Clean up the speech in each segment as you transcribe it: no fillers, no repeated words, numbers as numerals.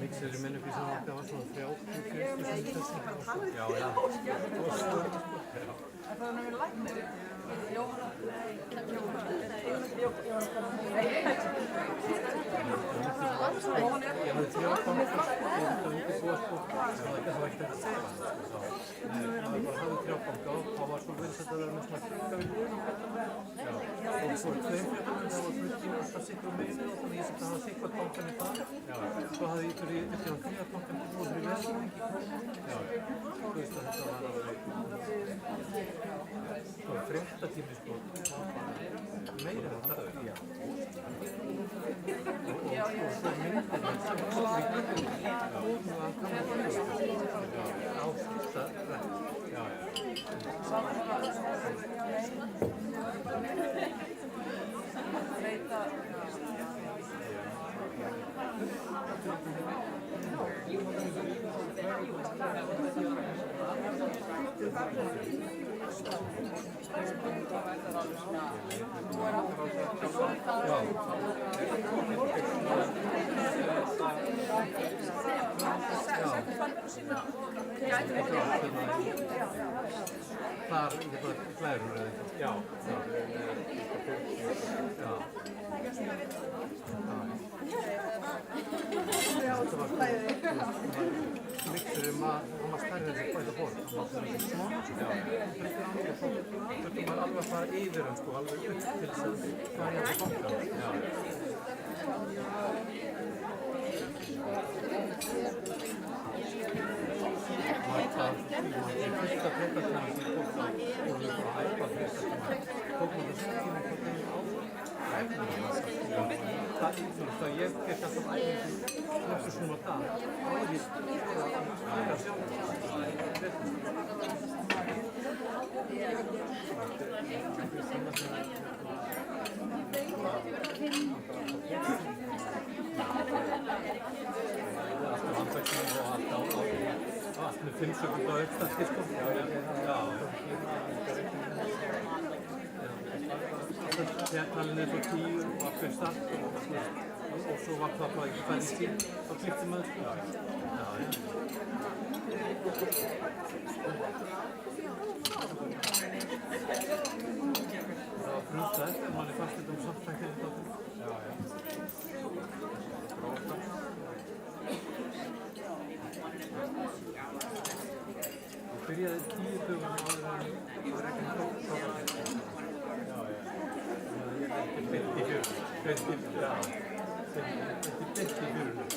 Mixer er minn upp í svona átti að svona 30-40.000. Já, já. Það er náttúrulega læknir. Ég hafði 3 banka, það var ekki að segja það. Það var hafði 3 banka og það var svo vinsætt að vera með svona kynkavíl. Já, og svo 2 fréttum, það var svona alltaf sikkur meina og þannig ég sett að hafa sikkert bankan í það. Svo hafði ég fyrir 3 bankan og fyrir verðsynning. Já, þú veist að þetta var alveg. Það var fréttatími sko, meira en það. Og svo myndirna sem var að koma á fyrsta rætt. Já, þar er bara glærur eða eitthvað. Já. Þetta var mixurinn hann var stærri en þessi bæta borð. Hann var svona og svo þurfti maður alveg að fara yfir hann sko, alveg upp til þess að fara í að banka. Það fyrsta fréttatíma sem fólk voru bara að æpa fréttatíma tók maður það tíma hvort þeim á æfningum það ég fekk alltaf æfningu þessu svona dag og ég læra að sjá allt með 5 sekúndur á uppstandi sko. Talinn er svo 10 og aftur start og svo var það bara ekki færið tíl þá klippti maður sko. Það var brúnt eftir en manni fannst þetta samtæknir Ég byrjaði 10 dögum áður en ég var ekki með tók Þetta er beint í fjörunum.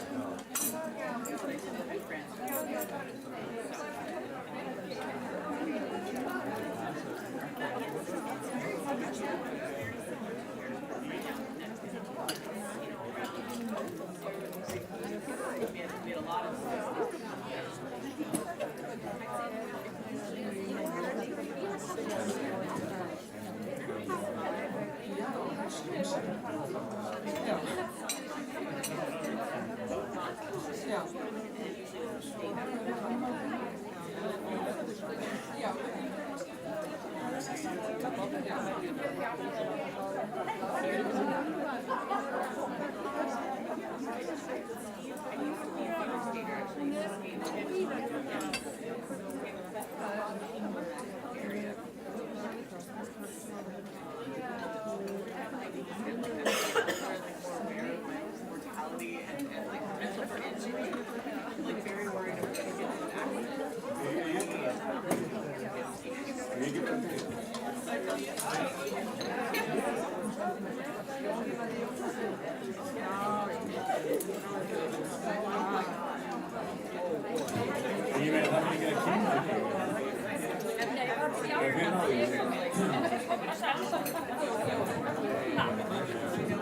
Ég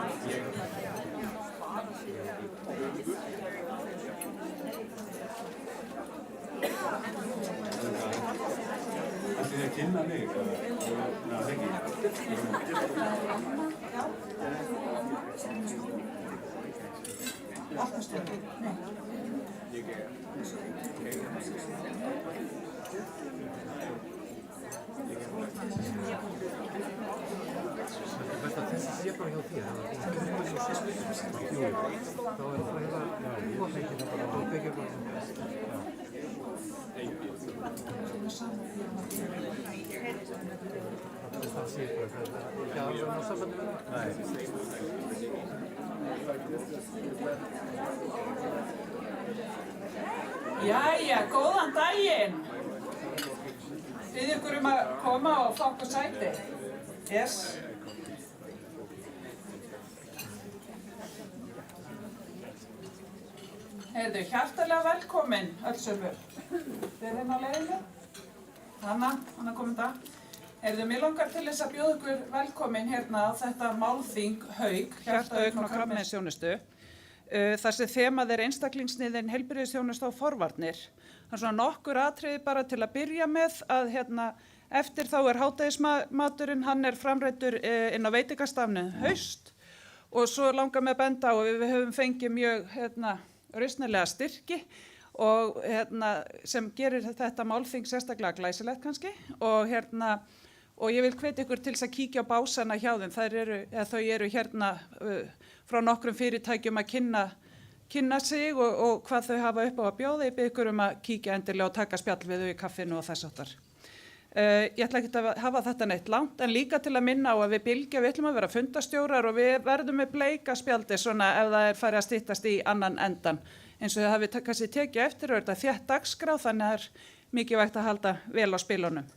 kynna mig Best að þessi sé bara hjá þér, jú, þá það heila, þú feikir það bara, þú feikir bara sem best. Það sé bara, það er ekki alveg á sambandi með það? Nei. Jæja, góðan daginn! Bið ykkur að koma og fá okkur sæti. Yes. Heyrðu, hjartalega velkomin, öllsöfur. Þið er hérna á leiðinni. Hanna komin það. Heyrðu, mér langar til þess að bjóða ykkur velkomin hérna á þetta málþing Hauk, hjartaaukn og krabbameinsþjónustu. Þar sem þemað er einstaklingsniðin heilbrigðisþjónusta og forvarnir. Það er svona nokkur atriði bara til að byrja með að eftir þá er hádegismaturinn, hann er framreiddur inn á veitingastafnu haust og svo langar mig að benda á að við höfum fengið mjög rausnarlega styrki og sem gerir þetta málþing sérstaklega glæsilegt kannski og ég vil hvetja ykkur til þess að kíkja á básana hjá þeim. Þau eru frá nokkrum fyrirtækjum að kynna sig og hvað þau hafa upp á að bjóða. Ég bið ykkur að kíkja endilega og taka spjall við þau í kaffinu og þess háttar. Ég ætla ekki að hafa þetta neitt langt en líka til að minna á að við Bylgja, við ætlum að vera fundastjórar og við verðum með bleika spjaldi svona ef það er farið að styttast í annan endan. Eins og þið hafið kannski tekið eftir og þetta þétt dagskrá þannig að það er mikilvægt að halda vel á spilunum.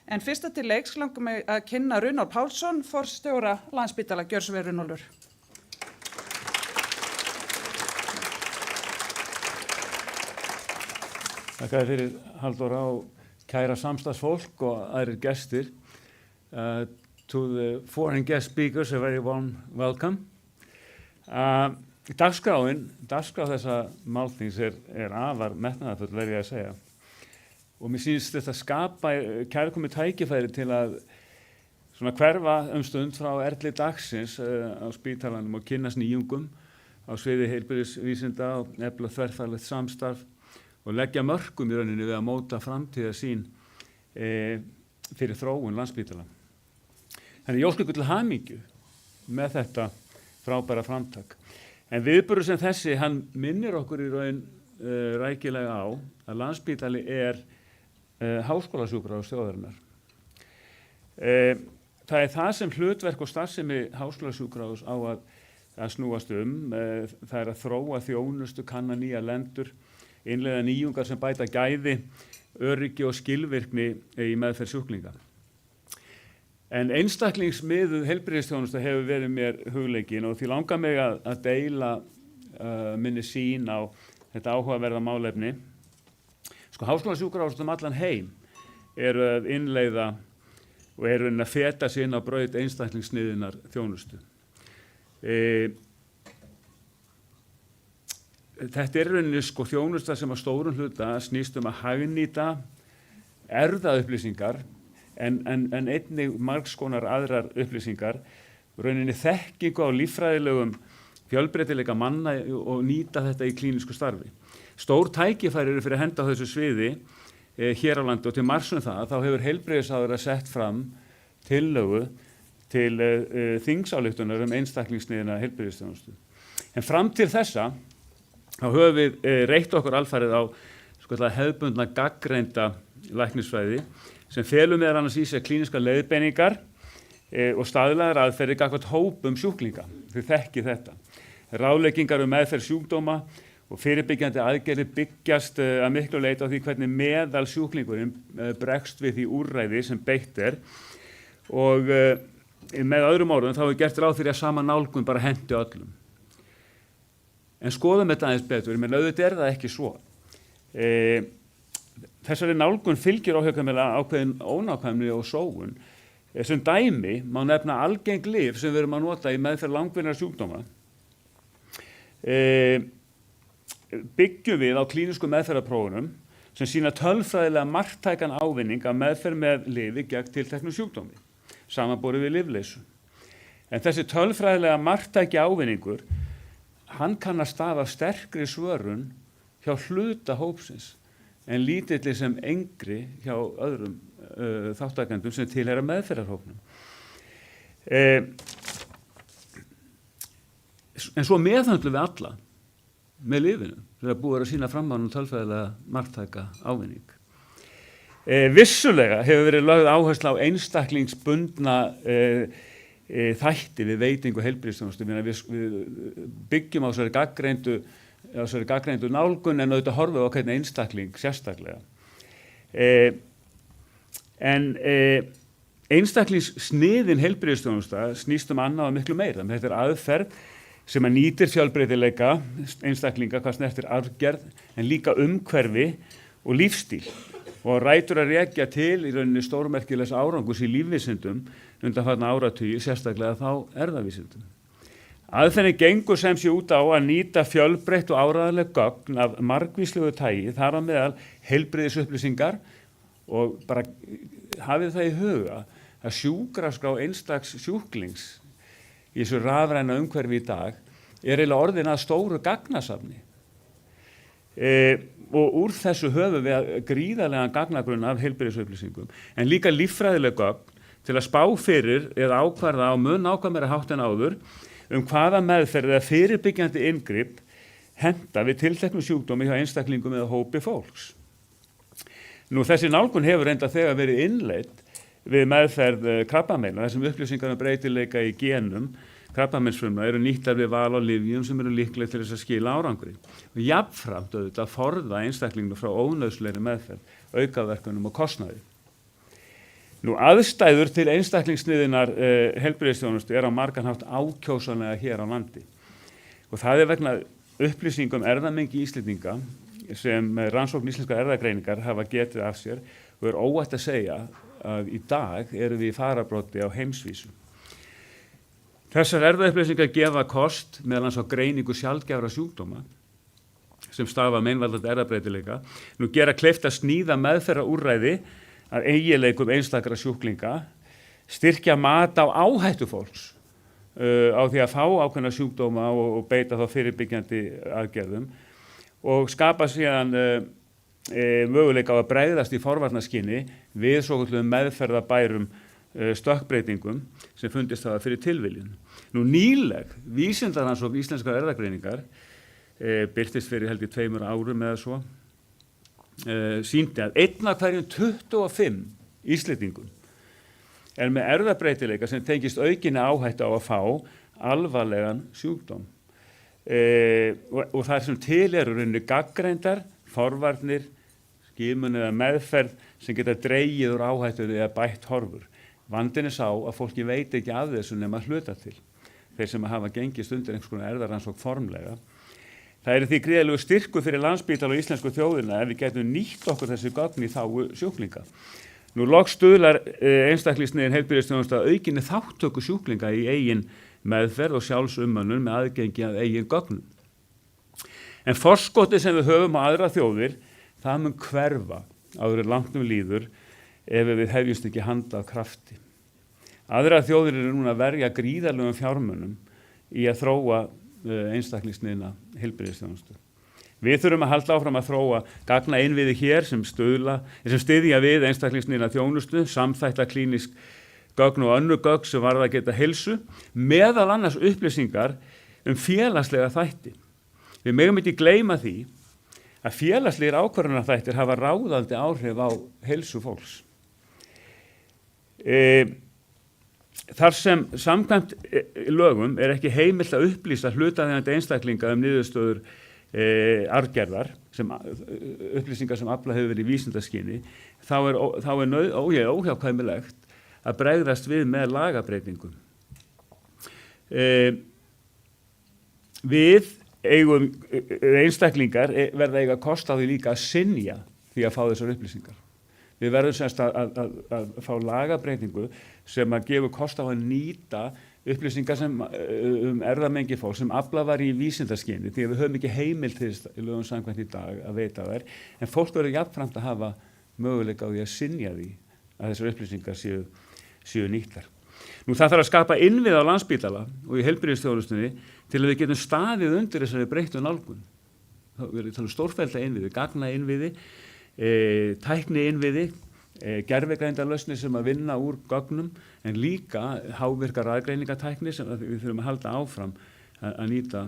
En fyrsta til leiks langar mig að kynna Runólf Pálsson, forstjóra Landspítala. Gjörðu svo vel, Runólfur. Takk fyrir Halldóra og kæra samstarfsfólk og aðrir gestir. To the foreign guest speakers, a very warm welcome. Dagskrá þessa málþings er afar metnaðarfull, verð ég að segja. Og mér sýnist þetta skapa kærkomið tækifæri til að svona hverfa stund frá erli dagsins á spítalanum og kynnast nýjungum á sviði heilbrigðisvísinda og efla þverfaglegt samstarf og leggja mörkum í rauninni við að móta framtíðarsýn fyrir þróun Landspítala. Þannig ég óska ykkur til hamingju með þetta frábæra framtak. En viðburður sem þessi, hann minnir okkur í raun rækilega á að Landspítali er háskólasjúkrahús þjóðarinnar. Það er það sem hlutverk og starfsemi háskólasjúkrahús á að snúast það er að þróa þjónustu, kanna nýja lendur, innleiða nýjungar sem bæta gæði, öryggi og skilvirkni í meðferð sjúklinga. En einstaklingsmiðuð heilbrigðisþjónusta hefur verið mér hugleikin og því langar mig að deila minni sýn á þetta áhugaverða málefni. Háskólasjúkrahús allan heim eru að innleiða og eru að feta sig inn á braut einstaklingsniðinnar þjónustu. Þetta er rauninni þjónusta sem að stórum hluta snýst að hagnýta erfðaupplýsingar en einnig margs konar aðrar upplýsingar, rauninni þekkingu á líffræðilegum fjölbreytileika manna og nýta þetta í klínísku starfi. Stór tækifæri eru fyrir að henda á þessu sviði hér á landi og til marks það þá hefur heilbrigðisráðherra sett fram tillögu til þingsályktunar einstaklingsniðina heilbrigðisþjónustu. En fram til þessa þá höfum við reitt okkur alfarið á hefðbundna gaggreinda læknisfræði sem felur meðal annars í sig klínískar leiðbeiningar og staðlaðar aðferðir gagnvart hópum sjúklinga. Þið þekkið þetta. Ráðleggingar meðferð sjúkdóma og fyrirbyggjandi aðgerðir byggjast að miklu leyti á því hvernig meðal sjúklingurinn bregst við því úrræði sem beitt er og með öðrum orðum þá er gert ráð fyrir að sama nálgun bara henti öllum. En skoðum þetta aðeins betur, menn auðvitað er það ekki svo. Þessari nálgun fylgir óhjákvæmilega ákveðin ónákvæmni og sóun. Sem dæmi má nefna algeng lyf sem við erum að nota í meðferð langvinnra sjúkdóma. Byggjum við á klínísku meðferðarprófunum sem sýna tölfræðilega marktækan ávinning af meðferð með lyfi gegn tilteknum sjúkdómi, samanborið við lyfleysu. En þessi tölfræðilega marktæki ávinningur, hann kann að stafa sterkri svörun hjá hluta hópsins en lítilli sem engri hjá öðrum þáttakendum sem tilheyra meðferðarhópnum. En svo meðhöndlum við alla með lyfinu þegar búið að sýna fram á tölfræðilega marktæka ávinning. Vissulega hefur verið lögð áhersla á einstaklingsbundna þætti við veitingu heilbrigðisþjónustu. Við byggjum á þessari gaggreindu nálgun en auðvitað horfum við á hvern einstakling sérstaklega. En einstaklingssniðin heilbrigðisþjónusta snýst annað og miklu meira. Þetta er aðferð sem að nýtir fjölbreytileika einstaklinga hvað snertir arfgerð en líka umhverfi og lífstíl og rætur að rekja til í rauninni stórmerkilegs árangurs í lífvísindum undanfarna áratugi, sérstaklega þá erfðavísindum. Aðferðin gengur sem sé út á að nýta fjölbreytt og áreiðanleg gögn af margvíslegu tagi, þar á meðal heilbrigðisupplýsingar og bara hafið það í huga að sjúkraskrá einstaks sjúklings í þessu rafræna umhverfi í dag er eiginlega orðin að stóru gagnasafni. Og úr þessu höfum við gríðarlegan gagnagrunn af heilbrigðisupplýsingum, en líka líffræðileg gögn til að spá fyrir eða ákvarða á mun nákvæmari hátt en áður hvaða meðferð eða fyrirbyggjandi inngrip henta við tilteknum sjúkdómi hjá einstaklingum eða hópi fólks. Nú, þessi nálgun hefur enda þegar verið innleidd við meðferð krabbameina, þessum upplýsingar breytileika í genum krabbameinsfrumna eru nýttar við val á lyfjum sem eru líkleg til þess að skila árangri. Og jafnframt auðvitað forða einstaklingum frá ónauðslegri meðferð, aukaverkunum og kostnaði. Nú, aðstæður til einstaklingsniðinnar heilbrigðisþjónustu er á margan hátt ákjósanlega hér á landi. Og það er vegna upplýsingum erfðamengi Íslendinga sem rannsókn íslenskar erfðagreiningar hafa getið af sér og er óhætt að segja að í dag erum við í fararbroddi á heimsvísu. Þessar erfðaupplýsingar gefa kost meðal annars á greiningu sjaldgæfra sjúkdóma sem stafa meinvaldandi erfðabreytileika, nú gera kleift að sníða meðferðarúrræði að eiginleikum einstakra sjúklinga, styrkja mat á áhættu fólks á því að fá ákveðna sjúkdóma og beita þá fyrirbyggjandi aðgerðum og skapa síðan möguleika á að bregðast í forvarnaskyni við svokölluðum meðferðarbærum stökkbreytingum sem fundist hafa fyrir tilviljun. Nú, nýleg vísindarannsókn íslenskar erfðagreiningar birtist fyrir held í 2 árum eða svo sýndi að 1 af hverjum 25 Íslendingum er með erfðabreytileika sem tengist aukinni áhættu á að fá alvarlegan sjúkdóm. Og það sem til eru rauninni gaggreindar forvarnir, skimun eða meðferð sem geta dregið úr áhættu eða bætt horfur. Vandinn er sá að fólki veit ekki af þessu nema hluta til, þeir sem hafa gengist undir einhvers konar erfðarannsókn formlega. Það er því gríðarlegur styrkur fyrir Landspítala og íslensku þjóðina ef við getum nýtt okkur þessi gögn í þágu sjúklinga. Nú, loks stuðlar einstaklingsniðin heilbrigðisþjónusta aukinni þátttöku sjúklinga í eigin meðferð og sjálfsumönnun með aðgengi að eigin gögnum. En forskotið sem við höfum á aðra þjóðir, það mun hverfa áður en langt líður ef við hefjumst ekki handa af krafti. Aðrar þjóðir eru núna að verja gríðarlegum fjármunum í að þróa einstaklingsniðina heilbrigðisþjónustu. Við þurfum að halda áfram að þróa gagnainnviði hér sem styðja við einstaklingsniðina þjónustu, samþætta klínísk gögn og önnur gögn sem varða að geta heilsu, meðal annars upplýsingar félagslega þætti. Við megum ekki gleyma því að félagslegir ákvörðunarþættir hafa ráðandi áhrif á heilsu fólks. Þar sem samkvæmt lögum er ekki heimilt að upplýsa hlutaðeigandi einstaklinga niðurstöður arfgerðar, upplýsingar sem aflað hefur verið í vísindaskyni, þá er óhjákvæmilegt að bregðast við með lagabreytingum. Við eigum einstaklingar verða eiga kost á því líka að synja því að fá þessar upplýsingar. Við verðum semst að fá lagabreytingu sem að gefa kost á að nýta upplýsingar erfðamengi fólk sem aflað var í vísindaskynni, því að við höfum ekki heimild til þess í lögum samkvæmt í dag að veita þær, en fólk verður jafnframt að hafa möguleika á því að synja því að þessar upplýsingar séu nýttar. Nú það þarf að skapa innviði á Landspítala og í heilbrigðisþjónustunni til að við getum staðið undir þessari breyttu nálgun. Við erum talað stórfellda innviði, gagna innviði, tækni innviði, gervigreindarlausnir sem að vinna úr gögnum, en líka hávirka raðgreiningatækni sem við þurfum að halda áfram að nýta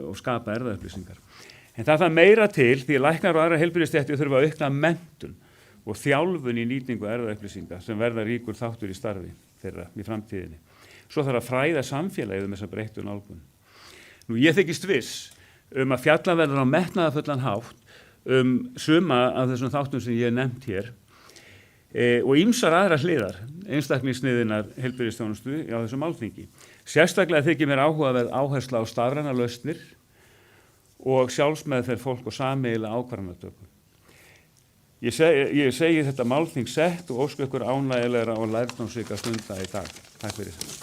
og skapa erfðaupplýsingar. En það meira til því að læknar og aðra heilbrigðisstéttir þurfa að aukna menntun og þjálfun í nýtingu erfðaupplýsinga sem verða ríkur þáttur í starfi þeirra í framtíðinni. Svo þarf að fræða samfélagið þessa breyttu nálgun. Nú ég þykist viss að fjalla verður á metnaðarfullan hátt suma af þessum þáttum sem ég hef nefnt hér og ýmsar aðrar hliðar einstaklingsniðinnar heilbrigðisþjónustu á þessu málþingi. Sérstaklega þykir mér áhugaverð áhersla á stafrænar lausnir og sjálfsmeðferð fólk og sameiginlega ákvarðanatöku. Ég segi þetta málþing sett og óska ykkur ánægilegra og lærdómsríka stunda í dag. Takk fyrir þetta.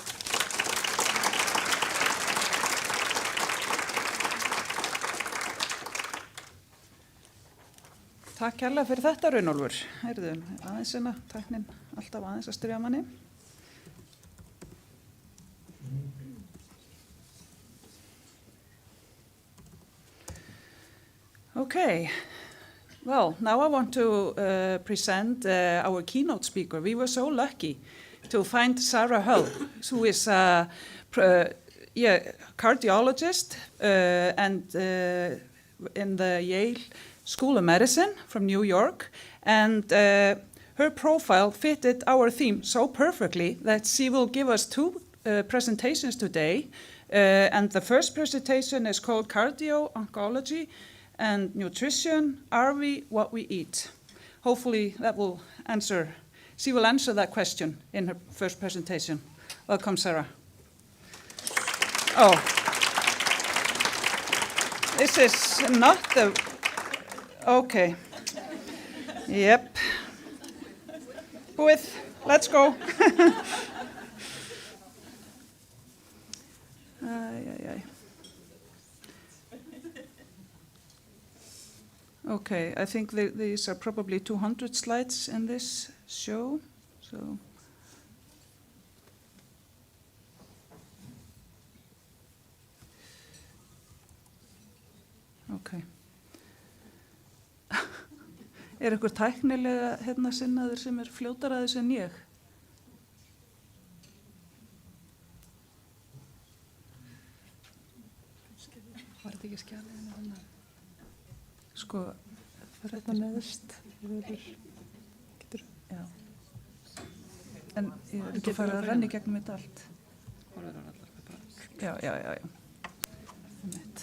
Takk kærlega fyrir þetta, Runólfur. Heyrðu, aðeins hérna, tæknin alltaf aðeins að styrja manni. Okay, well, now I want to present our keynote speaker. We were so lucky to find Sarah Hull, who is a cardiologist and in the Yale School of Medicine from New York, and her profile fitted our theme so perfectly that she will give us two presentations today. And the first presentation is called Cardio-Oncology and Nutrition, Are We What We Eat? Hopefully that will answer, she will answer that question in her first presentation. Welcome, Sarah. Oh, this is not the, okay. Yep. Búið, let's go. Okay, I think these are probably 200 slides in this show, so. Okay. Ykkur tæknilega hérna sinnaður sem fljótar að þessu en ég? Var þetta ekki skjalið en þannig? Sko, fyrir þetta neðust, getur, já. En ég er ekki farið að renna í gegnum þetta allt. Já. Mitt.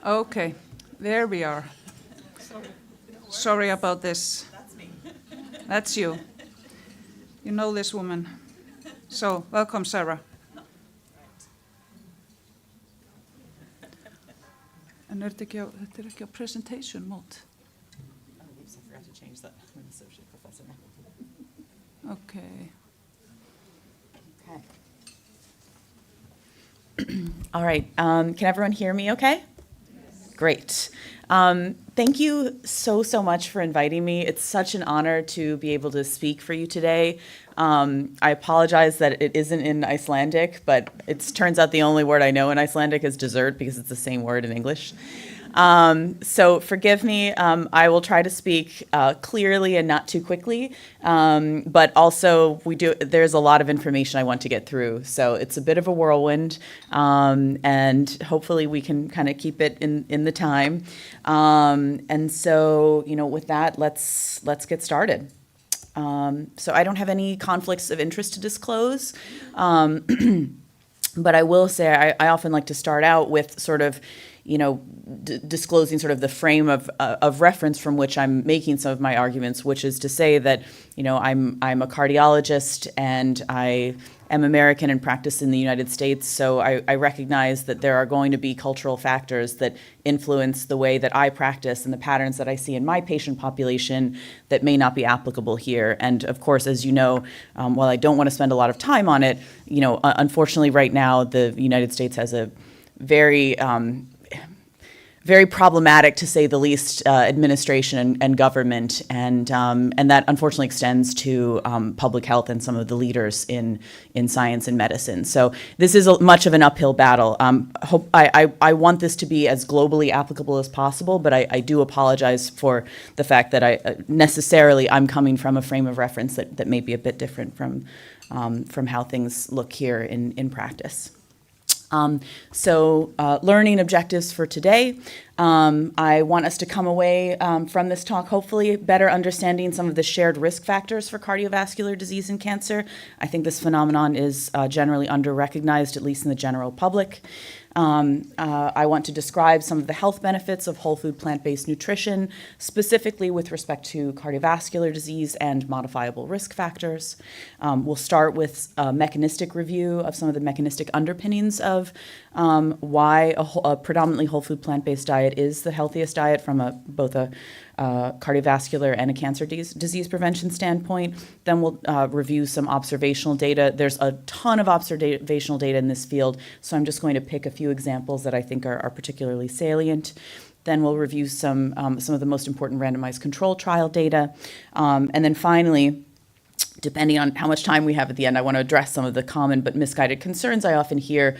Okay, there we are. Sorry about this. That's me. That's you. You know this woman. So, welcome, Sarah. En þetta ekki á presentation mode? Oh, oops, I forgot to change that. I'm an associate professor now. Okay. All right, can everyone hear me okay? Yes. Great. Thank you so much for inviting me. It's such an honor to be able to speak for you today. I apologize that it isn't in Icelandic, but it turns out the only word I know in Icelandic is dessert because it's the same word in English. So forgive me, I will try to speak clearly and not too quickly, but also there's a lot of information I want to get through, so it's a bit of a whirlwind, and hopefully we can kind of keep it in the time. And so, with that, let's get started. So I don't have any conflicts of interest to disclose, but I will say I often like to start out with sort of, disclosing sort of the frame of reference from which I'm making some of my arguments, which is to say that, I'm a cardiologist and I am American and practice in the United States, so I recognize that there are going to be cultural factors that influence the way that I practice and the patterns that I see in my patient population that may not be applicable here. And of course, as you know, while I don't want to spend a lot of time on it, unfortunately right now the United States has a very very problematic, to say the least, administration and government, and that unfortunately extends to public health and some of the leaders in science and medicine. So this is much of an uphill battle. I want this to be as globally applicable as possible, but I do apologize for the fact that I'm coming from a frame of reference that may be a bit different from how things look here in practice. Learning objectives for today. I want us to come away from this talk hopefully better understanding some of the shared risk factors for cardiovascular disease and cancer. I think this phenomenon is generally under-recognized, at least in the general public. I want to describe some of the health benefits of whole food plant-based nutrition, specifically with respect to cardiovascular disease and modifiable risk factors. We'll start with a mechanistic review of some of the mechanistic underpinnings of why a predominantly whole food plant-based diet is the healthiest diet from both a cardiovascular and a cancer disease prevention standpoint. Then we'll review some observational data. There's a ton of observational data in this field, so I'm just going to pick a few examples that I think are particularly salient. Then we'll review some of the most important randomized control trial data. And then finally, depending on how much time we have at the end, I want to address some of the common but misguided concerns I often hear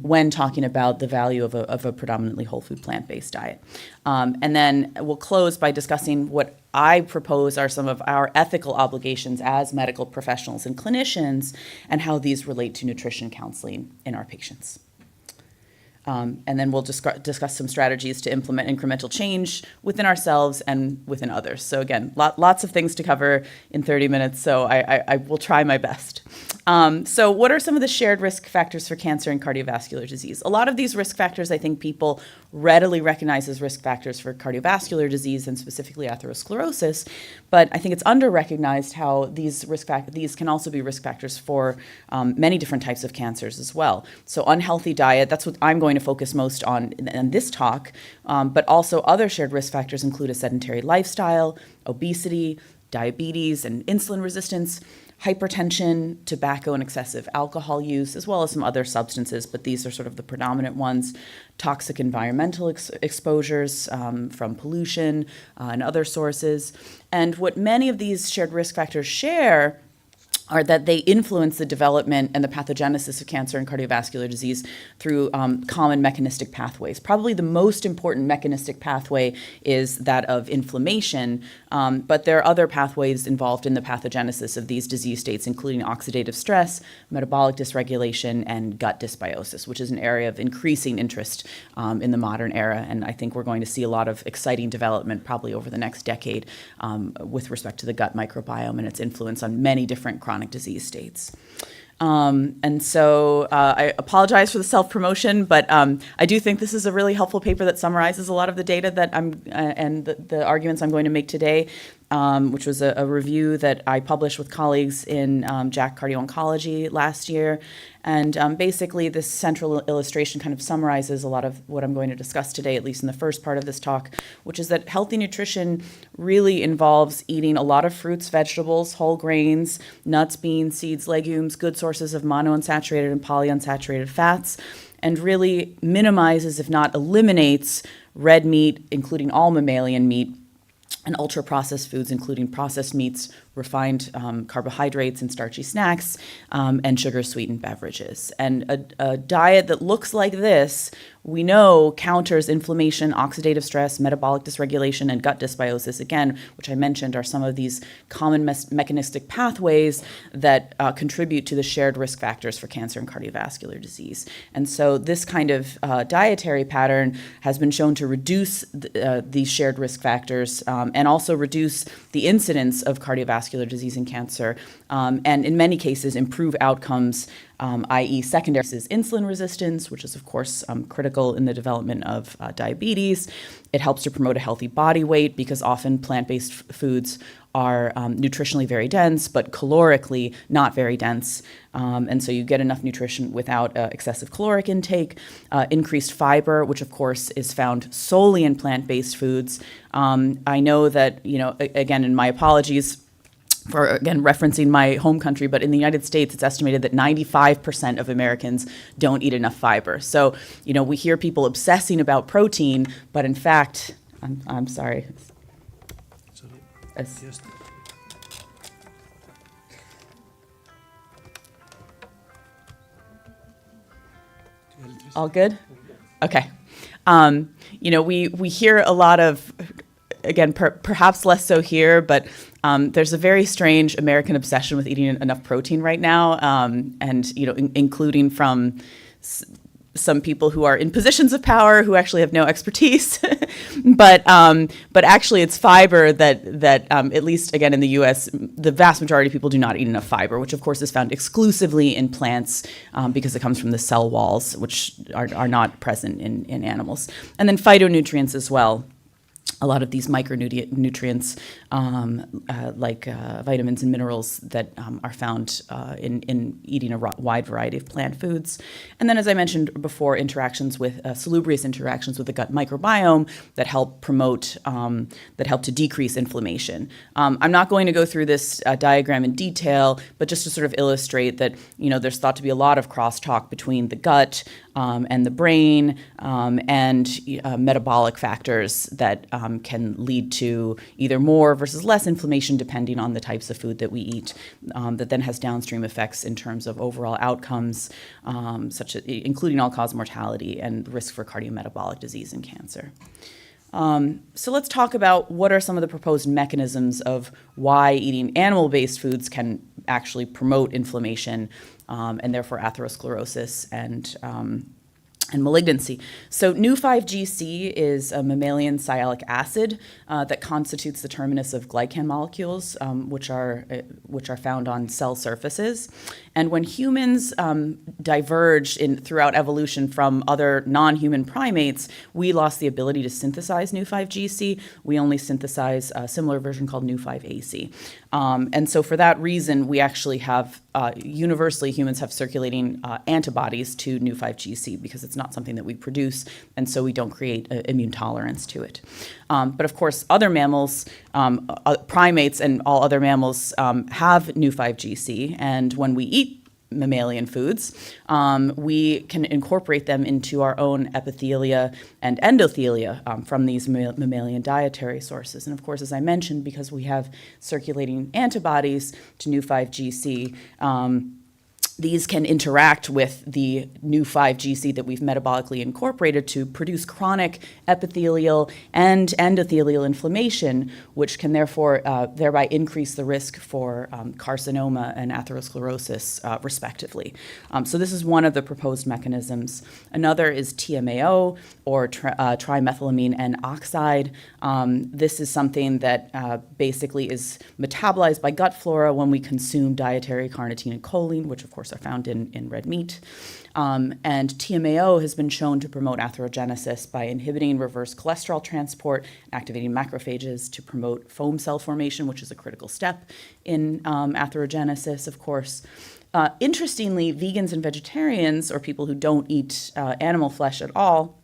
when talking about the value of a predominantly whole food plant-based diet. And then we'll close by discussing what I propose are some of our ethical obligations as medical professionals and clinicians and how these relate to nutrition counseling in our patients. And then we'll discuss some strategies to implement incremental change within ourselves and within others. So again, lots of things to cover in 30 minutes, so I will try my best. So what are some of the shared risk factors for cancer and cardiovascular disease? A lot of these risk factors I think people readily recognize as risk factors for cardiovascular disease and specifically atherosclerosis, but I think it's under-recognized how these can also be risk factors for many different types of cancers as well. So unhealthy diet, that's what I'm going to focus most on in this talk, but also other shared risk factors include a sedentary lifestyle, obesity, diabetes and insulin resistance, hypertension, tobacco and excessive alcohol use, as well as some other substances, but these are sort of the predominant ones. Toxic environmental exposures from pollution and other sources. And what many of these shared risk factors share are that they influence the development and the pathogenesis of cancer and cardiovascular disease through common mechanistic pathways. Probably the most important mechanistic pathway is that of inflammation, but there are other pathways involved in the pathogenesis of these disease states, including oxidative stress, metabolic dysregulation, and gut dysbiosis, which is an area of increasing interest in the modern era. And I think we're going to see a lot of exciting development probably over the next decade with respect to the gut microbiome and its influence on many different chronic disease states. And so I apologize for the self-promotion, but I do think this is a really helpful paper that summarizes a lot of the data that and the arguments I'm going to make today, which was a review that I published with colleagues in JACC Cardio-Oncology last year. And basically, this central illustration kind of summarizes a lot of what I'm going to discuss today, at least in the first part of this talk, which is that healthy nutrition really involves eating a lot of fruits, vegetables, whole grains, nuts, beans, seeds, legumes, good sources of monounsaturated and polyunsaturated fats, and really minimizes, if not eliminates, red meat, including all mammalian meat, and ultra-processed foods, including processed meats, refined carbohydrates and starchy snacks, and sugar-sweetened beverages. And a diet that looks like this, we know counters inflammation, oxidative stress, metabolic dysregulation, and gut dysbiosis, again, which I mentioned are some of these common mechanistic pathways that contribute to the shared risk factors for cancer and cardiovascular disease. And so this kind of dietary pattern has been shown to reduce these shared risk factors and also reduce the incidence of cardiovascular disease and cancer, and in many cases improve outcomes, i.e. secondary is insulin resistance, which is of course critical in the development of diabetes. It helps to promote a healthy body weight because often plant-based foods are nutritionally very dense, but calorically not very dense. And so you get enough nutrition without excessive caloric intake. Increased fiber, which of course is found solely in plant-based foods. I know that, again, and my apologies for, again, referencing my home country, but in the United States, it's estimated that 95% of Americans don't eat enough fiber. So, we hear people obsessing about protein, but in fact, I'm sorry. Just All good? Okay. We hear a lot of, again, perhaps less so here, but there's a very strange American obsession with eating enough protein right now, and including from some people who are in positions of power who actually have no expertise, but actually it's fiber that at least again in the U.S. the vast majority of people do not eat enough fiber, which of course is found exclusively in plants because it comes from the cell walls, which are not present in animals, and then phytonutrients as well. A lot of these micronutrients, like vitamins and minerals that are found in eating a wide variety of plant foods. And then, as I mentioned before, salubrious interactions with the gut microbiome that help to decrease inflammation. I'm not going to go through this diagram in detail, but just to sort of illustrate that, there's thought to be a lot of crosstalk between the gut and the brain and metabolic factors that can lead to either more versus less inflammation depending on the types of food that we eat, that then has downstream effects in terms of overall outcomes, including all-cause mortality and risk for cardiometabolic disease and cancer. So let's talk about what are some of the proposed mechanisms of why eating animal-based foods can actually promote inflammation and therefore atherosclerosis and malignancy. So Nu-5-GC is a mammalian sialic acid that constitutes the terminus of glycan molecules, which are found on cell surfaces. And when humans diverged throughout evolution from other non-human primates, we lost the ability to synthesize Nu-5-GC. We only synthesize a similar version called Nu-5AC. And so for that reason, we actually have, universally, humans have circulating antibodies to Nu-5-GC because it's not something that we produce, and so we don't create immune tolerance to it. But of course, other mammals, primates and all other mammals have Nu-5-GC, and when we eat mammalian foods, we can incorporate them into our own epithelia and endothelia from these mammalian dietary sources. And of course, as I mentioned, because we have circulating antibodies to Nu-5-GC, these can interact with the Nu-5-GC that we've metabolically incorporated to produce chronic epithelial and endothelial inflammation, which can therefore thereby increase the risk for carcinoma and atherosclerosis, respectively. So this is one of the proposed mechanisms. Another is TMAO, or trimethylamine N-oxide. This is something that basically is metabolized by gut flora when we consume dietary carnitine and choline, which of course are found in red meat. And TMAO has been shown to promote atherogenesis by inhibiting reverse cholesterol transport, activating macrophages to promote foam cell formation, which is a critical step in atherogenesis, of course. Interestingly, vegans and vegetarians, or people who don't eat animal flesh at all,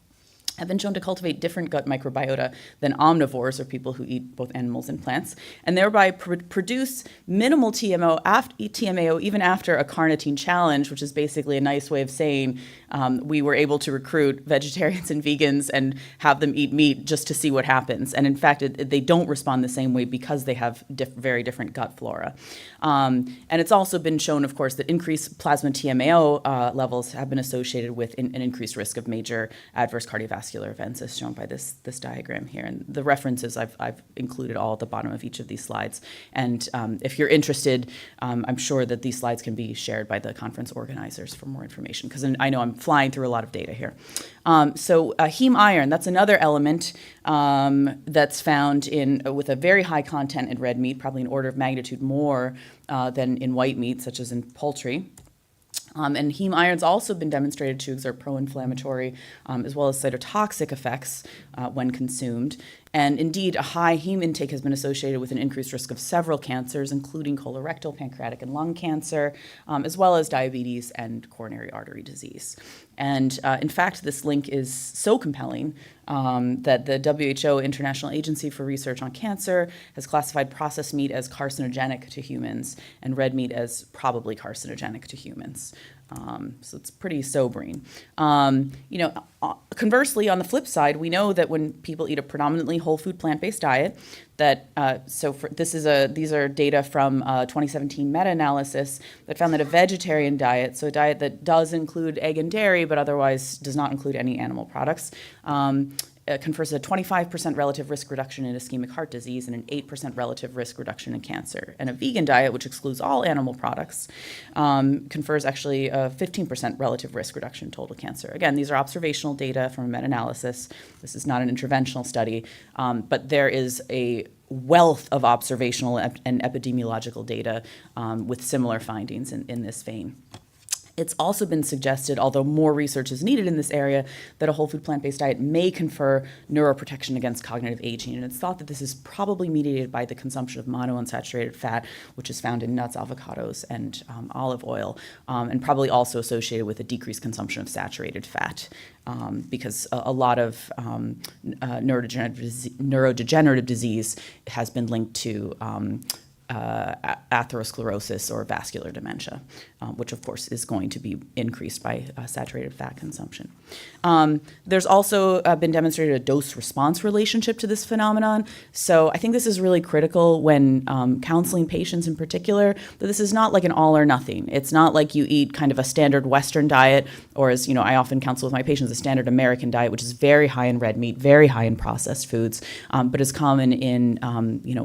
have been shown to cultivate different gut microbiota than omnivores, or people who eat both animals and plants, and thereby produce minimal TMAO even after a carnitine challenge, which is basically a nice way of saying we were able to recruit vegetarians and vegans and have them eat meat just to see what happens. And in fact, they don't respond the same way because they have very different gut flora. And it's also been shown, of course, that increased plasma TMAO levels have been associated with an increased risk of major adverse cardiovascular events, as shown by this diagram here. And the references I've included all at the bottom of each of these slides. And if you're interested, I'm sure that these slides can be shared by the conference organizers for more information, because I know I'm flying through a lot of data here. So heme iron, that's another element that's found with a very high content in red meat, probably an order of magnitude more than in white meat, such as in poultry. And heme iron's also been demonstrated to exert pro-inflammatory as well as cytotoxic effects when consumed. And indeed, a high heme intake has been associated with an increased risk of several cancers, including colorectal, pancreatic, and lung cancer, as well as diabetes and coronary artery disease. And in fact, this link is so compelling that the WHO, International Agency for Research on Cancer, has classified processed meat as carcinogenic to humans and red meat as probably carcinogenic to humans. So it's pretty sobering. Conversely, on the flip side, we know that when people eat a predominantly whole food plant-based diet, that these are data from a 2017 meta-analysis that found that a vegetarian diet, so a diet that does include egg and dairy but otherwise does not include any animal products, confers a 25% relative risk reduction in ischemic heart disease and an 8% relative risk reduction in cancer. And a vegan diet, which excludes all animal products, confers actually a 15% relative risk reduction in total cancer. Again, these are observational data from a meta-analysis. This is not an interventional study, but there is a wealth of observational and epidemiological data with similar findings in this vein. It's also been suggested, although more research is needed in this area, that a whole food plant-based diet may confer neuroprotection against cognitive aging. And it's thought that this is probably mediated by the consumption of monounsaturated fat, which is found in nuts, avocados, and olive oil, and probably also associated with a decreased consumption of saturated fat. Because a lot of neurodegenerative disease has been linked to atherosclerosis or vascular dementia, which of course is going to be increased by saturated fat consumption. There's also been demonstrated a dose-response relationship to this phenomenon. So I think this is really critical when counseling patients in particular, that this is not like an all or nothing. It's not like you eat kind of a standard Western diet, or as I often counsel with my patients, a standard American diet, which is very high in red meat, very high in processed foods, but is common in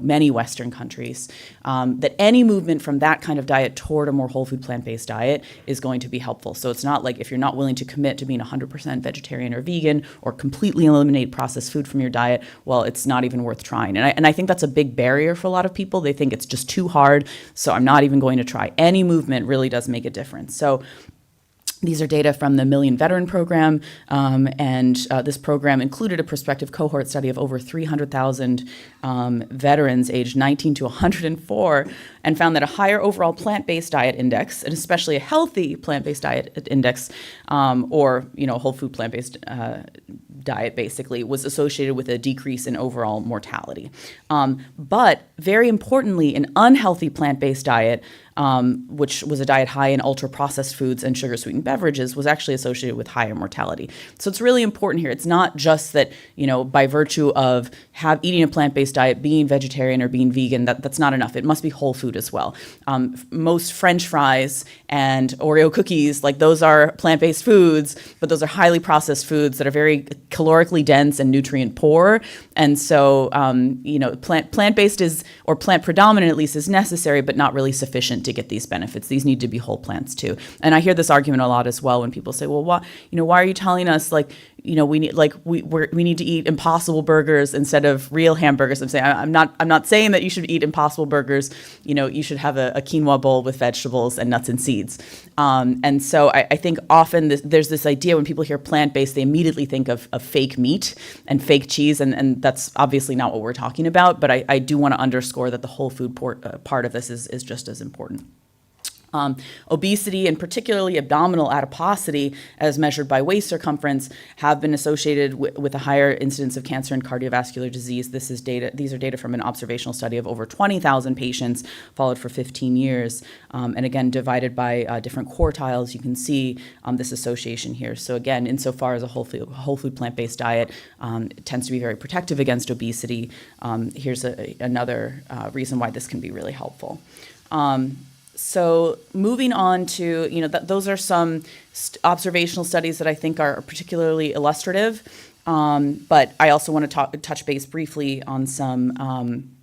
many Western countries. That any movement from that kind of diet toward a more whole food plant-based diet is going to be helpful. So it's not like if you're not willing to commit to being 100% vegetarian or vegan or completely eliminate processed food from your diet, well, it's not even worth trying. And I think that's a big barrier for a lot of people. They think it's just too hard, so I'm not even going to try. Any movement really does make a difference. So these are data from the Million Veteran Program, and this program included a prospective cohort study of over 300,000 veterans aged 19 to 104, and found that a higher overall plant-based diet index, and especially a healthy plant-based diet index, or whole food plant-based diet basically, was associated with a decrease in overall mortality. But very importantly, an unhealthy plant-based diet, which was a diet high in ultra-processed foods and sugar-sweetened beverages, was actually associated with higher mortality. So it's really important here. It's not just that, by virtue of eating a plant-based diet, being vegetarian or being vegan, that's not enough. It must be whole food as well. Most French fries and Oreo cookies, those are plant-based foods, but those are highly processed foods that are very calorically dense and nutrient poor. And so, plant-based or plant predominant at least is necessary, but not really sufficient to get these benefits. These need to be whole plants too. And I hear this argument a lot as well when people say, well, why are you telling us we need to eat Impossible burgers instead of real hamburgers? I'm saying I'm not saying that you should eat Impossible burgers. You should have a quinoa bowl with vegetables and nuts and seeds. And so I think often there's this idea when people hear plant-based, they immediately think of fake meat and fake cheese, and that's obviously not what we're talking about. But I do want to underscore that the whole food part of this is just as important. Obesity and particularly abdominal adiposity, as measured by waist circumference, have been associated with a higher incidence of cancer and cardiovascular disease. These are data from an observational study of over 20,000 patients followed for 15 years. And again, divided by different quartiles, you can see this association here. So again, insofar as a whole food plant-based diet tends to be very protective against obesity, here's another reason why this can be really helpful. So moving on to, those are some observational studies that I think are particularly illustrative, but I also want to touch base briefly on some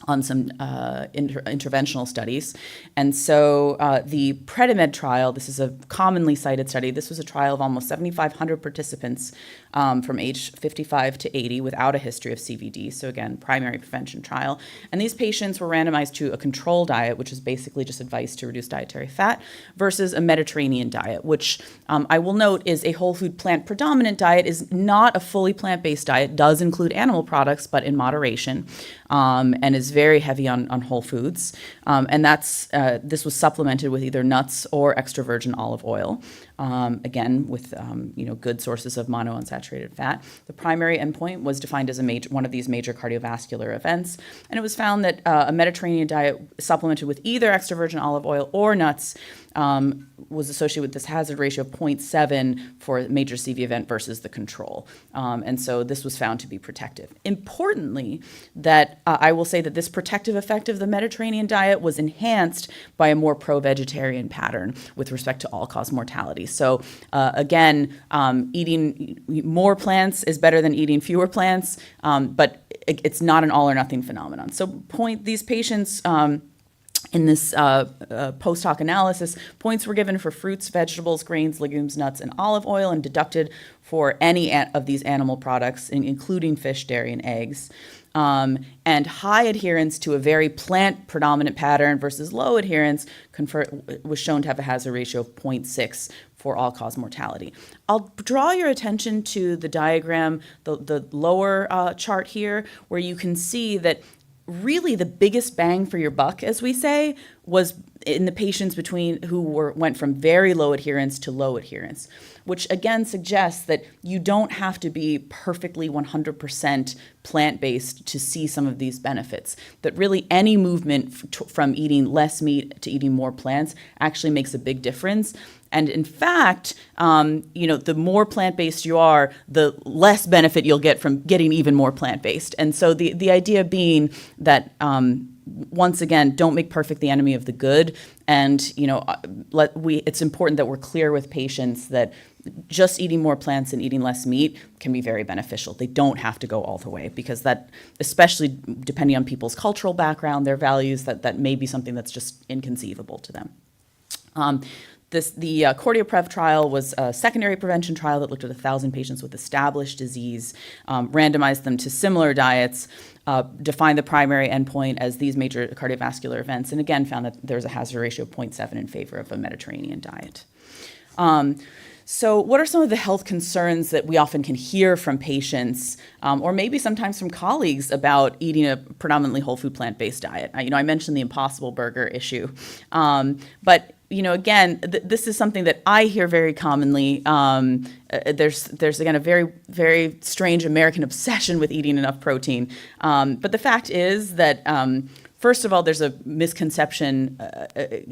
on some interventional studies. And so the Predimed trial, this is a commonly cited study. This was a trial of almost 7,500 participants from age 55 to 80 without a history of CVD. So again, primary prevention trial. And these patients were randomized to a control diet, which is basically just advice to reduce dietary fat, versus a Mediterranean diet, which I will note is a whole food plant predominant diet, is not a fully plant-based diet, does include animal products, but in moderation, and is very heavy on whole foods. And this was supplemented with either nuts or extra virgin olive oil. Again, with good sources of monounsaturated fat. The primary endpoint was defined as one of these major cardiovascular events, and it was found that a Mediterranean diet supplemented with either extra virgin olive oil or nuts was associated with this hazard ratio of 0.7 for a major CV event versus the control. And so this was found to be protective. Importantly, that I will say that this protective effect of the Mediterranean diet was enhanced by a more pro-vegetarian pattern with respect to all-cause mortality. So again, eating more plants is better than eating fewer plants, but it's not an all or nothing phenomenon. So these patients in this post hoc analysis, points were given for fruits, vegetables, grains, legumes, nuts, and olive oil, and deducted for any of these animal products, including fish, dairy, and eggs. And high adherence to a very plant predominant pattern versus low adherence was shown to have a hazard ratio of 0.6 for all-cause mortality. I'll draw your attention to the diagram, the lower chart here, where you can see that really the biggest bang for your buck, as we say, was in the patients who went from very low adherence to low adherence, which again suggests that you don't have to be perfectly 100% plant-based to see some of these benefits. That really any movement from eating less meat to eating more plants actually makes a big difference. And in fact, the more plant-based you are, the less benefit you'll get from getting even more plant-based. And so the idea being that, once again, don't make perfect the enemy of the good. And, it's important that we're clear with patients that just eating more plants and eating less meat can be very beneficial. They don't have to go all the way, because that, especially depending on people's cultural background, their values, that may be something that's just inconceivable to them. The CardioPrev trial was a secondary prevention trial that looked at 1,000 patients with established disease, randomized them to similar diets, defined the primary endpoint as these major cardiovascular events, and again found that there's a hazard ratio of 0.7 in favor of a Mediterranean diet. So what are some of the health concerns that we often can hear from patients, or maybe sometimes from colleagues, about eating a predominantly whole food plant-based diet? I mentioned the Impossible Burger issue, but again, this is something that I hear very commonly. There's again a very, very strange American obsession with eating enough protein. But the fact is that, first of all, there's a misconception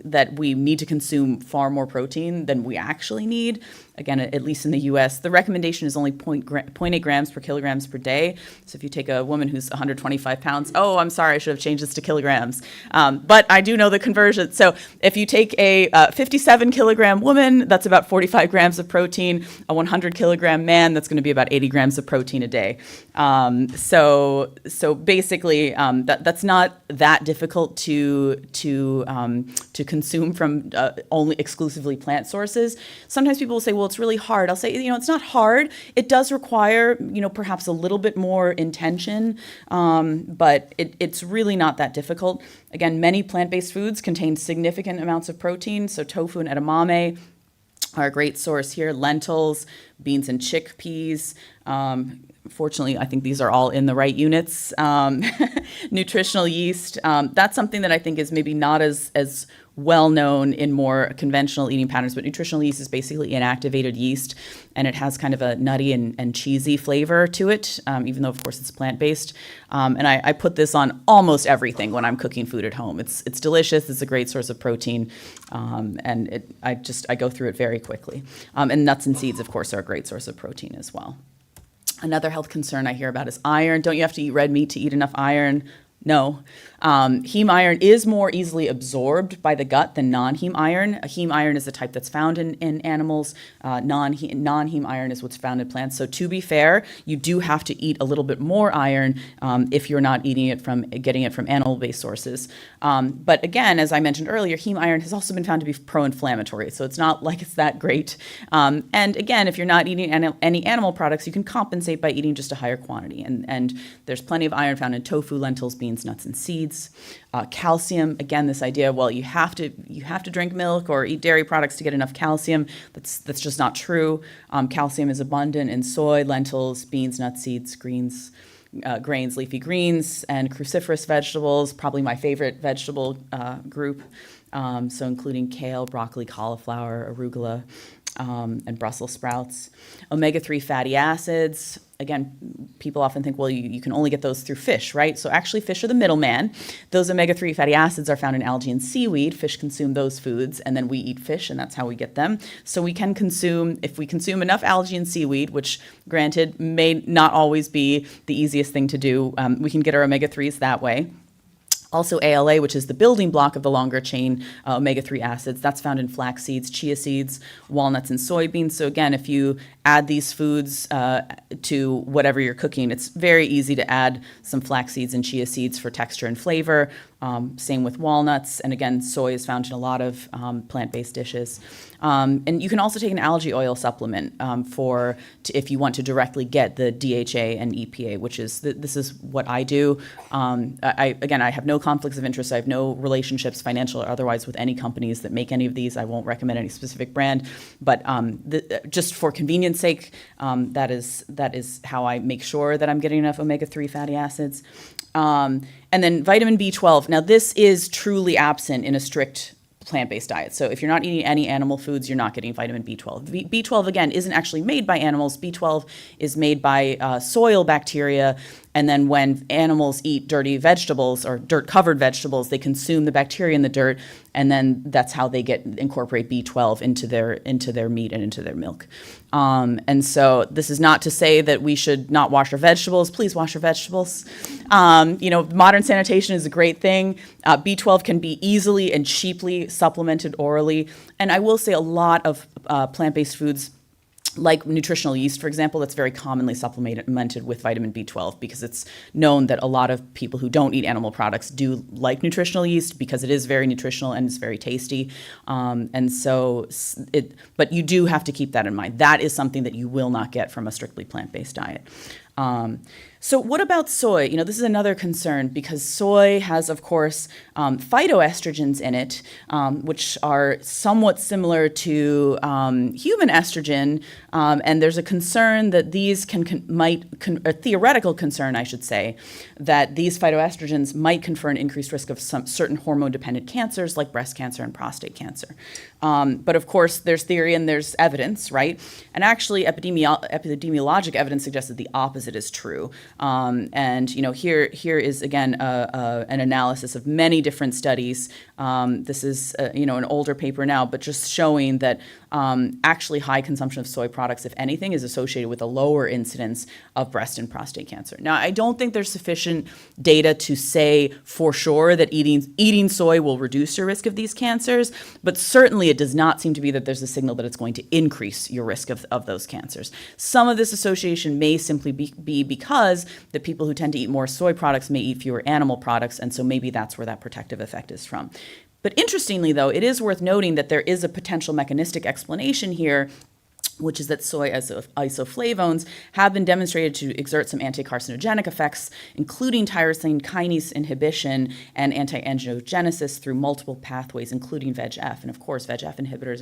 that we need to consume far more protein than we actually need. Again, at least in the US, the recommendation is only 0.8 grams per kilograms per day. So if you take a woman who's 125 pounds, oh, I'm sorry, I should have changed this to kilograms. But I do know the conversion. So if you take a 57 kilogram woman, that's about 45 grams of protein. A 100 kilogram man, that's going to be about 80 grams of protein a day. So basically, that's not that difficult to consume from only exclusively plant sources. Sometimes people will say, well, it's really hard. I'll say, it's not hard. It does require, perhaps a little bit more intention, but it's really not that difficult. Again, many plant-based foods contain significant amounts of protein, so tofu and edamame are a great source here. Lentils, beans and chickpeas. Fortunately, I think these are all in the right units. Nutritional yeast, that's something that I think is maybe not as well known in more conventional eating patterns, but nutritional yeast is basically inactivated yeast, and it has kind of a nutty and cheesy flavor to it, even though, of course, it's plant-based. And I put this on almost everything when I'm cooking food at home. It's delicious. It's a great source of protein, and I go through it very quickly. And nuts and seeds, of course, are a great source of protein as well. Another health concern I hear about is iron. Don't you have to eat red meat to eat enough iron? No. Heme iron is more easily absorbed by the gut than non-heme iron. Heme iron is the type that's found in animals. Non-heme iron is what's found in plants. So to be fair, you do have to eat a little bit more iron if you're not getting it from animal-based sources. But again, as I mentioned earlier, heme iron has also been found to be pro-inflammatory, so it's not like it's that great. And again, if you're not eating any animal products, you can compensate by eating just a higher quantity. And there's plenty of iron found in tofu, lentils, beans, nuts, and seeds. Calcium, again, this idea, well, you have to drink milk or eat dairy products to get enough calcium. That's just not true. Calcium is abundant in soy, lentils, beans, nuts, seeds, grains, leafy greens, and cruciferous vegetables, probably my favorite vegetable group. So including kale, broccoli, cauliflower, arugula, and Brussels sprouts. Omega-3 fatty acids, again, people often think, well, you can only get those through fish, right? So actually fish are the middleman. Those omega-3 fatty acids are found in algae and seaweed. Fish consume those foods, and then we eat fish, and that's how we get them. So we can consume, if we consume enough algae and seaweed, which granted may not always be the easiest thing to do, we can get our omega-3s that way. Also ALA, which is the building block of the longer chain omega-3 acids, that's found in flax seeds, chia seeds, walnuts, and soybeans. So again, if you add these foods to whatever you're cooking, it's very easy to add some flax seeds and chia seeds for texture and flavor. Same with walnuts, and again, soy is found in a lot of plant-based dishes. And you can also take an algae oil supplement if you want to directly get the DHA and EPA, which is, this is what I do. I have no conflicts of interest. I have no relationships, financial or otherwise, with any companies that make any of these. I won't recommend any specific brand, but just for convenience sake, that is how I make sure that I'm getting enough omega-3 fatty acids. And then vitamin B12. Now, this is truly absent in a strict plant-based diet. So if you're not eating any animal foods, you're not getting vitamin B12. B12, again, isn't actually made by animals. B12 is made by soil bacteria. And then when animals eat dirty vegetables or dirt-covered vegetables, they consume the bacteria in the dirt, and then that's how they incorporate B12 into their meat and into their milk. And so this is not to say that we should not wash our vegetables. Please wash your vegetables. Modern sanitation is a great thing. B12 can be easily and cheaply supplemented orally. And I will say a lot of plant-based foods, like nutritional yeast, for example, that's very commonly supplemented with vitamin B12 because it's known that a lot of people who don't eat animal products do like nutritional yeast because it is very nutritional and it's very tasty. But you do have to keep that in mind. That is something that you will not get from a strictly plant-based diet. So what about soy? This is another concern because soy has, of course, phytoestrogens in it, which are somewhat similar to human estrogen, and there's a concern that these a theoretical concern, I should say, that these phytoestrogens might confer an increased risk of some certain hormone-dependent cancers like breast cancer and prostate cancer. But of course, there's theory and there's evidence, right? And actually, epidemiologic evidence suggests that the opposite is true. Here is again an analysis of many different studies. This is an older paper now, but just showing that actually high consumption of soy products, if anything, is associated with a lower incidence of breast and prostate cancer. Now, I don't think there's sufficient data to say for sure that eating soy will reduce your risk of these cancers, but certainly it does not seem to be that there's a signal that it's going to increase your risk of those cancers. Some of this association may simply be because the people who tend to eat more soy products may eat fewer animal products, and so maybe that's where that protective effect is from. But interestingly, though, it is worth noting that there is a potential mechanistic explanation here, which is that soy isoflavones have been demonstrated to exert some anti-carcinogenic effects, including tyrosine kinase inhibition and anti-angiogenesis through multiple pathways, including VEGF. And of course, VEGF inhibitors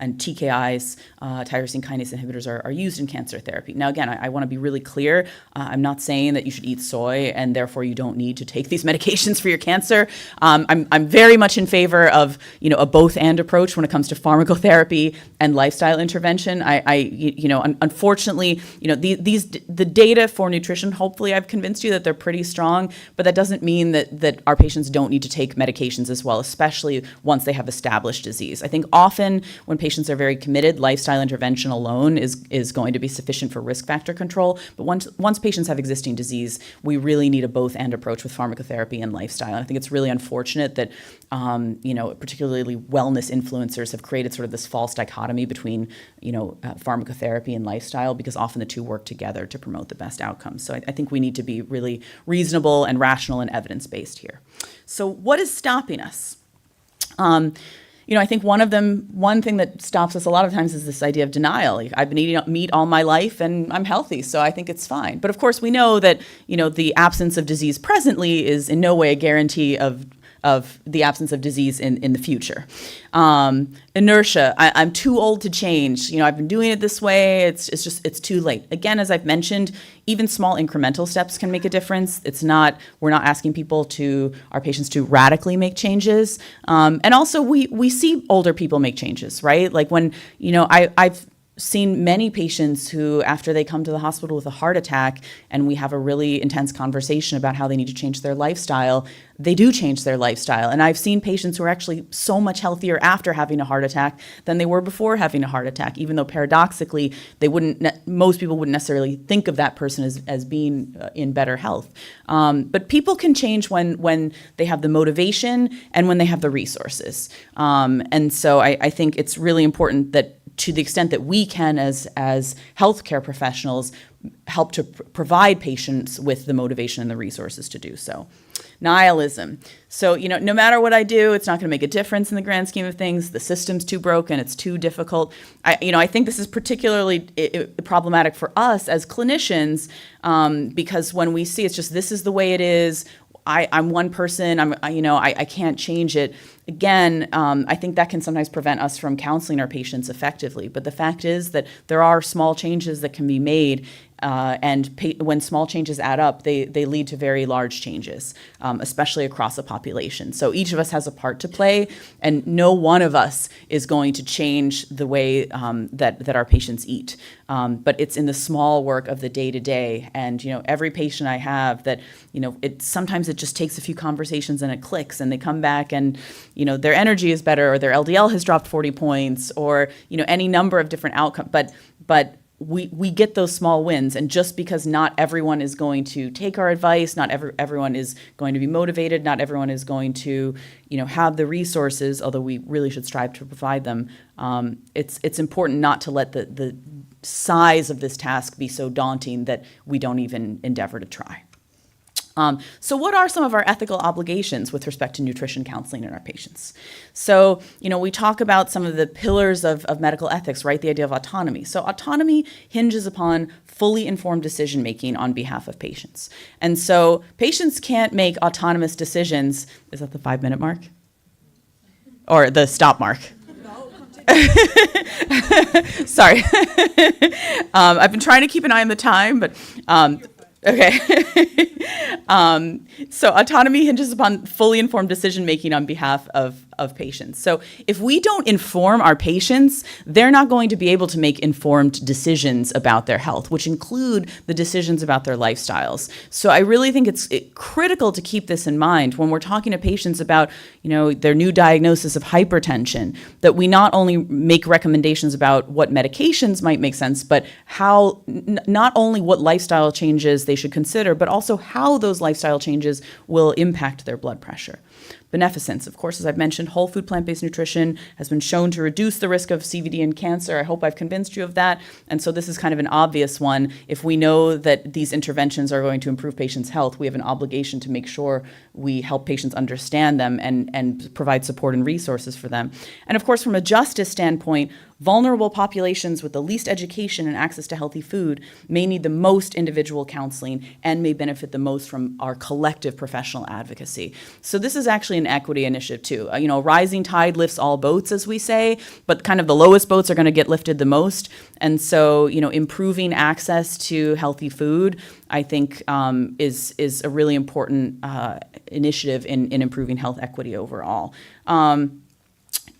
and TKIs, tyrosine kinase inhibitors, are used in cancer therapy. Now, again, I want to be really clear. I'm not saying that you should eat soy and therefore you don't need to take these medications for your cancer. I'm very much in favor of a both-and approach when it comes to pharmacotherapy and lifestyle intervention. Washington. Unfortunately, the data for nutrition, hopefully I've convinced you that they're pretty strong, but that doesn't mean that our patients don't need to take medications as well, especially once they have established disease. I think often when patients are very committed, lifestyle intervention alone is going to be sufficient for risk factor control. But once patients have existing disease, we really need a both-and approach with pharmacotherapy and lifestyle. And I think it's really unfortunate that, particularly wellness influencers have created sort of this false dichotomy between, pharmacotherapy and lifestyle, because often the two work together to promote the best outcomes. So I think we need to be really reasonable and rational and evidence-based here. So what is stopping us? I think one thing that stops us a lot of times is this idea of denial. Like, I've been eating meat all my life and I'm healthy, so I think it's fine. But of course, we know that, the absence of disease presently is in no way a guarantee of the absence of disease in the future. Inertia, I'm too old to change. I've been doing it this way. It's too late. Again, as I've mentioned, even small incremental steps can make a difference. We're not asking our patients to radically make changes. And also we see older people make changes, right? Like when, I've seen many patients who, after they come to the hospital with a heart attack and we have a really intense conversation about how they need to change their lifestyle, they do change their lifestyle. And I've seen patients who are actually so much healthier after having a heart attack than they were before having a heart attack, even though paradoxically, most people wouldn't necessarily think of that person as being in better health. But people can change when they have the motivation and when they have the resources. And so I think it's really important that, to the extent that we can as healthcare professionals, help to provide patients with the motivation and the resources to do so. Nihilism. So, no matter what I do, it's not going to make a difference in the grand scheme of things. The system's too broken. It's too difficult. I think this is particularly problematic for us as clinicians, because when we see it's just, this is the way it is, I'm one person, I can't change it. Again, I think that can sometimes prevent us from counseling our patients effectively. But the fact is that there are small changes that can be made, when small changes add up, they lead to very large changes, especially across a population. So each of us has a part to play, and no one of us is going to change the way that our patients eat. But it's in the small work of the day-to-day. And, every patient I have that, sometimes it just takes a few conversations and it clicks, and they come back and, their energy is better, or their LDL has dropped 40 points, or, any number of different outcomes. But we get those small wins, and just because not everyone is going to take our advice, not everyone is going to be motivated, not everyone is going to, have the resources, although we really should strive to provide them, it's important not to let the size of this task be so daunting that we don't even endeavor to try. So what are some of our ethical obligations with respect to nutrition counseling in our patients? So, we talk about some of the pillars of medical ethics, right? The idea of autonomy. So autonomy hinges upon fully informed decision-making on behalf of patients. And so patients can't make autonomous decisions. Is that the 5-minute mark? Or the stop mark? Sorry. I've been trying to keep an eye on the time, but okay. So autonomy hinges upon fully informed decision-making on behalf of patients. So if we don't inform our patients, they're not going to be able to make informed decisions about their health, which include the decisions about their lifestyles. So I really think it's critical to keep this in mind when we're talking to patients about, their new diagnosis of hypertension, that we not only make recommendations about what medications might make sense, but how, not only what lifestyle changes they should consider, but also how those lifestyle changes will impact their blood pressure. Beneficence, of course, as I've mentioned, whole food plant-based nutrition has been shown to reduce the risk of CVD and cancer. I hope I've convinced you of that. And so this is kind of an obvious one. If we know that these interventions are going to improve patients' health, we have an obligation to make sure we help patients understand them and provide support and resources for them. And of course, from a justice standpoint, vulnerable populations with the least education and access to healthy food may need the most individual counseling and may benefit the most from our collective professional advocacy. So this is actually an equity initiative too. Rising tide lifts all boats, as we say, but kind of the lowest boats are going to get lifted the most. And so, improving access to healthy food, I think, is a really important initiative in improving health equity overall.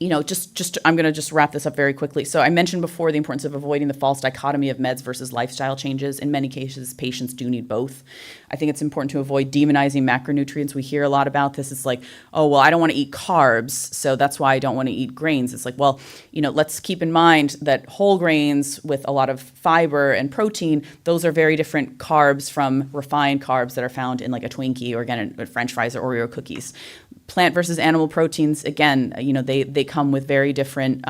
I'm going to just wrap this up very quickly. So I mentioned before the importance of avoiding the false dichotomy of meds versus lifestyle changes. In many cases, patients do need both. I think it's important to avoid demonizing macronutrients. We hear a lot about this. It's like, oh, well, I don't want to eat carbs, so that's why I don't want to eat grains. It's like, well, let's keep in mind that whole grains with a lot of fiber and protein, those are very different carbs from refined carbs that are found in like a Twinkie or again, in French fries or Oreo cookies. Plant versus animal proteins, again, they come with very different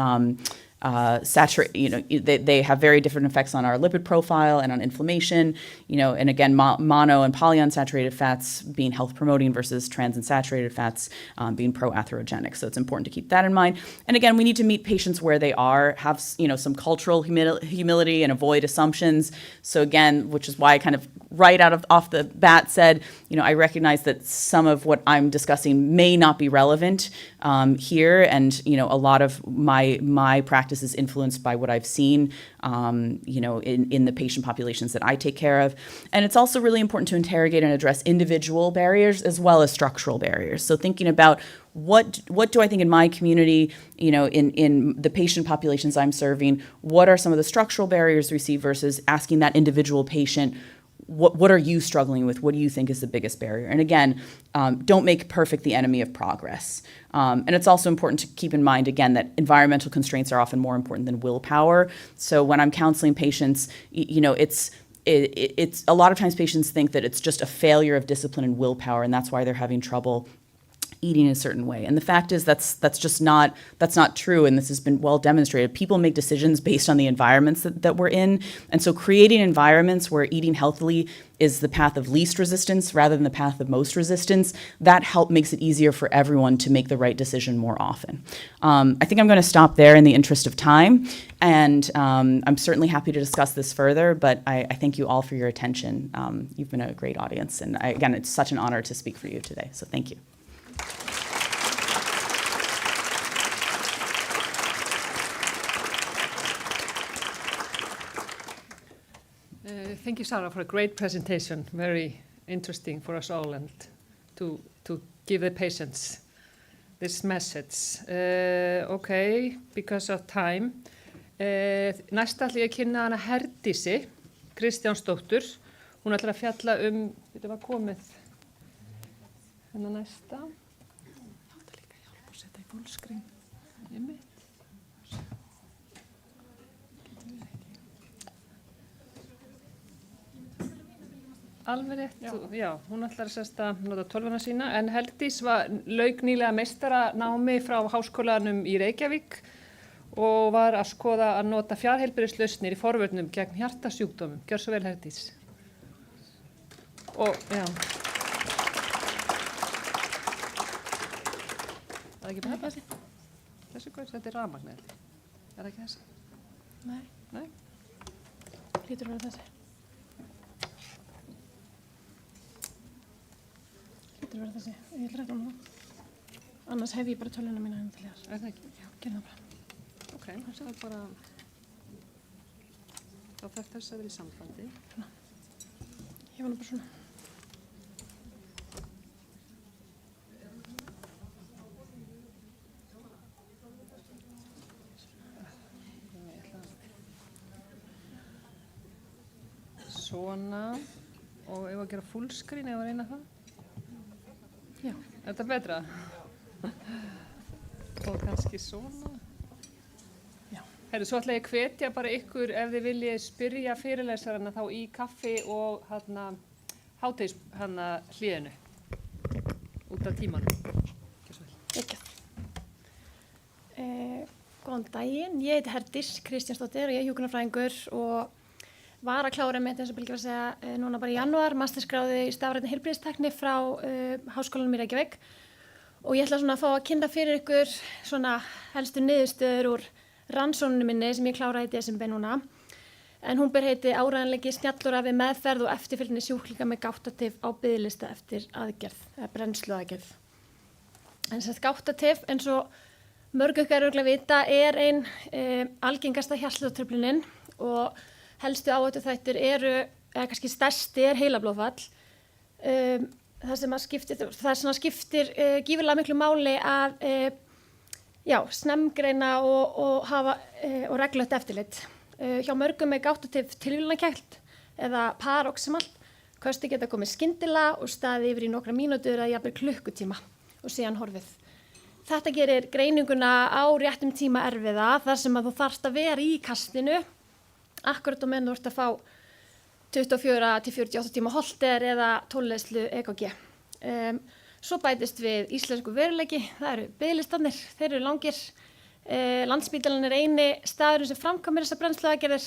they have very different effects on our lipid profile and on inflammation, and again, mono and polyunsaturated fats being health promoting versus transunsaturated fats being pro-atherogenic. So it's important to keep that in mind. And again, we need to meet patients where they are, have, some cultural humility and avoid assumptions. So again, which is why I kind of off the bat said, I recognize that some of what I'm discussing may not be relevant here. And, a lot of my practice is influenced by what I've seen, in the patient populations that I take care of. And it's also really important to interrogate and address individual barriers as well as structural barriers. So thinking about what do I think in my community, in the patient populations I'm serving, what are some of the structural barriers we see versus asking that individual patient, what are you struggling with? What do you think is the biggest barrier? And again, don't make perfect the enemy of progress. And it's also important to keep in mind, again, that environmental constraints are often more important than willpower. So when I'm counseling patients, it's a lot of times patients think that it's just a failure of discipline and willpower, and that's why they're having trouble eating a certain way. And the fact is that's not true, and this has been well demonstrated. People make decisions based on the environments that we're in. And so creating environments where eating healthily is the path of least resistance rather than the path of most resistance, that makes it easier for everyone to make the right decision more often. I think I'm going to stop there in the interest of time, and I'm certainly happy to discuss this further, but I thank you all for your attention. You've been a great audience, and again, it's such an honor to speak for you today, so thank you. Thank you, Sarah, for a great presentation. Very interesting for us all, and to give the patients this message. Okay, because of time. Næst ætla ég að kynna hana Herdísi Kristjánsdóttur. Hún ætlar að fjalla þetta var komið hérna næsta. Þetta líka hjálpa að setja í fullscreen. Einmitt. Alveg rétt, já, hún ætlar að nota tölvuna sína, en Herdís lauk nýlega meistaranámi frá Háskólanum í Reykjavík og var að skoða að nota fjarheilbrigðislausnir í forvörnum gegn hjartasjúkdómum. Gjör svo vel, Herdís. Og, já. Það ekki bara þessi? Þessi góð, þetta rafmagnið. Það ekki þessi? Nei. Nei? Hlýtur að vera þessi. Þetta verður þessi, ég ætla að ræða það. Annars hef ég bara töluna mína hérna til þér. Er það ekki? Já, gerð það bara. Ok, það er bara... Þá þarf þess að vera í sambandi. Svona. Ég var nú bara svona. Svona. Og ef að gera fullscreen, ef að reyna það. Já. Er þetta betra? Og kannski svona. Já. Herru, svo ætla ég að hvetja bara ykkur ef þið viljið spyrja fyrirlesarana þá í kaffi og hádegis hliðinu út af tímanum. Gjör svo vel. Ekki. Góðan daginn, ég heiti Herdís Kristjánsdóttir og ég er hjúkrunarfræðingur og var að klára með þess að byrja að segja núna bara í janúar, mastersgráðu í stafrænni heilbrigðistækni frá Háskólanum í Reykjavík og ég ætla svona að fá að kynna fyrir ykkur svona helstu niðurstöður úr rannsókninni minni sem ég kláraði í desember núna. En hún ber heiti áreiðanleiki snjallúra við meðferð og eftirfylgni sjúklinga með gáttatif á biðlista eftir aðgerð, eða brennsluaðgerð. En þess að gáttatif, eins og mörg ykkar örugglega vita, er ein algengasta hjartsláttartruflunin og helstu áhættuþættir eru, eða kannski stærsti er heilablóðfall. Það sem skiptir gífurlega miklu máli að snemgreina og hafa og reglulegt eftirlit. Hjá mörgum gáttatif tilvílunarkennt eða paróximalt. Kösti geta komið skyndilega og staðið yfir í nokkra mínútur eða jafnvel klukkutíma og síðan horfið. Þetta gerir greininguna á réttum tíma erfiða þar sem að þú þarft að vera í kastinu akkurat og menn þú ert að fá 24 til 48 tíma Holter eða tólleiðslu EKG. Svo bætist við íslensku veruleiki, það eru biðlistarnir, þeir eru langir. Landspítalinn er eini staðurinn sem framkvæmir þessar brennsluaðgerðir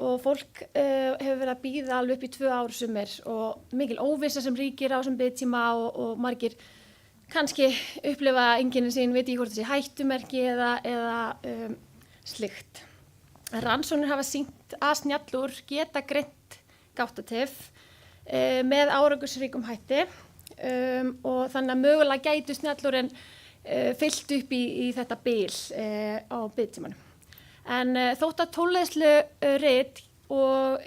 og fólk hefur verið að bíða alveg upp í 2 ár sumir og mikil óvissa sem ríkir á þessum biðtíma og margir kannski upplifa einkennin sín, veit ekki hvort þessi hættumerki eða slíkt. Rannsóknir hafa sýnt að snjallúr geta greint gáttatif með árangursríkum hætti og þannig að mögulega gætu snjallúrin fyllt upp í þetta bil á biðtímanum. En þótt að tólleiðslurit og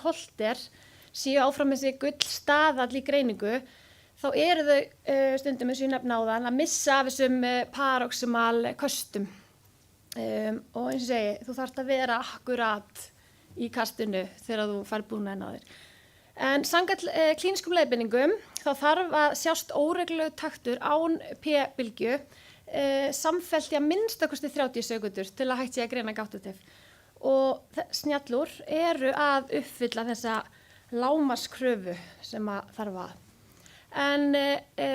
Holter séu áfram þessi gullstaðall í greiningu, þá eru þau stundum eins og ég nefni áðan að missa af þessum paróximal köstum. Og eins og segi, þú þarft að vera akkurat í kastinu þegar þú fær búnaðinn á þér. En samkvæmt klínískum leiðbeiningum þá þarf að sjást óreglulegur taktur án p-bylgju samfellt í að minnstakosti 30 sekúndur til að hægt sé að greina gáttatif. Og snjallúr eru að uppfylla þessa lágmarkskröfu sem að þarf að. En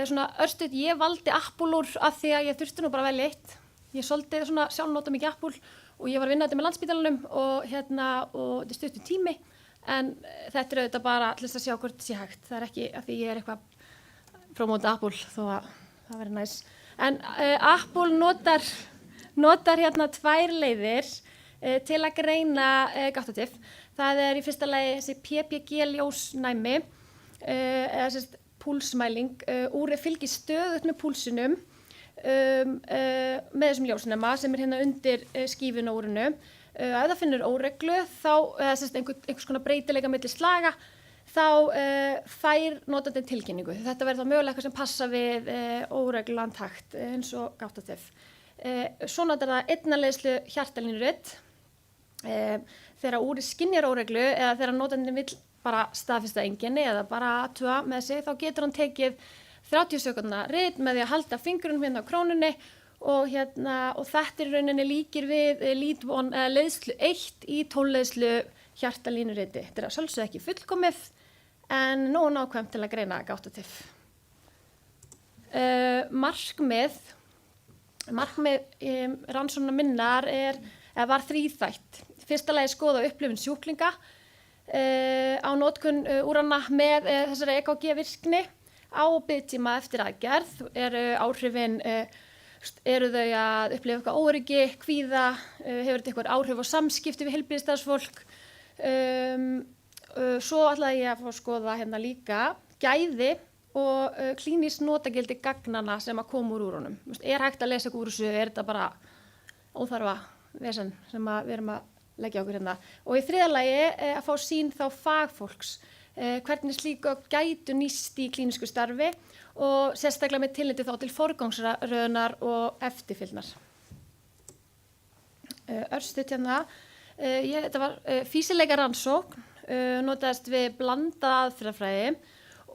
svona örstuð, ég valdi Apple-úr af því að ég þurfti nú bara að velja eitt. Ég soldi svona sjálfnóta mikið Apple og ég var að vinna þetta með Landspítalanum og þetta stuttur tími. En þetta er auðvitað bara til þess að sjá hvort þetta sé hægt. Það er ekki af því ég er eitthvað prómóta Apple þó að það verður næs. En Apple notar 2 leiðir til að greina gáttatif. Það er í fyrsta lagi þessi PPG-ljósnæmi, eða púlsmæling. Úrið fylgir stöðugt með púlsinum með þessum ljósnæma sem er hérna undir skífun á úrinu. Ef það finnur óreglu, einhvers konar breytileika milli slaga, þá fær notandinn tilkynningu. Þetta verður þá mögulega eitthvað sem passa við óreglulegan takt eins og gáttatif. Svo notar það einnarleiðslu hjartalínurit. Þegar úrið skynjar óreglu eða þegar notandinn vill bara staðfesta einkenni eða bara athuga með sig, þá getur hann tekið 30 sekúndna rit með því að halda fingrunum hérna á krónunni og þetta í rauninni líkir við leiðslu 1 í tólleiðslu hjartalínuriti. Þetta er að sjálfsögðu ekki fullkomið en nógu nákvæmt til að greina gáttatif. Markmið rannsóknar minnar var þríþætt. Fyrsta lagi skoða upplifun sjúklinga á notkun úrana með þessari EKG-virkni á biðtíma eftir aðgerð. Áhrifin eru þau að upplifa eitthvað óöryggi, kvíða, hefur þetta eitthvað áhrif á samskipti við heilbrigðisstarfsfólk. Svo ætlaði ég að fá að skoða hérna líka gæði og klínískt notagildi gagnanna sem að koma úr úrunum. Er hægt að lesa eitthvað úr þessu, er þetta bara óþarfa vesen sem við erum að leggja okkur hérna. Og í þriðja lagi að fá sýn þá fagfólks, hvernig slík gætu nýst í klínísku starfi og sérstaklega með tilliti þá til forgangsröðunar og eftirfylgnar. Örstutt hérna, þetta var fýsileika rannsókn, notaðist við blandaða aðferðafræði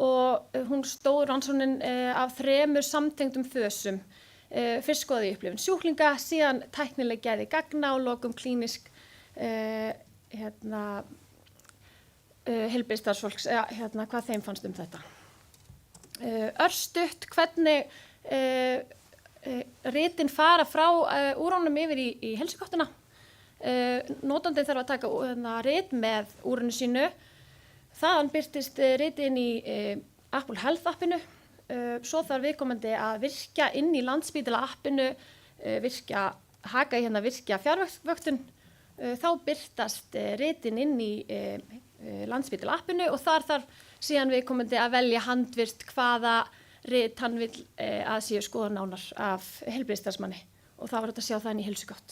og hún stóð rannsóknin af 3 samtengdum fösum. Fyrst skoði upplifun sjúklinga, síðan tæknileg gæði gagna og lokum klínísk heilbrigðisstarfsfólks, hvað þeim fannst þetta. Örstutt, hvernig ritin fara frá úrunum yfir í heilsukottuna. Notandinn þarf að taka rit með úrunu sínu. Þaðan birtist ritin í Apple Health appinu. Svo þarf viðkomandi að virkja inn í Landspítala appinu, haka í virkja fjarvöktun. Þá birtast ritin inn í Landspítala appinu og þar þarf síðan viðkomandi að velja handvirkt hvaða rit hann vill að séu skoða nánar af heilbrigðisstarfsmanni og það var hægt að sjá það inn í heilsugott.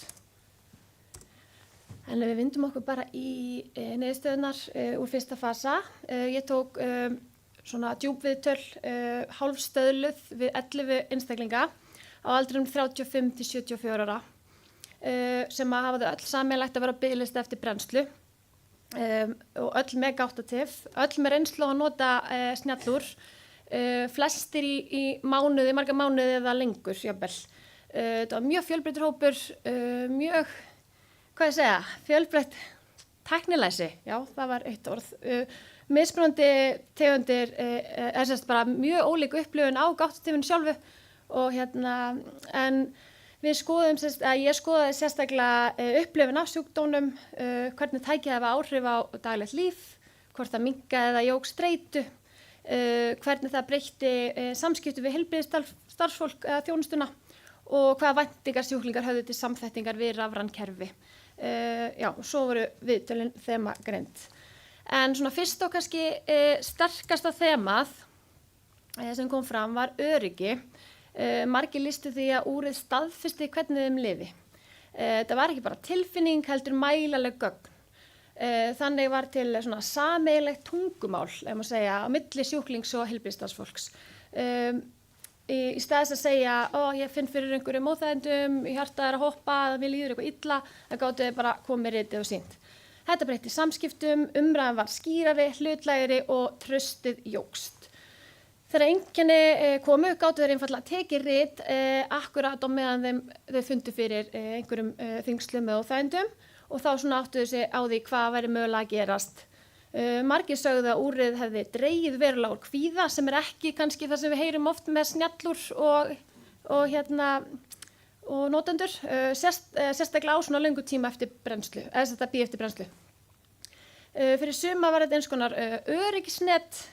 En við vindum okkur bara í niðurstöðunar úr fyrsta fasa. Ég tók svona djúpviðtöl hálfstöðluð við 11 einstaklinga á aldrinum 35 til 74 ára sem að hafa þau öll sameiginlegt að vera á biðlista eftir brennslu og öll með gáttatif, öll með reynslu á að nota snjallúr, flestir í mánuði, marga mánuði eða lengur jafnvel. Þetta var mjög fjölbreyttur hópur, mjög, hvað ég segja, fjölbreytt tæknilæsi, já, það var eitt orð. Mismunandi tegundir, bara mjög ólík upplifun á gáttatifinu sjálfu og en við skoðum, ég skoðaði sérstaklega upplifun af sjúkdómnum, hvernig tækið hafa áhrif á daglegt líf, hvort það minnkaði eða jók streitu, hvernig það breytti samskipti við heilbrigðisstarfsfólk eða þjónustuna og hvaða væntingar sjúklingar höfðu til samþættingar við rafræn kerfi. Já, svo voru viðtölin þemagreind. En svona fyrst og kannski sterkasta þemað sem kom fram var öryggi. Margir lýstu því að úrið staðfesti hvernig þeim liði. Þetta var ekki bara tilfinning, heldur mælanleg gögn. Þannig var til svona sameiginlegt tungumál, ef maður segja, á milli sjúklings og heilbrigðisstarfsfólks. Í staðis að segja, ég finn fyrir einhverjum óþægindum, hjartað að hoppa, eða mér líður eitthvað illa, það gátu þau bara komið ritið og sýnt. Þetta breytti samskiptum, umræðan var skýrari, hlutlægari og traustið jókst. Þegar einkenni komu, gátu þeir einfaldlega tekið rit akkurat á meðan þau fundu fyrir einhverjum þyngslum eða óþægindum og þá svona áttuðu sig á því hvað væri mögulega að gerast. Margir sögðu að úrið hefði dregið verulega úr kvíða sem ekki kannski það sem við heyrum oft með snjallúr og notendur, sérstaklega á svona löngu tíma eftir brennslu, eða þetta bíð eftir brennslu. Fyrir suma var þetta eins konar öryggisnet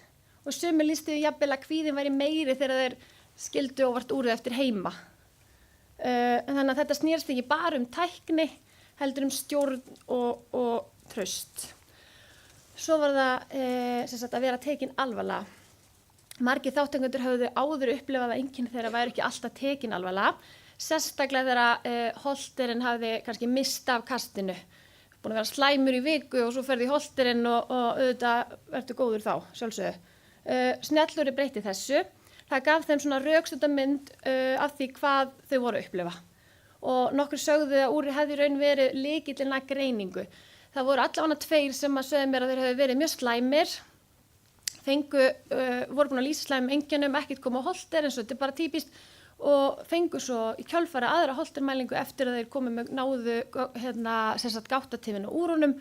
og sumi lýstu jafnvel að kvíðin væri meiri þegar þeir skildu óvart úrið eftir heima. Þannig að þetta snýrst ekki bara tækni, heldur stjórn og traust. Svo var það að vera tekin alvarlega. Margir þátttakendur höfðu áður upplifað að einkenni þeirra væru ekki alltaf tekin alvarlega, sérstaklega þegar holterinn hafði kannski mist af kastinu. Búin að vera slæmur í viku og svo ferði í holterinn og auðvitað verður góður þá, sjálfsögðu. Snjallúri breytti þessu. Það gaf þeim svona rökstudda mynd af því hvað þau voru að upplifa. Og nokkur sögðu að úrið hefði í raun verið lykillinn að greiningu. Það voru allavega 2 sem að sögðu mér að þeir hefðu verið mjög slæmir, voru búin að lýsa slæmum einkennum, ekkert koma á holter eins og þetta bara típist og fengu svo í kjölfari aðra holtermælingu eftir að þeir komið með náðu gáttatifinu úr honum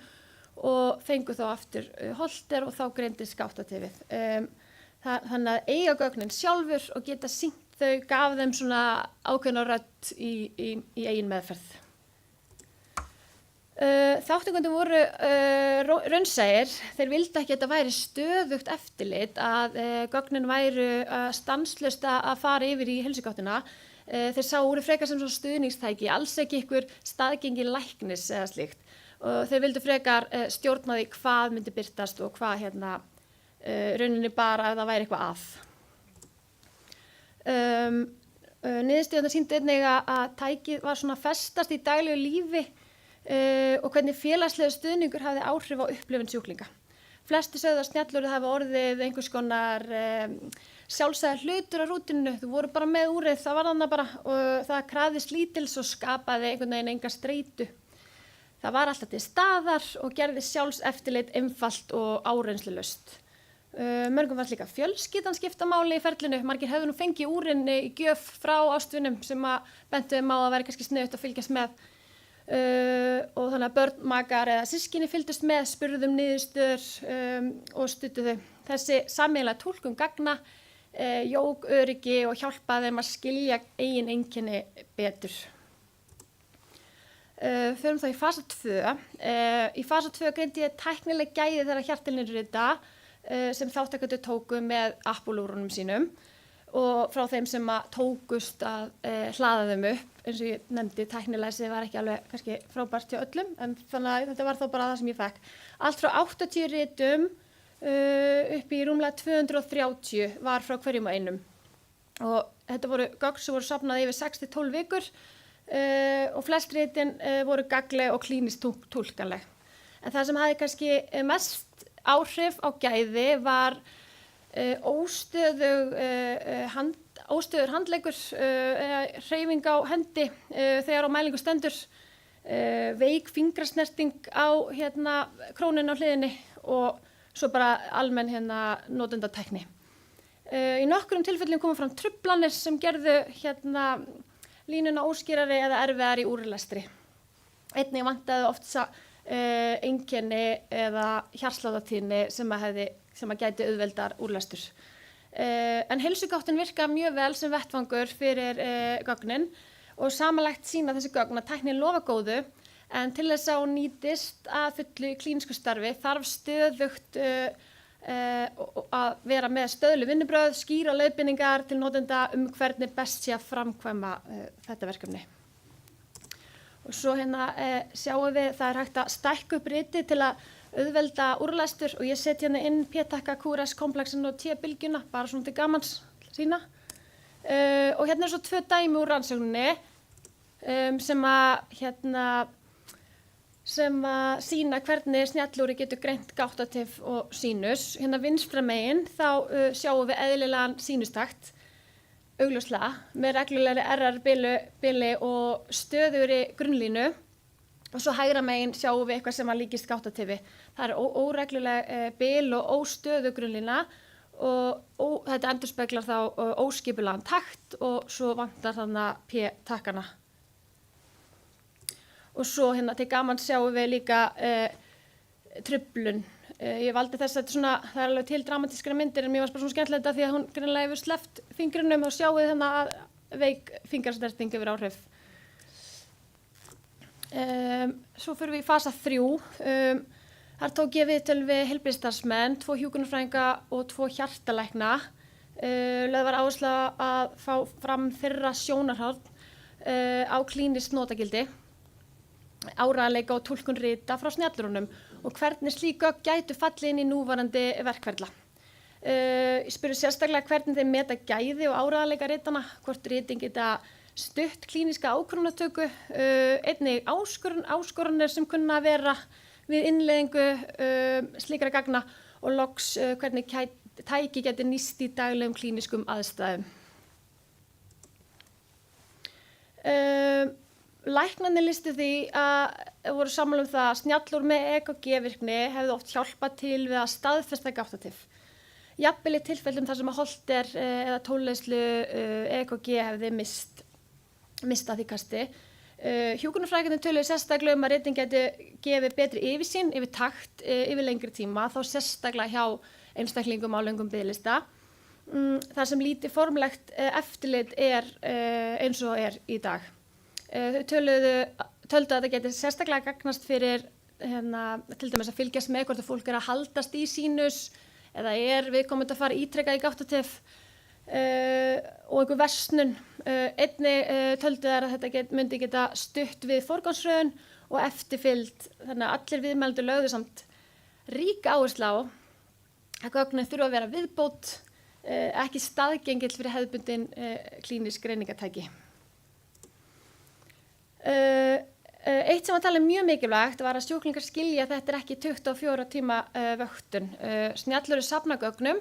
og fengu þá aftur holter og þá greindist gáttatifið. Þannig að eiga gögnin sjálfur og geta sýnt þau gaf þeim svona ákveðna rödd í eigin meðferð. Þátttakendur voru raunsæir, þeir vildu ekki að þetta væri stöðugt eftirlit að gögnin væru stanslaust að fara yfir í heilsugáttina. Þeir sáu úrið frekar sem svona stuðningstæki, alls ekki ykkur staðgengi læknis eða slíkt. Og þeir vildu frekar stjórna því hvað myndi birtast og hvað rauninni bara ef það væri eitthvað að. Niðurstöðurnar sýndu einnig að tækið var svona festast í daglegu lífi og hvernig félagslegur stuðningur hafði áhrif á upplifun sjúklinga. Flestir sögðu að snjallúrið hafi orðið einhvers konar sjálfsagður hlutur á rútinu, þú voru bara með úrið, það var þarna bara og það krafðist lítils og skapaði einhvern veginn enga streitu. Það var alltaf til staðar og gerði sjálfseftirlit einfalt og áreynslulaust. Mörgum var líka fjölskyldan skipta máli í ferlinu, margir höfðu nú fengið úrin í gjöf frá ástvinum sem að bentu þeim á að vera kannski sniðugt að fylgjast með. Og þannig að börn, makar eða systkini fylgdust með, spurðum niðurstöður og studdu þau. Þessi sameiginlega túlkun gagna jók öryggi og hjálpaði þeim að skilja eigin einkenni betur. Förum þá í fasa 2. Í fasa 2 greindi ég tæknileg gæði þeirra hjartilnirrita sem þátttakendur tóku með Apple-úrunum sínum og frá þeim sem tókust að hlaða þeim upp. Eins og ég nefndi, tæknilæsið var ekki alveg kannski frábært hjá öllum, en þannig að þetta var þá bara það sem ég fekk. Allt frá 80 ritum upp í rúmlega 230 var frá hverjum og einum. Og þetta voru gögn sem voru safnað yfir 6-12 vikur og flest ritin voru gagnleg og klínist túlkanleg. En það sem hafði kannski mest áhrif á gæði var óstöðug óstöður handleggur, hreyfing á hendi þegar á mælingu stendur, veik fingrasnerting á krónunni á hliðinni og svo bara almenn notendatækni. Í nokkrum tilfellum koma fram truflanir sem gerðu línuna óskýrari eða erfiðar í úrlestri. Einnig vantaði oft einkenni eða hjartsláttartíðni sem gæti auðveldar úrlestur. En heilsugáttin virka mjög vel sem vettvangur fyrir gögnin og samanlagt sýna þessi gögn að tæknin lofa góðu, en til þess að hún nýtist að fullu í klínísku starfi þarf stöðugt að vera með stöðlu vinnubrögð, skýra leiðbeiningar til notenda hvernig best sé að framkvæma þetta verkefni. Og svo sjáum við það hægt að stækka upp ritið til að auðvelda úrlestur og ég set inn P-takka, QRS-komplexin og T-bylgjuna, bara svona til gamans sína. Og svo 2 dæmi úr rannsókninni sem að sýna hvernig snjallúri getur greint gáttatif og sínus. Vinstra megin þá sjáum við eðlilegan sínustakt, augljóslega, með reglulegri RR-bili og stöðugri grunnlínu. Og svo hægra megin sjáum við eitthvað sem að líkist gáttatifi. Það er óregluleg bil og óstöðu grunnlína og þetta endurspeglar þá óskipulegan takt og svo vantar þarna P-takkana. Og svo til gamans sjáum við líka truflun. Ég valdi þess að það er alveg til dramatískra myndir en mér varst bara svona skemmtilegt því að hún greinilega hefur sleppt fingrinum og sjáum við að veik fingrasnerting yfir áhrif. Svo fyrir við í fasa 3. Þar tók ég viðtöl við heilbrigðisstarfsmenn, 2 hjúkrunarfræðinga og 2 hjartalækna. Lögð var áhersla að fá fram þeirra sjónarhorn á klínískt notagildi, áreiðanleika og túlkun rita frá snjallúrunum og hvernig slík gögn gætu fallið inn í núverandi verkferla. Ég spurði sérstaklega hvernig þeir meta gæði og áreiðanleika ritana, hvort ritin geta stutt klíníska ákvörðunartöku, einnig áskoranir sem kunna að vera við innleiðingu slíkra gagna og loks hvernig tæki geti nýst í daglegum klínískum aðstæðum. Læknarnir lýstu því að voru sammála það að snjallúr með EKG-virkni hefði oft hjálpað til við að staðfesta gáttatif. Jafnvel í tilfellum þar sem að holter eða tólleiðslu EKG hefði mist að því kasti. Hjúkrunarfræðingarnir töluðu sérstaklega að ritin gæti gefið betri yfirsýn yfir takt yfir lengri tíma, þá sérstaklega hjá einstaklingum á löngum biðlista. Það sem lítið formlegt eftirlit er eins og er í dag. Þau töldu að þetta geti sérstaklega gagnast fyrir til dæmis að fylgjast með hvort að fólk að haldast í sínus eða viðkomandi að fara ítrekað í gáttatif og einhver versnun. Einnig töldu þær að þetta myndi geta stutt við forgangsröðun og eftirfylgd, þannig að allir viðmælendur lögðu samt ríka áherslu á að gögnin þurfa að vera viðbót, ekki staðgengill fyrir hefðbundin klínísk greiningatæki. Eitt sem að tala mjög mikilvægt var að sjúklingar skilja að þetta ekki 24 tíma vöktun. Snjallur safna gögnum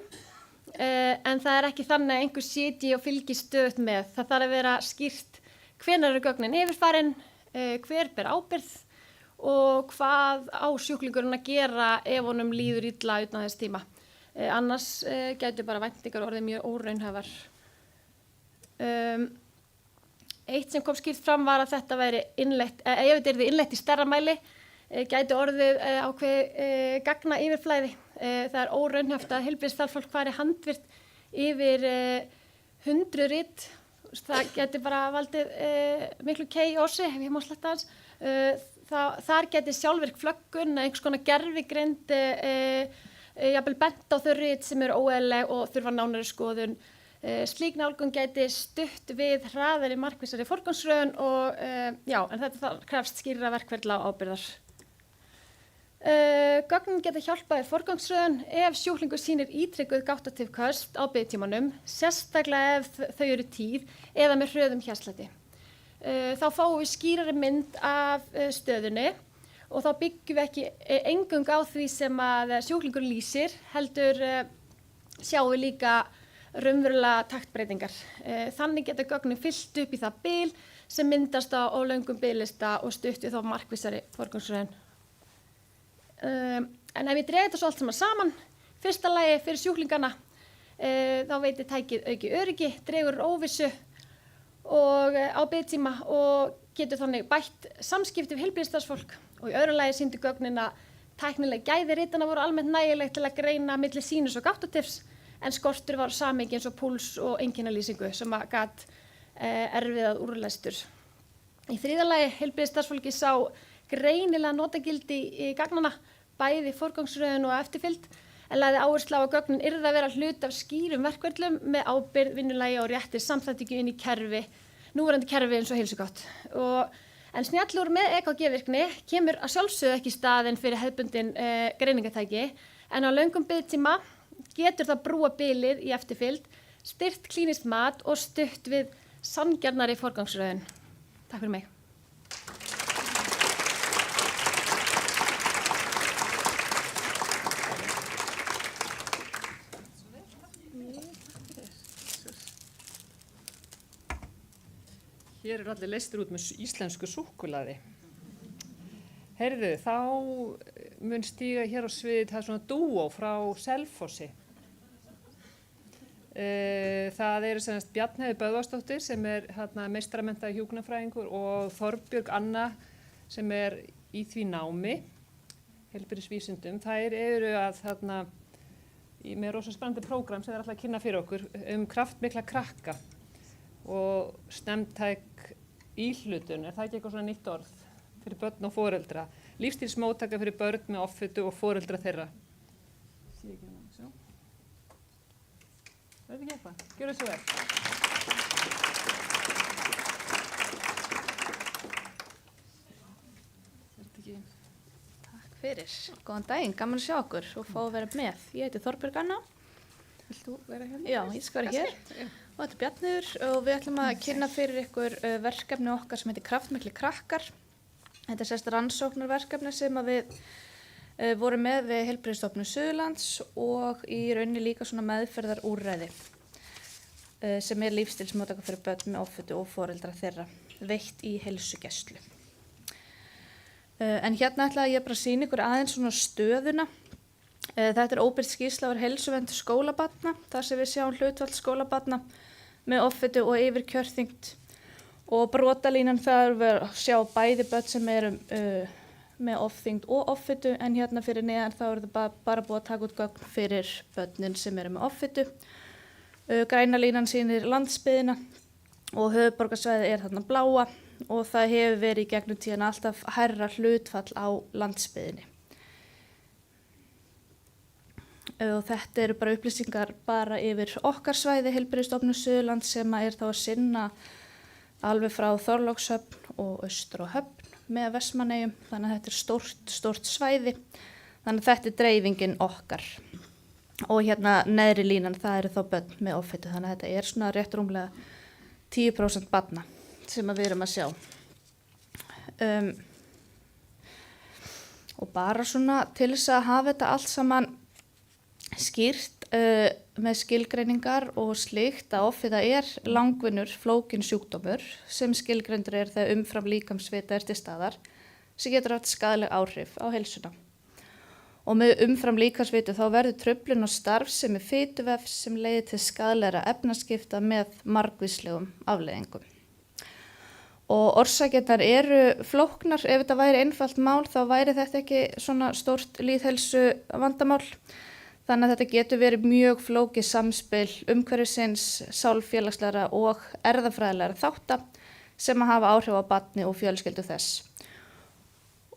en það ekki þannig að einhver sitji og fylgi stöðugt með. Það þarf að vera skýrt hvenær gögnin yfirfarin, hver ber ábyrgð og hvað á sjúklingurinn að gera ef honum líður illa utan þess tíma. Annars gætu bara væntingar orðið mjög óraunhæfar. Eitt sem kom skýrt fram var að þetta væri innleitt, ef þetta yrði innleitt í stærra mæli, gæti orðið ákveðið gagna yfirflæði. Það er óraunhæft að heilbrigðisstarfsfólk fari handvirkt yfir 100 rit. Það gæti bara valdið miklu chaosi, ef ég má sletta hans. Þar gæti sjálfvirk flöggun, einhvers konar gervigreind, jafnvel bent á þau rit sem eru óeðlileg og þurfa nánari skoðun. Slík nálgun gæti stutt við hraðari markvissari forgangsröðun og en þetta krefst skýrra verkferla og ábyrgðar. Gögnin geta hjálpað við forgangsröðun ef sjúklingur sýnir ítrekuð gáttatif köst á biðtímanum, sérstaklega ef þau eru tíð eða með hröðum hjartslætti. Þá fáum við skýrari mynd af stöðunni og þá byggjum við ekki eingöngu á því sem að sjúklingur lýsir, heldur sjáum við líka raunverulega taktbreytingar. Þannig geta gögnin fyllt upp í það bil sem myndast á löngum biðlista og stutt við þá markvissari forgangsröðun. En ef ég dreg þetta svo allt saman, fyrsta lagi fyrir sjúklingana, þá veitir tækið auki öryggi, dregur úr óvissu og á biðtíma og getur þannig bætt samskipti við heilbrigðisstarfsfólk. Og í öðru lagi sýndu gögnin að tæknileg gæði ritana voru almennt nægileg til að greina milli sýnis og gáttatifs, en skortur var samhengi eins og púls og einkennalýsingu sem gat erfiðað úrlestur. Í þriðja lagi heilbrigðisstarfsfólki sá greinilega notagildi í gagnana, bæði forgangsröðun og eftirfylgd, en lagði áherslu á að gögnin yrði að vera hluti af skýrum verkferlum með ábyrgð, vinnulagi og rétti samþættingu inn í kerfi, núverandi kerfi eins og heilsugátt. En snjallúr með EKG-virkni kemur að sjálfsögðu ekki í staðinn fyrir hefðbundin greiningatæki, en á löngum biðtíma getur það brúa bilið í eftirfylgd, styrkt klínískt mat og stutt við sanngjarnari forgangsröðun. Takk fyrir mig. Hér allir leystir út með íslensku súkkulaði. Heyrðu, þá mun stíga hér á sviðið það svona dúó frá Selfossi. Það eru semst Bjarnheiður Böðvarsdóttir sem meistaramenntaður hjúkrunarfræðingur og Þorbjörg Anna sem í því námi, heilbrigðisvísindum. Þær eru með rosa spennandi prógram sem alltaf að kynna fyrir okkur kraftmikla krakka og snemmtæk íhlutun, það ekki eitthvað svona nýtt orð fyrir börn og foreldra, lífstílsmóttaka fyrir börn með offitu og foreldra þeirra. Sé ekki hana, sjá. Það ekki eitthvað, gjörðu svo vel. Takk fyrir, góðan daginn, gaman að sjá okkur og fá að vera með. Ég heiti Þorbjörg Anna. Vilt þú vera hérna? Já, ég skal vera hér. Og þetta er Bjarnheiður og við ætlum að kynna fyrir ykkur verkefni okkar sem heitir Kraftmiklir krakkar. Þetta er sérst rannsóknarverkefni sem við vorum með við Heilbrigðisstofnun Suðurlands og í rauninni líka svona meðferðarúrræði sem lífstílsmóttaka fyrir börn með offitu og foreldra þeirra, veitt í heilsugæslu. En hérna ætla ég bara að sýna ykkur aðeins svona stöðuna. Þetta er óbirt skýrsla yfir heilsuvernd skólabarna, þar sem við sjáum hlutfall skólabarna með offitu og yfirkjörþyngd og brotalínan þar við sjá bæði börn sem eru með ofþyngd og offitu, en hérna fyrir neðan þá það bara búið að taka út gögn fyrir börnin sem eru með offitu. Græna línan sýnir landsbyggðina og höfuðborgarsvæðið þarna bláa og það hefur verið í gegnum tíðan alltaf hærra hlutfall á landsbyggðinni. Og þetta eru bara upplýsingar bara yfir okkar svæði Heilbrigðisstofnun Suðurlands sem þá að sinna alveg frá Þorlákshöfn og Austur og Höfn með Vestmannaeyjum, þannig að þetta er stórt svæði, þannig að þetta er dreifingin okkar. Og hérna neðri línan það eru þá börn með offitu, þannig að þetta er svona rétt rúmlega 10% barna sem við erum að sjá. Og bara svona til þess að hafa þetta allt saman skýrt með skilgreiningar og slíkt að offita er langvinnur flókin sjúkdómur sem skilgreindur þegar umfram líkamsvita til staðar sem getur haft skaðleg áhrif á heilsuna. Og með umfram líkamsvitu þá verður truflun og starfsemi fituvefs sem leiðir til skaðlegra efnaskipta með margvíslegum afleiðingum. Og orsakirnar eru flóknar, ef þetta væri einfalt mál þá væri þetta ekki svona stórt lýðheilsu vandamál. Þannig að þetta getur verið mjög flókið samspil umhverfisins, sálfélagslegra og erfðafræðilegra þátta sem að hafa áhrif á barni og fjölskyldu þess.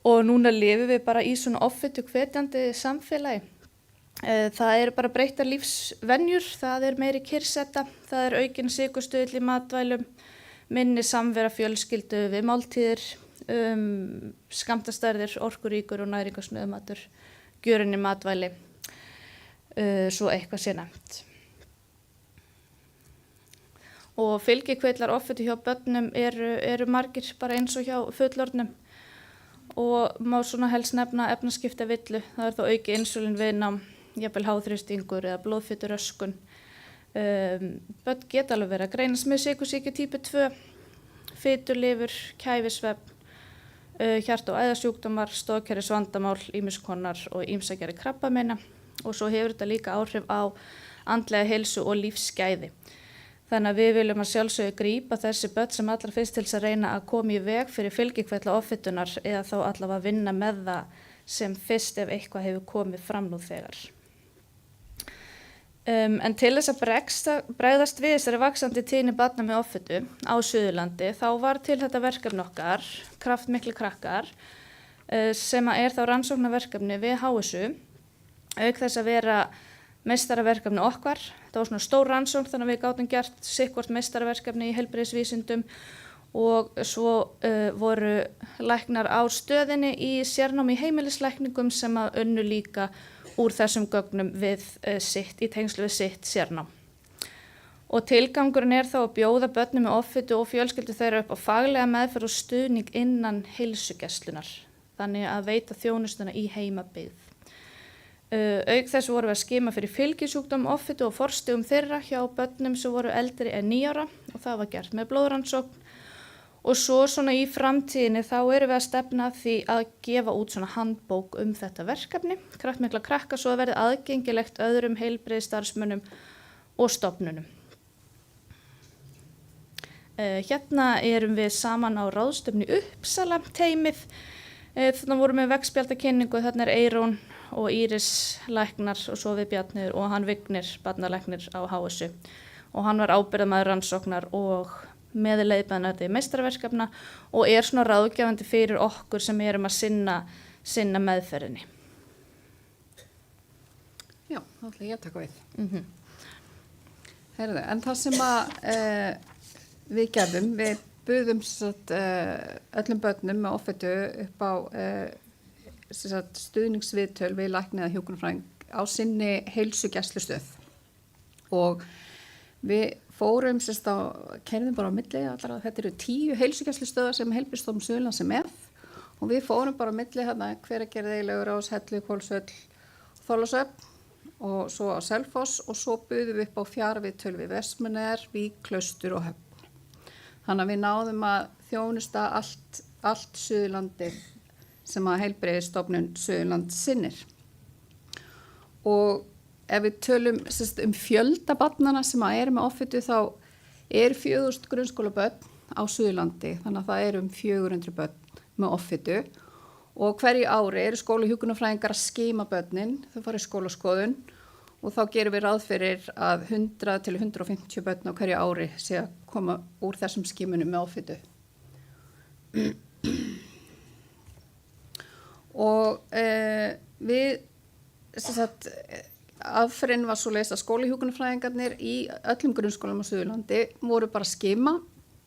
Og núna lifum við bara í svona offitu hvetjandi samfélagi. Það eru bara breyttar lífsvenjur, það er meiri kyrrseta, það er aukin sykurstuðull í matvælum, minni samvera fjölskyldu við máltíðir, skammtastærðir, orkuríkur og næringarsnauður matur, gjörinni matvæli. Svo eitthvað sé nefnt. Og fylgikvillar offitu hjá börnum eru margir bara eins og hjá fullorðnum og má svona helst nefna efnaskiptavillu, það er þá auki insúlínviðnám, jafnvel háþrýstingur eða blóðfituröskun, Börn geta alveg verið að greinast með sykursýki típu 2, fitulifur, kæfisvefn, hjarta- og æðasjúkdómar, stoðkerfisvandamál, ýmiss konar og ýmsa gerðir krabbameina og svo hefur þetta líka áhrif á andlega heilsu og lífsgæði. Þannig að við viljum að sjálfsögðu grípa þessi börn sem allra fyrst til þess að reyna að koma í veg fyrir fylgikvilla offitunar eða þá allavega að vinna með það sem fyrst ef eitthvað hefur komið fram nú þegar. En til þess að bregðast við þessari vaxandi tíðni barna með offitu á Suðurlandi þá var til þetta verkefni okkar, Kraftmiklir krakkar, sem er þá rannsóknarverkefni við HSU, auk þess að vera meistaraverkefni okkar. Það var svona stór rannsókn þannig að við gátum gert sikkvort meistaraverkefni í heilbrigðisvísindum og svo voru læknar á stöðinni í sérnámi í heimilislækningum sem að unnu líka úr þessum gögnum við í tengslu við sitt sérnám. Og tilgangurinn er þá að bjóða börnum með offitu og fjölskyldu þeirra upp á faglega meðferð og stuðning innan heilsugæslunar, þannig að veita þjónustuna í heimabyggð. Auk þess voru við að skima fyrir fylgisjúkdóm, offitu og forstigum þeirra hjá börnum sem voru eldri en 9 ára og það var gert með blóðrannsókn. Og svo svona í framtíðinni þá erum við að stefna því að gefa út svona handbók þetta verkefni, Kraftmikla krakka, svo að verði aðgengilegt öðrum heilbrigðisstarfsmönnum og stofnunum. Hérna erum við saman á ráðstefnu Uppsala teymið. Þannig vorum við veggspjaldakynningu, þarna Eyrún og Íris læknar og svo við Bjarnir og hann Vignir, barnalæknir á HSU. Og hann var ábyrgðarmaður rannsóknar og með leiðbeinandi meistaraverkefna og er svona ráðgefandi fyrir okkur sem erum að sinna meðferðinni. Já, þá ætla ég að taka við. Heyrðu, en það sem að við gerðum, við buðum öllum börnum með offitu upp á stuðningsviðtöl við lækni eða hjúkrunarfræðing á sinni heilsugæslustöð og við fórum keyrðum bara á milli, þetta eru 10 heilsugæslustöðar sem Heilbrigðisstofnun Suðurlands er með og við fórum bara á milli Hveragerði, Laugarás, Hellu, Hvolsvöll, Þorlákshöfn og svo á Selfoss og svo buðum við upp á fjarviðtöl við Vestmannaeyjar, Vík, Klaustur og Höfn. Þannig að við náðum að þjónusta allt Suðurlandið sem að Heilbrigðisstofnun Suðurlands sinnir. Og ef við tölum fjölda barnanna sem að eru með offitu þá er 4.000 grunnskólabörn á Suðurlandi, þannig að það eru 400 börn með offitu og hverju ári eru skólahjúkrunarfræðingar að skima börnin, þau fara í skólaskoðun og þá gerum við ráð fyrir að 100 til 150 börn á hverju ári sé að koma úr þessum skimunum með offitu. Og við aðferðin var svoleiðis að skólahjúkrunarfræðingarnir í öllum grunnskólum á Suðurlandi voru bara að skima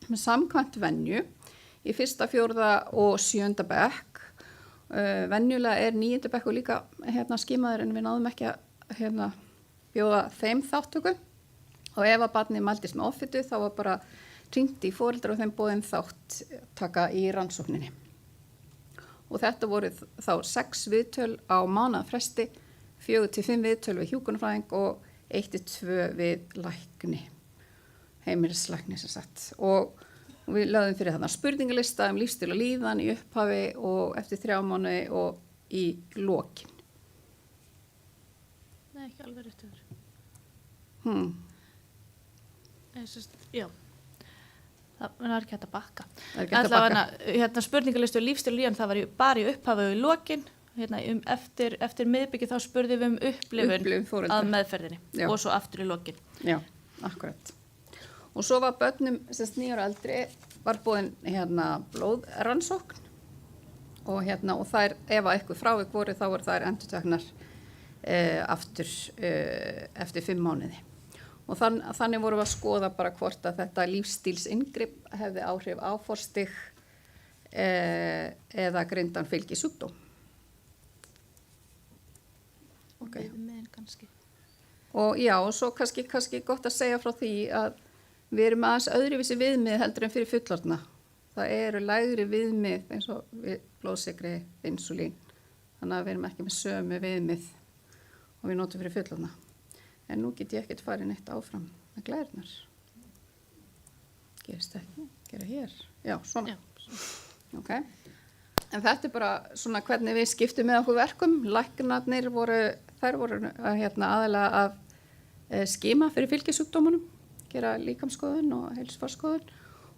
með samkvæmt venju í 1., 4. og 7. bekk. Venjulega er 9. bekk og líka skimaður en við náðum ekki að bjóða þeim þáttöku og ef að barnið mældist með offitu þá var bara hringt í foreldra og þeim boðin þáttaka í rannsókninni. Og þetta voru þá 6 viðtöl á mánaðarfresti, 4 til 5 viðtöl við hjúkrunarfræðing og 1 til 2 við lækni, heimilislækni sem sagt. Og við lögðum fyrir þarna spurningalista lífsstíl og líðan í upphafi og eftir 3 mánuði og í lokin. Nei, ekki alveg rétt yfir. Já. Það er ekki hægt að bakka. Spurningalistu og lífsstíl og líðan, það var bara í upphafi og í lokin. Eftir miðbyggi þá spurðum við um upplifun að meðferðinni. Já. Og svo aftur í lokin. Já, akkurat. Og svo var börnum 9 ára eldri var boðin blóðrannsókn og þær, ef eitthvað frávik voru þá voru þær endurteknar aftur eftir 5 mánuði. Og þannig vorum við að skoða bara hvort að þetta lífsstílsinngrip hefði áhrif á forstig eða greindan fylgisjúkdóm. Okay. Kannski. Og já, og svo kannski gott að segja frá því að við erum aðeins öðruvísi viðmið heldur en fyrir fullorðna. Það eru lægri viðmið eins og blóðsykri, insúlín. Þannig að við erum ekki með sömu viðmið og við notum fyrir fullorðna. En nú get ég ekkert farið neitt áfram. Það glærnar. Gerist ekki, gera hér. Já, svona. Ok. En þetta bara svona hvernig við skiptum með okkur verkum. Læknarnir voru aðalega að skima fyrir fylgisjúkdómunum, gera líkamskoðun og heilsufarsskoðun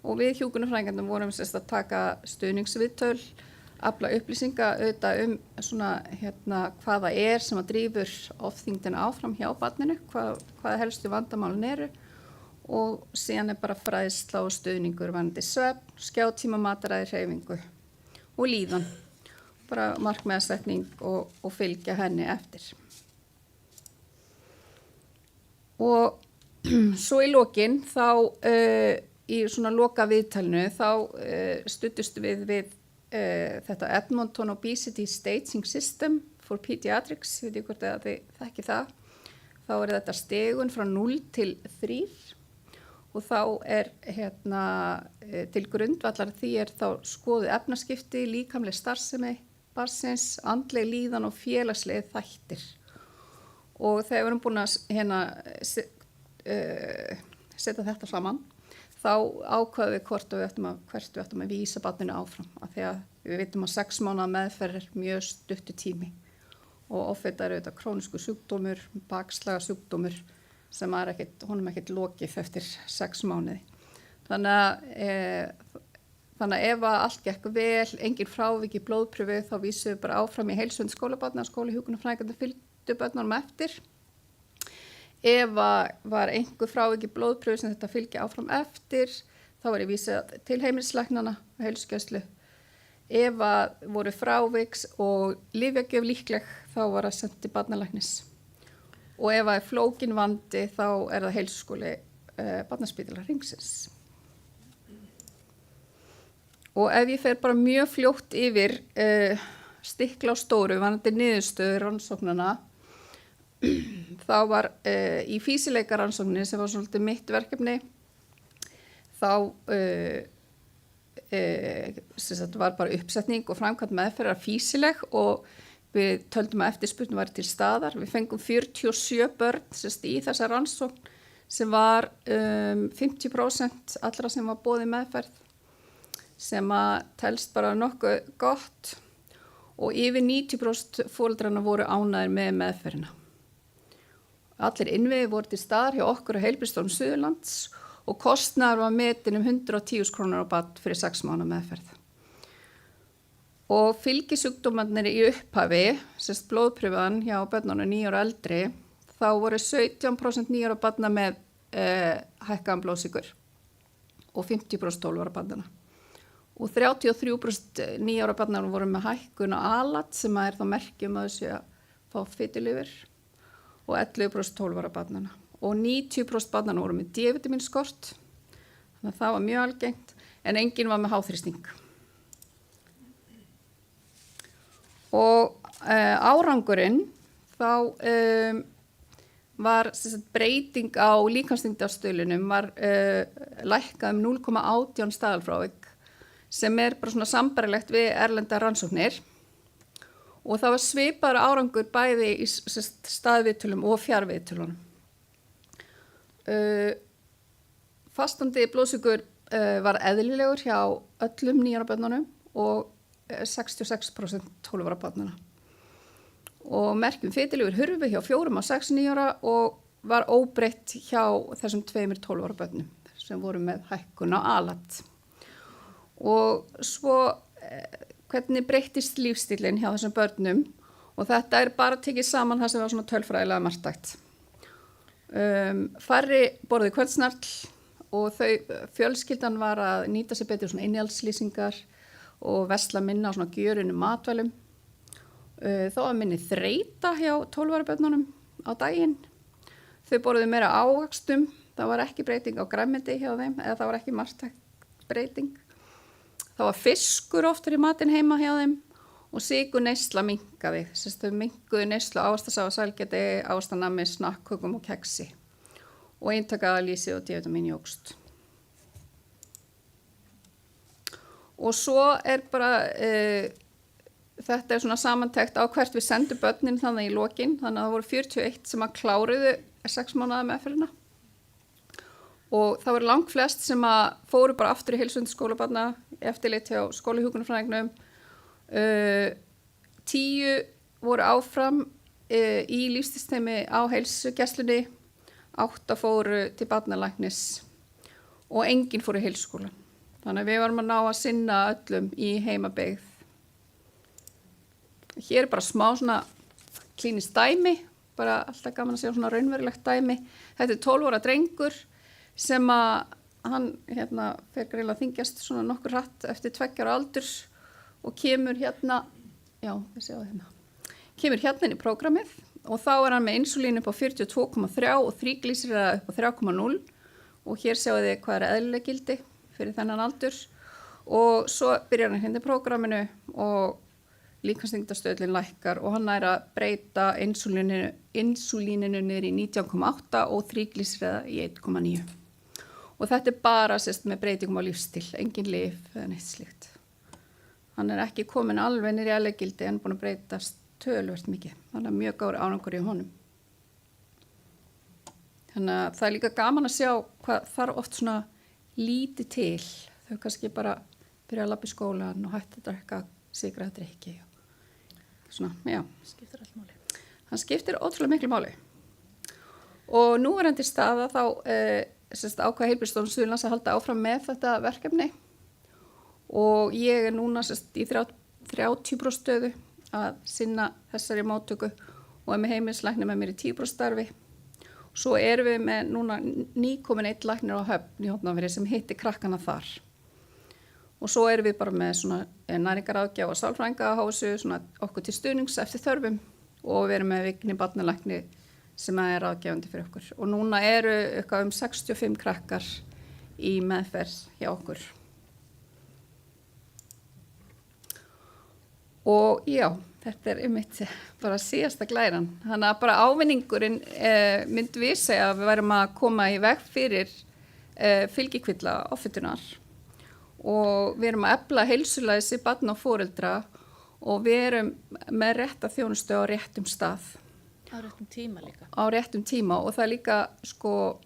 og við hjúkrunarfræðingarnir vorum sérst að taka stuðningsviðtöl, afla upplýsinga auðvitað svona hvaða sem að drífur ofþyngdina áfram hjá barninu, hvaða helstu vandamálin eru og síðan bara fræðsla og stuðningur varðandi svefn, skjátíma, mataræði, hreyfingu og líðan. Bara markmiðasetning og fylgja henni eftir. Og svo í lokin þá í svona loka viðtalinu þá studdust við þetta Edmonton Obesity Staging System for Pediatrics, ég veit ekki hvort að þið þekki það. Þá þetta stegun frá 0 til 3 og þá til grundvallar því þá skoðu efnaskipti, líkamleg starfsemi barnsins, andleg líðan og félagslega þættir. Og þegar við erum búin að setja þetta saman, þá ákvaðum við hvert við ættum að vísa barninu áfram. Af því að við vitum að 6 mánaða meðferð mjög stuttur tími og offita auðvitað krónískur sjúkdómur, bakslaga sjúkdómur sem honum ekkert lokið eftir 6 mánuði. Þannig að ef allt gekk vel, engin frávik í blóðprufu, þá vísum við bara áfram í heilsuvend skólabarna, skólahjúkrunarfræðingarnir fylgdu börnunum eftir. Ef var einhver frávik í blóðprufu sem þetta fylgja áfram eftir, þá var ég vísað til heimilislæknanna og heilsugæslu. Ef voru fráviks og lyfjagjöf líkleg, þá var það sent til barnalæknis. Og ef flókin vandi, þá það heilsuskóli Barnaspítalar Hringsins. Og ef ég fer bara mjög fljótt yfir stikla á stóru, varðandi niðurstöður rannsóknana, þá var í fýsileika rannsókninni sem var svolítið mitt verkefni, þá var bara uppsetning og framkvæmt meðferðar fýsileg og við töldum að eftirspurnin var til staðar. Við fengum 47 börn í þessa rannsókn sem var 50% allra sem var boðið meðferð, sem að telst bara nokkuð gott og yfir 90% foreldrana voru ánægðir með meðferðina. Allir innviðir voru til staðar hjá okkur á Heilbrigðisstofnun Suðurlands og kostnaður var metin 110.000 krónur á barn fyrir 6 mánaða meðferð. Og fylgisjúkdómarnir í upphafi, blóðprufan hjá börnunum 9 ára eldri, þá voru 17% 9 ára barna með hækkaðan blóðsykur og 50% 12 ára barnana. Og 33% 9 ára barna voru með hækkun á alat sem þá merkjum að þessu að fá fitulyfir og 11% 12 ára barnana. Og 90% barnana voru með D-vitaminskort, þannig að það var mjög algengt, en enginn var með háþrýsting. Og árangurinn þá var breyting á líkamsþyngdarstöðlunum var lækkað 0,18 staðalfrávik sem bara svona sambarlegt við erlendar rannsóknir og það var svipaður árangur bæði í staðviðtölum og fjarviðtölunum. Fastandi blóðsykur var eðlilegur hjá öllum 9 ára börnunum og 66% 12 ára barnana. Og merkjum fitulyfir hurfu hjá 4 og 6 9 ára og var óbreytt hjá þessum 2 12 ára börnum sem voru með hækkun á alat. Og svo hvernig breyttist lífstílinn hjá þessum börnum og þetta bara tekið saman það sem var svona tölfræðilega marktækt. Færri borðið kvöldsnarl og fjölskyldan var að nýta sér betur svona innihaldslýsingar og versla minna á svona gjörunum matvælum. Þá var minni þreyta hjá 12 ára börnunum á daginn. Þau borðuðu meira ávaxtum, það var ekki breyting á grænmeti hjá þeim, eða það var ekki marktækt breyting. Það var fiskur oftar í matinn heima hjá þeim og sykurneysla minnkaði. Þau minnkuðu neyslu ávaxtasafa, sælgæti, ávaxtanami, snakkkökum og keksi. Og inntak af lýsi og D-vitamin jókst. Og svo bara, þetta svona samantekt á hvert við sendum börnin þannig í lokin, þannig að það voru 41 sem að kláruðu 6 mánaða meðferðina. og það voru langflest sem að fóru bara aftur í heilsuendurskóla barna, eftirlit hjá skólahjúkrunarfræðingnum. 10 voru áfram í lífstíðsteymi á heilsugæslunni, 8 fóru til barnalæknis og enginn fór í heilsuskóla. Þannig að við varum að ná að sinna öllum í heimabyggð. Hér bara smá svona klínist dæmi, bara alltaf gaman að sjá svona raunverulegt dæmi. Þetta 12 ára drengur sem að hann fer greinilega að þyngjast svona nokkur hratt eftir 2 ára aldurs og kemur hérna inn í prógramið og þá hann með insúlín upp á 42,3 og þríglýsýra upp á 3,0 og hér sjáu þið hvað eðlileg gildi fyrir þennan aldur og svo byrjar hann í prógraminu og líkamsþyngdarstöðlin lækkar og hann að breyta insúlíninu niður í 19,8 og þríglýsýra í 1,9 og þetta bara með breytingum á lífsstíl, engin lyf eða neitt slíkt. Hann ekki komin alveg niður í eðlileg gildi en búin að breytast töluvert mikið, þannig að mjög góður árangur í honum. Þannig að það líka gaman að sjá hvað þarf oft svona lítið til. Þau kannski bara byrja að labba í skólan og hætta að drekka sykraða drykki. Svona, já. Skiptir allt máli. Hann skiptir ótrúlega miklu máli. Og núverandi staða þá ákvað Heilbrigðisstofnun Suðurlands að halda áfram með þetta verkefni og ég núna í 30% stöðu að sinna þessari móttöku og með heimilislækni með mér í 10% starfi. Svo erum við með núna nýkomin 1 læknir á Höfn í Hornafirði sem hitti krakkana þar. Og svo erum við bara með svona næringaráðgjafa og sálfræðingahásu, svona okkur til stuðnings eftir þörfum og við erum með Vigni barnalækni sem ráðgjafandi fyrir okkur. Og núna eru eitthvað 65 krakkar í meðferð hjá okkur. Og já, þetta einmitt bara síðasta glæran. Þannig að bara ávinningurinn myndi við segja að við værum að koma í veg fyrir fylgikvilla offitunar og við erum að efla heilsulæsi barna og foreldra og við erum með rétta þjónustu á réttum stað. Á réttum tíma líka. Á réttum tíma og það líka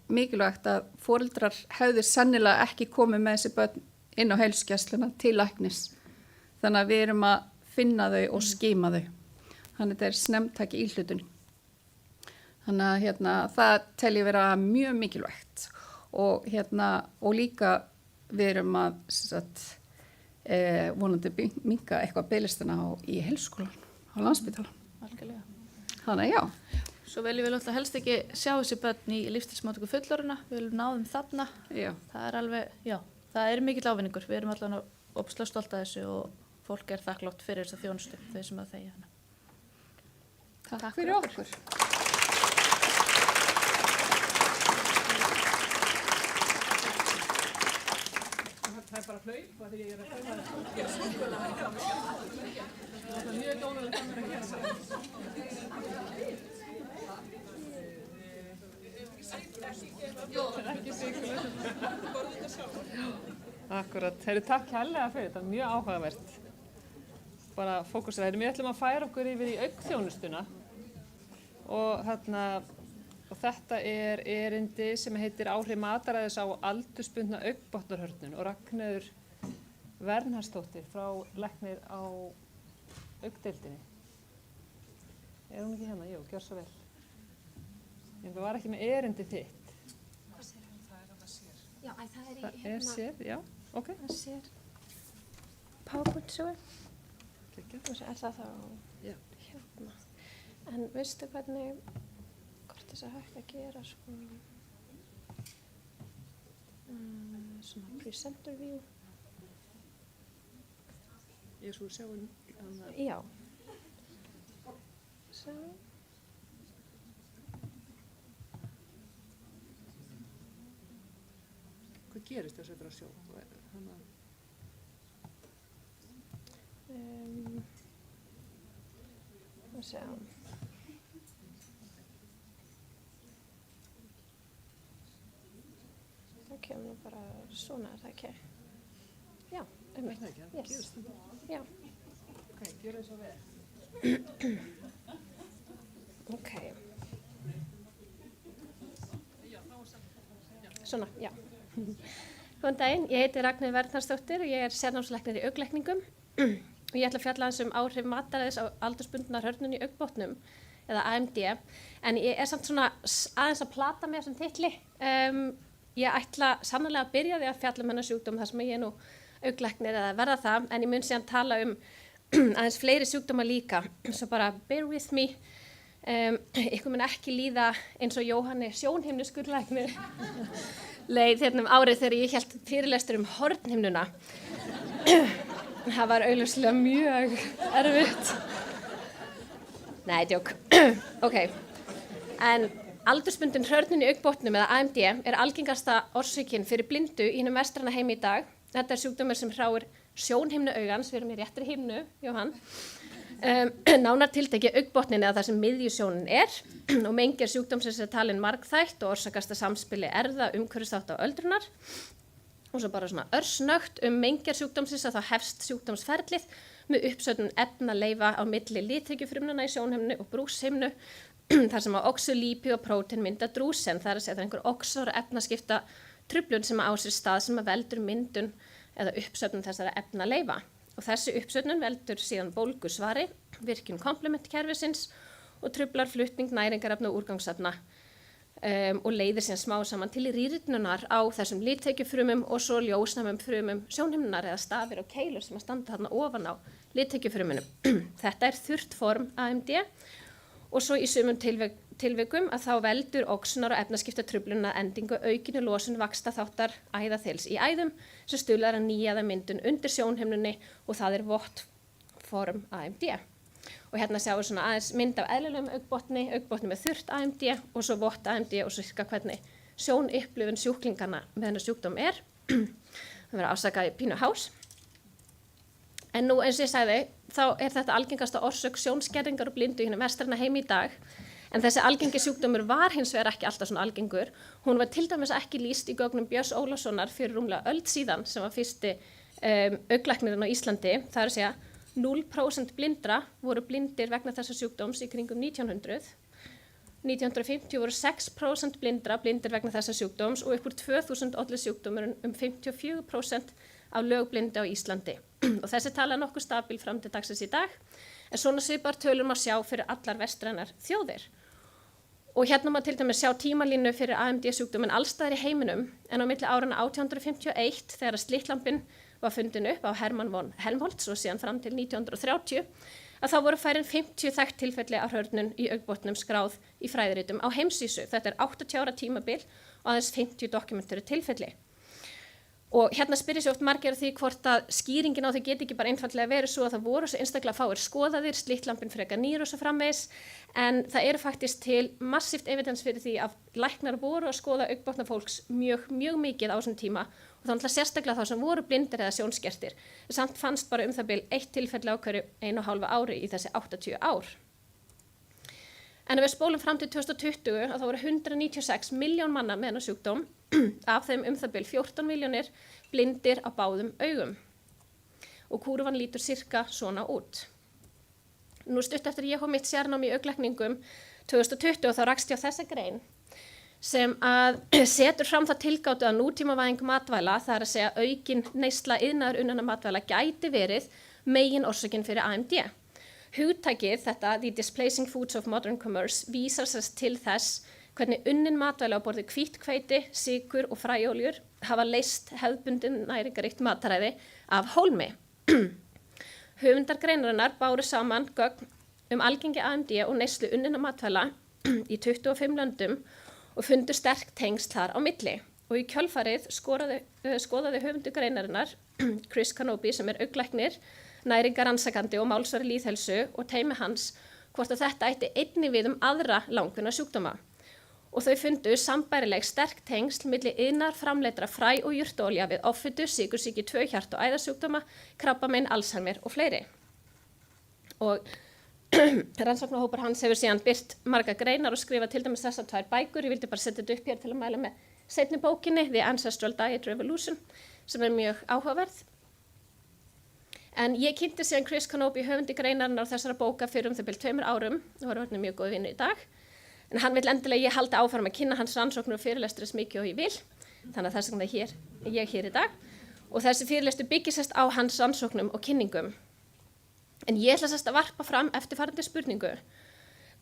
mikilvægt að foreldrar hefðu sennilega ekki komið með þessi börn inn á heilsugæsluna til læknis. Þannig að við erum að finna þau og skima þau. Þannig þetta snemmtæki íhlutun. Þannig að það tel ég vera mjög mikilvægt og líka við erum að vonandi minnka eitthvað biðlistana í heilsuskólan á Landspítalanum. Algjörlega. Þannig já. Svo viljum við alltaf helst ekki sjá þessi börn í lífstílsmóttöku fullorðina. Við viljum ná þeim þarna. Já. Það alveg, já, það mikill ávinningur. Við erum alltaf óbúslega stolt af þessu og fólk þakklátt fyrir þessa þjónustu, þau sem að þegja hana. Takk fyrir okkur. Það bara hlaup og því ég að hlaupa það er mjög dónulegt að vera að gera það. Ekki sikulegt. Akkurat, takk kærlega fyrir þetta, mjög áhugavert. Bara fókusræðir. Við ætlum að færa okkur yfir í augþjónustuna og þetta erindi sem heitir áhrif mataræðis á aldursbundna augnbotnarhörnun og Ragnheiður Vernharðsdóttir frá læknir á augdeildinni. Hún ekki hérna? Jú, gjör svo vel. Það var ekki með erindi þitt. Hvað sér það? Það sér. Já, það í sér, já, ok. Það sér PowerPoint-sögu. Og svo það þá hérna. En veistu hvernig hvort þess að hægt að gera svona presenter view? Ég svo sjáum Já. Svo. Hvað gerist þess að þetta er að sjá? Sjá. Það kemur bara svona, það ekki? Já, einmitt. Það ekki, það gerist þetta. Já. Ok, gjör það svo vel. Ok. Svona, já. Góðan daginn, ég heiti Ragnheiður Vernharðsdóttir og ég sérnámslæknir í augnlækningum og ég ætla að fjalla aðeins áhrif mataræðis á aldursbundna hörnun í augnbotnum eða AMD, en ég samt svona aðeins að plata með þessum titli. Ég ætla sannarlega að byrja því að fjalla hennar sjúkdóm þar sem ég nú augnlæknir eða verða það, en ég mun síðan tala aðeins fleiri sjúkdóma líka, svo bara bear with me. Ykkur mun ekki líða eins og Jóhanni sjónhimnuskurðlæknir leið árið þegar ég hélt fyrirlestur hornhimnuna. Það var augljóslega mjög erfitt. Nei, djók. Ok, en aldursbundin hrörnun í augnbotnum eða AMD er algengasta orsökin fyrir blindu í hinum vestræna heimi í dag. Þetta er sjúkdómur sem hráir sjónhimnu augans, við erum í réttri himnu, Jóhann. Nánar tiltekið augnbotnin eða það sem miðjusjónin er og mengi er sjúkdómsins er talin margþætt og orsakast að samspili erfða, umhverfisþátta og öldrunar. Og svo bara svona örsnögt mengi er sjúkdómsins að þá hefst sjúkdómsferlið með uppsöfnun efnaleifa á milli liðtekjufrumnanna í sjónhimnu og brúshimnu þar sem að oxolípíð og prótein mynda drúsen, það er að segja það er einhver oxor og efnaskipta truflun sem á sér stað sem að veldur myndun eða uppsöfnun þessara efnaleifa. Og þessi uppsöfnun veldur síðan bólgusvari, virkjun komplementkerfisins og truflar flutning næringarefna og úrgangsefna og leiðir síðan smá saman til rýrnunar á þessum littekjufrumum og svo ljósnæmum frumum sjónhimnunnar eða stafir og keilur sem að standa þarna ofan á littekjufrumunum. Þetta er þurrt form AMD og svo í sumum tilvikum að þá veldur oxunar og efnaskipta truflunna endingu aukinu losun vaxtaþáttar æðaþils í æðum sem stuðlar að nýjaða myndun undir sjónhimnunni og það er vott form AMD. Og hérna sjáum við svona aðeins mynd af eðlilegum augnbotni með þurrt AMD og svo vott AMD og svo hvernig sjónupplifun sjúklinganna með hennar sjúkdóm er. Það verður ásakað í pínu hás. En nú eins og ég sagði, þá er þetta algengasta orsök sjónskerðingar og blindu í hinum vestræna heimi í dag. En þessi algengi sjúkdómur var hins vegar ekki alltaf svona algengur. Hún var til dæmis ekki lýst í gögnum Björns Ólafssonar fyrir rúmlega öld síðan sem var fyrsti augnlæknirinn á Íslandi. Það er að segja 0% blindra voru blindir vegna þessa sjúkdóms í kringum 1900. 1950 voru 6% blindir vegna þessa sjúkdóms og upp úr 2000 olli sjúkdómurinn 54% af lögblindi á Íslandi. Og þessi tala er nokkuð stabil fram til dagsins í dag, en svona svipar tölur má sjá fyrir allar vestrænar þjóðir. Og hérna má til dæmis sjá tímalínu fyrir AMD sjúkdóminn allstaðar í heiminum, en á milli árana 1851 þegar slitlampinn var fundin upp á Hermann von Helmholtz og síðan fram til 1930, að þá voru færri en 50 þekkt tilfelli af hrörnun í augnbotnum skráð í fræðiritum á heimsvísu. Þetta er 80 ára tímabil og aðeins 50 dokumentur tilfelli. Og hérna spyrir sig oft margir af því hvort að skýringin á því geti ekki bara einfaldlega verið svo að það voru svo einstaklega fáir skoðaðir, slitlampinn frekar nýr og svo framvegis, en það eru faktist til massíft evidens fyrir því að læknar voru að skoða augnbotna fólks mjög mikið á þessum tíma og þannig sérstaklega þá sem voru blindir eða sjónskertir. Samt fannst bara það bil 1 tilfelli á hverju 1,5 ári í þessi 80 ár. En ef við spólum fram til 2020 að þá voru 196 miljón manna með hennar sjúkdóm, af þeim það bil 14 milljónir blindir á báðum augum. Og kúrfan lítur sirka svona út. Nú stutt eftir ég hóf mitt sérnám í augnlækningum 2020 og þá rakst ég á þessa grein sem að setur fram það tilgátu að nútímavæðing matvæla, það er að segja aukin neysla iðnaðar unnanna matvæla gæti verið megin orsökin fyrir AMD. Hugtakið þetta, The Displacing Foods of Modern Commerce, vísar sér til þess hvernig unnin matvæli á borði hvíthveiti, sykur og fræóljur hafa leyst hefðbundin næringaríkt mataræði af hólmi. Höfundar greinarinnar báru saman gögn algengi AMD og neyslu unninna matvæla í 25 löndum og fundu sterk tengsl þar á milli. Og í kjölfarið skoðaði höfundur greinarinnar, Chris Canopy sem er augnlæknir, næringarannsakandi og málsvari lýðheilsu og teymi hans hvort að þetta ætti einnig við aðra langvinna sjúkdóma. Og þau fundu sambærileg sterk tengsl milli iðnar framleiddra fræ- og jurtaolja við offitu, sykursýki, 2 hjarta- og æðasjúkdóma, krabbamein, Alzheimer og fleiri. Og rannsóknarhópur hans hefur síðan birt marga greinar og skrifað til dæmis þessar 2 bækur. Ég vildi bara setja þetta upp hér til að mæla með seinni bókinni, The Ancestral Diet Revolution, sem er mjög áhugaverð. En ég kynnti síðan Chris Canopy höfundi greinarinnar á þessara bóka fyrir það bil 2 árum og var verið mjög góð vinur í dag. En hann vill endilega ég haldi áfram að kynna hans rannsóknir og fyrirlestris mikið og ég vil. Þannig að þess vegna ég er hér í dag og þessi fyrirlestur byggir sérst á hans rannsóknum og kynningum. En ég ætla sérst að varpa fram eftirfarandi spurningu.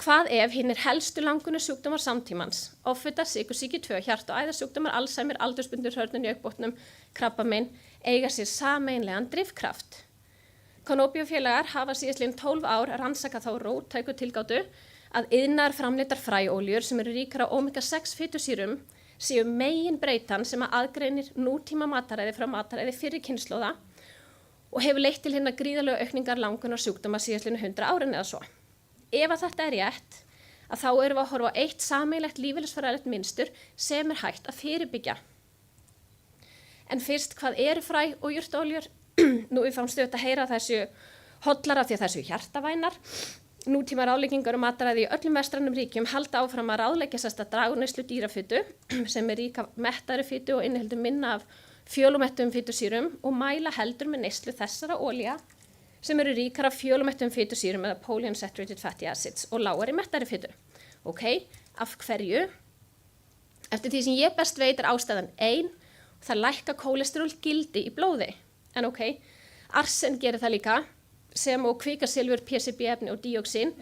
Hvað ef hinir helstu langvinnu sjúkdómar samtímans, offita, sykursýki 2, hjarta- og æðasjúkdómar, Alzheimer, aldursbundin hrörnun í augnbotnum, krabbamein, eiga sér sameiginlegan drifkraft? Canopio-félagar hafa síðastliðin 12 ár rannsakað þá róttæku tilgátu að iðnaðarframleiddar fræóljur sem eru ríkar á omega-6 fitusýrum séu meginbreytan sem að aðgreinir nútíma mataræði frá mataræði fyrri kynslóða og hefur leitt til hérna gríðarlegu aukningar langvinna sjúkdóma síðastliðin 100 árin eða svo. Ef að þetta er rétt, að þá erum við að horfa á eitt sameiginlegt lífeðlisfræðilegt mynstur sem er hægt að fyrirbyggja. En fyrst, hvað eru fræ og jurtaoljur? Nú við fáum stöðugt að heyra þessu hollara því að þessu hjartavænar. Nútíma ráðleggingar og mataræði í öllum vestrænum ríkjum halda áfram að ráðleggja sérst að draga úr neyslu dýrafitu sem er rík af mettaðri fitu og inniheldur minna af fjölumettuðum fitusýrum og mæla heldur með neyslu þessara olía sem eru ríkar af fjölumettuðum fitusýrum eða polyunsaturated fatty acids og lágari mettaðri fitu. Ok, af hverju? Eftir því sem ég best veit er ástæðan ein og það lækka kólesterólgildi í blóði. En ok, arsen gerir það líka sem og kvikasilfur, PCB-efni og díoxín.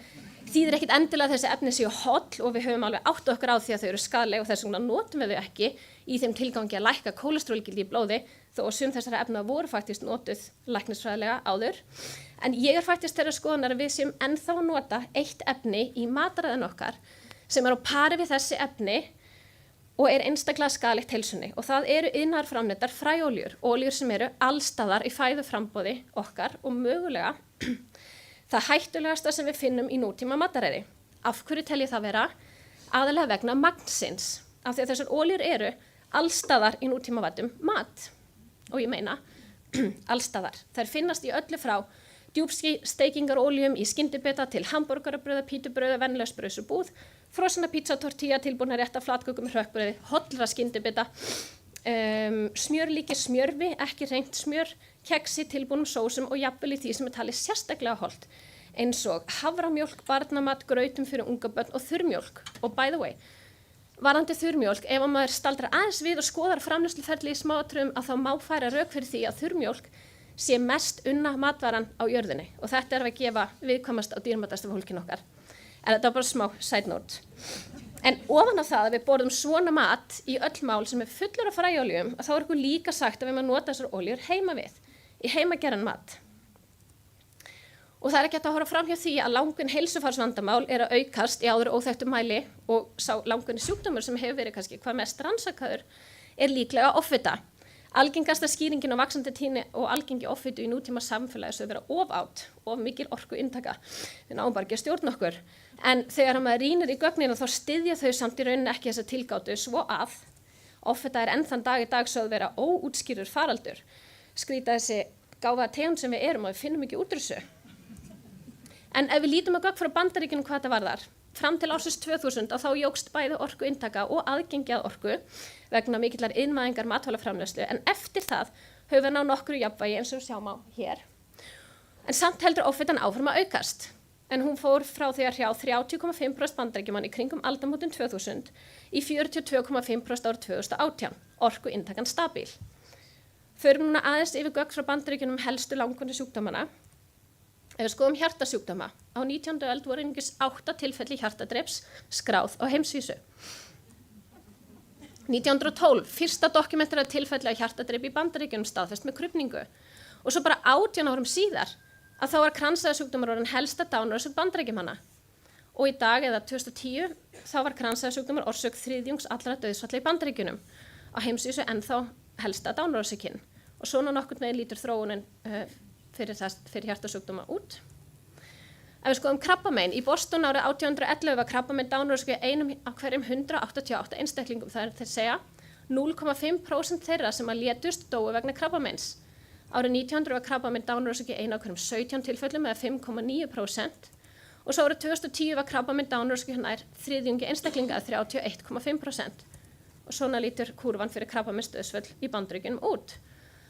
Þýðir ekkit endilega að þessi efni séu holl og við höfum alveg átt okkur á því að þau eru skaðleg og þess vegna notum við þau ekki í þeim tilgangi að lækka kólesterólgildi í blóði þó að sum þessara efna voru faktisk notuð læknisfræðilega áður. En ég er faktisk þeirra skoðunar að við séum ennþá að nota eitt efni í mataræðin okkar sem er á pari við þessi efni og er einstaklega skaðlegt heilsunni og það eru iðnaðarframleiddar fræóljur, óljur sem eru allstaðar í fæðuframboði okkar og mögulega það hættulegasta sem við finnum í nútíma mataræði. Af hverju tel ég það vera? Aðalega vegna magnsins, af því að þessar óljur eru allstaðar í nútíma mat og ég meina allstaðar. Þær finnast í öllu frá djúpsteikingaróljum í skyndibita til hamborgarabrauða, pítubrauða, venjulegsbrauðs og búð, frosna pizza, tortilla, tilbúna rétta flatköku með hrökkbrauði, hollra skyndibita, smjörlíki smjörvi, ekki hreint smjör, keksi, tilbúnum sósum og jafnvel í því sem er talið sérstaklega hollt, eins og haframjólk, barnamat, grautum fyrir unga börn og þurrmjólk. Og by the way, varðandi þurrmjólk, ef maður staldrar aðeins við og skoðar framleiðsluferli í smáatriðum að þá má færa rök fyrir því að þurrmjólk sé mest unna matvaran á jörðinni og þetta er að gefa viðkvæmast á dýrmætasta fólkinu okkar. En þetta var bara smá side note. En ofan á það að við borðum svona mat í öll mál sem er fullur af fræóljum, þá er okkur líka sagt að við maður nota þessar óljur heima við, í heimagerðan mat. Og það er ekki hægt að horfa fram hjá því að langvinn heilsufarsvandamál er að aukast í áður óþekktu mæli og sá langvinni sjúkdómur sem hefur verið kannski hvað mest rannsakaður er líklega offita. Algengasta skýringin á vaxandi tíðni og algengi offitu í nútíma samfélagi svo vera ofát, of mikil orku inntaka. Við náum bara ekki að stjórna okkur. En þegar maður rýnir í gögnina þá styðja þau samt í rauninni ekki þessa tilgátu svo að offita er enn þann dag í dag svo að vera óútskýrður faraldur. Skrýta þessi gáfaða tegund sem við erum og við finnum ekki út úr þessu. En ef við lítum að gögn frá Bandaríkjunum hvað þetta varðar, fram til ársins 2000 og þá jókst bæði orku inntaka og aðgengi að orku vegna mikillar iðnvæðingar matvælaframleiðslu en eftir það höfum við náð nokkru jafnvægi eins og við sjáum á hér. En samt heldur offitan áfram að aukast en hún fór frá því að hrjá 30,5% Bandaríkjumann í kringum aldamótin 2000 í 42,5% árið 2018, orku inntakan stabíl. Förum núna aðeins yfir gögn frá Bandaríkjunum helstu langvinnu sjúkdómana. Ef við skoðum hjartasjúkdóma, á 19. öld voru einungis 8 tilfelli hjartadreps skráð á heimsvísu. 1912, fyrsta dokumentera tilfelli af hjartadrepi í Bandaríkjunum staðfest með krufningu. Og svo bara 18 árum síðar að þá var kransæðasjúkdómar orðinn helsta dánarorsök Bandaríkjamanna. Og í dag, eða 2010, þá var kransæðasjúkdómar orsök þriðjungs allra dauðsfalla í Bandaríkjunum. Á heimsvísu ennþá helsta dánarorsökin. Og svona nokkurn veginn lítur þróunin fyrir hjartasjúkdóma út. Ef við skoðum krabbamein, í Boston árið 1811 var krabbamein dánarorsök í 1 af hverjum 188 einstaklingum. Það er til að segja 0,5% þeirra sem að létust dóu vegna krabbameins. Árið 1900 var krabbamein dánarorsök í 1 af hverjum 17 tilfellum eða 5,9%. Og svo árið 2010 var krabbamein dánarorsök nær þriðjungi einstaklinga eða 31,5%. Og svona lítur kúrfan fyrir krabbameinsdauðsföll í Bandaríkjunum út.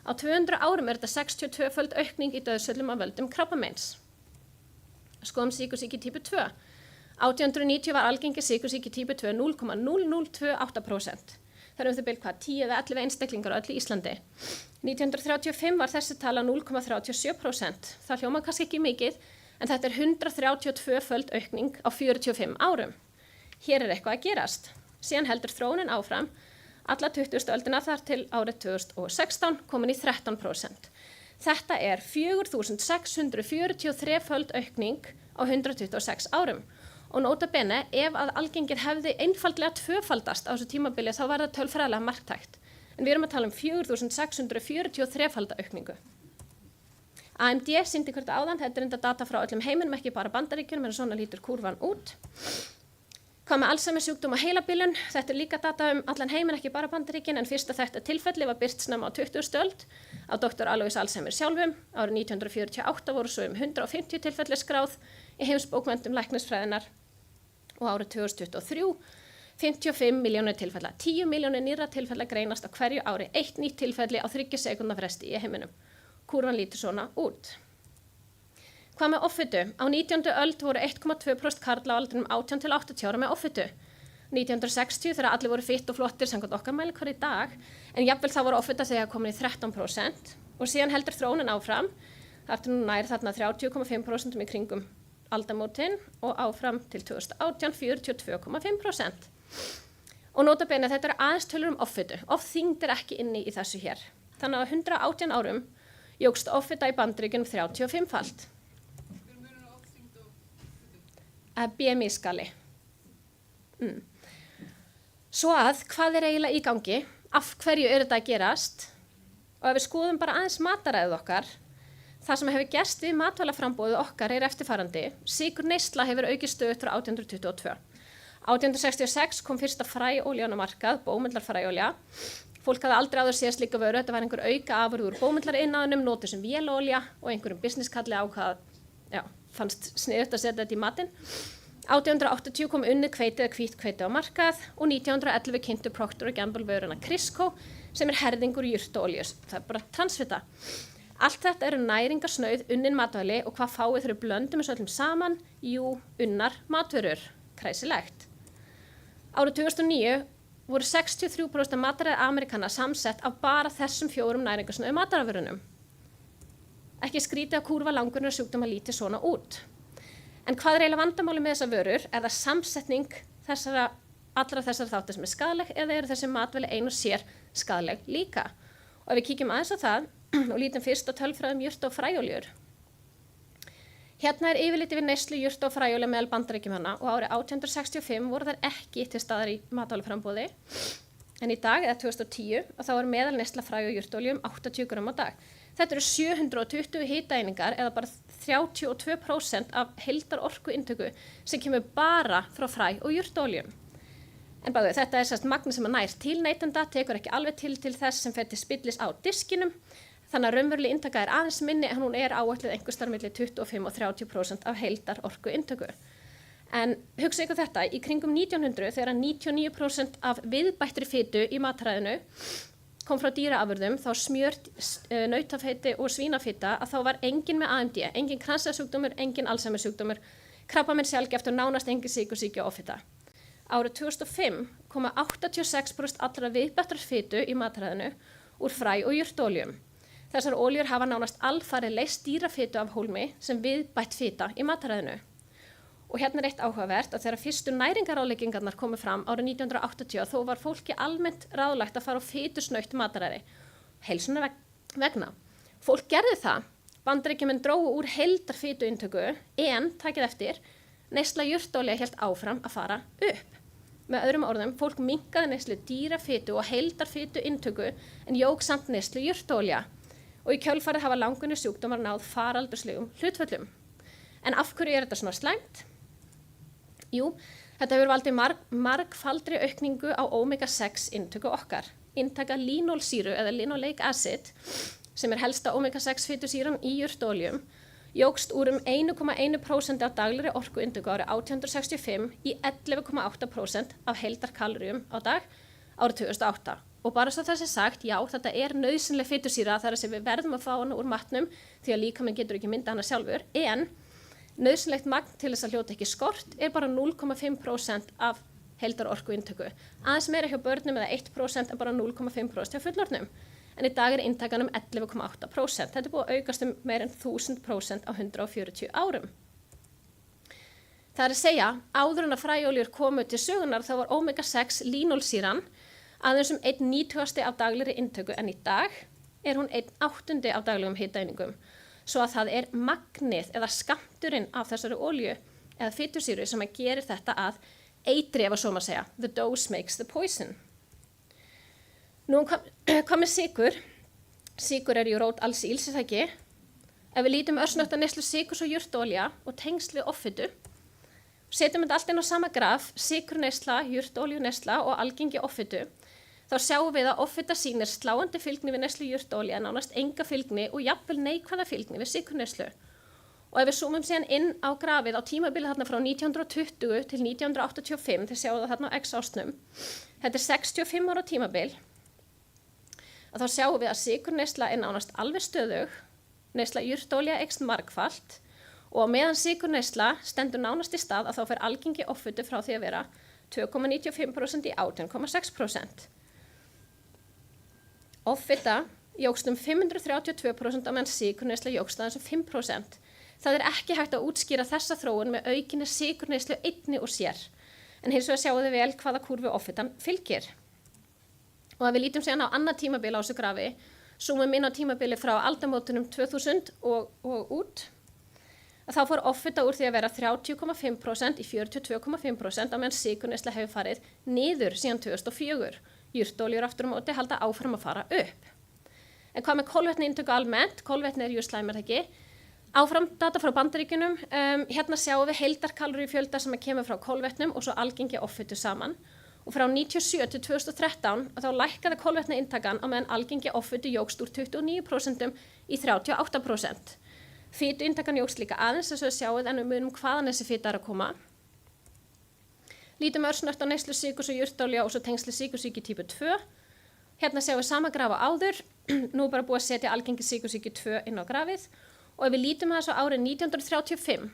Á 200 árum er þetta 62-föld aukning í dauðsföllum af völdum krabbameins. Skoðum sykursýki típu 2. 1890 var algengi sykursýki típu 2 0,0028%. Það eru þau hvað 10 eða 11 einstaklingar á öllu Íslandi. 1935 var þessi tala 0,37%. Það hljómar kannski ekki mikið, en þetta er 132-föld aukning á 45 árum. Hér er eitthvað að gerast. Síðan heldur þróunin áfram, alla 20. öldina þar til árið 2016 komin í 13%. Þetta er 4.643-föld aukning á 126 árum. Og nota bene, ef að algengir hefði einfaldlega tvöfaldast á þessu tímabili þá var það tölfræðilega marktækt. En við erum að tala um 4.643-falda aukningu. AMD sýndi hvert áðan, þetta er enda data frá öllum heiminum, ekki bara Bandaríkjunum, en svona lítur kúrfan út. Hvað með Alzheimer sjúkdóm og heilabilun, þetta er líka data allan heiminn, ekki bara Bandaríkin, en fyrsta þetta tilfelli var birt snemma á 20. öld á Dr. Alois Alzheimer sjálfum. Árið 1948 voru svo 150 tilfelli skráð í heimsbókmenntum læknisfræðinar og árið 2023 55 milljónir tilfella, 10 milljónir nýrra tilfella greinast á hverju ári, 1 nýtt tilfelli á 30 sekúndna fresti í heiminum. Kúrfan lítur svona út. Hvað með offitu? Á 19. öld voru 1,2% karla á aldrinum 18 til 80 ára með offitu. 1960 þegar allir voru fitt og flottir samkvæmt okkar mælikvarða í dag, en jafnvel það voru offita þegar komin í 13% og síðan heldur þróunin áfram. Það er nú nær þarna 30,5% í kringum aldamótin og áfram til 2018 42,5%. Og nota bene þetta eru aðeins tölur offitu. Ofþyngd er ekki inni í þessu hér. Þannig að á 118 árum jókst offita í Bandaríkjunum 35-falt. BMI-skali. Svo að, hvað er eiginlega í gangi? Af hverju er þetta að gerast? Og ef við skoðum bara aðeins mataræðið okkar, það sem hefur gerst við matvælaframboðið okkar er eftirfarandi. Sykurneysla hefur aukið stöðugt frá 1822. 1866 kom fyrsta fræolían á markað, bómullarfræolía. Fólk hafði aldrei áður séð slíka vöru, þetta var einhver auka afurð úr bómullariðnaðinum, notuð sem vélolía og einhverjum businesskalli ákvað, fannst sniðugt að setja þetta í matinn. 1880 kom unnið hveiti eða hvítt hveiti á markað og 1911 kynntu Procter & Gamble vöruna Crisco sem er herðingur jurtaolíu. Það er bara transfita. Allt þetta eru næringarsnauð unnin matvæli og hvað fáið þeirra blöndum þessu öllum saman? Jú, unnar matvörur. Kræsilegt. Árið 2009 voru 63% mataræði Amerikana samsett af bara þessum 4 næringarsnauðu matarafurunum. Ekki skrítið að kúrfa langurinn sjúkdóma líti svona út. En hvað er eiginlega vandamáli með þessar vörur? Er það samsetning allra þessara þáttar sem er skaðleg eða eru þessi matvæli ein og sér skaðleg líka? Og ef við kíkjum aðeins á það og lítum fyrst á tölfræðum jurta og fræoljur. Hérna er yfirlit yfir neyslu jurta og fræolja meðal Bandaríkjamanna og árið 1865 voru þær ekki til staðar í matvælaframboði. En í dag, eða 2010, þá er meðal neysla fræ og jurtaolju 80 grömm á dag. Þetta eru 720 hitaeiningar eða bara 32% af heildarorkuinntöku sem kemur bara frá fræ og jurtaoljum. En bæðu, þetta er sérst magn sem nær til neytenda, tekur ekki alveg til þess sem fer til spillis á diskinum. Þannig að raunveruleg inntaka er aðeins minni en hún er áætluð einhvers staðar milli 25 og 30% af heildarorkuinntöku. En hugsa ykkur þetta, í kringum 1900 þegar 99% af viðbættri fitu í mataræðinu kom frá dýraafurðum, þá smjör, nautafeiti og svínafita, að þá var engin með AMD, engin kransæðasjúkdómur, engin Alzheimer sjúkdómur, krabbamein sjaldgæft og nánast engin sykursýki og offita. Árið 2005 koma 86% allra viðbættrar fitu í mataræðinu úr fræ og jurtaoljum. Þessar oljur hafa nánast alfarið leyst dýrafitu af hólmi sem viðbætt fita í mataræðinu. Og hérna er eitt áhugavert að þegar fyrstu næringaráleggingarnar komu fram árið 1980 þó var fólki almennt ráðlagt að fara á fitusnautt mataræði, heilsunar vegna. Fólk gerði það, Bandaríkjamenn drógu úr heildarfituinntöku en, takið eftir, neysla jurtaolja hélt áfram að fara upp. Með öðrum orðum, fólk minnkaði neyslu dýrafitu og heildarfituinntöku en jók samt neyslu jurtaolja. Og í kjölfarið hafa langunir sjúkdómar náð faraldurslegum hlutföllum. En af hverju er þetta svona slæmt? Jú, þetta hefur valdið margfaldri aukningu á omega-6 inntöku okkar. Inntaka línólsýru eða linoleic acid, sem er helsta omega-6 fitusýran í jurtaoljum, jókst úr 1,1% af daglegri orkuinntöku árið 1865 í 11,8% af heildarkaloríum á dag árið 2008. Og bara svo það sé sagt, já, þetta er nauðsynleg fitusýra þar að við verðum að fá hana úr matnum því að líkaminn getur ekki mynda hana sjálfur, en nauðsynlegt magn til þess að hljóta ekki skort er bara 0,5% af heildar orkuinntöku. Aðeins meira hjá börnum eða 1% en bara 0,5% hjá fullorðnum. En í dag inntakan 11,8%. Þetta er búið að aukast meir en 1000% á 140 árum. Það að segja, áður en að fræóljur komu til sögunar þá var omega-6 línólsýran aðeins 1/90 af daglegri inntöku en í dag hún 1/8 af daglegum hitaeiningum. Svo að það magnið eða skammturinn af þessari olju eða fitusýru sem að gerir þetta að eitri, ef að svo maður segja. The dose makes the poison. Nú hvað með sykur? Sykur jú rót alls íls, er það ekki? Ef við lítum örsnögt að neyslu sykurs og jurtaolja og tengsl við offitu, setjum þetta allt inn á sama graf, sykurneysla, jurtaoljuneysla og algengi offitu, þá sjáum við að offita sýnir sláandi fylgni við neyslu jurtaolja, nánast enga fylgni og jafnvel neikvæða fylgni við sykurneyslu. Og ef við zoomum síðan inn á grafið á tímabilið þarna frá 1920 til 1985, þið sjáum það þarna á x-ásnum, þetta 65 ára tímabil, að þá sjáum við að sykurneysla nánast alveg stöðug, neysla jurtaolja eykst margfalt og meðan sykurneysla stendur nánast í stað að þá fer algengi offitu frá því að vera 2,95% í 18,6%. Offita jókst 532% á meðan sykurneysla jókst aðeins 5%. Það ekki hægt að útskýra þessa þróun með aukinni sykurneyslu einni og sér, en hins vegar sjáum við vel hvaða kúrfu offitan fylgir. Og ef við lítum síðan á annað tímabil á þessu grafi, zoomum inn á tímabili frá aldamótunum 2000 og út, að þá fór offita úr því að vera 30,5% í 42,5% á meðan sykurneysla hefur farið niður síðan 2004. Jurtaoljur aftur á móti halda áfram að fara upp. En hvað með kolvetniinntöku almennt? Kolvetni jú slæmir það ekki. Áfram data frá Bandaríkjunum, hérna sjáum við heildarkaloríufjölda sem kemur frá kolvetnum og svo algengi offitu saman. Og frá 1997 til 2013 þá lækkaði kolvetniinntakan á meðan algengi offitu jókst úr 29% í 38%. Fituinntakan jókst líka aðeins þess að sjáum en við munum hvaðan þessi fita að koma. Lítum örsnögt á neyslu sykurs og jurtaolja og svo tengsli sykursýki típu 2. Hérna sjáum við sama graf á áður, nú bara búið að setja algengi sykursýki 2 inn á grafið. Og ef við lítum að þessu árið 1935,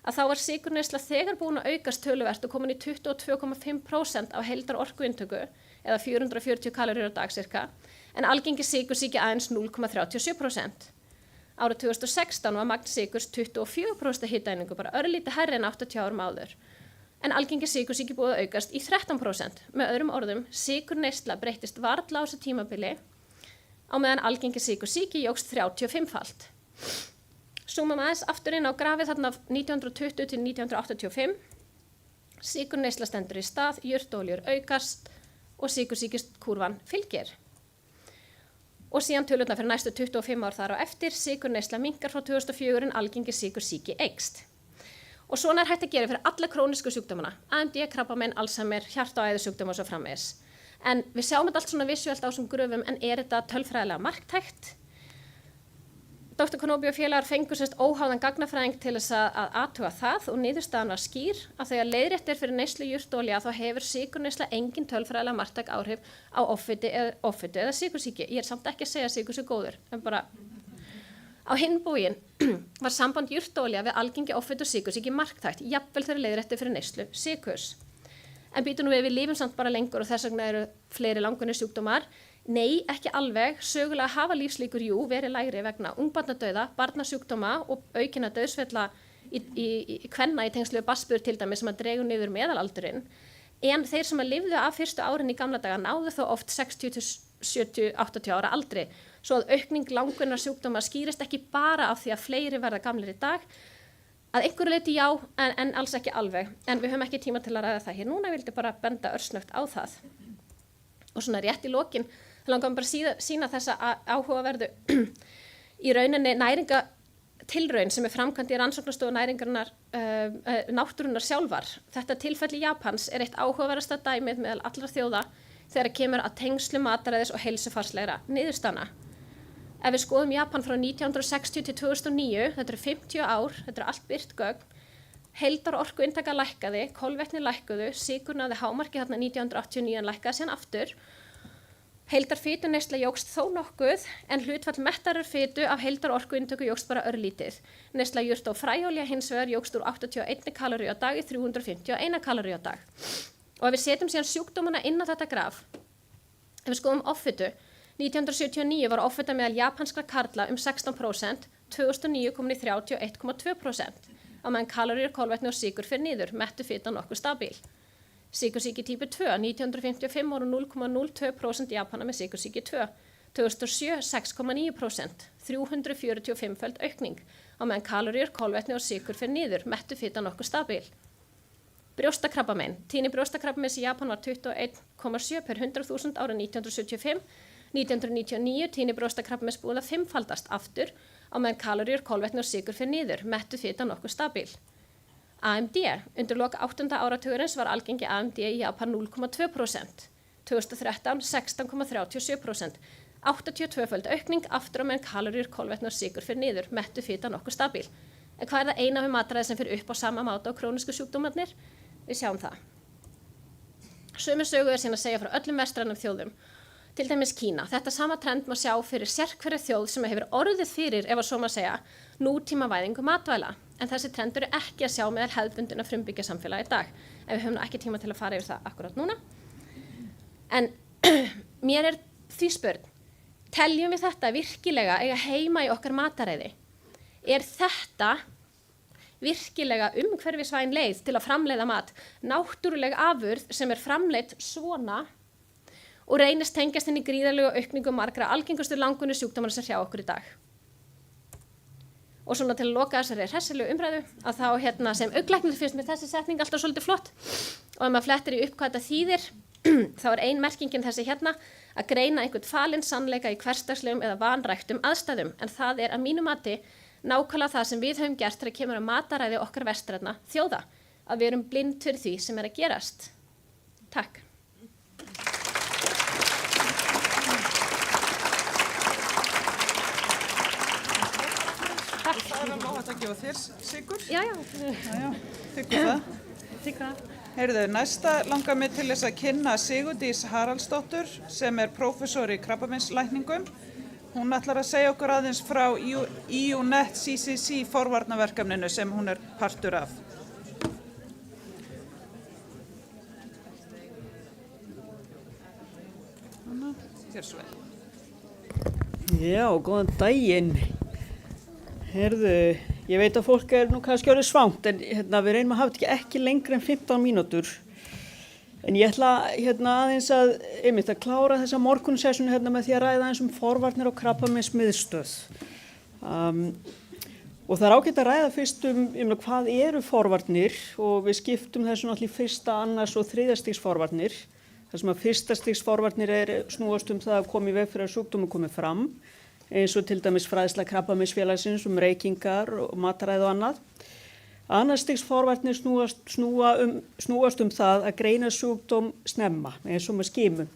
að þá var sykurneysla þegar búin að aukast töluvert og komin í 22,5% af heildar orkuinntöku, eða 440 kaloríur á dag cirka, en algengi sykursýki aðeins 0,37%. Árið 2016 var magn sykurs 24% hitaeiningu, bara örlítið hærri en 80 árum áður. En algengi sykursýki búið að aukast í 13%. Með öðrum orðum, sykurneysla breyttist varla á þessu tímabili, á meðan algengi sykursýki jókst 35-falt. Zoomum aðeins aftur inn á grafið þarna 1920 til 1985. Sykurneysla stendur í stað, jurtaoljur aukast og sykursýkiskúrfan fylgir. Og síðan tölurnar fyrir næstu 25 ár þar á eftir, sykurneysla minnkar frá 2004 en algengi sykursýki eykst. Og svona hægt að gera fyrir alla krónísku sjúkdómana, AMD, krabbamein, Alzheimer, hjarta- og æðasjúkdóma og svo framvegis. En við sjáum þetta allt svona visuelt á þessum gröfum, en þetta tölfræðilega marktækt? Dr. Konobi og félagar fengu óháðan gagnafræðing til þess að athuga það og niðurstaðan var skýr að þegar leiðrétt fyrir neyslu jurtaolja þá hefur sykurneysla engin tölfræðilega marktæk áhrif á offitu eða sykursýki. Ég samt ekki að segja að sykur sé góður, en bara á hinn bóginn var samband jurtaolja við algengi offitu og sykursýki marktækt, jafnvel þegar leiðrétt fyrir neyslu sykurs. En býtum við lifum samt bara lengur og þess vegna eru fleiri langvinnir sjúkdómar. Nei, ekki alveg. Sögulega hafa lífslíkur verið lægri vegna ungbarnadauða, barnasjúkdóma og aukinna dauðsfella í kvenna í tengslu við barnsburð til dæmis sem að dregur niður meðalaldurinn. En þeir sem að lifðu af fyrstu árin í gamla daga náðu þó oft 60 til 70, 80 ára aldri. Svo að aukning langvinnar sjúkdóma skýrist ekki bara af því að fleiri verða gamlir í dag. Að einhverju leyti já, en alls ekki alveg. En við höfum ekki tíma til að ræða það hér núna, vildi bara benda örsnögt á það. Og svona rétt í lokin, þá langar við bara að sýna þessa áhugaverðu í rauninni næringatilraun sem framkvæmd í rannsóknastofu næringarinnar náttúrunnar sjálfar. Þetta tilfelli Japans eitt áhugaverðasta dæmið meðal allra þjóða þegar kemur að tengslu mataræðis og heilsufarslegra niðurstaðna. Ef við skoðum Japan frá 1960 til 2009, þetta 50 ár, þetta allt birt gögn, heildar orkuinntaka lækkaði, kolvetni lækkuðu, sykur náði hámarki þarna 1989 en lækkaði síðan aftur. Heildar fituneysla jókst þó nokkuð en hlutfall mettarar fitu af heildar orkuinntöku jókst bara örlítið. Neysla jurta og fræolja hins vegar jókst úr 81 kaloríu á dag í 351 kaloríu á dag. Og ef við setjum síðan sjúkdómana inn á þetta graf, ef við skoðum offitu, 1979 var offita meðal japanskra karla 16%, 2009 komin í 31,2%, á meðan kaloríur, kolvetni og sykur fer niður, mettu fita nokkuð stabíl. Sykursýki típu 2, 1955 voru 0,02% Japana með sykursýki 2, 2007 6,9%, 345-föld aukning, á meðan kaloríur, kolvetni og sykur fer niður, mettu fita nokkuð stabíl. Brjóstakrabbamein. Tíðni brjóstakrabbameins í Japan var 21,7 per 100.000 árið 1975. 1999 tíðni brjóstakrabbameins búið að fimmfaldast aftur á meðan kaloríur, kolvetni og sykur fer niður, mettu fita nokkuð stabíl. AMD. Undir lok 8. áratugurins var algengi AMD í Japan 0,2%. 2013 16,37%. 82-föld aukning aftur á meðan kaloríur, kolvetni og sykur fer niður, mettu fita nokkuð stabíl. En hvað er það eina við mataræði sem fer upp á sama máta á krónísku sjúkdómarnir? Við sjáum það. Sömu sögu er síðan að segja frá öllum vestrænum þjóðum, til dæmis Kína. Þetta sama trend má sjá fyrir sérhverja þjóð sem hefur orðið fyrir, ef að svo má segja, nútímavæðingu matvæla. En þessi trend eru ekki að sjá meðal hefðbundinna frumbyggja samfélagi í dag. En við höfum ekki tíma til að fara yfir það akkurat núna. En mér er því spurn, teljum við þetta virkilega eiga heima í okkar mataræði? Er þetta virkilega umhverfisvæn leið til að framleiða mat, náttúruleg afurð sem er framleidd svona og reynist tengjast inn í gríðarlegu aukningu margra algengustu langvinnu sjúkdómar sem hrjá okkur í dag. Og svona til að loka þessari hressilegu umræðu, að þá sem augnlæknir finnst mér þessi setning alltaf svolítið flott, og ef maður flettir í upp hvað þetta þýðir, þá er ein merkingin þessi að greina einhvern falinn sannleika í hversdagslegum eða vanræktum aðstæðum, en það er að mínu mati nákvæmlega það sem við höfum gert þegar kemur að mataræði okkar vestrænna þjóða, að við erum blind fyrir því sem er að gerast. Takk. Það er alveg óhætt að gefa þér sykur. Já. Þykkur það? Heyrðu, næsta langar mig til þess að kynna Sigurdís Haraldsdóttur sem er prófessor í krabbameinslækningum. Hún ætlar að segja okkur aðeins frá EUNet CCC forvarnaverkefninu sem hún er partur af. Hér svo vel. Já, góðan daginn. Herðu, ég veit að fólk er nú kannski orðið svangt en við reynum að hafa þetta ekki lengri en 15 mínútur. En ég ætla aðeins að klára þessa morgunsessjón með því að ræða aðeins forvarnir og krabbameinsmiðstöð. Og það er ágætt að ræða fyrst hvað eru forvarnir og við skiptum þessu náttúrulega í fyrsta, annars og þriðja stigs forvarnir. Það sem að fyrsta stigs forvarnir snúast það að koma í veg fyrir að sjúkdómur komi fram, eins og til dæmis fræðsla krabbameinsfélagsins reykingar og mataræði og annað. Annars stigs forvarnir snúast það að greina sjúkdóm snemma, eins og með skimun.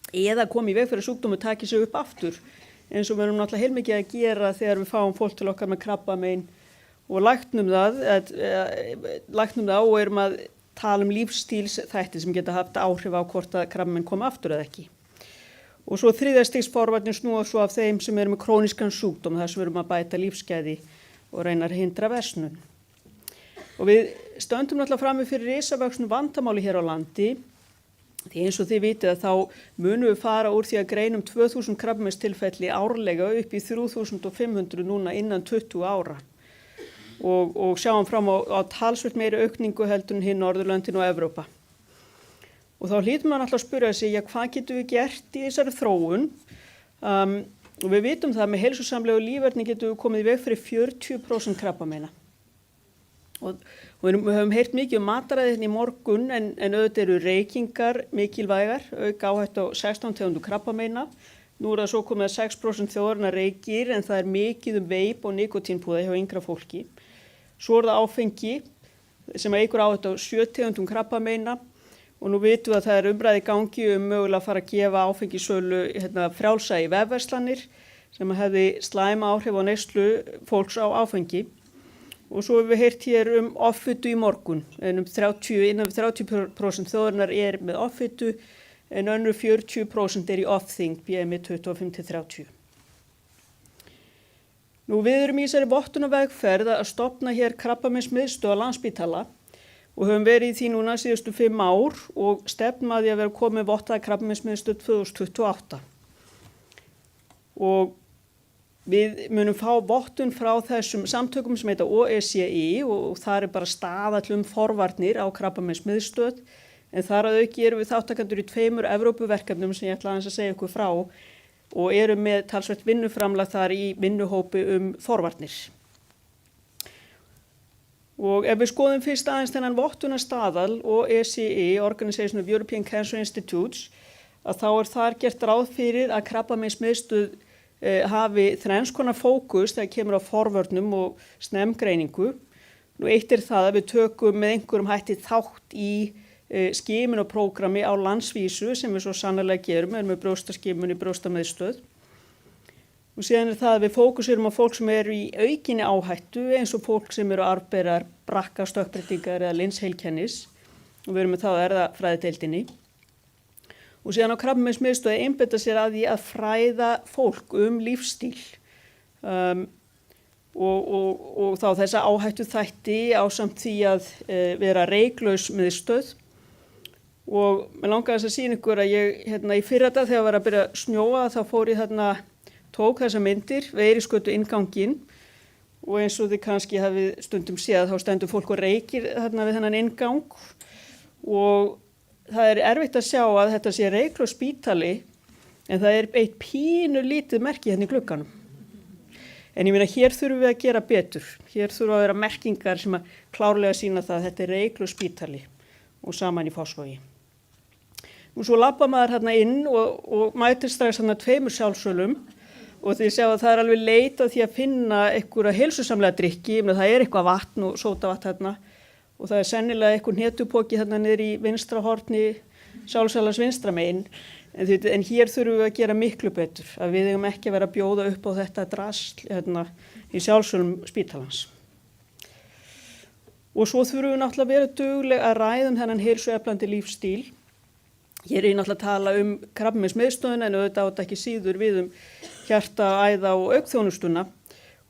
Eða koma í veg fyrir að sjúkdómur taki sig upp aftur, eins og við erum náttúrulega heilmikið að gera þegar við fáum fólk til okkar með krabbamein og læknum það og erum að tala lífsstílsþætti sem geta haft áhrif á hvort að krabbamein koma aftur eða ekki. Og svo þriðja stigs forvarnir snúast svo af þeim sem eru með krónískan sjúkdóm, þar sem við erum að bæta lífsgæði og reyna að hindra versnun. Og við stöndum náttúrulega frammi fyrir risavöxnu vandamáli hér á landi, því eins og þið vitið að þá munum við fara úr því að greinum 2000 krabbameinstilfelli árlega upp í 3500 núna innan 20 ára. Og sjáum fram á talsvert meiri aukningu heldur en hinn Norðurlöndin og Evrópa. Og þá hlýtur maður alltaf að spyrja sig, hvað getum við gert í þessari þróun? Og við vitum það að með heilsusamlegu líferni getum við komið í veg fyrir 40% krabbameina. Og við höfum heyrt mikið mataræði í morgun en auðvitað eru reykingar mikilvægar, áhættu á 16 tegundum krabbameina. Nú er það svo komið að 6% þjóðarinnar reykir en það er mikið veip og nikotínpúða hjá yngra fólki. Svo er það áfengi sem eykur áhættu á 7 tegundum krabbameina og nú vitum við að það er umræði í gangi mögulega að fara að gefa áfengisölu frjálsa í vefverslanir sem hefði slæma áhrif á neyslu fólks á áfengi. Og svo hefur við heyrt hér offitu í morgun, en innan 30% þjóðarinnar er með offitu, en önnur 40% er í ofþyngd, BMI 25-30. Nú við erum í þessari vottunarvegferð að stofna hér krabbameinsmiðstöð á Landspítala og höfum verið í því núna síðustu 5 ár og stefnum að því að vera komið vottaða krabbameinsmiðstöð 2028. Og við munum fá vottun frá þessum samtökum sem heita OECI og það bara staðall forvarnir á krabbameinsmiðstöð, en þar að auki erum við þáttakendur í 2 Evrópuverkefnum sem ég ætla aðeins að segja ykkur frá og erum með talsvert vinnuframlag þar í vinnuhópi forvarnir. Og ef við skoðum fyrst aðeins þennan vottunarstaðal OECI, Organization of European Cancer Institutes, að þá þar gert ráð fyrir að krabbameinsmiðstöð hafi 3 konar fókus þegar kemur á forvörnum og snemgreiningu. Nú eitt það að við tökum með einhverjum hætti þátt í skimunarprógrammi á landsvísu sem við svo sannarlega gerum, erum með brjóstaskimun í brjóstamiðstöð. Og síðan það að við fókusirum á fólk sem eru í aukinni áhættu eins og fólk sem eru arfberar, brakka, stökkbreytingar eða linsheilkennis og við erum með það erfðafræðideildinni. Og síðan á krabbameinsmiðstöð einbeita sér að því að fræða fólk lífstíl og þá þessa áhættu þætti ásamt því að vera reyklaus miðstöð. Og mér langaði að sýna ykkur að ég í fyrradag þegar var að byrja að snjóa þá fór ég tók þessa myndir við Eiríksgötu innganginn og eins og þið kannski hafið stundum séð þá stendur fólk og reykir við þennan inngang og það erfitt að sjá að þetta sé reyklaus spítali en það eitt pínu lítið merki í glugganum. En ég meina hér þurfum við að gera betur. Hér þurfa að vera merkingar sem að klárlega sýna það að þetta reyklaus spítali og saman í Fossvogi. Og svo labba maður inn og mætir strax 2 sjálfsölum og þið sjá að það alveg leit að því að finna einhverja heilsusamlega drykki, það eitthvað vatn og sódavatn og það sennilega einhver hnetupóki niður í vinstra horni sjálfsalans vinstra megin. En hér þurfum við að gera miklu betur, að við eigum ekki að vera að bjóða upp á þetta drasl í sjálfsölum spítalans. Og svo þurfum við náttúrulega að vera dugleg að ræða þennan heilsueflandi lífstíl. Hér er ég náttúrulega að tala krabbameinsmiðstöðina en auðvitað á þetta ekki síður við hjarta, æða og augþjónustuna.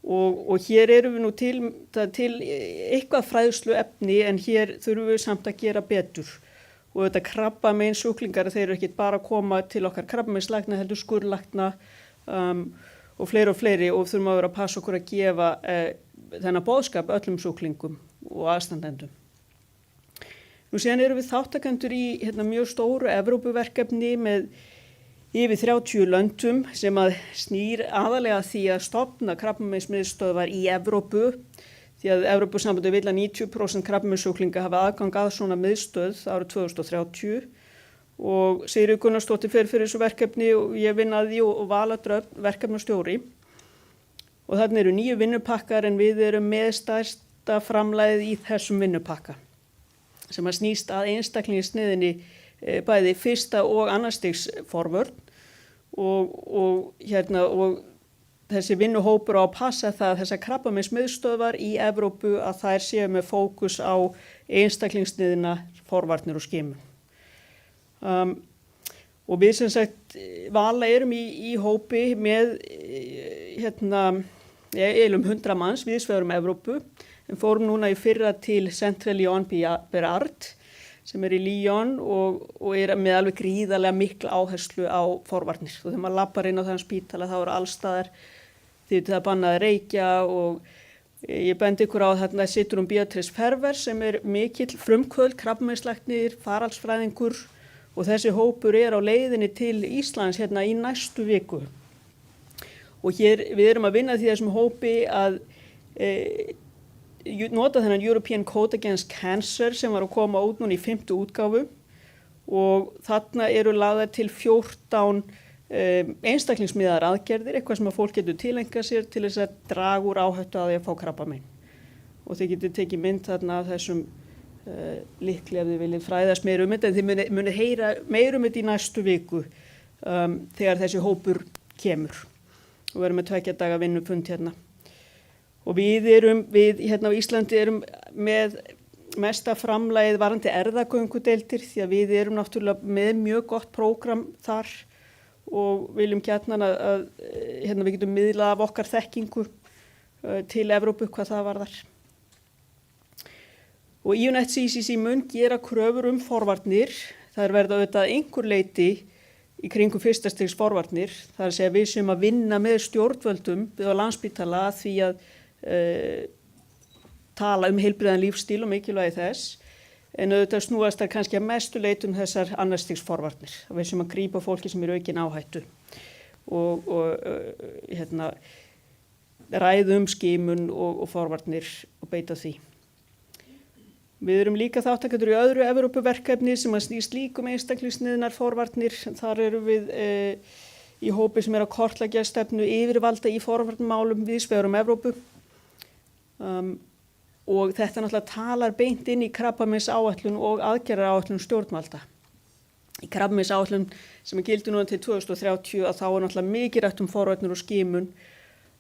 Og hér erum við nú til eitthvað fræðslu efni en hér þurfum við samt að gera betur. Og auðvitað krabbameinssjúklingar þeir eru ekki bara að koma til okkar krabbameinslækna heldur skurðlækna og fleiri og þurfum að vera að passa okkur að gefa þennan boðskap öllum sjúklingum og aðstandendum. Nú síðan erum við þáttakendur í mjög stóru Evrópuverkefni með yfir 30 löndum sem að snýr aðalega því að stofna krabbameinsmiðstöðvar í Evrópu því að Evrópusambandið vill að 90% krabbameinssjúklinga hafa aðgang að svona miðstöð árið 2030 og Sigríður Gunnarsdóttir fer fyrir þessu verkefni og ég vinn að því og Vala Dröfn verkefnastjóri og þarna eru 9 vinnupakkar en við erum með stærsta framlagið í þessum vinnupakka sem að snýst að einstaklingsniðinni bæði fyrsta og annarstigs forvörn og þessi vinnuhópur á að passa það að þessar krabbameinsmiðstöðvar í Evrópu að þær séu með fókus á einstaklingsniðina, forvarnir og skimun. Og við sem sagt Vala erum í hópi með 100 manns viðsvegar Evrópu en fórum núna í fyrra til Centre Lyon Bérard sem í Lyon og með alveg gríðarlega mikla áherslu á forvarnir. Og þegar maður lappar inn á þann spítala þá eru allstaðar því það bannaði reykja og ég bendi ykkur á þarna situr Beatrice Ferver sem mikill frumkvöld, krabbameinslæknir, faraldsfræðingur og þessi hópur á leiðinni til Íslands í næstu viku. Og hér við erum að vinna því þessum hópi að nota þennan European Code Against Cancer sem var að koma út núna í 5. útgáfu og þarna eru lagðar til 14 einstaklingsmiðaðar aðgerðir, eitthvað sem að fólk getur tileinkað sér til þess að draga úr áhættu að því að fá krabbamein. Og þið getur tekið mynd þarna af þessum líklega ef þið viljið fræðast meira þetta en þið munið heyra meira þetta í næstu viku þegar þessi hópur kemur og verðum með 2 daga vinnufund Og við á Íslandi erum með mesta framlagið varðandi erfðagöngudeildir því að við erum náttúrulega með mjög gott prógram þar og viljum gjarnan að við getum miðlað af okkar þekkingu til Evrópu hvað það varðar. Og UNFCCC mun gera kröfur forvarnir. Það verða auðvitað einhver leyti í kringum fyrsta stigs forvarnir. Það er að segja við sem að vinna með stjórnvöldum við á Landspítala að því að tala heilbrigðan lífstíl og mikilvægi þess. En auðvitað snúast það kannski að mestu leyti þessar annars stigs forvarnir. Við sem að grípa fólki sem aukin áhættu og ræðum skimun og forvarnir og beita því. Við erum líka þáttakendur í öðru Evrópuverkefni sem að snýst líkum einstaklingsniðnar forvarnir. Þar erum við í hópi sem að kortleggja stefnu yfirvalda í forvarnmálum víðsvegar Evrópu. Og þetta náttúrulega talar beint inn í krabbameinsáætlun og aðgerðaráætlun stjórnvalda. Í krabbameinsáætlun sem gildir núna til 2030 að þá er náttúrulega mikið rætt forvarnir og skimun.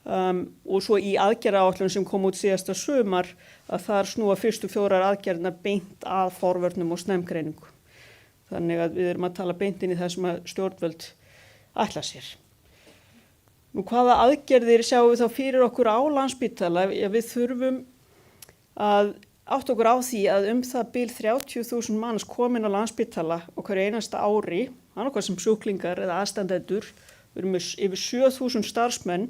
Og svo í aðgerðaáætlun sem kom út síðasta sumar að þar snúa fyrstu 4 aðgerðina beint að forvörnum og snemgreiningu. Þannig að við erum að tala beint inn í það sem að stjórnvöld ætla sér. Nú hvaða aðgerðir sjáum við þá fyrir okkur á Landspítala? Við þurfum að átta okkur á því að það bil 30.000 manns komin á Landspítala á hverju einasta ári, annað sem sjúklingar eða aðstandendur. Við erum með yfir 7.000 starfsmenn.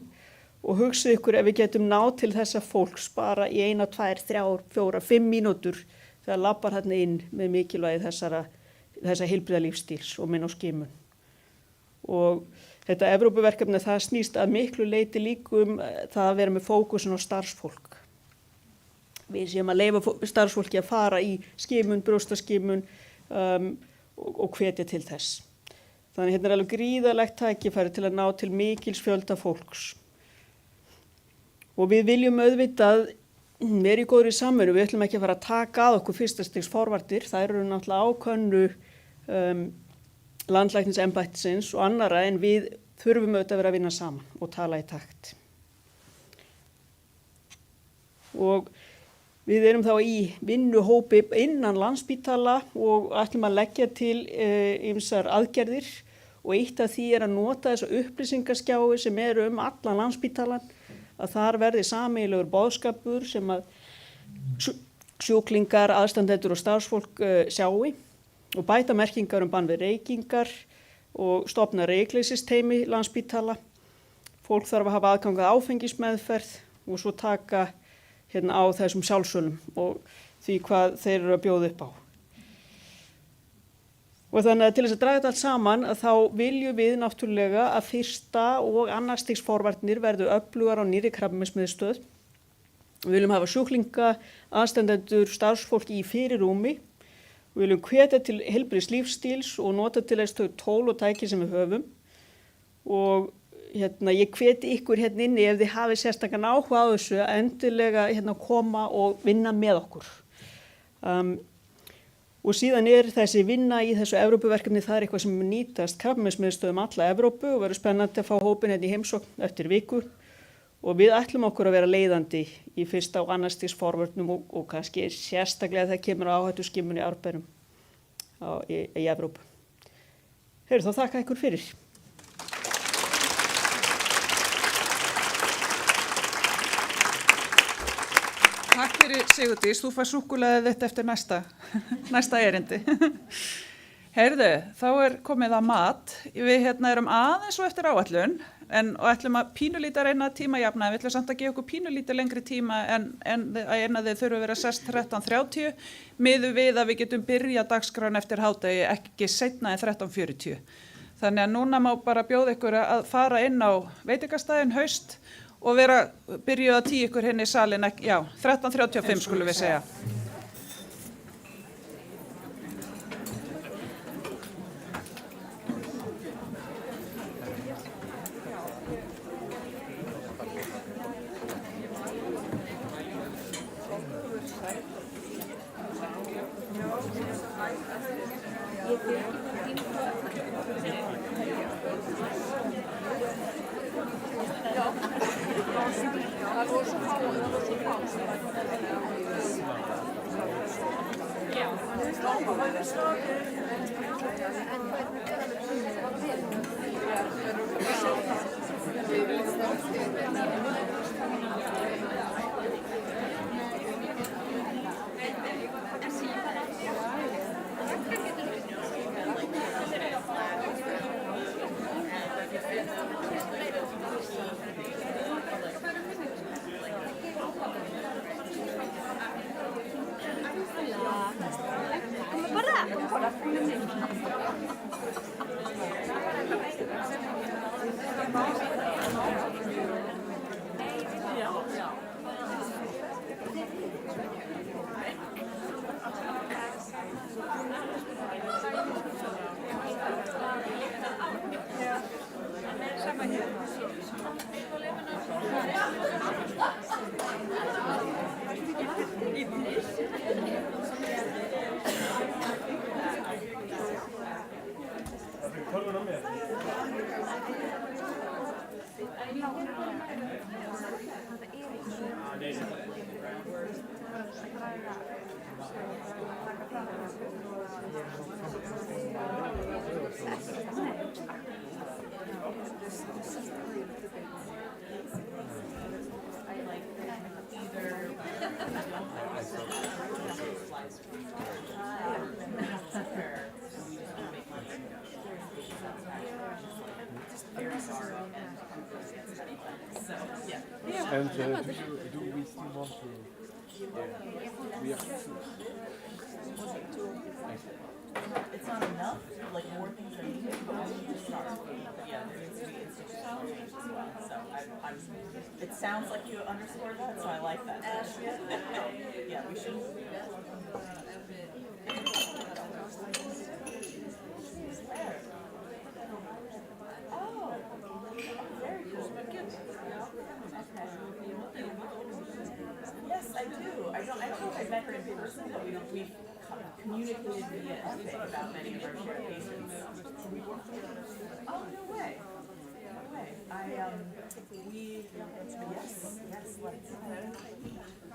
Og hugsið ykkur ef við getum náð til þessa fólks bara í 1, 2, 3, 4, 5 mínútur þegar labbar þarna inn með mikilvægi þessa heilbrigða lífstíls og minna á skimun. Og þetta Evrópuverkefni það snýst að miklu leyti líka það að vera með fókusin á starfsfólk. Við séum að leyfa starfsfólki að fara í skimun, brjóstaskimun og hvetja til þess. Þannig er alveg gríðarlegt tækifæri til að ná til mikils fjölda fólks. Og við viljum auðvitað vera í góðri samvinnu. Við ætlum ekki að fara að taka að okkur fyrsta stigs forvarnir. Það eru náttúrulega ákönnu landlæknisembættisins og annara en við þurfum auðvitað að vera að vinna saman og tala í takt. Og við erum þá í vinnuhópi innan Landspítala og ætlum að leggja til ýmsar aðgerðir og eitt af því að nota þessa upplýsingaskjái sem eru allan Landspítalan. Að þar verði sameiginlegur boðskapur sem að sjúklingar, aðstandendur og starfsfólk sjái og bæta merkingar bann við reykingar og stofna reykleysisteymi Landspítala. Fólk þarf að hafa aðgang að áfengismeðferð og svo taka á þessum sjálfsölum og því hvað þeir eru að bjóða upp á. Og þannig að til þess að draga þetta allt saman að þá viljum við náttúrulega að fyrsta og annars stigs forvarnir verðu öflugar á nýrri krabbameinsmiðstöð. Við viljum hafa sjúklinga, aðstandendur, starfsfólk í fyrirrúmi. Við viljum hvetja til heilbrigðs lífstíls og nota til þess þau tól og tæki sem við höfum. Og ég hveti ykkur inni ef þið hafið sérstakann áhuga á þessu að endilega koma og vinna með okkur. Og síðan þessi vinna í þessu Evrópuverkefni, það eitthvað sem nýtast krabbameinsmiðstöðum alla Evrópu og verður spennandi að fá hópinn í heimsókn eftir viku. Og við ætlum okkur að vera leiðandi í fyrsta og annars stigs forvörnum og kannski sérstaklega þegar kemur á áhættuskimun í arfberum í Evrópu. Þá þakka ykkur fyrir. Takk fyrir Sigurdís, þú fær súkkulaðið þitt eftir næsta erindi. Heyrðu, þá komið að mat. Við erum aðeins og eftir áætlun og ætlum að pínulítið reyna tímajafna. Við ætlum samt að gefa okkur pínulítið lengri tíma en að þið þurfum að vera sest 13:30 miðað við að við getum byrjað dagskráin eftir hádegi ekki seinna en 13:40. Þannig að núna má bara bjóða ykkur að fara inn á veitingastæðin haust og byrjuð að 10 ykkur í salin, 13:35 skulum við segja. And do we still want to? We have to. It's not enough, like more things are needed, but we need to start. Yeah, there needs to be institutionalization as well. So it sounds like you underscore that, so I like that. Yeah, we should. Oh, very cool. Yes, I do. I don't know if I've met her in person, but we've communicated via Epic about many of our shared patients. Oh, no way. No way. Yes, let's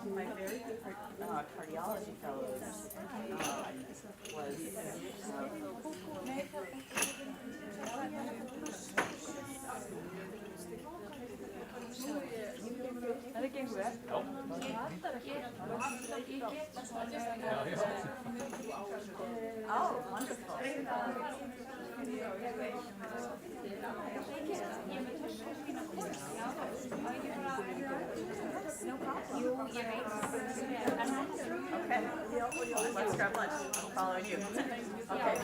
my very good cardiology fellows was det gengur vel. Oh, wonderful. Okay. Let's grab lunch. I'm following you. Okay.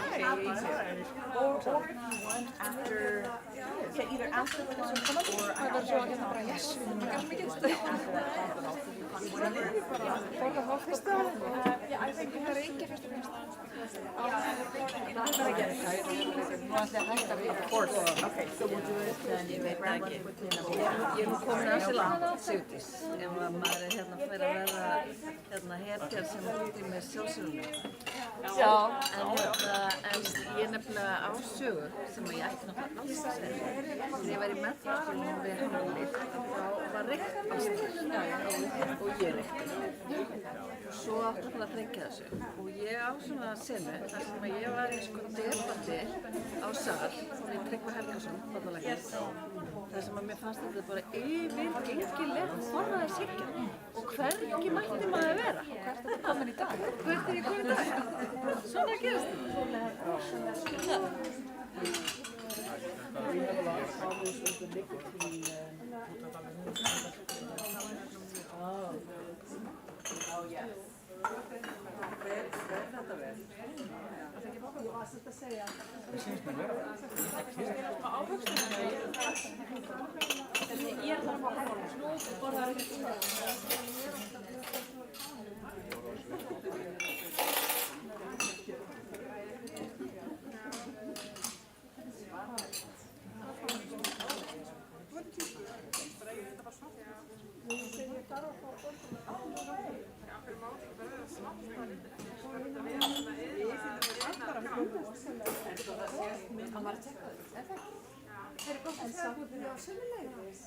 Or if you want after, either after the lunch or after the I think we have of course. Okay, so we'll do it then. Ég er komin að Sila Sigurdís ef maður fær að vera hetjar sem úti með sjálfsöguna. Já. En ég nefnilega á sögu sem ég ætti náttúrulega alls að segja. Þegar ég var í meðfærsskólanum við Hamralið þá var reykt alls þér og ég reykti. Svo átti það að þrengja þessu og ég á svona senu þar sem ég var í sko debatti á sal við Tryggva Helgason, barnalæknir, þar sem mér fannst þetta bara yfirgengilegt forðaði syngja og hvergi mætti maður vera. Hvert er þetta komin í dag? Hvert er ég komin í dag? Svona gerist þetta. Oh, yes. Hver þetta vel? Ég var svolítið að segja. Það sést mér vera. Á áhugstunum ég er þarf að hafa snúð og borða ekki. Hann var að tekka þig, er það ekki? Það er gott að segja að það á sömuleiðis.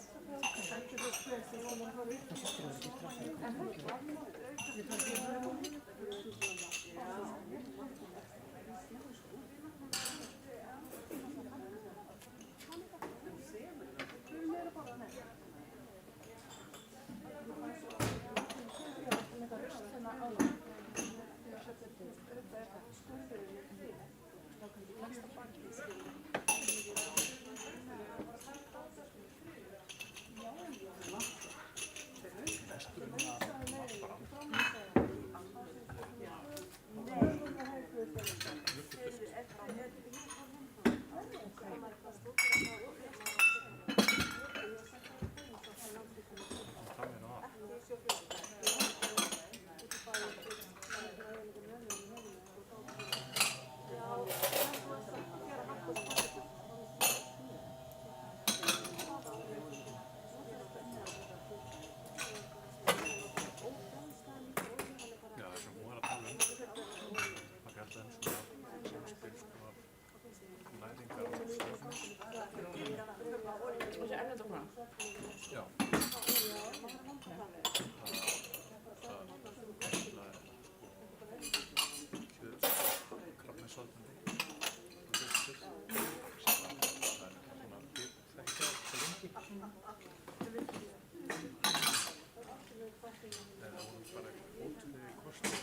En það voru bara ótrúlega kostur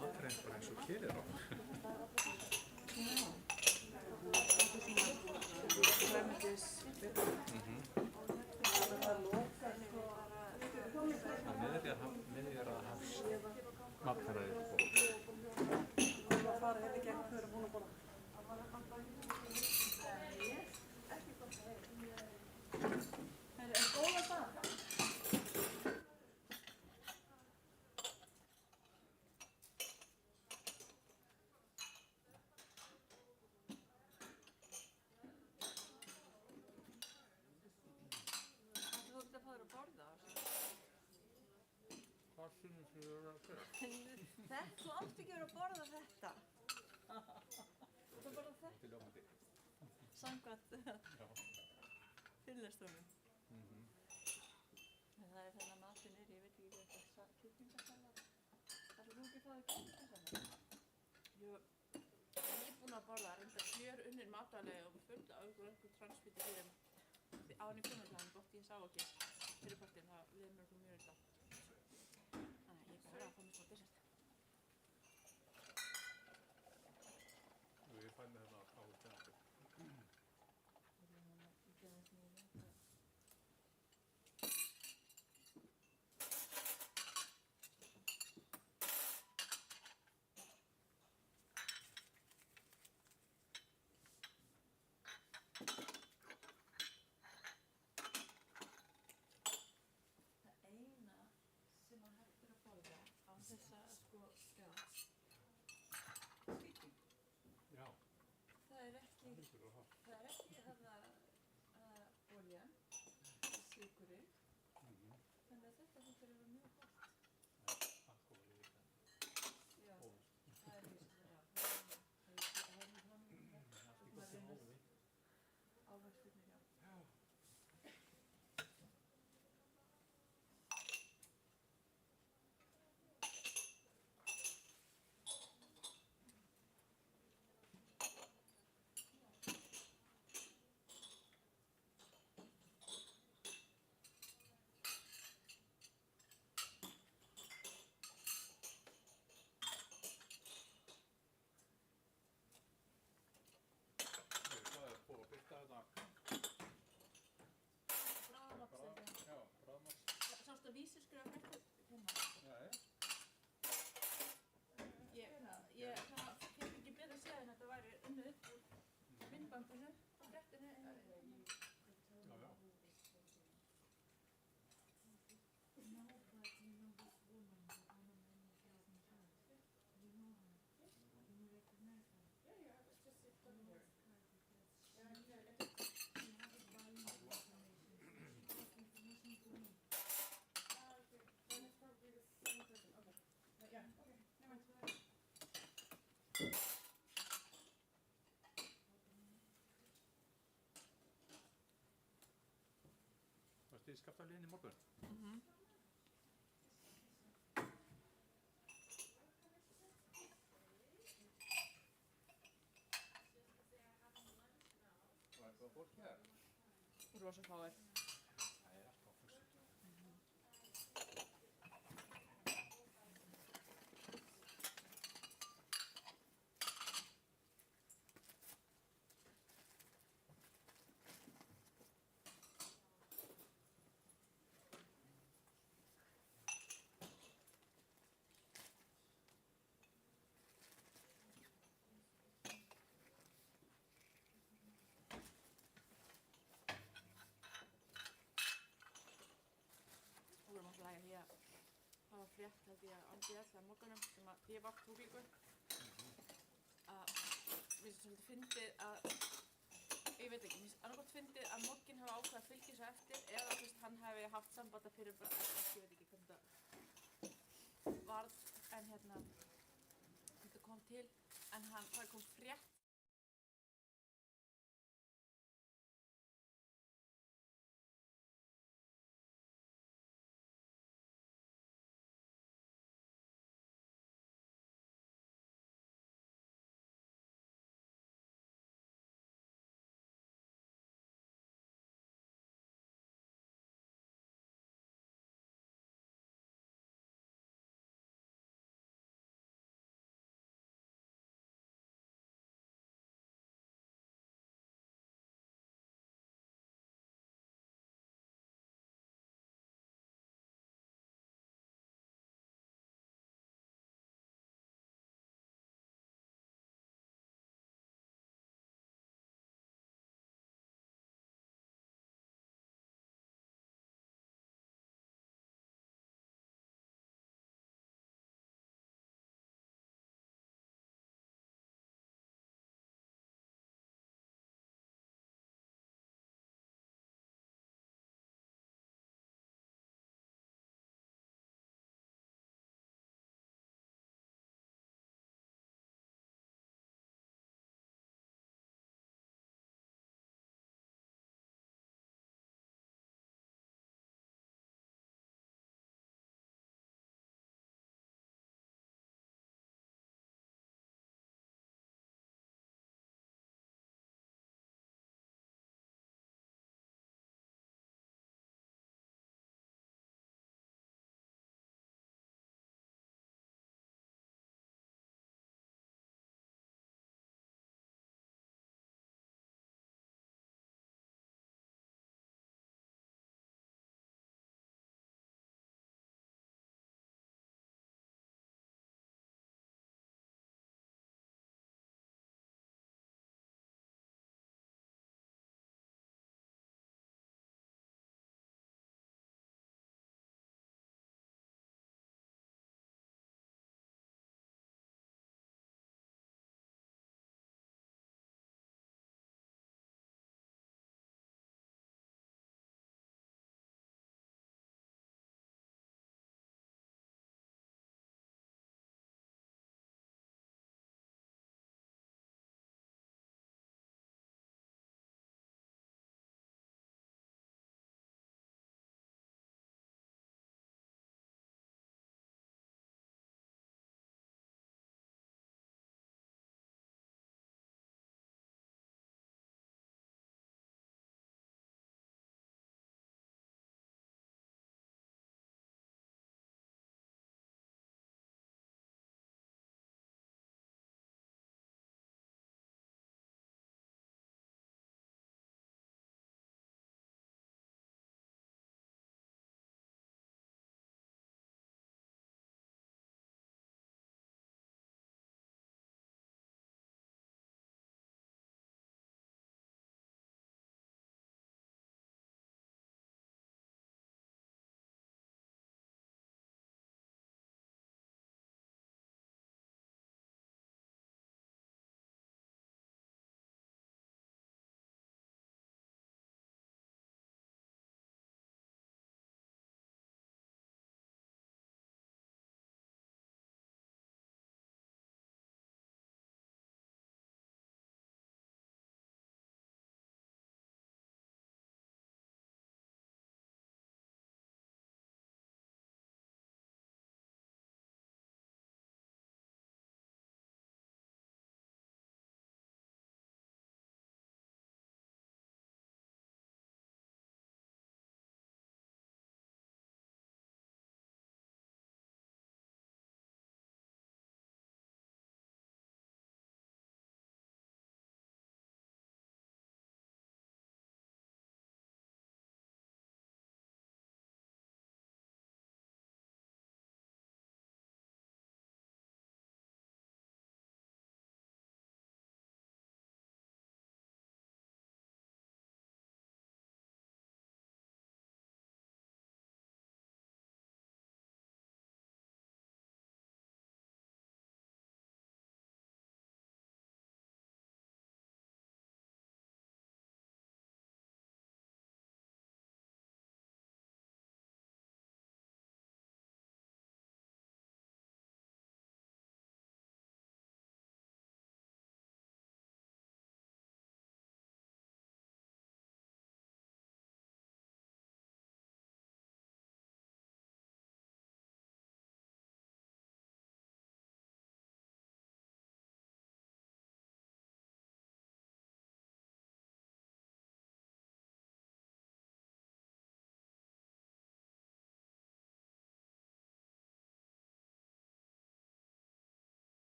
matrænt bara eins og kerir á. Miðjarðarhafs matfæraðir bók. Hvað finnst þér að gera? Þú átt ekki að vera að borða þetta. Þú borða þetta. Til ljómandi. Samkvæmt fyrirlestunum. En það þennan matinn ég veit ekki hvað þetta kjúklingasalat. Ætlar þú ekki að fá þér kjúklingasalat? Ég er búin að borða reynda kjörunnir matvæli og fullt af einhver transfíti fyrir án í komunlega, gott ég sá ekki fyrirpartinn, það við erum mjög þetta. Þannig ég bara að fá mér smá dessert. Ég fæ með þetta á tennandi. Sem að hægt að borða á þessa skýting. Já. Það ekki þarna oljan, sykurinn, þannig að þetta hlýtur að vera mjög gott. Alkohol í þetta. Já, það víst, já. Það ávextirnir, já. Það er búið að byrta þetta. Bráðamats. Já, bráðamats. Sástu að vísir skrifa fréttir hérna? Já. Ég fekk ekki betra að segja en þetta væri unnið upp úr myndbandinu á fréttinu. Já. Varstu í Skaftárliðinni í morgun? Var eitthvað fólk hér? Rosa fáir. Það er alltaf á föstudag. Við vorum alltaf lægja því að það var frétt held ég á MBL að morgunum sem að ég var tóklíkur að mér finnst svolítið fyndið að ég veit ekki, mér finnst annarkort fyndið að Morgan hafa ákveðið að fylgja svo eftir eða þú veist hann hafi haft samband að fyrir bara ég veit ekki hvernig þetta varð en þetta kom til en það kom frétt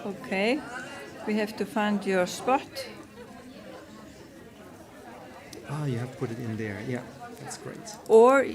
Okay, we have to find your spot. Ah, you have put it in there. Yeah, that's great. Or,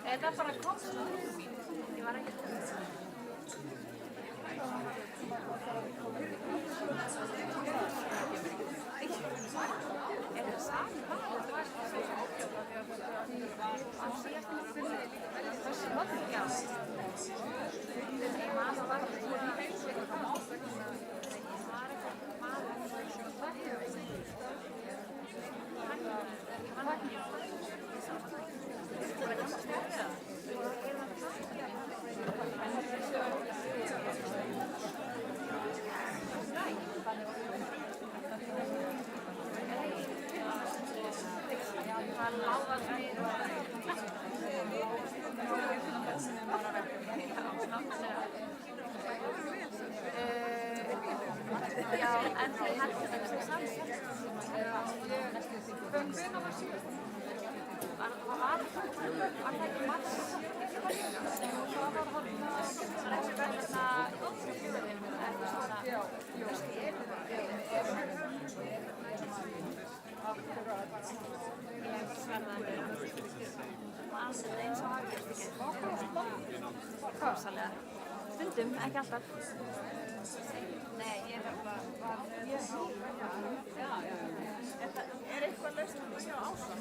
Þetta bara kom svo mín. Ég var ekki Já, en það er hægt að það samsett. Hvenær var síðast? Var það ekki mars? Það var hérna Stundum, ekki alltaf. Nei, ég er bara... Er eitthvað lausn að sjá áfram?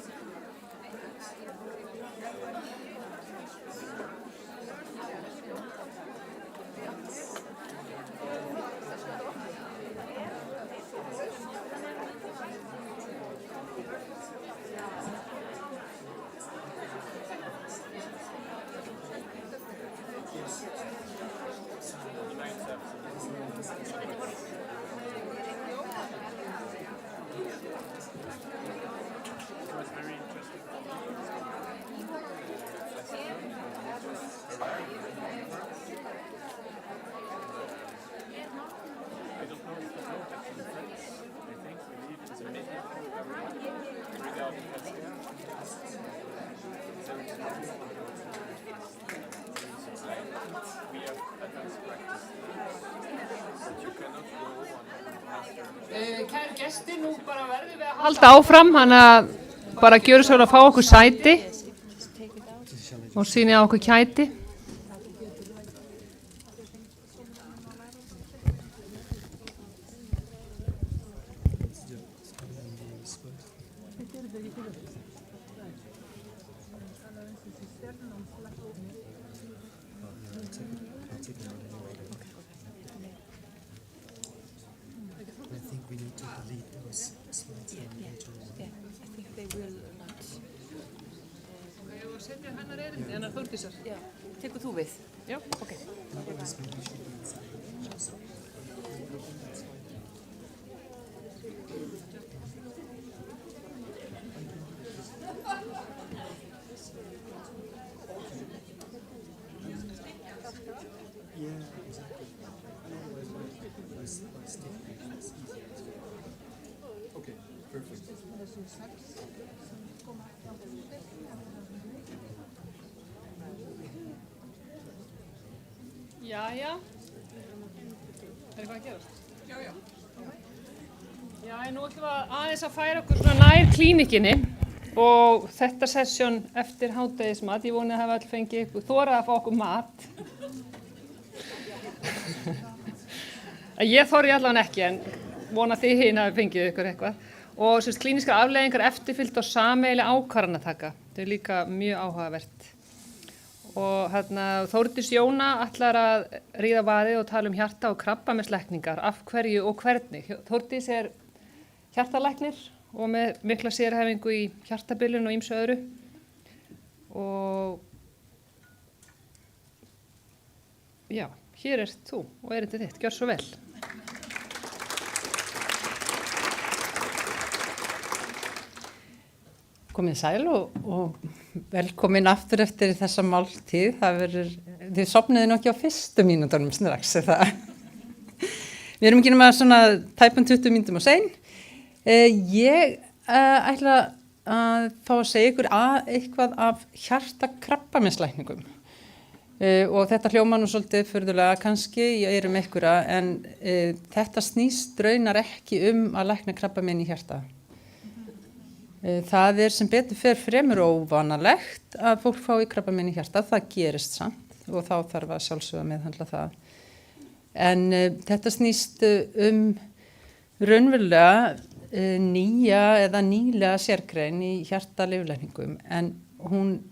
Kæru gestir, nú bara verðum við að halda áfram, hann að bara gjöra svo að fá okkur sæti og sýni á okkur kæti. Tekur þú við? Já. Ok. Jæja. Er eitthvað að gerast? Já. Já, nú ætlum við aðeins að færa okkur svona nær klínikinni og þetta sessjón eftir hádegismat. Ég voni að hafa all fengið ykkur þorað að fá okkur mat. Ég þori allavega ekki en vona þið hinn hafi fengið ykkur eitthvað. Og sem klíniskar afleiðingar eftirfylgd og sameiginleg ákvarðanataka. Þetta er líka mjög áhugavert. Og Þórdís Jóna ætlar að ríða vaðið og tala hjarta- og krabbameinslækningar, af hverju og hvernig. Þórdís er hjartalæknir og með mikla sérhæfingu í hjartabilun og ýmsu öðru. Og já, hér ert þú og erindið þitt, gjör svo vel. Komið sæl og velkomin aftur eftir þessa máltíð. Þið sofniði nú ekki á fyrstu mínútonum strax, er það? Við erum ekki nema svona tæpum 20 mínútum á sein. Ég ætla að fá að segja ykkur eitthvað af hjartakrabbameinslækningum. Og þetta hljómar nú svolítið furðulega kannski í eyrum einhverja, en þetta snýst raunar ekki að lækna krabbamein í hjarta. Það sem betur fer fremur óvanalegt að fólk fái krabbamein í hjarta, það gerist samt og þá þarf að sjálfsögða meðhandla það. En þetta snýst raunverulega nýja eða nýlega sérgrein í hjartalyflækningum, en hún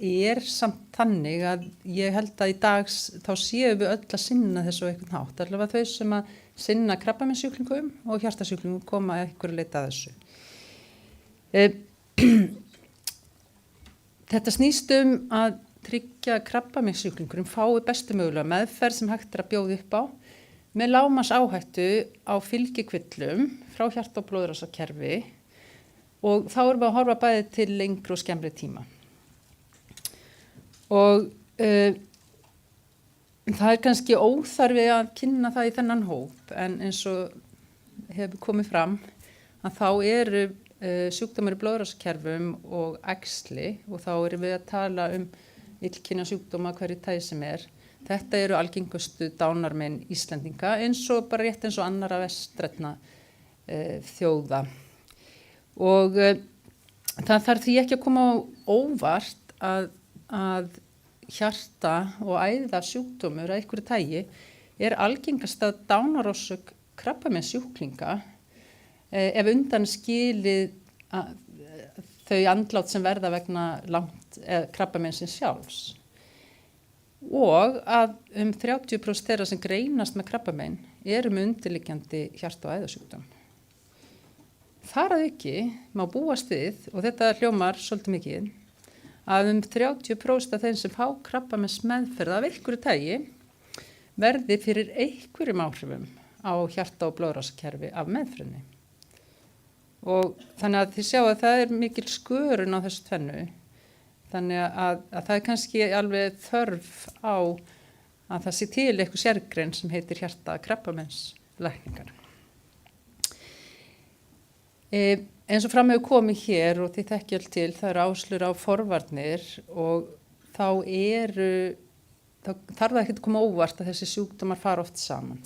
er samt þannig að ég held að í dag þá séum við öll að sinna þessu á einhvern hátt, allavega þau sem að sinna krabbameinssjúklingum og hjartasjúklingum koma að einhverju leita að þessu. Þetta snýst að tryggja að krabbameinssjúklingurinn fái bestu mögulega meðferð sem hægt að bjóða upp á með lágmarks áhættu á fylgikvillum frá hjarta- og blóðrásarkerfi og þá erum við að horfa bæði til lengri og skemmri tíma. Og það kannski óþarfi að kynna það í þennan hóp, en eins og hefur komið fram að þá eru sjúkdómar í blóðrásarkerfum og æxli og þá erum við að tala illkynja sjúkdóma hverju tagi sem er. Þetta eru algengustu dánarmein Íslendinga bara rétt eins og annarra vestrænna þjóða. Og það þarf því ekki að koma á óvart að hjarta og æða sjúkdómur að einhverju tagi algengasta dánarorsök krabbameinssjúklinga ef undan skilið þau andlát sem verða vegna krabbameinsins sjálfs. Og að 30% þeirra sem greinast með krabbamein með undirliggjandi hjarta- og æðasjúkdóm. Þar að ekki má búast við, og þetta hljómar svolítið mikið, að 30% af þeim sem fá krabbameins meðferð af einhverju tagi verði fyrir einhverjum áhrifum á hjarta- og blóðrásarkerfi af meðferðinni. Og þannig að þið sjáu að það mikil skörun á þessu tvennu. Þannig að það kannski alveg þörf á að það sé til eitthvað sérgrein sem heitir hjarta-krabbameinslækningar. Eins og fram hefur komið hér og þið þekkja öll til, það áslur á forvarnir og þá þarf það ekki að koma óvart að þessi sjúkdómar fara oft saman.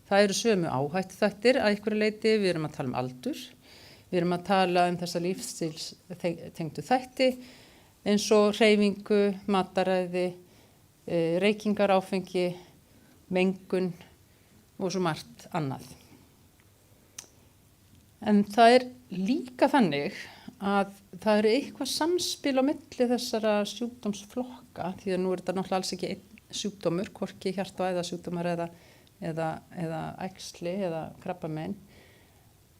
Það eru sömu áhættuþættir að einhverju leyti, við erum að tala aldur, við erum að tala þessa lífsstílstengdu þætti eins og hreyfingu, mataræði, reykingar, áfengi, mengun og svo margt annað. En það líka þannig að það eitthvað samspil á milli þessara sjúkdómsflokka, því að nú þetta náttúrulega alls ekki einn sjúkdómur, hvorki hjarta- og æðasjúkdómar eða æxli eða krabbamein.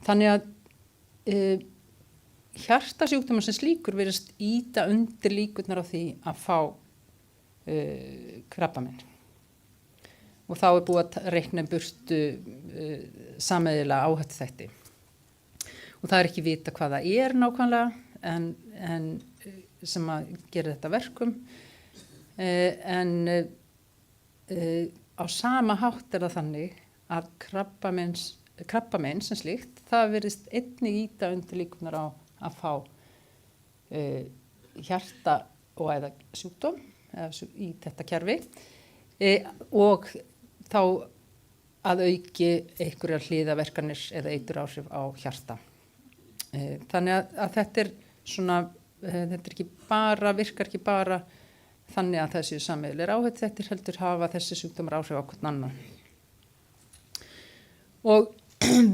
Þannig að hjartasjúkdómar sem slíkur virðist ýta undir líkurnar á því að fá krabbamein. Og þá búið að reikna burtu sameiginlega áhættuþætti. Og það ekki vita hvað það nákvæmlega en sem að gera þetta verkum. En á sama hátt það þannig að krabbamein sem slíkt, það virðist einnig ýta undir líkurnar á að fá hjarta- og æðasjúkdóm í þetta kerfi og þá að auki einhverjar hliðaverkanir eða eituráhrif á hjarta. Þannig að þetta svona, þetta ekki bara, virkar ekki bara þannig að þessi sameiginlegir áhættuþættir heldur hafa þessi sjúkdómar áhrif á hvern annan. Og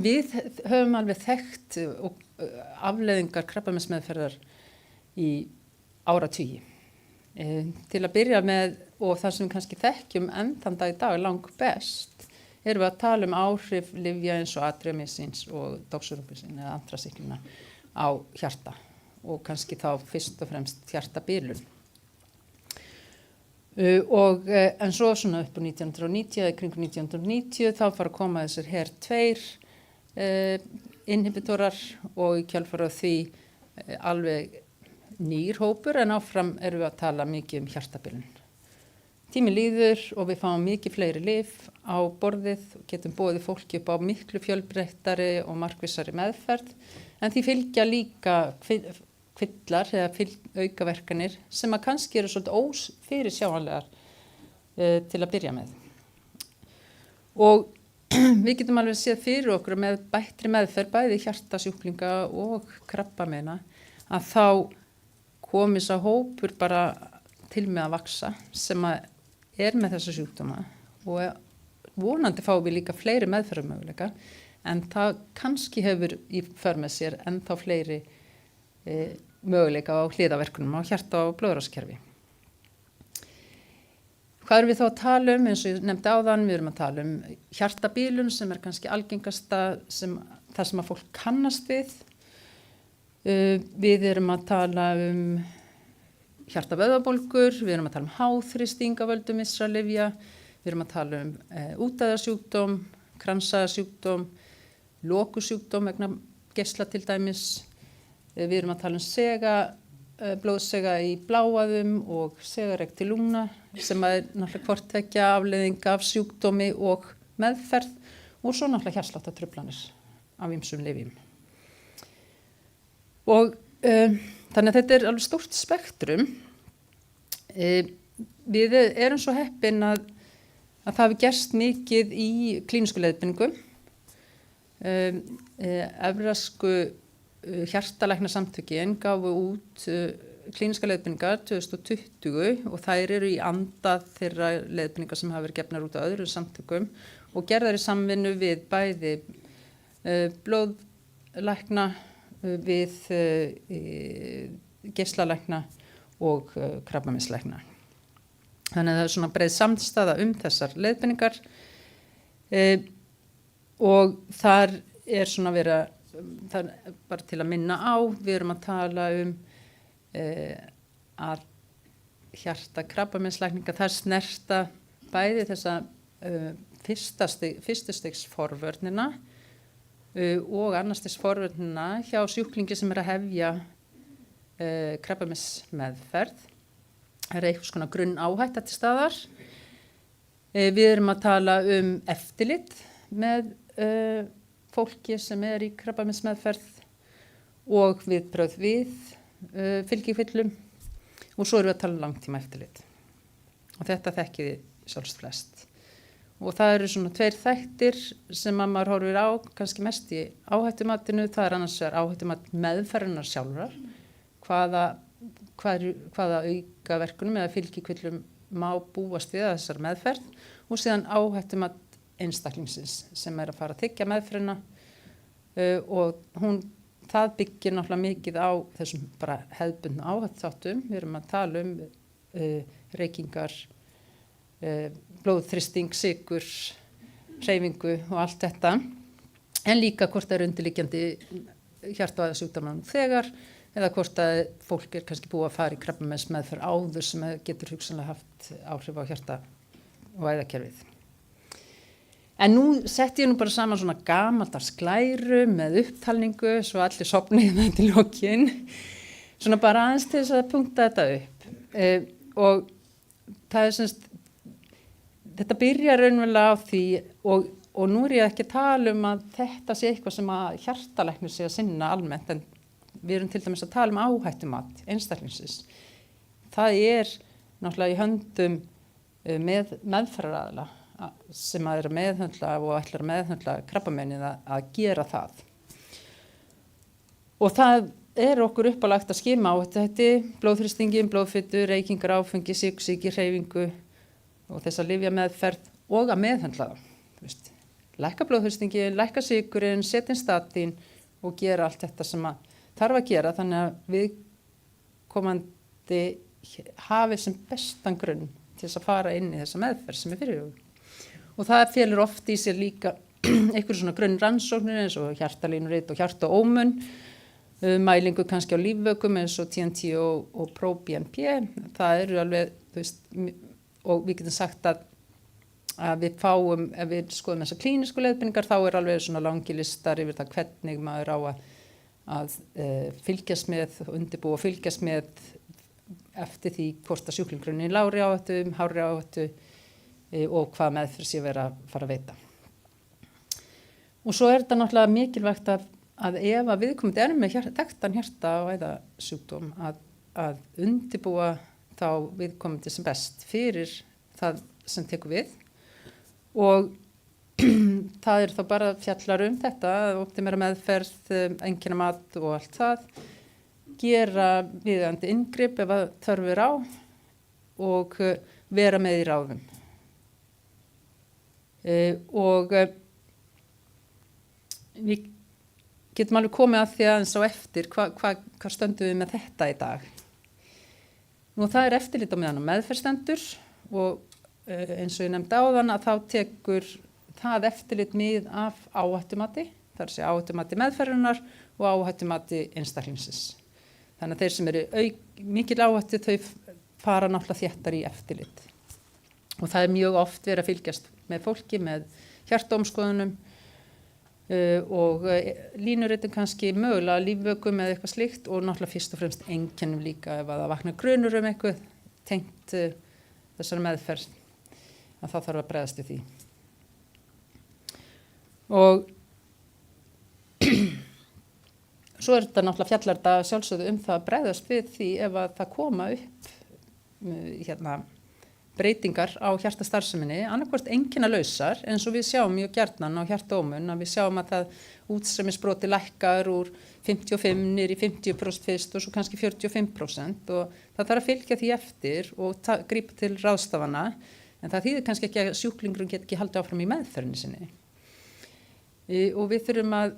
við höfum alveg þekkt afleiðingar krabbameinsmeðferðar í áratugi. Til að byrja með, og það sem við kannski þekkjum enn þann dag í dag langt best, erum við að tala áhrif lyfja eins og adriamycins og doxorubicin eða antracyclina á hjarta og kannski þá fyrst og fremst hjartabilun. En svo svona upp á 1990 eða kring 1990 þá fara að koma þessir HER2 inhibitorar og í kjölfar af því alveg nýr hópur en áfram erum við að tala mikið hjartabilun. Tíminn líður og við fáum mikið fleiri lyf á borðið og getum boðið fólki upp á miklu fjölbreyttari og markvissari meðferð en því fylgja líka kvillar eða aukaverkanir sem að kannski eru svolítið ófyrirsjáanlegar til að byrja með. Og við getum alveg séð fyrir okkur með bættri meðferð bæði hjartasjúklinga og krabbameina að þá komi sá hópur bara til með að vaksa sem að með þessa sjúkdóma og vonandi fáum við líka fleiri meðferðarmöguleika en það kannski hefur í för með sér ennþá fleiri möguleika á hliðaverkunum á hjarta- og blóðrásarkerfi. Hvað erum við þá að tala eins og ég nefndi áðan, við erum að tala hjartabilun sem kannski algengasta það sem að fólk kannast við. Við erum að tala hjartavöðvabólgur, við erum að tala háþrýsting af völdum vissra lyfja, við erum að tala útæðasjúkdóm, kransæðasjúkdóm, lokusjúkdóm vegna geisla til dæmis, við erum að tala blóðsega í bláaðum og segarrek til lungna sem náttúrulega hvort tveggja afleiðing af sjúkdómi og meðferð og svo náttúrulega hjartsláttartruflanir af ýmsum lyfjum. Og þannig að þetta alveg stórt spektrum. Við erum svo heppin að það hafi gerst mikið í klínísku leiðbeiningum. Evrasku hjartalæknasamtökin gáfu út klíniska leiðbeiningar 2020 og þær eru í anda þeirra leiðbeiningar sem hafa verið gefnar út á öðrum samtökum og gerðar í samvinnu við bæði blóðlækna, við geislalækna og krabbameinslækna. Þannig að það er svona breið samstaða þessar leiðbeiningar og þar er svona verið það er bara til að minna á, við erum að tala að krabbameinslækningar, það snerta bæði þessa fyrstu stigs forvörnina og annars stigs forvörnina hjá sjúklingi sem er að hefja krabbameinsmeðferð. Það er eitthvað svona grunn áhætta til staðar. Við erum að tala eftirlit með fólki sem er í krabbameinsmeðferð og viðbrögð við fylgikvillum og svo erum við að tala langtíma eftirlit. Og þetta þekkið sjálfsagt flest. Og það eru svona 2 þættir sem að maður horfir á, kannski mest í áhættumatinu. Það er annars áhættumat meðferðunar sjálfrar, hvaða aukaverkunum eða fylgikvillum má búast við þessar meðferð og síðan áhættumat einstaklingsins sem er að fara að þiggja meðferðina og það byggir náttúrulega mikið á þessum bara hefðbundnu áhættuþáttum. Við erum að tala reykingar, blóðþrýsting, sykur, hreyfingu og allt þetta, en líka hvort það er undirliggjandi hjarta- og æðasjúkdómar þegar eða hvort að fólk er kannski búið að fara í krabbameinsmeðferð áður sem getur hugsanlega haft áhrif á hjarta- og æðakerfið. En nú setti ég bara saman svona gamaldags glæru með upptalningu svo allir sofnið með til lokin. Svona bara aðeins til þess að punkta þetta upp. Og það er þetta byrjar raunverulega á því og nú er ég ekki að tala að þetta sé eitthvað sem að hjartalæknir sé að sinna almennt, en við erum til dæmis að tala áhættumat einstaklingsins. Það er náttúrulega í höndum meðferðaraðila sem að er að meðhöndla og ætlar að meðhöndla krabbameinið að gera það. Og það er okkur uppálagt að skima áhættuþætti, blóðþrýstingin, blóðfitu, reykingar, áfengi, sykursýki, hreyfingu og þessa lyfjameðferð og að meðhöndla það. Lækka blóðþrýstingin, lækka sykurinn, setja inn statín og gera allt þetta sem að þarf að gera þannig að viðkomandi hafi sem bestan grunn til þess að fara inn í þessa meðferð sem er fyrirhugað. Og það felur oft í sér líka einhver svona grunn rannsóknir eins og hjartalínurit og hjartaómun, mælingu kannski á lífvökum eins og TNT og ProBNP. Það eru alveg, og við getum sagt að við fáum, ef við skoðum þessar klínisku leiðbeiningar, þá er alveg svona langi listar yfir það hvernig maður á að fylgjast með, undirbúa og fylgjast með eftir því hvort að sjúklingurinn er í lágri áhættu, hárri áhættu og hvað meðferð sé vera að fara að veita. Og svo er þetta náttúrulega mikilvægt að ef að viðkomandi er með þekktan hjarta- og æðasjúkdóm að undirbúa þá viðkomandi sem best fyrir það sem tekur við og það er þá bara fjallar þetta, optimera meðferð, einkennamat og allt það, gera viðeigandi inngrip ef að þörf er á og vera með í ráðum. Og við getum alveg komið að því aðeins á eftir hvað stöndum við með þetta í dag. Nú það er eftirlit á meðan á meðferðstendur og eins og ég nefndi áðan að þá tekur það eftirlit mið af áhættumati, það er að segja áhættumati meðferðunar og áhættumati einstaklingsins. Þannig að þeir sem eru mikil áhættu þau fara náttúrulega þéttar í eftirlit. Og það er mjög oft verið að fylgjast með fólki með hjartaómskoðunum og línuritum kannski mögulega lífvökum eða eitthvað slíkt og náttúrulega fyrst og fremst einkennum líka ef að það vaknar grunur eitthvað tengt þessari meðferð að þá þarf að bregðast við því. Og svo er þetta náttúrulega fjallar þetta sjálfsögðu það að bregðast við því ef að það koma upp breytingar á hjartastarfseminni, annarkvort einkennalausar, eins og við sjáum mjög gjarnan á hjartaómun, að við sjáum að það útstreymisbroti lækkar úr 55 niður í 50% fyrst og svo kannski 45% og það þarf að fylgja því eftir og grípa til ráðstafana, en það þýðir kannski ekki að sjúklingurinn get ekki haldið áfram í meðferðinni sinni. Og við þurfum að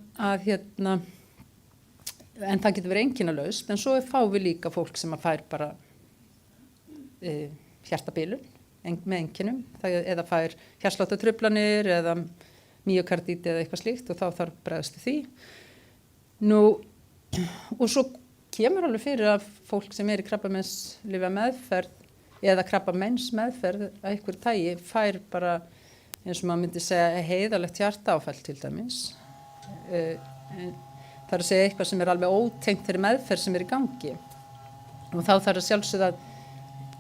en það getur verið einkennalaust, en svo fáum við líka fólk sem að fær bara hjartabilun með einkennum, eða fær hjartsláttartruflanir eða mýokardít eða eitthvað slíkt og þá þarf bregðast við því. Nú, og svo kemur alveg fyrir að fólk sem í krabbameinslyfja meðferð eða krabbameinsmeðferð að einhverju tagi fær bara, eins og maður myndi segja, heiðalegt hjartaáfall til dæmis. Það er að segja eitthvað sem er alveg ótengt þeirri meðferð sem í gangi. Og þá þarf að sjálfsögða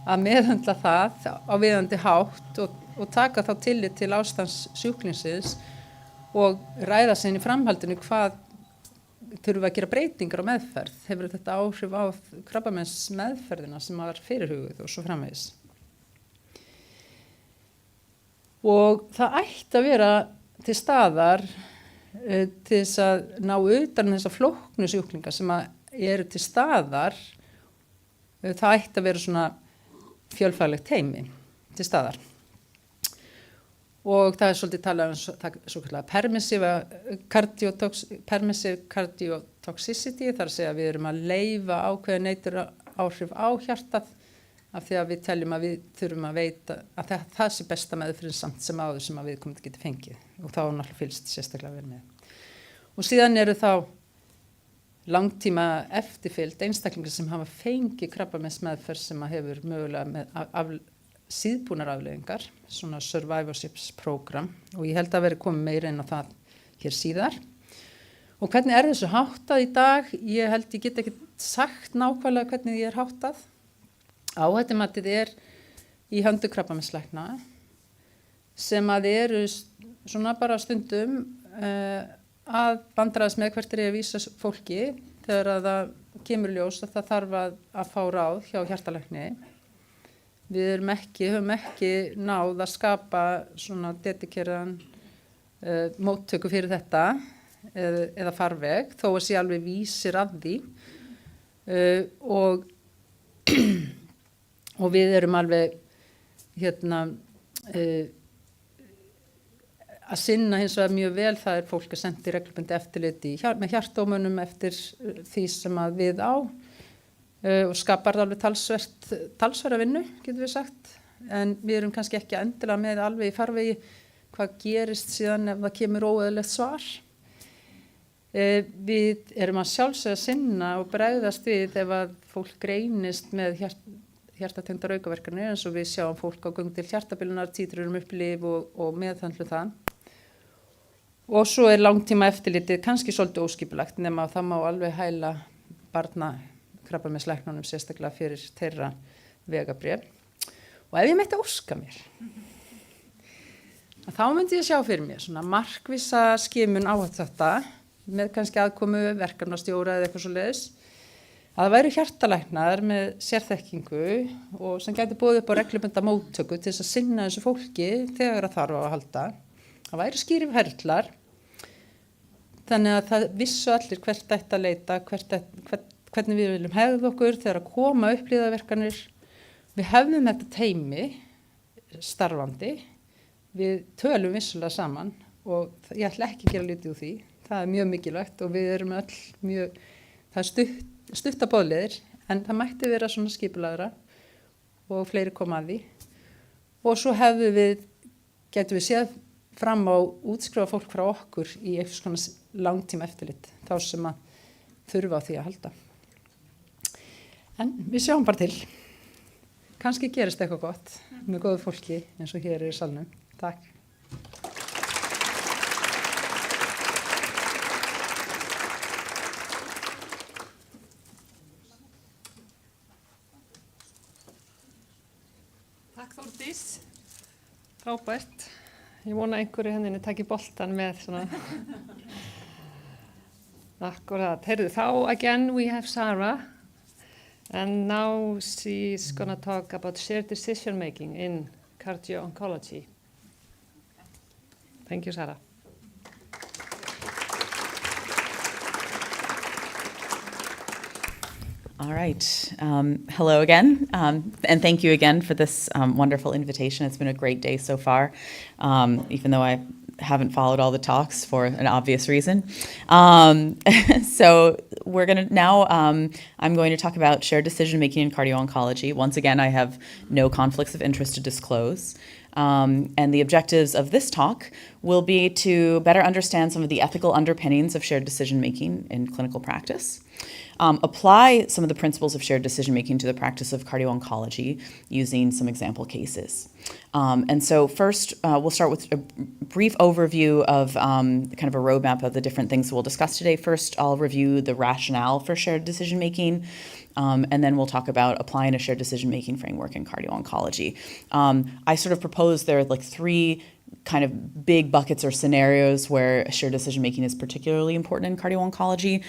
að meðhöndla það á viðandi hátt og taka þá tillit til ástands sjúklingsins og ræða sig inn í framhaldinu hvað þurfum við að gera breytingar á meðferð. Hefur þetta áhrif á krabbameinsmeðferðina sem var fyrirhuguð og svo framvegis. Og það ætti að vera til staðar til þess að ná utan þessa flóknu sjúklinga sem eru til staðar. Það ætti að vera svona fjölfræðilegt teymi til staðar. Og það er svolítið talað svo kallega permissive cardiotoxicity, þar að segja að við erum að leyfa ákveðin áhrif á hjartað af því að við teljum að við þurfum að veita að það sé besta meðferðin samt sem áður sem að viðkomandi geti fengið og þá er náttúrulega fylgst sérstaklega vel með. Og síðan eru þá langtíma eftirfylgd einstaklingar sem hafa fengið krabbameinsmeðferð sem að hefur mögulega síðbúnar afleiðingar, svona survivorships program og ég held að veri komið meira inn á það hér síðar. Og hvernig er þessu háttað í dag? Ég get ekki sagt nákvæmlega hvernig ég er háttað. Áhættumatið er í höndu krabbameinslækna sem að eru svona bara stundum að vandræðast með hvert er að vísa fólki þegar að það kemur ljós að það þarf að fá ráð hjá hjartalækni. Við höfum ekki náð að skapa svona dedikeraðan móttöku fyrir þetta eða farveg þó að sé alveg vísir að því og við erum alveg að sinna hins vegar mjög vel, það fólk sent í reglubundið eftirlit með hjartaómunum eftir því sem að við á og skapar alveg talsverða vinnu, getum við sagt, en við erum kannski ekki endilega með alveg í farvegi hvað gerist síðan ef það kemur óeðlilegt svar. Við erum að sjálfsögða sinna og bregðast við ef að fólk greinist með hjartatengdar aukaverkanir eins og við sjáum fólk á göng til hjartabilunar, títrurum upp lyf og meðhöndlu það. Og svo er langtíma eftirlitið kannski svolítið óskipulagt nema að það má alveg hæla barna krabbameinslæknunum sérstaklega fyrir þeirra vegabréf. Og ef ég mætti óska mér, þá myndi ég sjá fyrir mér svona markvissa skimun á þetta með kannski aðkomu verkefnastjóra eða eitthvað svoleiðis. Að það væru hjartalæknar með sérþekkingu og sem gæti boðið upp á reglubundna móttöku til þess að sinna þessu fólki þegar það þarf á að halda. Það væru skýrir ferlar, þannig að það vissu allir hvert ætti að leita, hvernig við viljum hegða okkur þegar að koma upp liðaverkanir. Við hefðum þetta teymi starfandi, við tölum vissulega saman og ég ætla ekki að gera lítið úr því. Það er mjög mikilvægt og við erum öll mjög, það er stuttabóðleiðir en það mætti vera svona skipulagra og fleiri koma að því. Og svo getum við séð fram á útskrifa fólk frá okkur í eitthvað svona langtíma eftirlit, þá sem að þurfa á því að halda. En við sjáum bara til. Kannski gerist eitthvað gott með góðu fólki eins og hér í salnum. Takk. Takk Þórdís. Frábært. Ég vona einhverju henni taki boltan með svona. Akkurat. Heyrðu, þá again we have Sarah. And now she's going to talk about shared decision making in cardio-oncology. Thank you, Sarah. All right. Hello again, and thank you again for this wonderful invitation. It's been a great day so far, even though I haven't followed all the talks for an obvious reason. So we're going to now, I'm going to talk about shared decision-making in cardio-oncology. Once again, I have no conflicts of interest to disclose. And the objectives of this talk will be to better understand some of the ethical underpinnings of shared decision-making in clinical practice, apply some of the principles of shared decision-making to the practice of cardio-oncology using some example cases. And so first, we'll start with a brief overview of kind of a roadmap of the different things we'll discuss today. First, I'll review the rationale for shared decision-making, and then we'll talk about applying a shared decision-making framework in cardio-oncology. I sort of propose there are like three kind of big buckets or scenarios where shared decision-making is particularly important in cardio-oncology.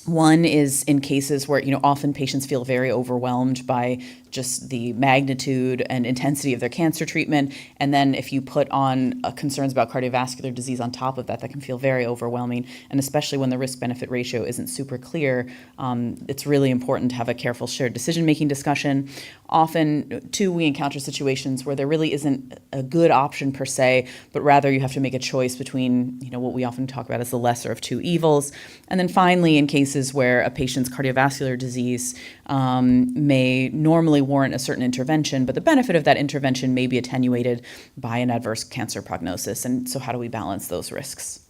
One is in cases where, often patients feel very overwhelmed by just the magnitude and intensity of their cancer treatment. And then if you put on concerns about cardiovascular disease on top of that, that can feel very overwhelming. And especially when the risk-benefit ratio isn't super clear, it's really important to have a careful shared decision-making discussion. Often, too, we encounter situations where there really isn't a good option per se, but rather you have to make a choice between, what we often talk about as the lesser of two evils. And then finally, in cases where a patient's cardiovascular disease may normally warrant a certain intervention, but the benefit of that intervention may be attenuated by an adverse cancer prognosis. And so how do we balance those risks?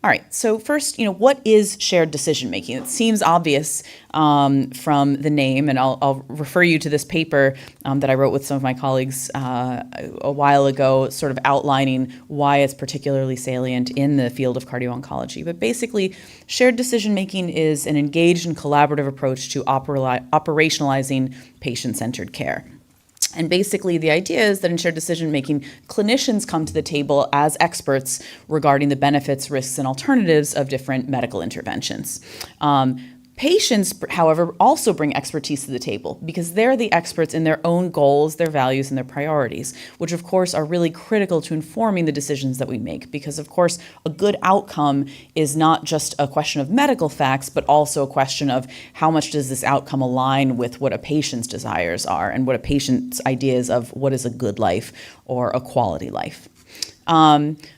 All right, so first, what is shared decision-making? It seems obvious from the name, and I'll refer you to this paper that I wrote with some of my colleagues a while ago, sort of outlining why it's particularly salient in the field of cardio-oncology. But basically, shared decision-making is an engaged and collaborative approach to operationalizing patient-centered care. And basically, the idea is that in shared decision-making, clinicians come to the table as experts regarding the benefits, risks, and alternatives of different medical interventions. Patients, however, also bring expertise to the table because they're the experts in their own goals, their values, and their priorities, which of course are really critical to informing the decisions that we make. Because of course, a good outcome is not just a question of medical facts, but also a question of how much does this outcome align with what a patient's desires are and what a patient's ideas of what is a good life or a quality life.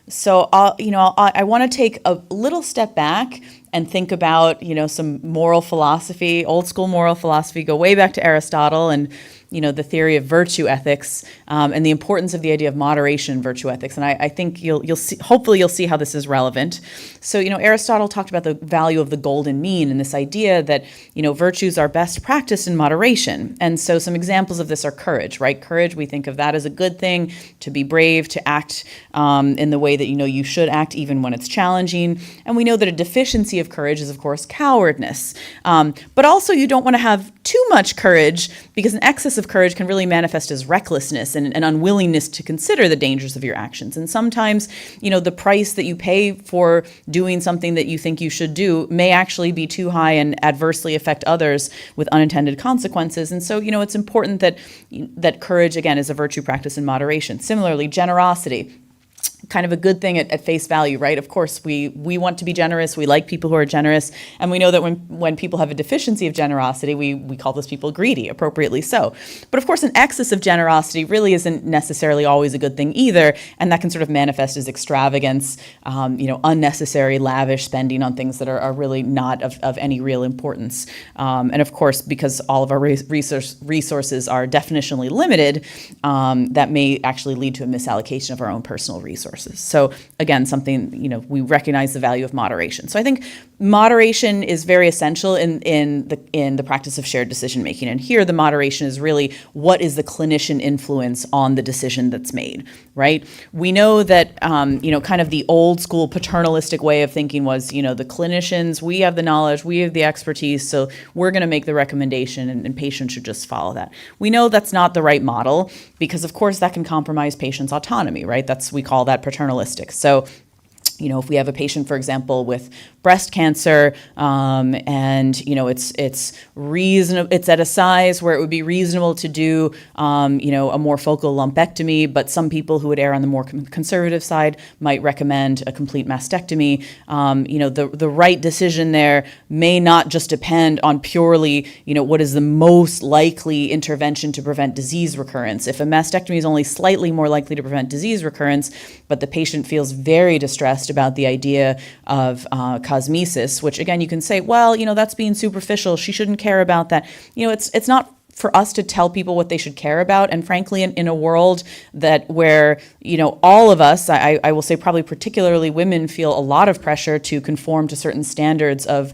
So I want to take a little step back and think about, some moral philosophy, old school moral philosophy, go way back to Aristotle and, the theory of virtue ethics and the importance of the idea of moderation in virtue ethics. And I think you'll see, hopefully you'll see how this is relevant. So, Aristotle talked about the value of the golden mean and this idea that, virtues are best practiced in moderation. And so some examples of this are courage, right? Courage, we think of that as a good thing, to be brave, to act in the way that, you should act even when it's challenging. And we know that a deficiency of courage is, of course, cowardness. But also you don't want to have too much courage because an excess of courage can really manifest as recklessness and an unwillingness to consider the dangers of your actions. And sometimes, the price that you pay for doing something that you think you should do may actually be too high and adversely affect others with unintended consequences. And so, it's important that courage, again, is a virtue practice in moderation. Similarly, generosity. Kind of a good thing at face value, right? Of course, we want to be generous. We like people who are generous. And we know that when people have a deficiency of generosity, we call those people greedy, appropriately so. But of course, an excess of generosity really isn't necessarily always a good thing either. And that can sort of manifest as extravagance, unnecessary, lavish spending on things that are really not of any real importance. And of course, because all of our resources are definitionally limited, that may actually lead to a misallocation of our own personal resources. So again, something, we recognize the value of moderation. So I think moderation is very essential in the practice of shared decision making. And here the moderation is really what is the clinician influence on the decision that's made, right? We know that, kind of the old school paternalistic way of thinking was, the clinicians, we have the knowledge, we have the expertise, so we're going to make the recommendation and patients should just follow that. We know that's not the right model because of course that can compromise patients' autonomy, right? We call that paternalistic. So you know, if we have a patient, for example, with breast cancer, and you know, it's reasonable, it's at a size where it would be reasonable to do, you know, a more focal lumpectomy, but some people who would err on the more conservative side might recommend a complete mastectomy. You know, the right decision there may not just depend on purely, you know, what is the most likely intervention to prevent disease recurrence. If a mastectomy is only slightly more likely to prevent disease recurrence, but the patient feels very distressed about the idea of cosmesis, which again, you can say, well, you know, that's being superficial. She shouldn't care about that. You know, it's not for us to tell people what they should care about. And frankly, in a world that where, you know, all of us, I will say probably particularly women, feel a lot of pressure to conform to certain standards of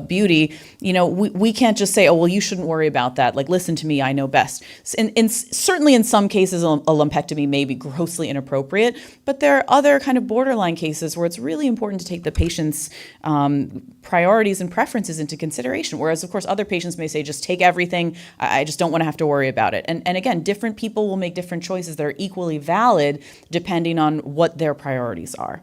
beauty, you know, we can't just say, oh, well, you shouldn't worry about that. Like, listen to me, I know best. Certainly in some cases, a lumpectomy may be grossly inappropriate, but there are other kind of borderline cases where it's really important to take the patient's priorities and preferences into consideration. Whereas, of course, other patients may say, just take everything. I just don't want to have to worry about it. And again, different people will make different choices that are equally valid depending on what their priorities are.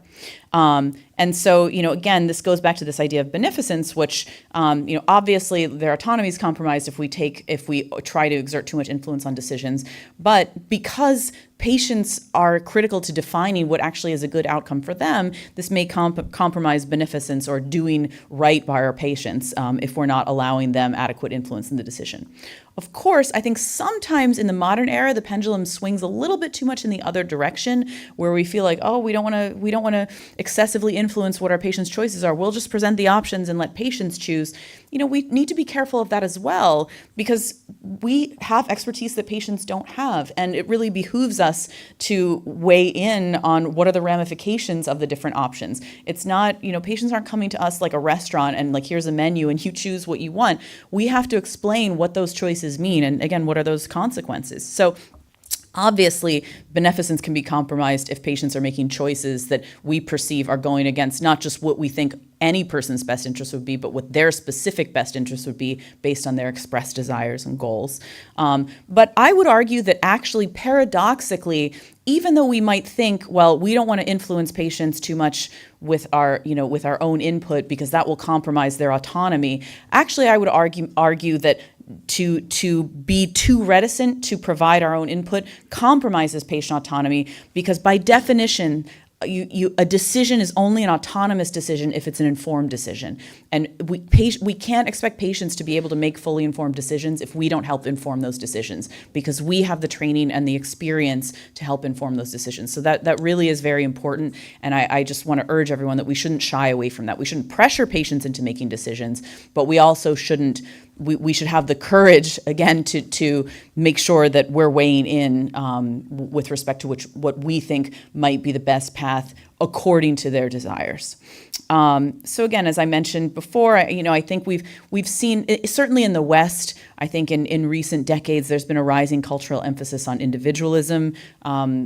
And so, you know, again, this goes back to this idea of beneficence, which, you know, obviously their autonomy is compromised if we try to exert too much influence on decisions. But because patients are critical to defining what actually is a good outcome for them, this may compromise beneficence or doing right by our patients if we're not allowing them adequate influence in the decision. Of course, I think sometimes in the modern era, the pendulum swings a little bit too much in the other direction, where we feel like, oh, we don't want to excessively influence what our patients' choices are. We'll just present the options and let patients choose. You know, we need to be careful of that as well, because we have expertise that patients don't have, and it really behooves us to weigh in on what are the ramifications of the different options. It's not, you know, patients aren't coming to us like a restaurant and like, here's a menu and you choose what you want. We have to explain what those choices mean, and again, what are those consequences? So obviously, beneficence can be compromised if patients are making choices that we perceive are going against not just what we think any person's best interest would be, but what their specific best interest would be based on their expressed desires and goals. But I would argue that actually, paradoxically, even though we might think, well, we don't want to influence patients too much with our own input because that will compromise their autonomy, actually, I would argue that to be too reticent to provide our own input compromises patient autonomy, because by definition, a decision is only an autonomous decision if it's an informed decision. And we can't expect patients to be able to make fully informed decisions if we don't help inform those decisions, because we have the training and the experience to help inform those decisions. So that really is very important. And I just want to urge everyone that we shouldn't shy away from that. We shouldn't pressure patients into making decisions, but we also shouldn't we should have the courage, again, to make sure that we're weighing in with respect to what we think might be the best path according to their desires. So again, as I mentioned before, I think we've seen, certainly in the West, I think in recent decades, there's been a rising cultural emphasis on individualism,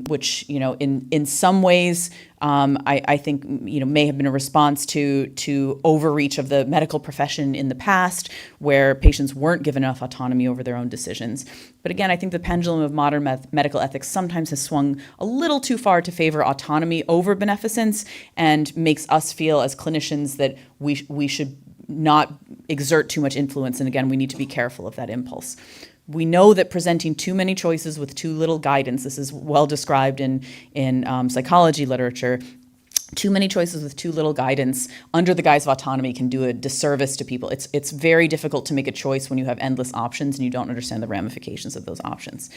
which, in some ways, I think, may have been a response to overreach of the medical profession in the past, where patients weren't given enough autonomy over their own decisions. But again, I think the pendulum of modern medical ethics sometimes has swung a little too far to favor autonomy over beneficence, and makes us feel as clinicians that we should not exert too much influence. And again, we need to be careful of that impulse. We know that presenting too many choices with too little guidance, this is well described in psychology literature, too many choices with too little guidance under the guise of autonomy can do a disservice to people. It's very difficult to make a choice when you have endless options and you don't understand the ramifications of those options.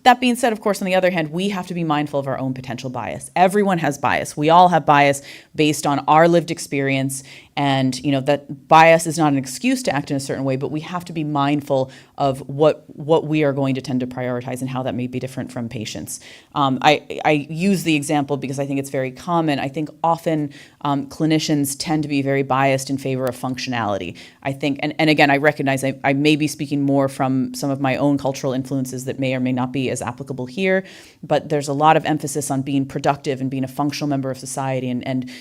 That being said, of course, on the other hand, we have to be mindful of our own potential bias. Everyone has bias. We all have bias based on our lived experience, and that bias is not an excuse to act in a certain way, but we have to be mindful of what we are going to tend to prioritize and how that may be different from patients. I use the example because I think it's very common. I think often clinicians tend to be very biased in favor of functionality. I think, and again, I recognize I may be speaking more from some of my own cultural influences that may or may not be as applicable here, but there's a lot of emphasis on being productive and being a functional member of society and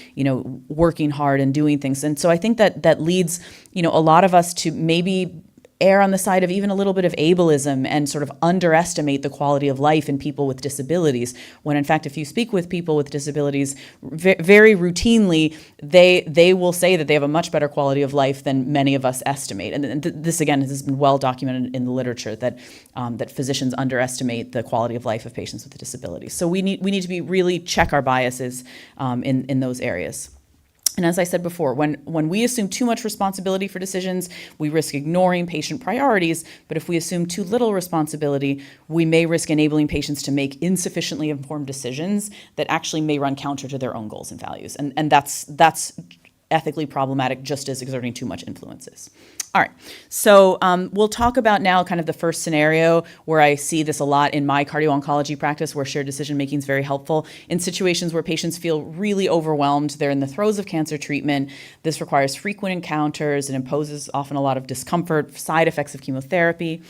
working hard and doing things. And so I think that leads, a lot of us to maybe err on the side of even a little bit of ableism and sort of underestimate the quality of life in people with disabilities, when in fact, if you speak with people with disabilities, very routinely, they will say that they have a much better quality of life than many of us estimate. And this, again, has been well documented in the literature that that physicians underestimate the quality of life of patients with disabilities. So we need to be really check our biases in those areas. And as I said before, when we assume too much responsibility for decisions, we risk ignoring patient priorities. But if we assume too little responsibility, we may risk enabling patients to make insufficiently informed decisions that actually may run counter to their own goals and values. And that's ethically problematic, just as exerting too much influence is. All right, so we'll talk about now kind of the first scenario where I see this a lot in my cardio-oncology practice, where shared decision-making is very helpful. In situations where patients feel really overwhelmed, they're in the throes of cancer treatment, this requires frequent encounters and imposes often a lot of discomfort, side effects of chemotherapy.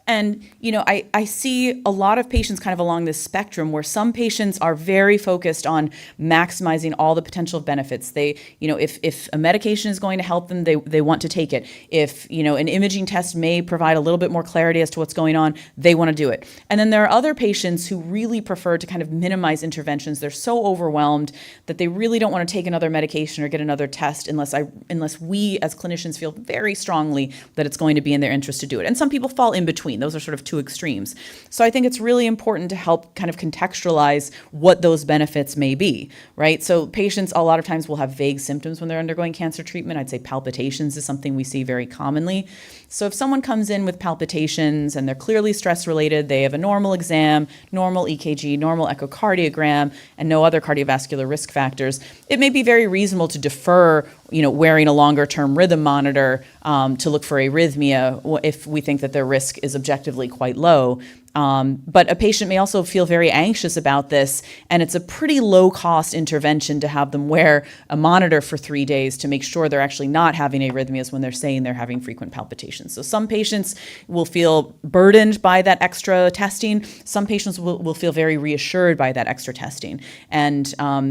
And, you know, I see a lot of patients kind of along this spectrum where some patients are very focused on maximizing all the potential benefits. They, you know, if a medication is going to help them, they want to take it. If, you know, an imaging test may provide a little bit more clarity as to what's going on, they want to do it. And then there are other patients who really prefer to kind of minimize interventions. They're so overwhelmed that they really don't want to take another medication or get another test unless we as clinicians feel very strongly that it's going to be in their interest to do it. And some people fall in between. Those are sort of two extremes. So I think it's really important to help kind of contextualize what those benefits may be, right? So patients a lot of times will have vague symptoms when they're undergoing cancer treatment. I'd say palpitations is something we see very commonly. So if someone comes in with palpitations and they're clearly stress related, they have a normal exam, normal EKG, normal echocardiogram, and no other cardiovascular risk factors, it may be very reasonable to defer, you know, wearing a longer term rhythm monitor to look for arrhythmia if we think that their risk is objectively quite low. But a patient may also feel very anxious about this, and it's a pretty low-cost intervention to have them wear a monitor for 3 days to make sure they're actually not having arrhythmias when they're saying they're having frequent palpitations. So some patients will feel burdened by that extra testing. Some patients will feel very reassured by that extra testing. And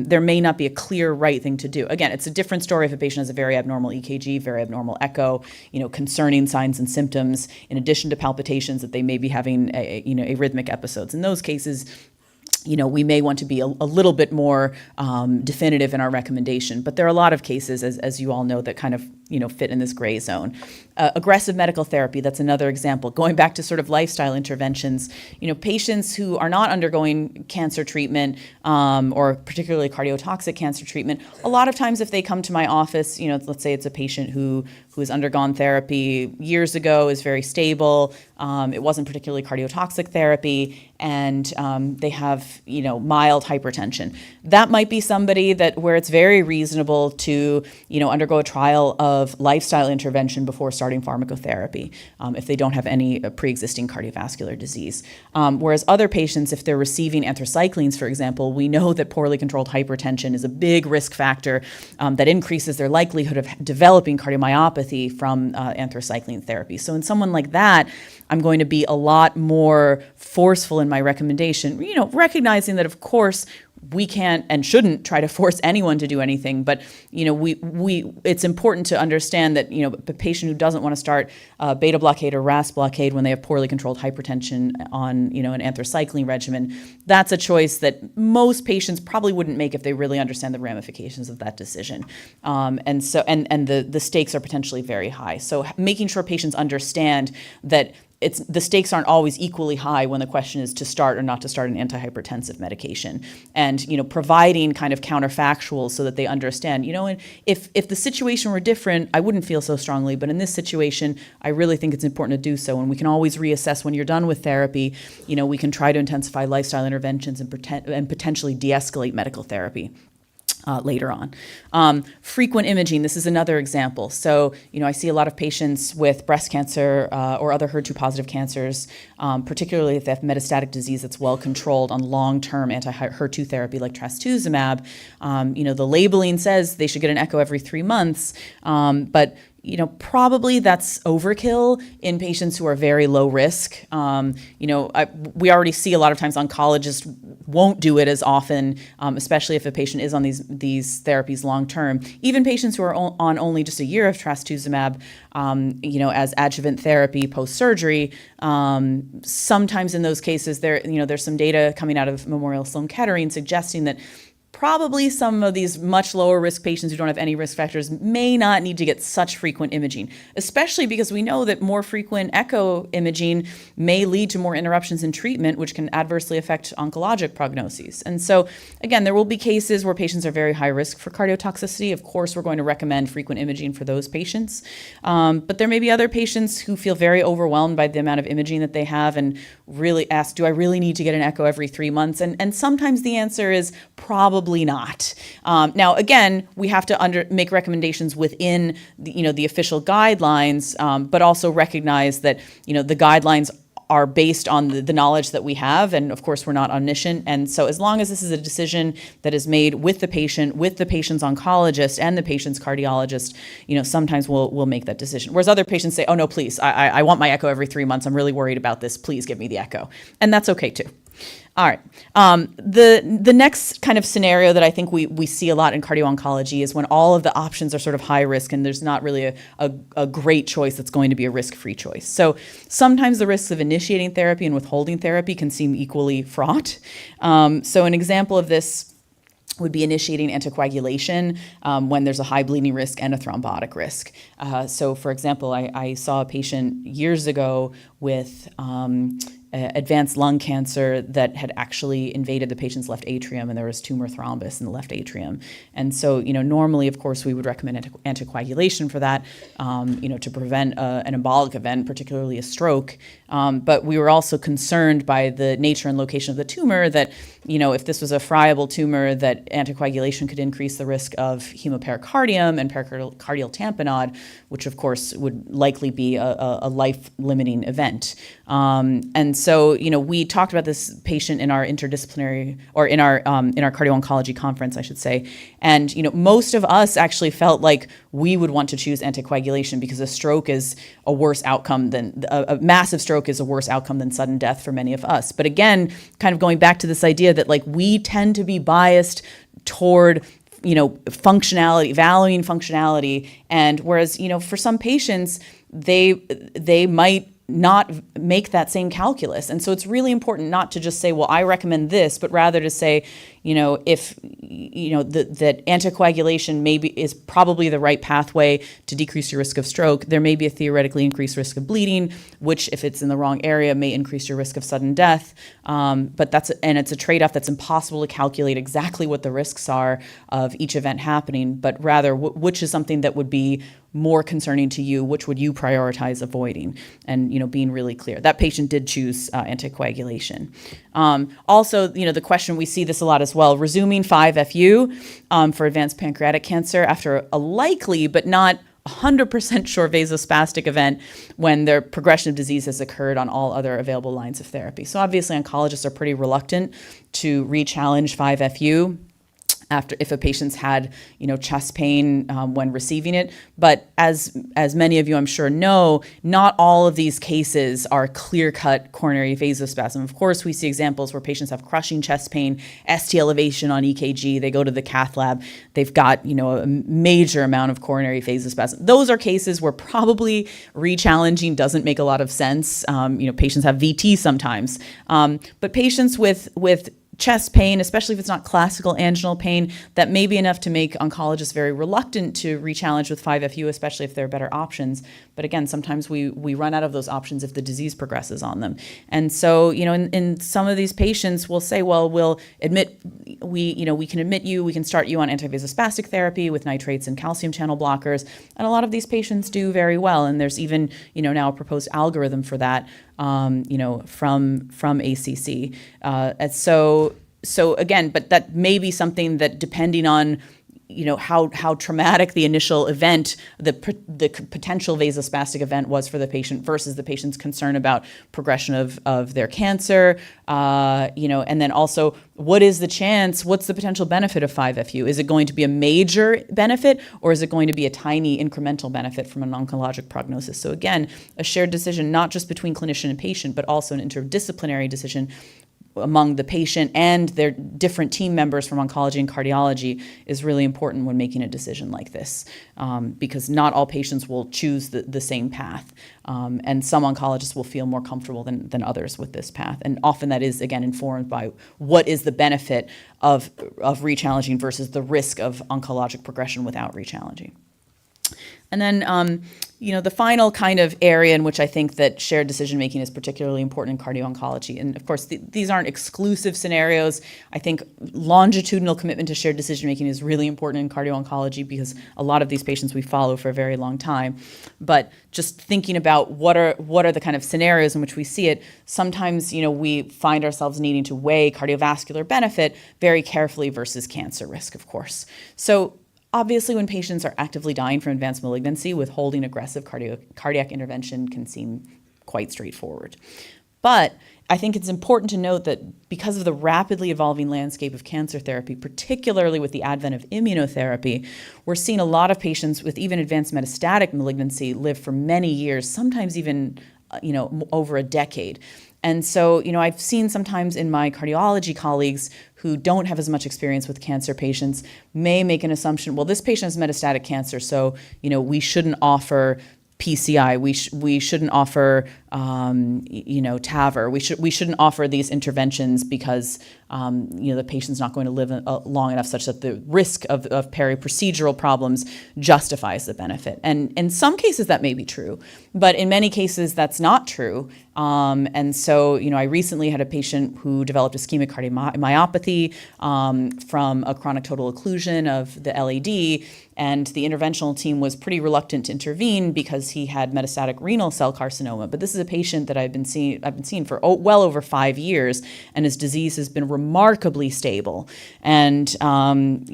there may not be a clear right thing to do. Again, it's a different story if a patient has a very abnormal EKG, very abnormal echo, you know, concerning signs and symptoms, in addition to palpitations that they may be having arrhythmic episodes. In those cases, you know, we may want to be a little bit more definitive in our recommendation. But there are a lot of cases, as you all know, that kind of, you know, fit in this gray zone. Aggressive medical therapy, that's another example. Going back to sort of lifestyle interventions, you know, patients who are not undergoing cancer treatment or particularly cardiotoxic cancer treatment, a lot of times if they come to my office, you know, let's say it's a patient who has undergone therapy years ago, is very stable, it wasn't particularly cardiotoxic therapy, and they have, you know, mild hypertension. That might be somebody that where it's very reasonable to, you know, undergo a trial of lifestyle intervention before starting pharmacotherapy if they don't have any pre-existing cardiovascular disease. Whereas other patients, if they're receiving anthracyclines, for example, we know that poorly controlled hypertension is a big risk factor that increases their likelihood of developing cardiomyopathy from anthracycline therapy. So in someone like that, I'm going to be a lot more forceful in my recommendation, you know, recognizing that, of course, we can't and shouldn't try to force anyone to do anything, but, you know, it's important to understand that, you know, a patient who doesn't want to start beta blockade or RAS blockade when they have poorly controlled hypertension on, you know, an anthracycline regimen, that's a choice that most patients probably wouldn't make if they really understand the ramifications of that decision. And the stakes are potentially very high. So making sure patients understand that the stakes aren't always equally high when the question is to start or not to start an antihypertensive medication, and, you know, providing kind of counterfactuals so that they understand, you know, and if the situation were different, I wouldn't feel so strongly, but in this situation, I really think it's important to do so, and we can always reassess when you're done with therapy. You know, we can try to intensify lifestyle interventions and potentially de-escalate medical therapy later on. Frequent imaging, this is another example. So, you know, I see a lot of patients with breast cancer or other HER2-positive cancers, particularly if they have metastatic disease that's well controlled on long-term anti-HER2 therapy like trastuzumab. You know, the labeling says they should get an echo every 3 months, but probably that's overkill in patients who are very low risk. We already see a lot of times oncologists won't do it as often, especially if a patient is on these therapies long term. Even patients who are on only just a year of trastuzumab, as adjuvant therapy post surgery, sometimes in those cases there's some data coming out of Memorial Sloan Kettering suggesting that probably some of these much lower risk patients who don't have any risk factors may not need to get such frequent imaging, especially because we know that more frequent echo imaging may lead to more interruptions in treatment, which can adversely affect oncologic prognoses. And so, again, there will be cases where patients are very high risk for cardiotoxicity. Of course, we're going to recommend frequent imaging for those patients. But there may be other patients who feel very overwhelmed by the amount of imaging that they have and really ask, do I really need to get an echo every 3 months? And sometimes the answer is probably not. Now, again, we have to make recommendations within the official guidelines, but also recognize that the guidelines are based on the knowledge that we have, and of course we're not omniscient. And so as long as this is a decision that is made with the patient, with the patient's oncologist and the patient's cardiologist, sometimes we'll make that decision. Whereas other patients say, oh no, please, I want my echo every 3 months. I'm really worried about this. Please give me the echo. And that's okay too. All right. The next kind of scenario that I think we see a lot in cardio-oncology is when all of the options are sort of high risk and there's not really a great choice that's going to be a risk-free choice. So sometimes the risks of initiating therapy and withholding therapy can seem equally fraught. So an example of this would be initiating anticoagulation when there's a high bleeding risk and a thrombotic risk. So for example, I saw a patient years ago with advanced lung cancer that had actually invaded the patient's left atrium, and there was tumor thrombus in the left atrium. And so, normally, of course, we would recommend anticoagulation for that, to prevent an embolic event, particularly a stroke. But we were also concerned by the nature and location of the tumor that, if this was a friable tumor, that anticoagulation could increase the risk of hemopericardium and pericardial tamponade, which of course would likely be a life-limiting event. And so, we talked about this patient in our interdisciplinary, or in our cardio-oncology conference, I should say. And, most of us actually felt like we would want to choose anticoagulation because a stroke is a worse outcome than, a massive stroke is a worse outcome than sudden death for many of us. But again, kind of going back to this idea that we tend to be biased toward functionality, valuing functionality. And whereas, for some patients, they might not make that same calculus. And so it's really important not to just say, well, I recommend this, but rather to say, if, that anticoagulation is probably the right pathway to decrease your risk of stroke. There may be a theoretically increased risk of bleeding, which if it's in the wrong area may increase your risk of sudden death. But it's a trade-off that's impossible to calculate exactly what the risks are of each event happening, but rather which is something that would be more concerning to you, which would you prioritize avoiding, and being really clear. That patient did choose anticoagulation. Also, the question, we see this a lot as well, resuming 5-FU for advanced pancreatic cancer after a likely but not 100% sure vasospastic event when their progression of disease has occurred on all other available lines of therapy. So obviously oncologists are pretty reluctant to re-challenge 5-FU if a patient's had, chest pain when receiving it. But as many of you I'm sure know, not all of these cases are clear-cut coronary vasospasm. Of course, we see examples where patients have crushing chest pain, ST elevation on EKG, they go to the cath lab, they've got, a major amount of coronary vasospasm. Those are cases where probably re-challenging doesn't make a lot of sense. Patients have VT sometimes. But patients with chest pain, especially if it's not classical anginal pain, that may be enough to make oncologists very reluctant to re-challenge with 5-FU, especially if there are better options. But again, sometimes we run out of those options if the disease progresses on them. And so, in some of these patients, we'll say, well, we can admit you, we can start you on antivasospastic therapy with nitrates and calcium channel blockers. And a lot of these patients do very well. And there's even, now a proposed algorithm for that, from ACC. And so again, but that may be something that, depending on how traumatic the initial event, the potential vasospastic event was for the patient versus the patient's concern about progression of their cancer, and then also what's the potential benefit of 5-FU? Is it going to be a major benefit, or is it going to be a tiny incremental benefit from an oncologic prognosis? So again, a shared decision, not just between clinician and patient, but also an interdisciplinary decision among the patient and their different team members from oncology and cardiology is really important when making a decision like this, because not all patients will choose the same path. And some oncologists will feel more comfortable than others with this path. And often that is, again, informed by what is the benefit of rechallenging versus the risk of oncologic progression without rechallenging. And then, the final kind of area in which I think that shared decision-making is particularly important in cardio-oncology. And of course, these aren't exclusive scenarios. I think longitudinal commitment to shared decision-making is really important in cardio-oncology because a lot of these patients we follow for a very long time. But just thinking about what are the kind of scenarios in which we see it, sometimes, we find ourselves needing to weigh cardiovascular benefit very carefully versus cancer risk, of course. So obviously, when patients are actively dying from advanced malignancy, withholding aggressive cardiac intervention can seem quite straightforward. But I think it's important to note that because of the rapidly evolving landscape of cancer therapy, particularly with the advent of immunotherapy, we're seeing a lot of patients with even advanced metastatic malignancy live for many years, sometimes even over a decade. And so, I've seen sometimes in my cardiology colleagues who don't have as much experience with cancer patients may make an assumption, well, this patient has metastatic cancer, so, we shouldn't offer PCI, we shouldn't offer, TAVR, we shouldn't offer these interventions because, the patient's not going to live long enough such that the risk of peri-procedural problems justifies the benefit. And in some cases that may be true, but in many cases that's not true. And so, I recently had a patient who developed ischemic cardiomyopathy from a chronic total occlusion of the LAD, and the interventional team was pretty reluctant to intervene because he had metastatic renal cell carcinoma. But this is a patient that I've been seeing for well over 5 years, and his disease has been remarkably stable. And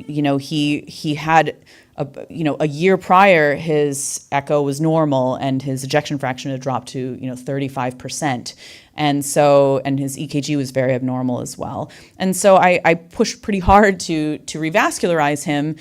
he had a year prior, his echo was normal and his ejection fraction had dropped to 35%. And his EKG was very abnormal as well. And so I pushed pretty hard to revascularize him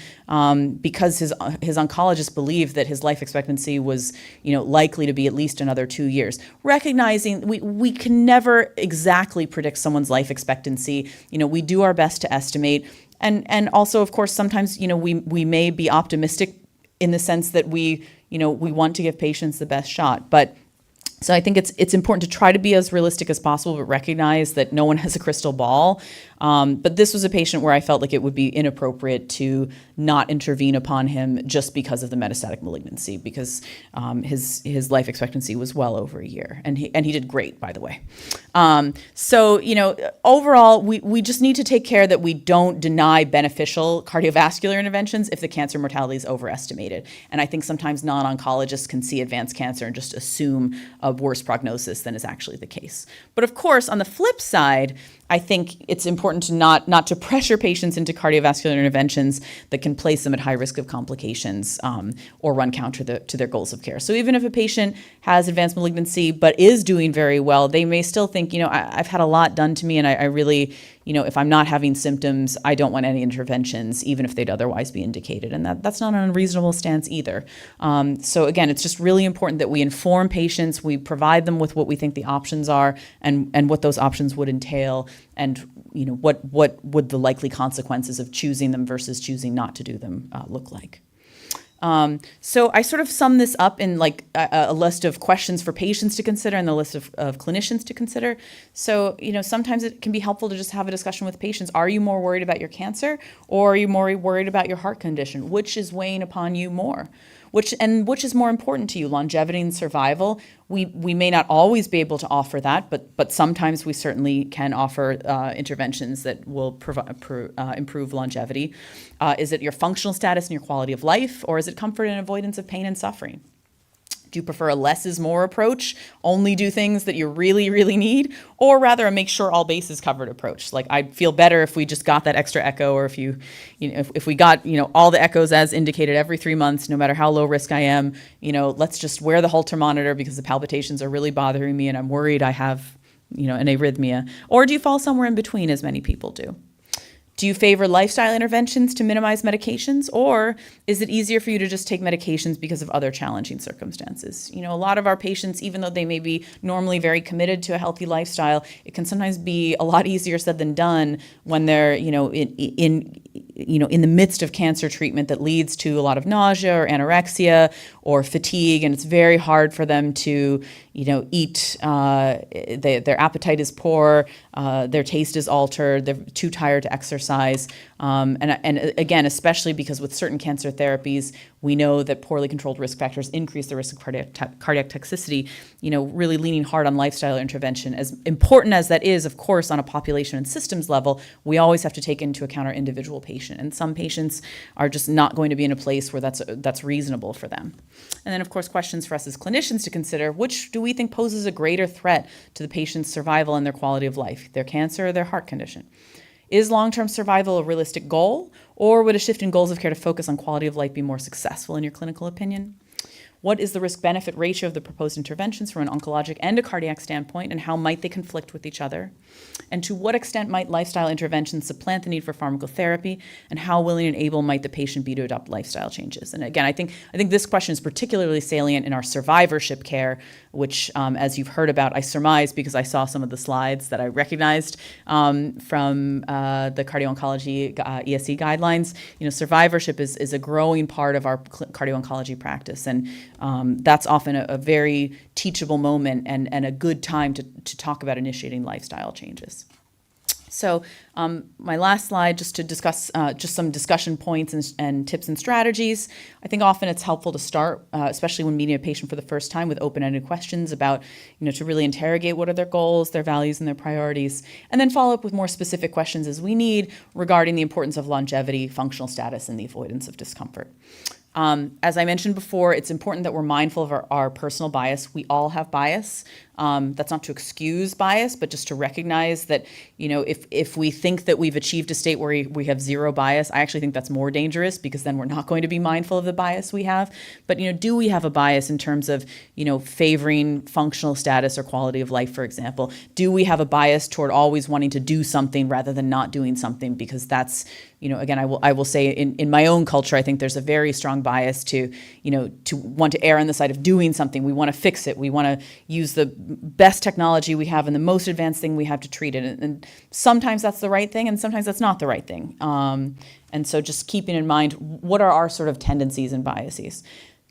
because his oncologist believed that his life expectancy was likely to be at least another 2 years. Recognizing we can never exactly predict someone's life expectancy. We do our best to estimate. And also, of course, sometimes, we may be optimistic in the sense that we want to give patients the best shot. But so I think it's important to try to be as realistic as possible, but recognize that no one has a crystal ball. But this was a patient where I felt like it would be inappropriate to not intervene upon him just because of the metastatic malignancy, because his life expectancy was well over a year, and he did great, by the way. So overall, we just need to take care that we don't deny beneficial cardiovascular interventions if the cancer mortality is overestimated. And I think sometimes non-oncologists can see advanced cancer and just assume a worse prognosis than is actually the case. But of course, on the flip side, I think it's important to not to pressure patients into cardiovascular interventions that can place them at high risk of complications or run counter to their goals of care. So even if a patient has advanced malignancy but is doing very well, they may still think, I've had a lot done to me, and I really, if I'm not having symptoms, I don't want any interventions, even if they'd otherwise be indicated. And that's not an unreasonable stance either. So again, it's just really important that we inform patients, we provide them with what we think the options are and what those options would entail, and what would the likely consequences of choosing them versus choosing not to do them look like. So I sort of sum this up in like a list of questions for patients to consider and the list of clinicians to consider. So, sometimes it can be helpful to just have a discussion with patients. Are you more worried about your cancer, or are you more worried about your heart condition? Which is weighing upon you more? Which is more important to you, longevity and survival? We may not always be able to offer that, but sometimes we certainly can offer interventions that will improve longevity. Is it your functional status and your quality of life, or is it comfort and avoidance of pain and suffering? Do you prefer a less is more approach, only do things that you really, really need, or rather a make sure all bases covered approach? Like, I'd feel better if we just got that extra echo, or if we got, all the echoes as indicated every 3 months, no matter how low risk I am, let's just wear the Holter monitor because the palpitations are really bothering me and I'm worried I have, an arrhythmia. Or do you fall somewhere in between, as many people do? Do you favor lifestyle interventions to minimize medications, or is it easier for you to just take medications because of other challenging circumstances? A lot of our patients, even though they may be normally very committed to a healthy lifestyle, it can sometimes be a lot easier said than done when they're, in the midst of cancer treatment that leads to a lot of nausea or anorexia or fatigue, and it's very hard for them to, eat. Their appetite is poor, their taste is altered, they're too tired to exercise. And again, especially because with certain cancer therapies, we know that poorly controlled risk factors increase the risk of cardiac toxicity. Really leaning hard on lifestyle intervention, as important as that is, of course, on a population and systems level, we always have to take into account our individual patient. And some patients are just not going to be in a place where that's reasonable for them. And then, of course, questions for us as clinicians to consider: which do we think poses a greater threat to the patient's survival and their quality of life, their cancer or their heart condition? Is long-term survival a realistic goal, or would a shift in goals of care to focus on quality of life be more successful in your clinical opinion? What is the risk-benefit ratio of the proposed interventions from an oncologic and a cardiac standpoint, and how might they conflict with each other? And to what extent might lifestyle interventions supplant the need for pharmacotherapy, and how willing and able might the patient be to adopt lifestyle changes? And again, I think this question is particularly salient in our survivorship care, which, as you've heard about, I surmise because I saw some of the slides that I recognized from the cardio-oncology ESC guidelines. Survivorship is a growing part of our cardio-oncology practice, and that's often a very teachable moment and a good time to talk about initiating lifestyle changes. So my last slide, just to discuss just some discussion points and tips and strategies. I think often it's helpful to start, especially when meeting a patient for the first time, with open-ended questions about, to really interrogate what are their goals, their values, and their priorities, and then follow up with more specific questions as we need regarding the importance of longevity, functional status, and the avoidance of discomfort. As I mentioned before, it's important that we're mindful of our personal bias. We all have bias. That's not to excuse bias, but just to recognize that, if we think that we've achieved a state where we have zero bias, I actually think that's more dangerous, because then we're not going to be mindful of the bias we have. But, do we have a bias in terms of, favoring functional status or quality of life, for example? Do we have a bias toward always wanting to do something rather than not doing something? Because that's, again, I will say in my own culture, I think there's a very strong bias to want to err on the side of doing something. We want to fix it. We want to use the best technology we have and the most advanced thing we have to treat it. And sometimes that's the right thing, and sometimes that's not the right thing. And so just keeping in mind, what are our sort of tendencies and biases?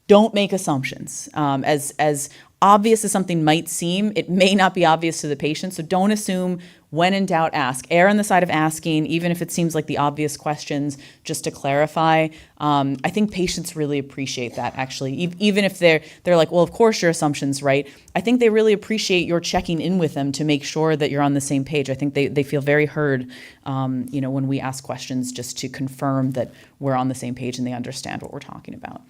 Don't make assumptions. As obvious as something might seem, it may not be obvious to the patient, so don't assume. When in doubt, ask. Err on the side of asking, even if it seems like the obvious questions, just to clarify. I think patients really appreciate that, actually. Even if they're like, well, of course your assumption's right. I think they really appreciate your checking in with them to make sure that you're on the same page. I think they feel very heard, when we ask questions, just to confirm that we're on the same page and they understand what we're talking about.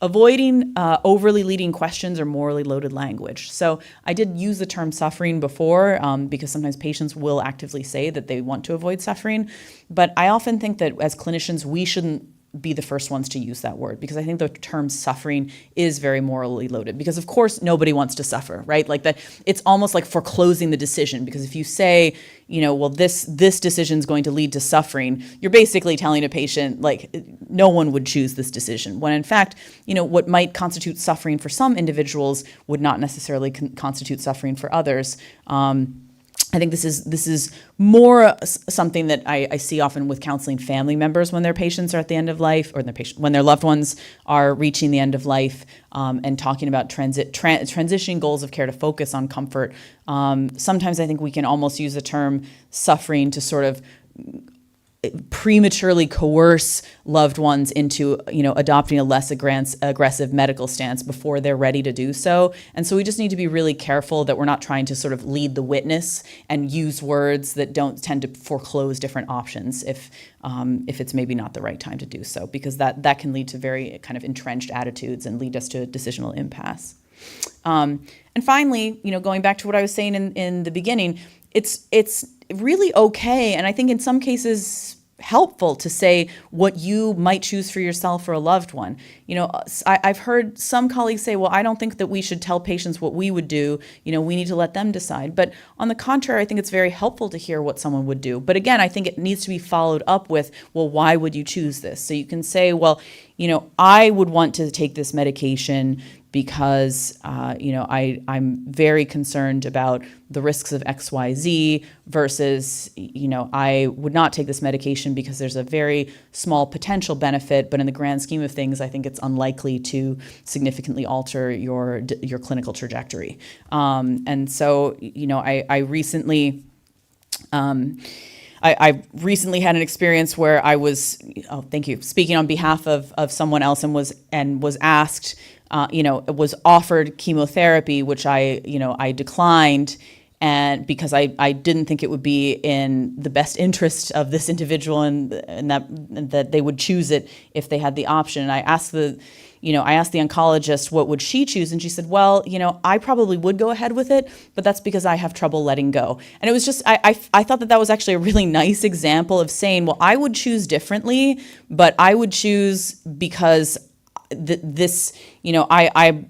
Avoiding overly leading questions or morally loaded language. So I did use the term suffering before, because sometimes patients will actively say that they want to avoid suffering. But I often think that as clinicians, we shouldn't be the first ones to use that word, because I think the term suffering is very morally loaded, because of course nobody wants to suffer, right? Like that, it's almost like foreclosing the decision, because if you say, well, this decision is going to lead to suffering, you're basically telling a patient, like, no one would choose this decision, when in fact, what might constitute suffering for some individuals would not necessarily constitute suffering for others. I think this is more something that I see often with counseling family members when their patients are at the end of life, or when their loved ones are reaching the end of life, and talking about transitioning goals of care to focus on comfort. Sometimes I think we can almost use the term suffering to sort of prematurely coerce loved ones into, adopting a less aggressive medical stance before they're ready to do so. And so we just need to be really careful that we're not trying to sort of lead the witness and use words that don't tend to foreclose different options if it's maybe not the right time to do so, because that can lead to very kind of entrenched attitudes and lead us to a decisional impasse. And finally, going back to what I was saying in the beginning, it's really okay, and I think in some cases helpful to say what you might choose for yourself or a loved one. I've heard some colleagues say, well, I don't think that we should tell patients what we would do. We need to let them decide. But on the contrary, I think it's very helpful to hear what someone would do. But again, I think it needs to be followed up with, well, why would you choose this? So you can say, well, I would want to take this medication because, I'm very concerned about the risks of XYZ versus, I would not take this medication because there's a very small potential benefit, but in the grand scheme of things, I think it's unlikely to significantly alter your clinical trajectory. And so, I recently had an experience where I was, speaking on behalf of someone else and was asked, was offered chemotherapy, which I declined, and because I didn't think it would be in the best interest of this individual and that they would choose it if they had the option. And I asked the oncologist what would she choose, and she said, well, I probably would go ahead with it, but that's because I have trouble letting go. And it was just, I thought that was actually a really nice example of saying, well, I would choose differently, but I would choose because I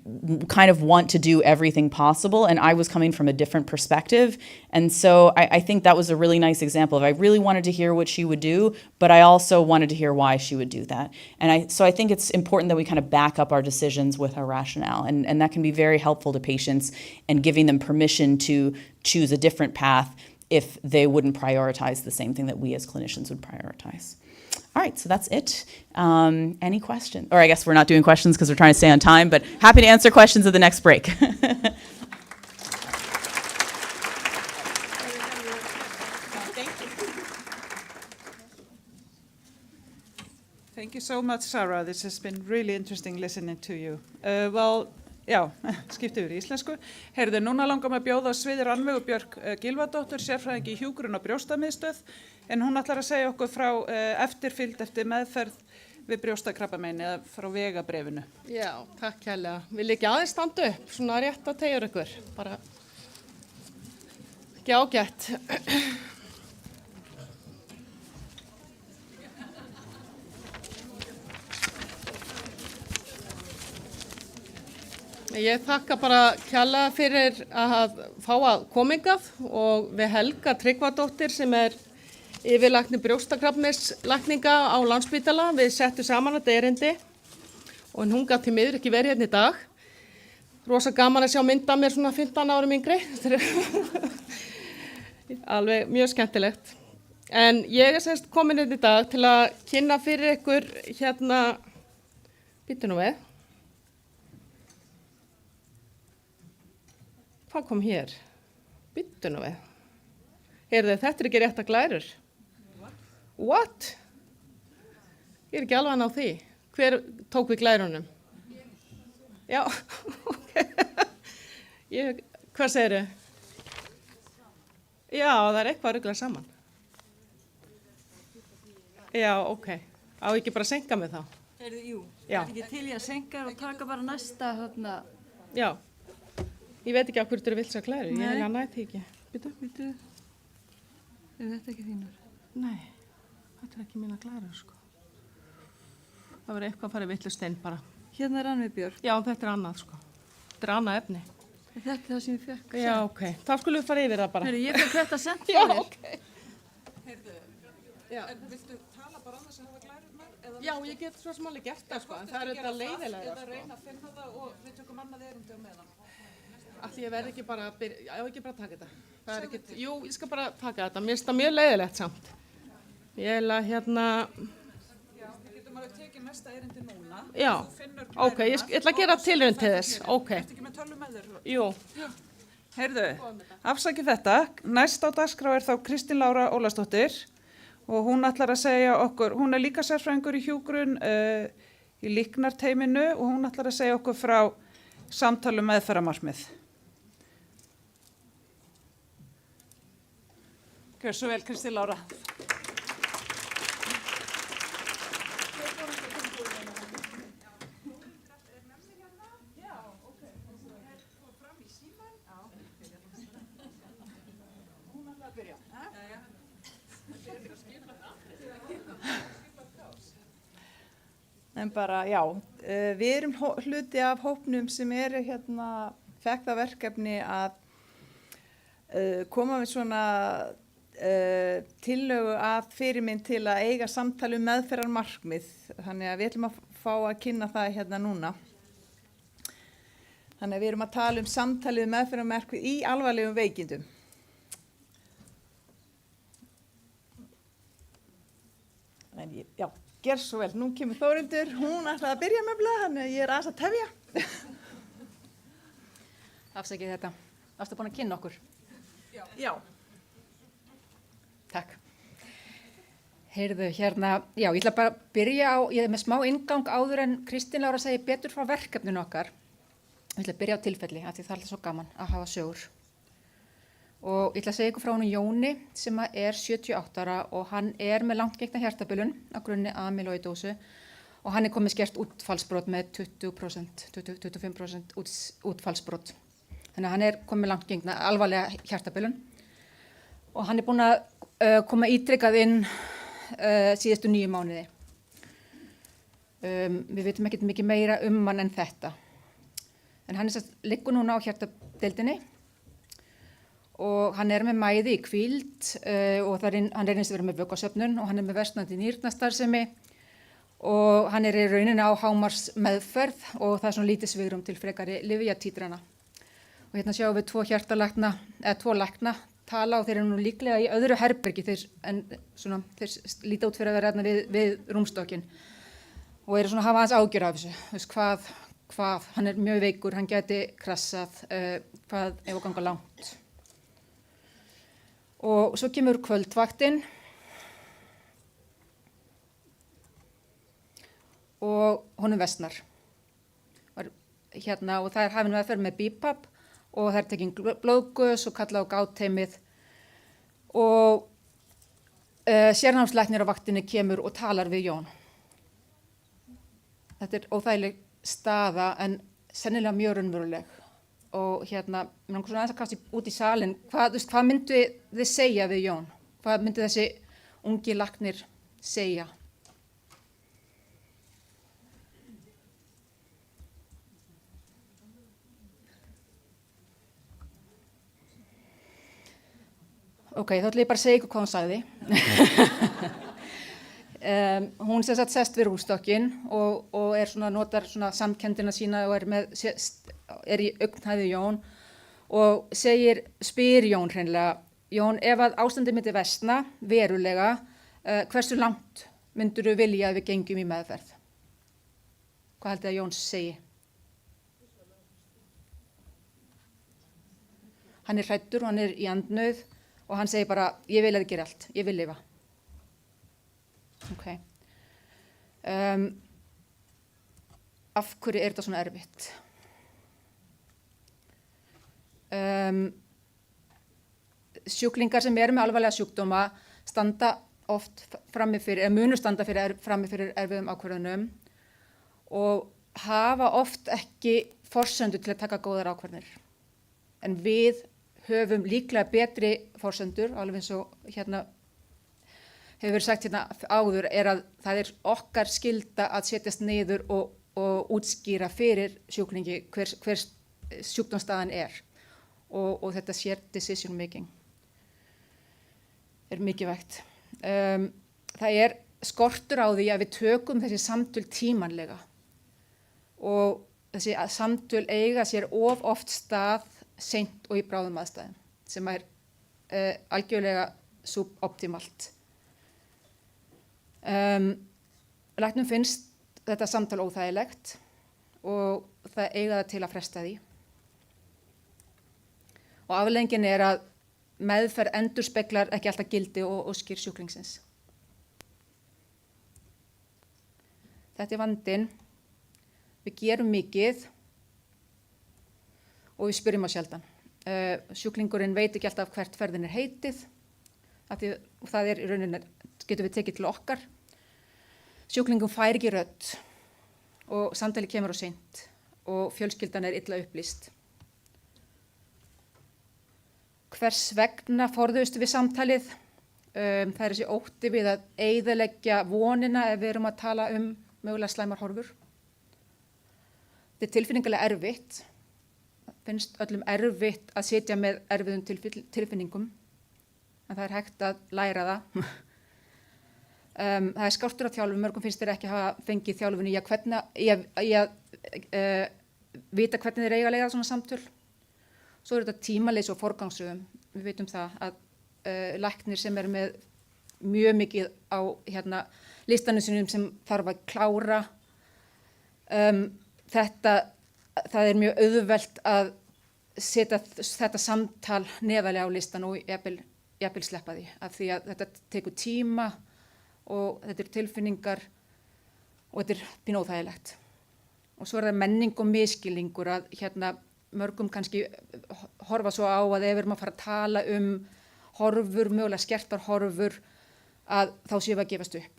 kind of want to do everything possible, and I was coming from a different perspective. And so I think that was a really nice example of I really wanted to hear what she would do, but I also wanted to hear why she would do that. And so I think it's important that we kind of back up our decisions with our rationale, and that can be very helpful to patients and giving them permission to choose a different path if they wouldn't prioritize the same thing that we as clinicians would prioritize. All right, so that's it. Any questions? Or I guess we're not doing questions because we're trying to stay on time, but happy to answer questions at the next break. Thank you so much, Sarah. This has been really interesting listening to you. Skipti yfir í íslensku. Heyrðu, núna langar mig að bjóða á sviði Rannveigu Björk Gylfadóttur, sérfræðingi í hjúkrun og brjóstamiðstöð, en hún ætlar að segja okkur frá eftirfylgd eftir meðferð við brjóstakrabbameini eða frá vegabréfinu. Já, takk kærlega. Vil ekki aðeins standa upp, svona rétt að tegjur ykkur, bara ekki ágætt. Ég þakka bara kærlega fyrir að fá að koma hingað og við Helga Tryggvadóttir sem yfirlæknir brjóstakrabbameinslækninga á Landspítala. Við settum saman þetta erindi og hún gat því miður ekki verið hérna í dag. Rosa gaman að sjá mynda mér svona 15 árum yngri. Alveg mjög skemmtilegt. En ég semst komin hérna í dag til að kynna fyrir ykkur býttu nú við. Hvað kom hér? Býttu nú við. Heyrðu, þetta ekki rétt að glærur. What? Ég ekki alveg að ná því. Hver tók við glærunum? Já, ok. Hvað segirðu? Já, það eitthvað að rugla saman. Já, ok. Á ekki bara að senka mig þá? Heyrðu, jú. Já. Ekki til í að senka og taka bara næsta þarna. Já. Ég veit ekki á hverju þú vilt svo glæru. Ég hef nætti ekki. Býtu. Þetta ekki þínar? Nei, þetta ekki mína glæru, sko. Það verður eitthvað að fara í vitlaust inn bara. Hérna Rannveig Björk. Já, þetta annað, sko. Þetta annað efni. Þetta það sem ég fekk. Já, ok. Þá skulum við fara yfir það bara. Heyrðu, ég fekk þetta sent Já, fyrir. ok. Heyrðu, viltu tala bara annars að hafa glærurnar? Já, ég get svo sem alveg gert það, sko, en það þetta leiðilega, eða reyna að finna það og við tökum annað erindi á meðan. Allir ég verð ekki bara að byrja, ekki bara að taka þetta. Það ekkert, jú, ég skal bara taka þetta. Mér finnst það mjög leiðilegt samt. Ég Já, við getum alveg tekið næsta erindi núna. Já, ok, ég ætla að gera tilraun til þess. Ok. Ertu ekki með tölvu með þér? Jú. Heyrðu, afsakið þetta. Næst á dagskrá þá Kristín Lára Ólafsdóttir og hún ætlar að segja okkur, hún líka sérfræðingur í hjúkrun í líknarteyminu og hún ætlar að segja okkur frá samtali meðferðarmarkmið. Gjör svo vel, Kristín Lára. En bara, já, við erum hluti af hópnum sem eru fekk það verkefni að koma við svona tillögu að fyrirmynd til að eiga samtali meðferðarmarkmið. Þannig að við ætlum að fá að kynna það núna. Þannig að við erum að tala samtalið meðferðarmarkmið í alvarlegum veikindum. En já, gerð svo vel. Nú kemur Þórhildur, hún ætlaði að byrja með blað, þannig að ég aðeins að tefja. Afsakið þetta. Varstu búin að kynna okkur? Já. Takk. Heyrðu, já, ég ætla bara að byrja á, ég er með smá inngang áður en Kristín Lára segir betur frá verkefninu okkar. Ég ætla að byrja á tilfelli, af því það er alltaf svo gaman að hafa sögur. Og ég ætla að segja ykkur frá honum Jóni sem er 78 ára og hann er með langtgengna hjartabilun á grunni amyloidósu og hann er komið skert útfallsbrot með 20-25% útfallsbrot. Þannig að hann er komið langtgengna alvarlega hjartabilun og hann er búinn að koma ítrekkað inn síðustu 9 mánuði. Við vitum ekkert mikið meira hann en þetta. En hann liggur núna á hjartadeildinni og hann er með mæði í hvíld og hann reynist að vera með vökvasöfnun og hann er með versnandi nýrnastarfsemi og hann er í rauninni á hámarksmeðferð og það er svona lítið svigrúm til frekari lyfjatítrana. Og hérna sjáum við 2 lækna tala og þeir eru nú líklega í öðru herbergi en svona, þeir líta út fyrir að vera við rúmstokkinn og eru svona að hafa aðeins ágjör af þessu. Þú veist hvað, hann er mjög veikur, hann gæti krassað, hvað ef að ganga langt. Og svo kemur kvöldvaktinn og honum versnar. Og það er hafin meðferð með BiPAP og það er tekin blóðgus og kallað á gátteymið og sérnámslæknir á vaktinni kemur og talar við Jón. Þetta er óþægileg staða en sennilega mjög raunveruleg. Og mér langar svona aðeins að kasta út í salin, hvað myndu þið segja við Jón? Hvað myndu þessi ungi læknir segja? Ok, þá ætla ég bara að segja ykkur hvað hún sagði. Hún sest við rúmstokkinn og er notar samkenndina sína og er í augnhæði Jón og spyr Jón hreinlega, Jón, ef að ástandið myndi versna verulega, hversu langt myndur þú vilja að við gengjum í meðferð? Hvað haldið að Jón segi? Hann er hræddur og hann er í andnauð og hann segir bara, ég vil að þið gera allt, ég vil lifa. Ok. Af hverju er þetta svona erfitt? Sjúklingar sem eru með alvarlega sjúkdóma standa oft frammi fyrir erfiðum ákvörðunum og hafa oft ekki forsendur til að taka góðar ákvörðunir. En við höfum líklega betri forsendur, alveg eins og hefur verið sagt áður, er að það er okkar skylda að setjast niður og útskýra fyrir sjúklingi hver sjúkdómsstaðan er. Og þetta shared decision making er mikilvægt. Það er skortur á því að við tökum þessi samtöl tímanlega og þessi samtöl eiga sér of oft stað seint og í bráðum aðstæðum sem er algjörlega suboptimalt. Læknum finnst þetta samtal óþægilegt og það eiga það til að fresta því. Og afleiðingin er að meðferð endurspeglar ekki alltaf gildi og óskir sjúklingsins. Þetta er vandinn. Við gerum mikið og við spyrjum á sjaldan. Sjúklingurinn veit ekki alltaf hvert ferðin er heitið. Það er í rauninni, getum við tekið til okkar. Sjúklingum fær ekki rödd og samtali kemur á seint og fjölskyldan er illa upplýst. Hvers vegna forðuðustu við samtalið? Það er þessi ótti við að eyðileggja vonina ef við erum að tala mögulega slæmar horfur. Þetta tilfinningarlega erfitt. Finnst öllum erfitt að sitja með erfiðum tilfinningum, en það hægt að læra það. Það skortur á þjálfun, mörgum finnst þeir ekki hafa fengið þjálfun í að vita hvernig þeir eiga að leiða svona samtöl. Svo þetta tímaleysi og forgangsröðun. Við vitum það að læknir sem með mjög mikið á listanum sínum sem þarf að klára, það mjög auðvelt að setja þetta samtal neðarlega á listan og jafnvel sleppa því, af því að þetta tekur tíma og þetta tilfinningar og þetta pínu óþægilegt. Og svo það menning og misskilningur að mörgum kannski horfa svo á að ef við erum að fara að tala horfur, mögulega skertar horfur, að þá séum við að gefast upp.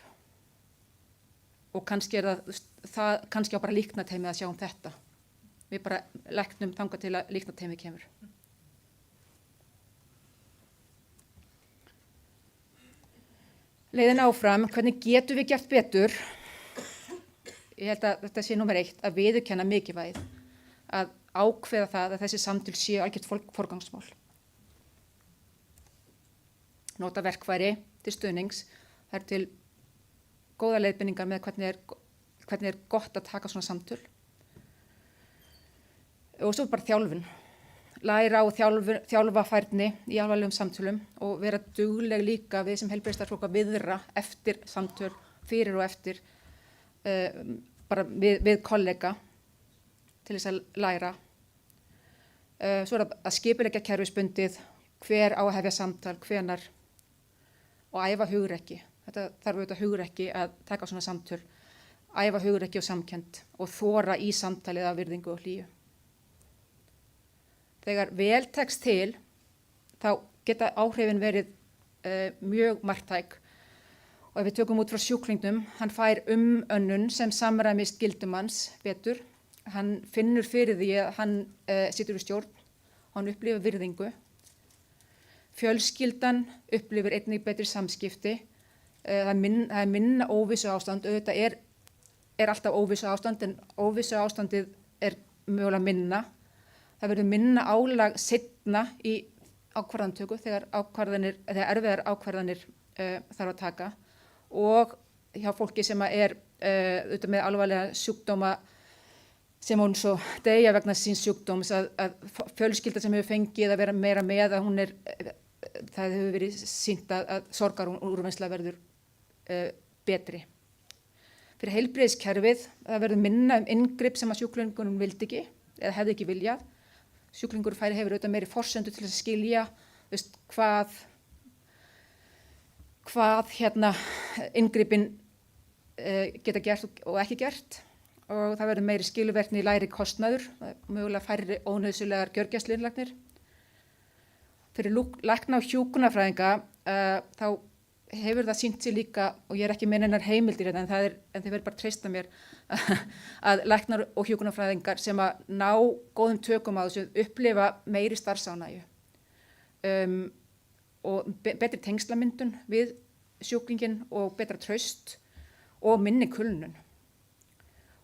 Og kannski það kannski á bara líknateymið að sjá þetta. Við bara læknum þangað til að líknateymið kemur. Leiðin áfram, hvernig getum við gert betur? Ég held að þetta sé númer 1, að viðurkenna mikilvægið, að ákveða það að þessi samtöl séu algjört forgangsmál. Nota verkfæri til stuðnings, það til góða leiðbeiningar með hvernig gott að taka svona samtöl. Og svo bara þjálfun. Læra og þjálfa færni í alvarlegum samtölum og vera dugleg líka við sem heilbrigðisstarfsfólk að viðra eftir samtöl, fyrir og eftir, bara við kollega til þess að læra. Svo að skipuleggja kerfisbundið, hver á að hefja samtal, hvenar, og æfa hugrekki. Þetta þarf auðvitað hugrekki að taka svona samtöl, æfa hugrekki og samkennd og þora í samtalið af virðingu og hlýju. Þegar vel tekst til, þá geta áhrifin verið mjög marktæk. Og ef við tökum út frá sjúklingnum, hann fær önnun sem samræmist gildum hans betur. Hann finnur fyrir því að hann situr í stjórn, hann upplifir virðingu. Fjölskyldan upplifir einnig betri samskipti. Það minna óvissu ástand. Auðvitað alltaf óvissu ástand, en óvissu ástandið mögulega minna. Það verður minna álag seinna í ákvarðantöku þegar erfiðar ákvarðanir þarf að taka, og hjá fólki sem auðvitað með alvarlega sjúkdóma sem hún svo deyja vegna síns sjúkdóms, að fjölskylda sem hefur fengið að vera meira með, að það hefur verið sýnt að sorgarúrvinnsla verður betri. Fyrir heilbrigðiskerfið, það verður minna inngrip sem að sjúklingunum vildi ekki eða hefði ekki viljað. Sjúklingur hefur auðvitað meiri forsendu til að skilja hvað inngripin geta gert og ekki gert, og það verður meiri skilvirkni, lægri kostnaður, mögulega færri ónauðsynlegar gjörgæsluinnlagnir. Fyrir lækna og hjúkrunarfræðinga þá hefur það sýnt sig líka, og ég ekki með neinar heimildir en þið verður bara að treysta mér, að læknar og hjúkrunarfræðingar sem að ná góðum tökum á þessu upplifa meiri starfsánægju og betri tengslamyndun við sjúklinginn og betra traust og minni kulnun.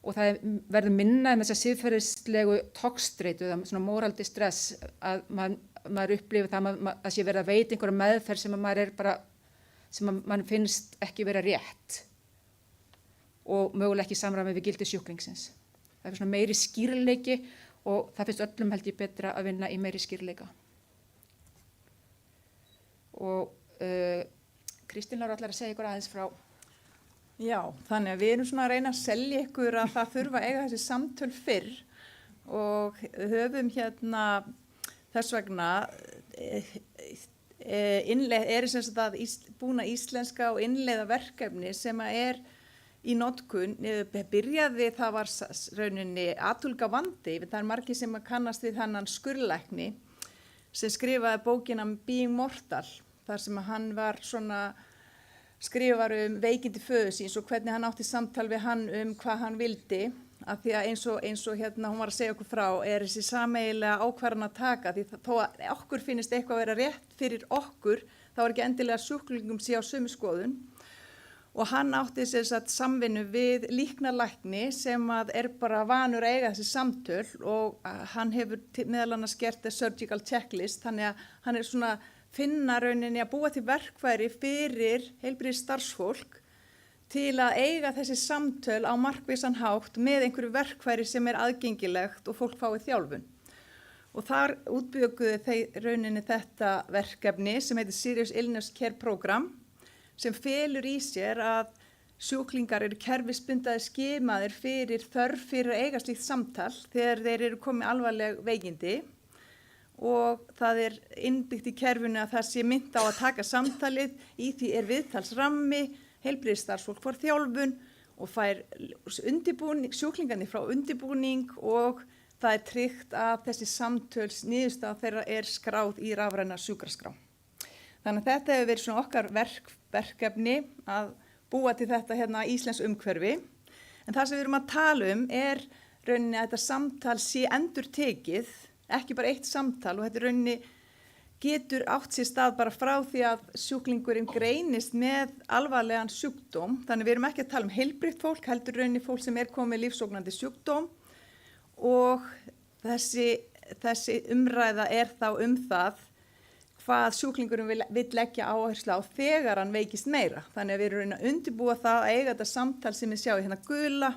Og það verður minna þessa siðferðislegu togstreitu, svona moraldi stress, að maður upplifir það að sé verið að veita einhverja meðferð sem mann finnst ekki vera rétt og mögulega ekki samræmi við gildi sjúklingsins. Það svona meiri skýrleiki, og það finnst öllum held ég betra að vinna í meiri skýrleika. Og Kristín Lára ætlar að segja ykkur aðeins frá. Já, þannig að við erum svona að reyna að selja ykkur að það þurfa að eiga þessi samtöl fyrr, og höfum þess vegna búin að íslenska og innleiða verkefni sem í notkun. Byrjaði, það var rauninni Atulga Vandi, það margir sem kannast við þennan skurðlækni sem skrifaði bókina Being Mortal, þar sem hann var skrifar veikindi föður síns og hvernig hann átti samtal við hann hvað hann vildi, af því að eins og hún var að segja okkur frá, þessi sameiginlega ákvarðan að taka, því þó að okkur finnist eitthvað að vera rétt fyrir okkur, þá ekki endilega sjúklingum sé á sömu skoðun. og hann átti samvinnu við líknarlækni sem er bara vanur að eiga þessi samtöl og hann hefur meðal annars gert surgical checklist, þannig að hann svona finna rauninni að búa til verkfæri fyrir heilbrigðisstarfsfólk til að eiga þessi samtöl á markvissan hátt með einhverju verkfæri sem aðgengilegt og fólk fái þjálfun. Og þar útbygguðu þeir rauninni þetta verkefni sem heitir Serious Illness Care Program sem felur í sér að sjúklingar eru kerfisbundaðir skimaðir fyrir þörf fyrir að eiga slíkt samtal þegar þeir eru komið alvarleg veikindi og það innbyggt í kerfinu að það sé mynd á að taka samtalið, í því viðtalsrammi, heilbrigðisstarfsfólk fær þjálfun og fær sjúklingarnir frá undirbúning og það tryggt að þessi samtöls niðurstaða þeirra skráð í rafræna sjúkraskrá. Þannig að þetta hefur verið svona okkar verkefni að búa til þetta hérna íslensk umhverfi. En það sem við erum að tala rauninni að þetta samtal sé endurtekið, ekki bara eitt samtal og þetta rauninni getur átt sér stað bara frá því að sjúklingurinn greinist með alvarlegan sjúkdóm. Þannig við erum ekki að tala heilbrigt fólk, heldur rauninni fólk sem komið með lífsógnandi sjúkdóm og þessi umræða þá það hvað sjúklingurinn vill leggja áherslu á þegar hann veikist meira. Þannig að við erum að undirbúa það að eiga þetta samtal sem við sjáum hérna gula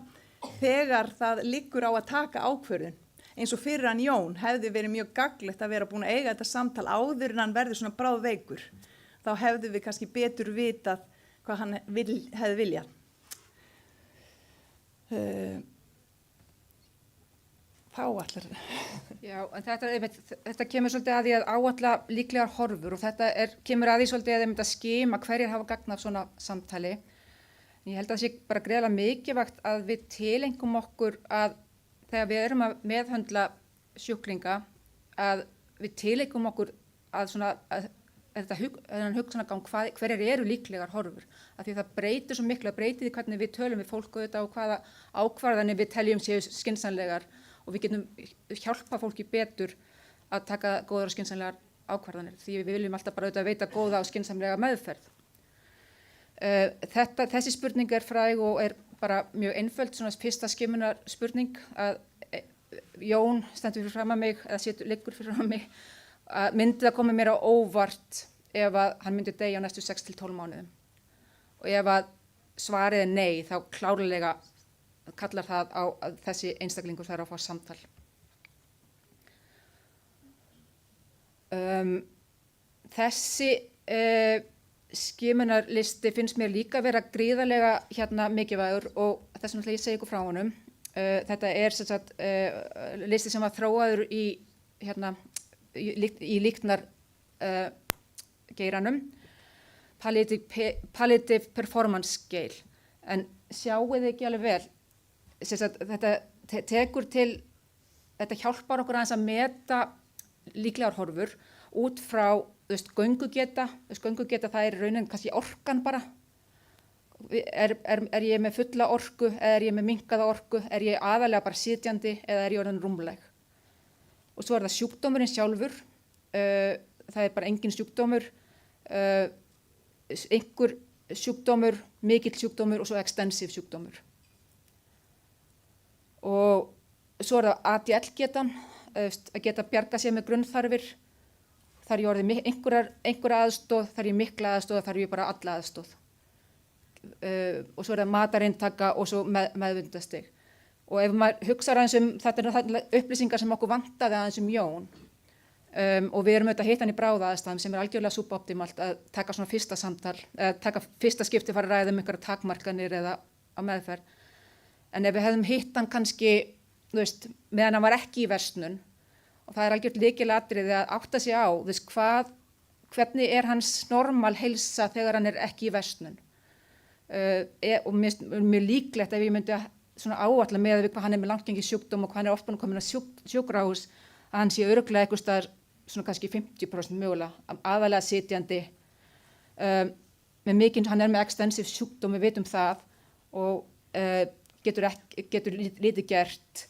þegar það liggur á að taka ákvörðun. Eins og fyrir hann Jón hefði verið mjög gagnlegt að vera búin að eiga þetta samtal áður en hann verður svona bráðveikur. Þá hefðu við kannski betur vitað hvað hann hefði viljað. Já, en þetta kemur svolítið að því að áætla líklegar horfur og þetta kemur að því svolítið að þeim að skima hverjir hafa gagn af svona samtali. Ég held að það sé bara greiðlega mikilvægt að við tilengum okkur að þegar við erum að meðhöndla sjúklinga að við tilengum okkur að þetta hugsanagang hverjir eru líklegar horfur. Af því það breytir svo miklu, að breytir því hvernig við tölum við fólk auðvitað og hvaða ákvarðanir við teljum séu skynsamlegar og við getum hjálpa fólki betur að taka góðar og skynsamlegar ákvarðanir því við viljum alltaf bara auðvitað veita góða og skynsamlega meðferð. Þessi spurning fræg og bara mjög einföld, svona fyrsta skimunar spurning að Jón stendur fyrir fram að mig eða liggur fyrir fram að mig að myndi það koma mér á óvart ef að hann myndi deyja á næstu 6-12 mánuðum og ef að svarið nei þá klárlega kallar það á að þessi einstaklingur þarf að fá samtal. Þessi skimunarlisti finnst mér líka vera gríðarlega mikilvægur og þess vegna ég segi ykkur frá honum. Þetta listi sem var þróaður í líknar geiranum, Palliative Performance Scale, en sjáu þið ekki alveg vel, þetta hjálpar okkur aðeins að meta líklegar horfur út frá göngugeta það raunin kannski orkan bara, ég með fulla orku eða ég með minnkaða orku, ég aðalega bara sitjandi eða ég orðin rúmleg. Og svo það sjúkdómurinn sjálfur, það bara engin sjúkdómur, einhver sjúkdómur, mikill sjúkdómur og svo extensive sjúkdómur. Og svo það ADL-getan, að geta bjarga sér með grunnþarfir, þar ég orðið einhverja aðstoð, þar ég mikla aðstoð, þar ég bara alla aðstoð. Og svo það matarinntakka og svo meðvindastig. Og ef maður hugsar aðeins þetta upplýsingar sem okkur vantaði aðeins Jón, og við erum auðvitað að hitta hann í bráðaaðstæðum sem algjörlega suboptimalt að taka svona fyrsta samtal, taka fyrsta skipti fara að ræða einhverja takmarkanir eða á meðferð. En ef við hefðum hitt hann kannski, meðan hann var ekki í versnun, og það algjört lykilatriði að átta sig á, hvernig hans normal heilsa þegar hann ekki í versnun. Og mér líklegt ef ég myndi svona áætla með við hvað hann með langgengi sjúkdóm og hvað hann oft búinn komin að sjúkrahús, að hann sé örugglega einhvers staðar svona kannski 50% mögulega, aðalega sitjandi, með mikinn, hann með extensive sjúkdóm, við vitum það, og getur lítið gert.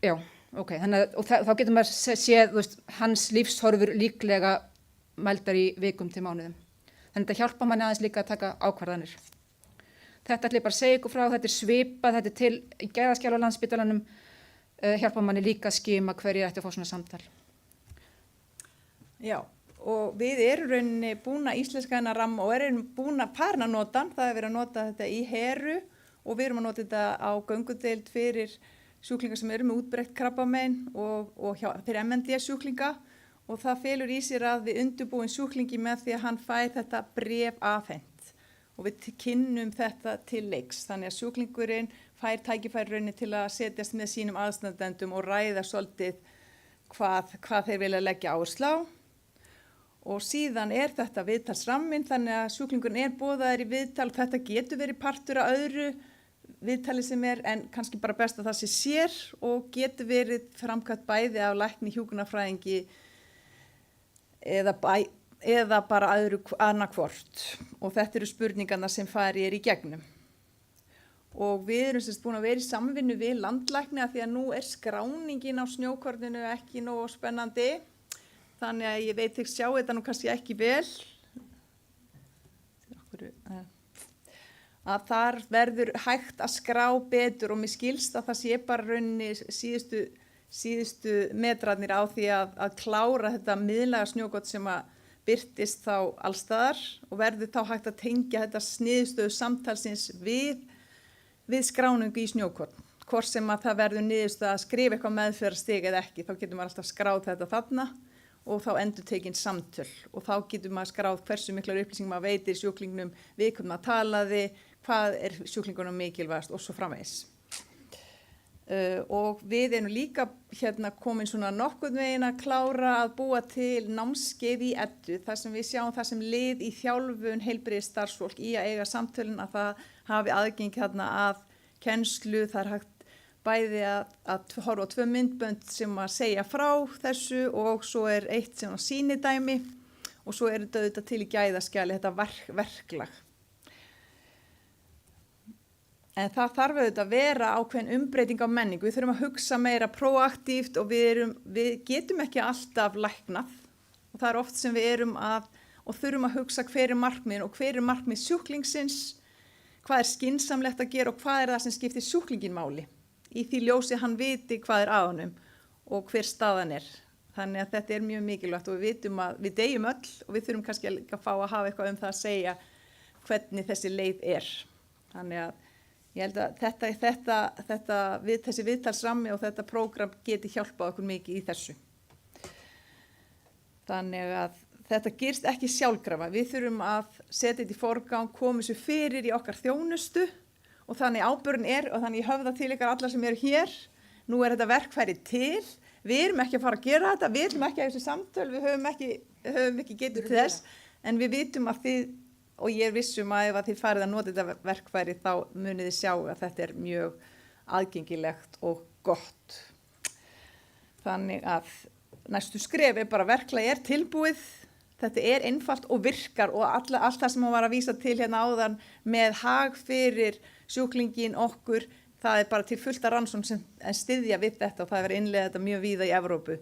Já, ok, og þá getur maður séð hans lífshorfur líklega mældar í vikum til mánuðum. en þetta hjálpa manni aðeins líka að taka ákvarðanir. Þetta ætla ég bara að segja ykkur frá, þetta er svipað, þetta er til í gæðaskjala á Landspítalanum, hjálpa manni líka að skima hverjir ætti að fá svona samtal. Já, og við erum rauninni búin að íslenska hennar ramma og erum búin að farin að nota hann, það er verið að nota þetta í Heru og við erum að nota þetta á göngudeild fyrir sjúklingar sem eru með útbreitt krabbamein og fyrir MND sjúklinga og það felur í sér að við undirbúum sjúklingi með því að hann fær þetta bréf afhent og við kynnum þetta til leiks. Þannig að sjúklingurinn fær tækifæri rauninni til að setjast með sínum aðstandendum og ræða svolítið hvað þeir vilja leggja áherslu á. Og síðan er þetta viðtalsramminn, þannig að sjúklingurinn er boðaður í viðtal og þetta getur verið partur af öðru viðtali sem er, en kannski bara best að það sé sér og getur verið framkvæmt bæði af lækni, hjúkrunarfræðingi eða bara annarkvort. Og þetta eru spurningarna sem farið í gegnum. Og við erum búin að vera í samvinnu við landlækni af því að nú er skráningin á snjókorninu ekki nógu spennandi. Þannig að ég veit ekki sjá þetta nú kannski ekki vel. Að þar verður hægt að skrá betur og mér skilst að það sé bara rauninni síðustu metrarnir á því að klára þetta miðlæga snjókort sem að birtist þá allstaðar og verður þá hægt að tengja þetta niðurstöðu samtalsins við skráningu í snjókort. Hvort sem að það verður niðurstöðu að skrifa eitthvað meðferðarstig eða ekki, þá getur maður alltaf skráð þetta þarna og þá endurtekin samtöl og þá getur maður skráð hversu miklar upplýsingum maður veitir sjúklingnum, við hvernig maður talaði, hvað er sjúklingunum mikilvægast og svo framvegis. Og við erum líka komin svona nokkurn veginn að klára að búa til námskeið í EDDU, þar sem við sjáum það sem lið í þjálfun heilbrigðisstarfsfólk í að eiga samtölin, að það hafi aðgengi að kennslu, það er hægt bæði að horfa á 2 myndbönd sem að segja frá þessu og svo er eitt sem að sýnidæmi og svo er þetta auðvitað til í gæðaskjali, þetta verklag. En það þarf auðvitað að vera ákveðin umbreyting á menningu. Við þurfum að hugsa meira proaktíft og við getum ekki alltaf læknað og það er oft sem við erum og þurfum að hugsa hver er markmiðin og hver er markmið sjúklingsins, hvað er skynsamlegt að gera og hvað er það sem skiptir sjúklingin máli. Í því ljósi hann viti hvað er á honum og hver staðan er. Þannig að þetta er mjög mikilvægt og við vitum að við deyjum öll og við þurfum kannski að fá að hafa eitthvað það að segja hvernig þessi leið er. Þannig að ég held að þessi viðtalsrammi og þetta prógram geti hjálpað okkur mikið í þessu. Þannig að þetta gerist ekki sjálfkrafa. Við þurfum að setja þetta í forgang, koma þessu fyrir í okkar þjónustu og þannig ábyrgðin er, og þannig ég höfða til ykkar allar sem eru hér, nú er þetta verkfæri til, við erum ekki að fara að gera þetta, við erum ekki að þessu samtöl, við höfum ekki getur til þess, en við vitum að þið, og ég er vissum að ef að þið farið að nota þetta verkfæri þá munið þið sjá að þetta er mjög aðgengilegt og gott. Þannig að næstu skref er bara verklagi er tilbúið, þetta er einfalt og virkar og allt það sem hún var að vísa til hérna áðan með hag fyrir sjúklingin okkur, það er bara til fullta rannsókn sem styðja við þetta og það er verið innleiða þetta mjög víða í Evrópu.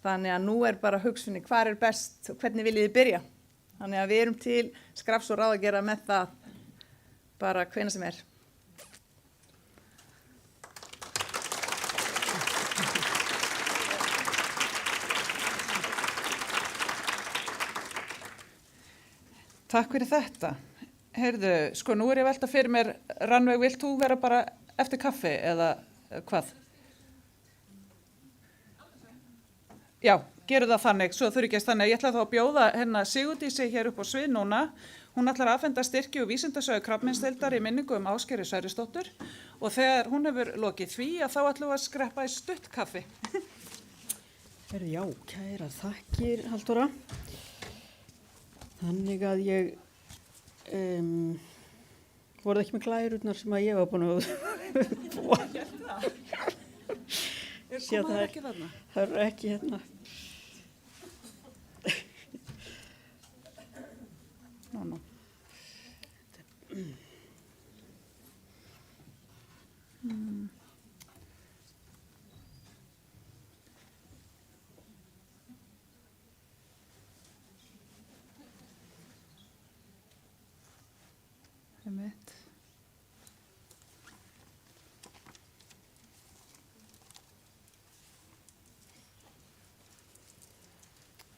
Þannig að nú er bara hugsunni hvað er best og hvernig viljið þið byrja. Þannig að við erum til skrafs og ráð að gera með það bara hvenær sem er. Takk fyrir þetta. Heyrðu, sko nú er ég velta fyrir mér, Rannveig, vilt þú vera bara eftir kaffi eða hvað? Já, gerum það þannig, svo þurfi ekki að þannig. Ég ætla þá að bjóða hérna Sigurdísi hér upp á svið núna. Hún ætlar að afhenda styrki og vísindasögu krabbameinsdeildar í minningu Ásgerði Sverrisdóttur og þegar hún hefur lokið því að þá ætlum við að skreppa í stutt kaffi. Já, kæra þakkir, Halldóra. Þannig að ég voru ekki með glærurnar sem að ég var búin að búa. Koma það ekki þarna? Það eru ekki hérna. Nó.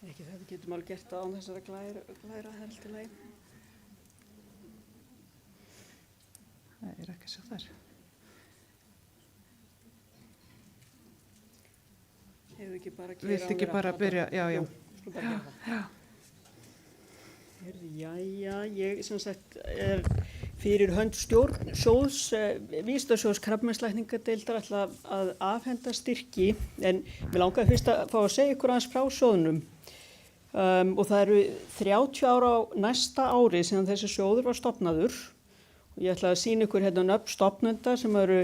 Ekki þetta getum alveg gert það án þessara glæra heldilega. Það er ekki svo þar. Hefur ekki bara að Viltu ekki bara byrja? Já. Já. Jæja, ég sem sagt er fyrir hönd stjórn sjóðs, vísindasjóðs krabbameinslækningadeildar ætla að afhenda styrki, en mér langaði fyrst að fá að segja ykkur aðeins frá sjóðnum. Og það eru 30 ára á næsta ári síðan þessi sjóður var stofnaður og ég ætla að sýna ykkur hérna nöfn stofnenda sem eru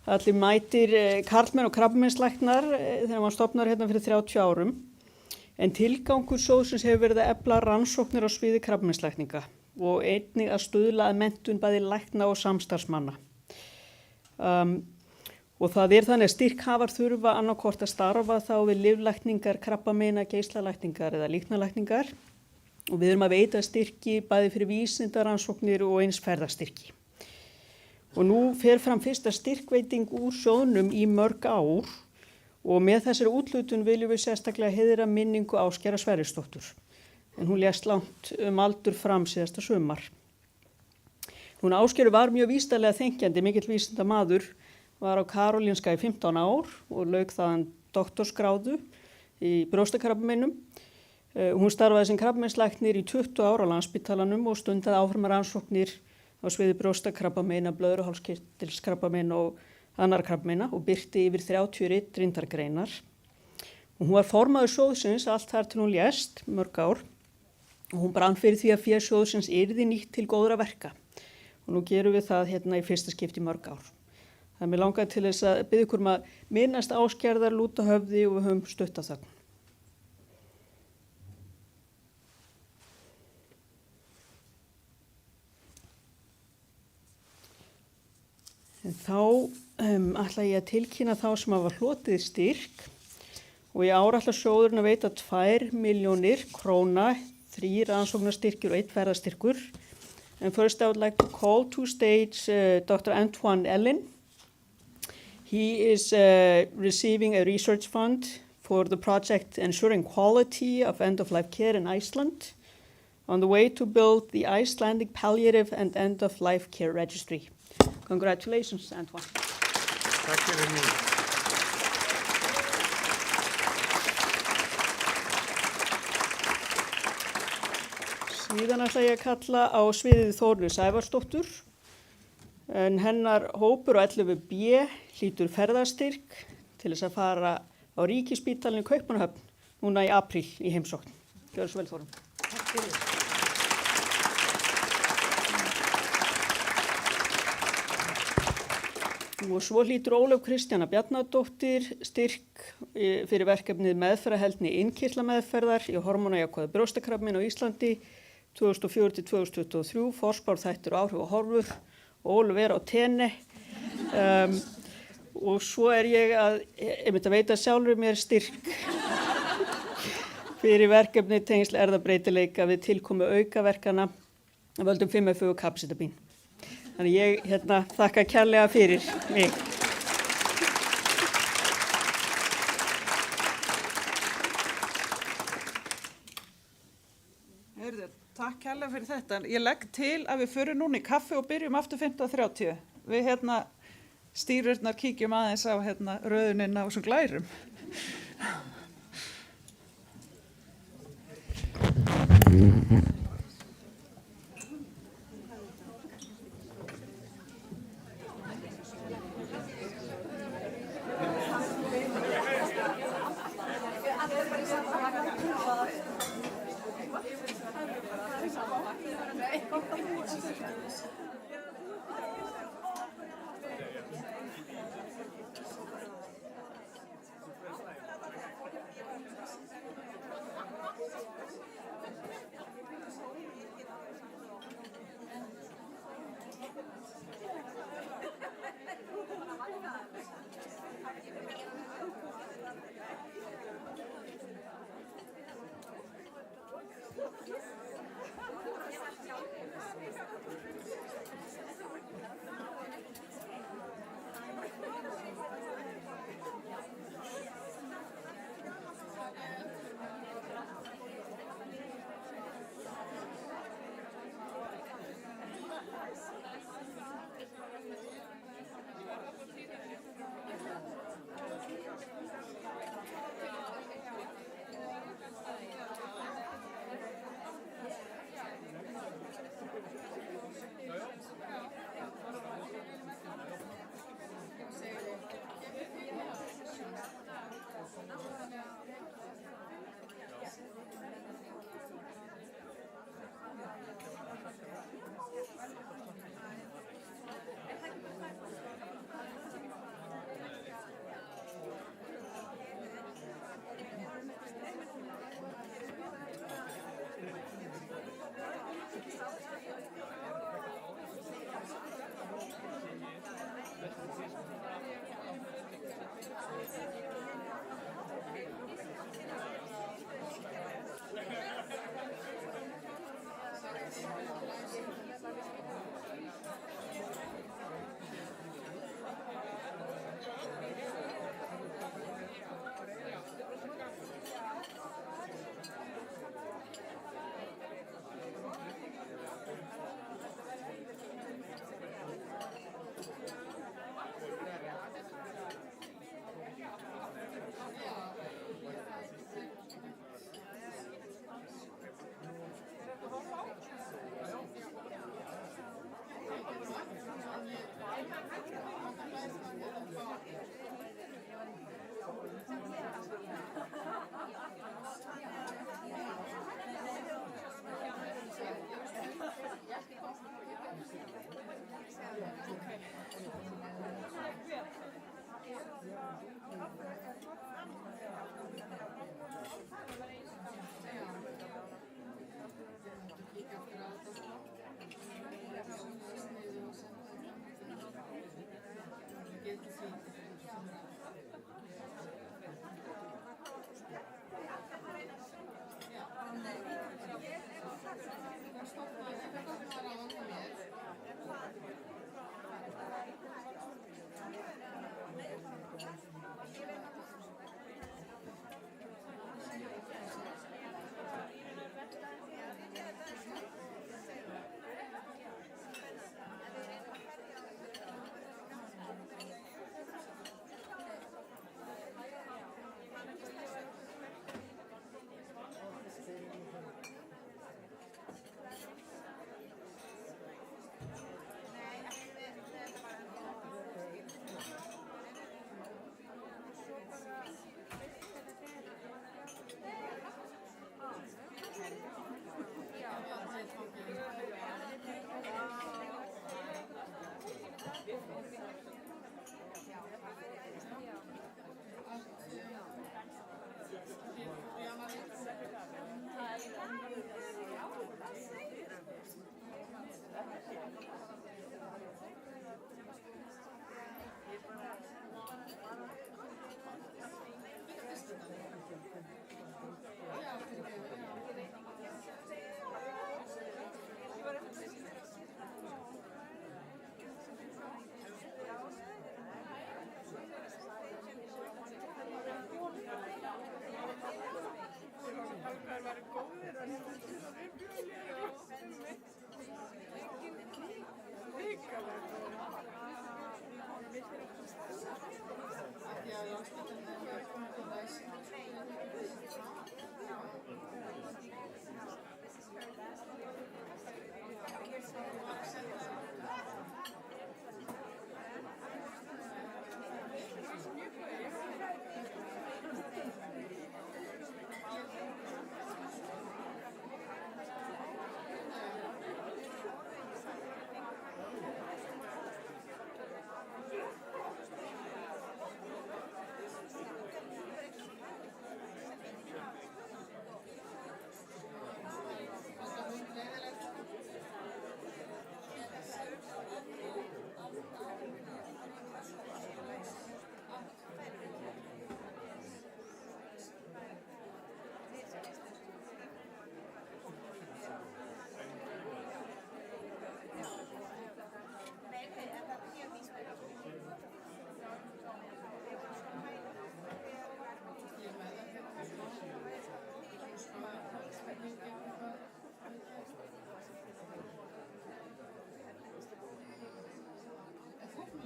allir mætir karlmenn og krabbameinslæknar þegar maður stofnar hérna fyrir 30 árum. En tilgangur sjóðsins hefur verið að efla rannsóknir á sviði krabbameinslækninga og einnig að stuðla að menntun bæði lækna og samstarfsmanna. Og það er þannig að styrkhafar þurfa annarkvort að starfa þá við lyflækningar, krabbameina, geislalækningar eða líknalækningar og við erum að veita styrki bæði fyrir vísindarannsóknir og eins ferðastyrki. Og nú fer fram fyrsta styrkveiting úr sjóðnum í mörg ár og með þessari úthlutun viljum við sérstaklega heiðra minningu Ásgerðar Sverrisdóttur. En hún lést langt aldur fram síðasta sumar. Hún Ásgerður var mjög vísindalega þenkjandi, mikill vísindamaður, var á Karolinska í 15 ár og lauk þaðan doktorsgráðu í brjóstakrabbameinum. Hún starfaði sem krabbameinslæknir í 20 ár á Landspítalanum og stundaði áfram rannsóknir á sviði brjóstakrabbameina, blöðruhálskirtilskrabbameina og annar krabbameina og birti yfir 30 ritrýndargreinar. Og hún var formaður sjóðsins allt þar til hún lést, mörg ár, og hún brann fyrir því að fé sjóðsins yrði nýtt til góðra verka. Og nú gerum við það hérna í fyrsta skipti í mörg ár. Það er mér langaði til þess að biðja ykkur að minnast Ásgerðar, lúta höfði og við höfum stuttað þögn. En þá ætla ég að tilkynna þá sem hafa hlotið styrk og í ár ætla sjóðurinn að veita 2 milljónir króna, 3 rannsóknarstyrkir og 1 ferðastyrkur. And first I would like to call to stage Dr. Antoine Ellen. He is receiving a research fund for the project Ensuring Quality of End-of-Life Care in Iceland on the way to build the Icelandic Palliative and End-of-Life Care Registry. Congratulations, Antoine. Takk fyrir mig. Síðan ætla ég að kalla á sviðið Þórunni Sævarsdóttur, en hennar hópur á 11B hlýtur ferðastyrk til þess að fara á Ríkisspítalinn í Kaupmannahöfn núna í apríl í heimsókn. Gjörðu svo vel, Þórunn. Takk fyrir. Og svo hlýtur Ólöf Kristjana Bjarnadóttir styrk fyrir verkefnið meðferðarheldni innkirtlameðferðar í hormónajákvæðu brjóstakrabbamein á Íslandi 2004-2023, forspár, þættir og áhrif og horfur. Ólöf er á tenni og svo er ég að veita sjálfur mér styrk fyrir verkefni tengsl erfðabreytileika við tilkomu aukaverkana af völdum 5FU og kapsitabín. Þannig ég þakka kærlega fyrir mig. Heyrðu, takk kærlega fyrir þetta. Ég legg til að við förum núna í kaffi og byrjum aftur 15:30. Við stýrurnar kíkjum aðeins á röðunina og svo glærum.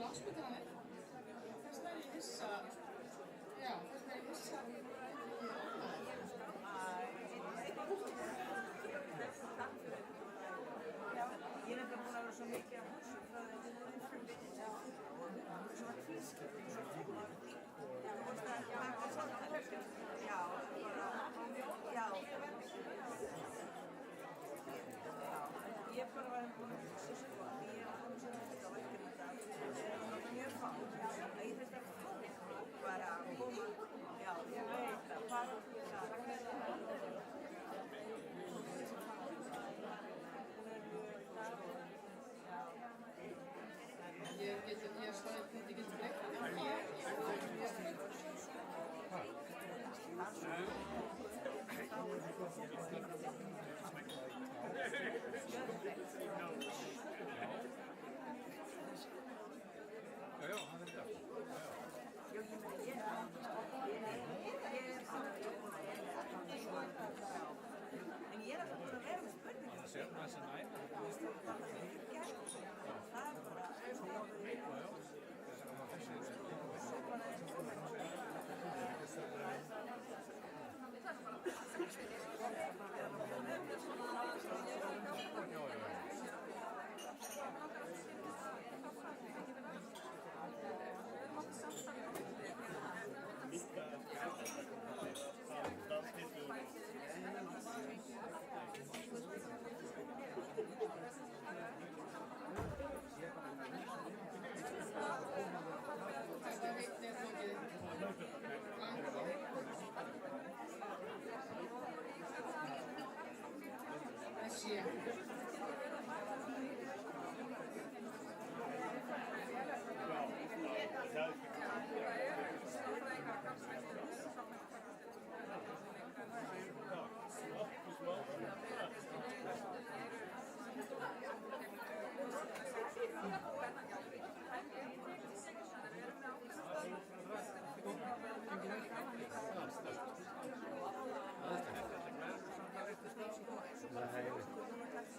Landspítalanum. Þess vegna er ég hissa. Já, þess vegna er ég hissa. Já, ég er búin að vera svo mikið á húsum frá því að þetta er fyrir svo tvískipt og svo fúlar. Já, þú veist að það er samtalið. Já, já. Ég bara var búin að hugsa svo að ég er að koma svo mikið á verkefni í dag. Það er mjög fátt. Ég þurfti að fá bara að koma. Já, ég veit að fara til það. Ég sagði að þetta getur breytt. Já, hann er þetta. En ég er alltaf búin að vera með spurningar. Það sér maður sem næma. Það er bara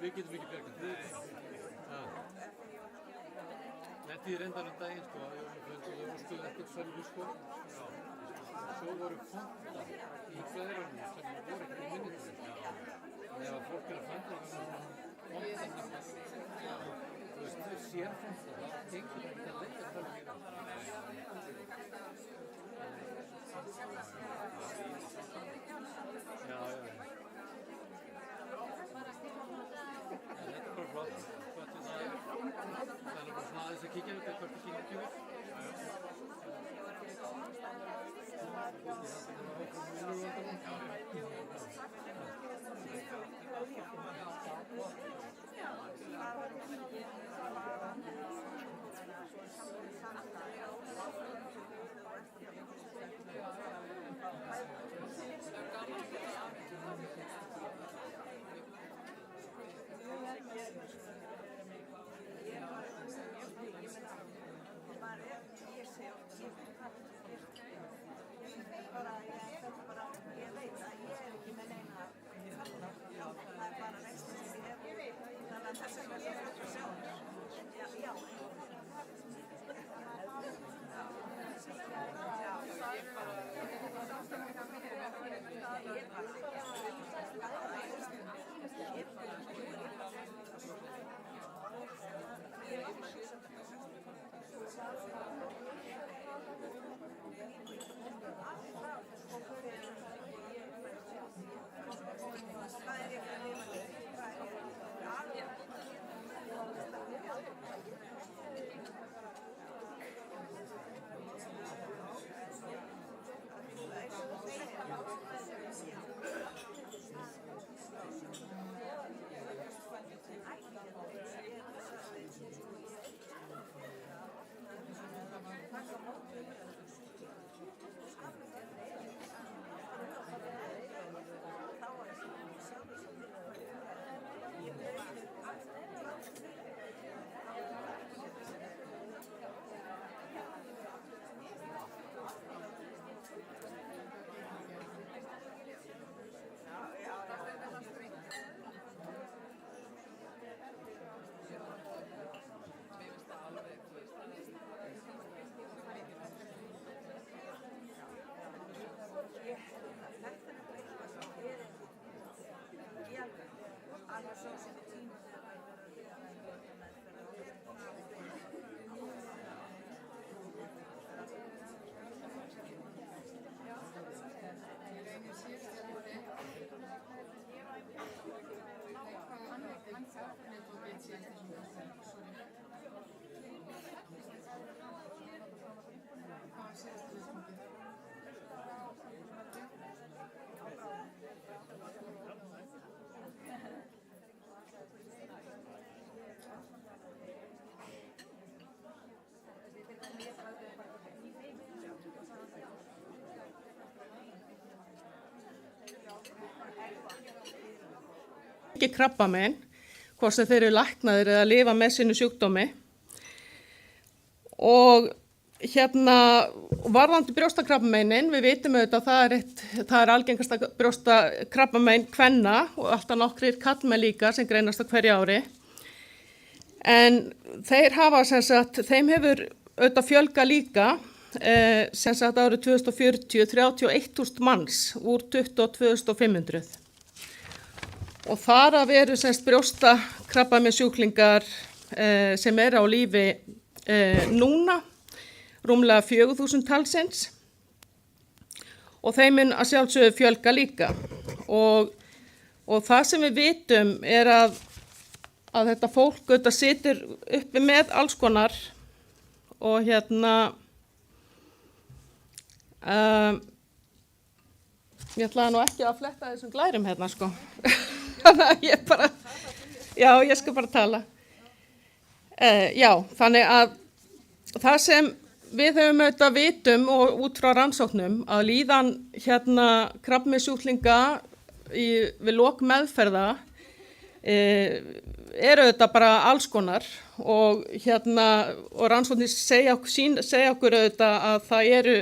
Við getum ekki bjargað því. Þetta er reyndan daginn sko, að við óskuðum ekkert sörfu sko. Svo voru fontar í blöðrunum sem voru ekki í minnitunum. En ef fólk er að fanda fontar, þú veist, þau sér fontar, þá gengur það ekki að leika þarf í það. Já. Þetta er bara flott, það er bara svona aðeins að kíkja hvort það kemur. Ég veit að ég er ekki með neina þarna, það er bara rekstur sem ég hef, þannig að þess vegna er það að sjá það. Já. Ekki krabbamein, hvort sem þeir eru læknaðir eða lifa með sínu sjúkdómi. Og varðandi brjóstakrabbameinin, við vitum auðvitað að það er algengasta brjóstakrabbamein kvenna og alltaf nokkrir karlmenn líka sem greinast á hverju ári. En þeir hafa þeim hefur auðvitað fjölga líka, árið 2040 31.000 manns úr 22.500. Og þar af eru brjóstakrabbameinssjúklingar sem eru á lífi núna, rúmlega 4.000 talsins. Og þeim mun að sjálfsögðu fjölga líka. Og það sem við vitum er að þetta fólk auðvitað situr uppi með alls konar og ég ætlaði nú ekki að fletta þessum glærum sko. Ég skal bara tala. Þannig að það sem við höfum auðvitað vitum og út frá rannsóknum að líðan krabbameinssjúklinga við lok meðferða eru auðvitað bara alls konar og rannsóknir segja okkur auðvitað að það eru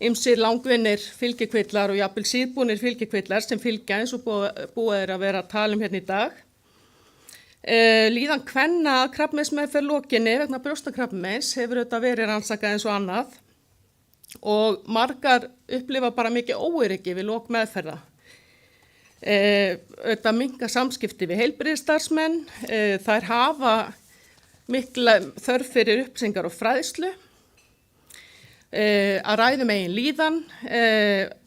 ýmsir langvinnir fylgikvillar og jafnvel síðbúnir fylgikvillar sem fylgja eins og búið er að vera að tala um hérna í dag. Líðan kvenna að krabbameinsmeðferð lokinni vegna brjóstakrabbameins hefur auðvitað verið rannsakað eins og annað og margar upplifa bara mikið óöryggi við lok meðferða. Auðvitað minnka samskipti við heilbrigðisstarfsmenn, þær hafa mikla þörf fyrir upplýsingar og fræðslu, að ræðum eigin líðan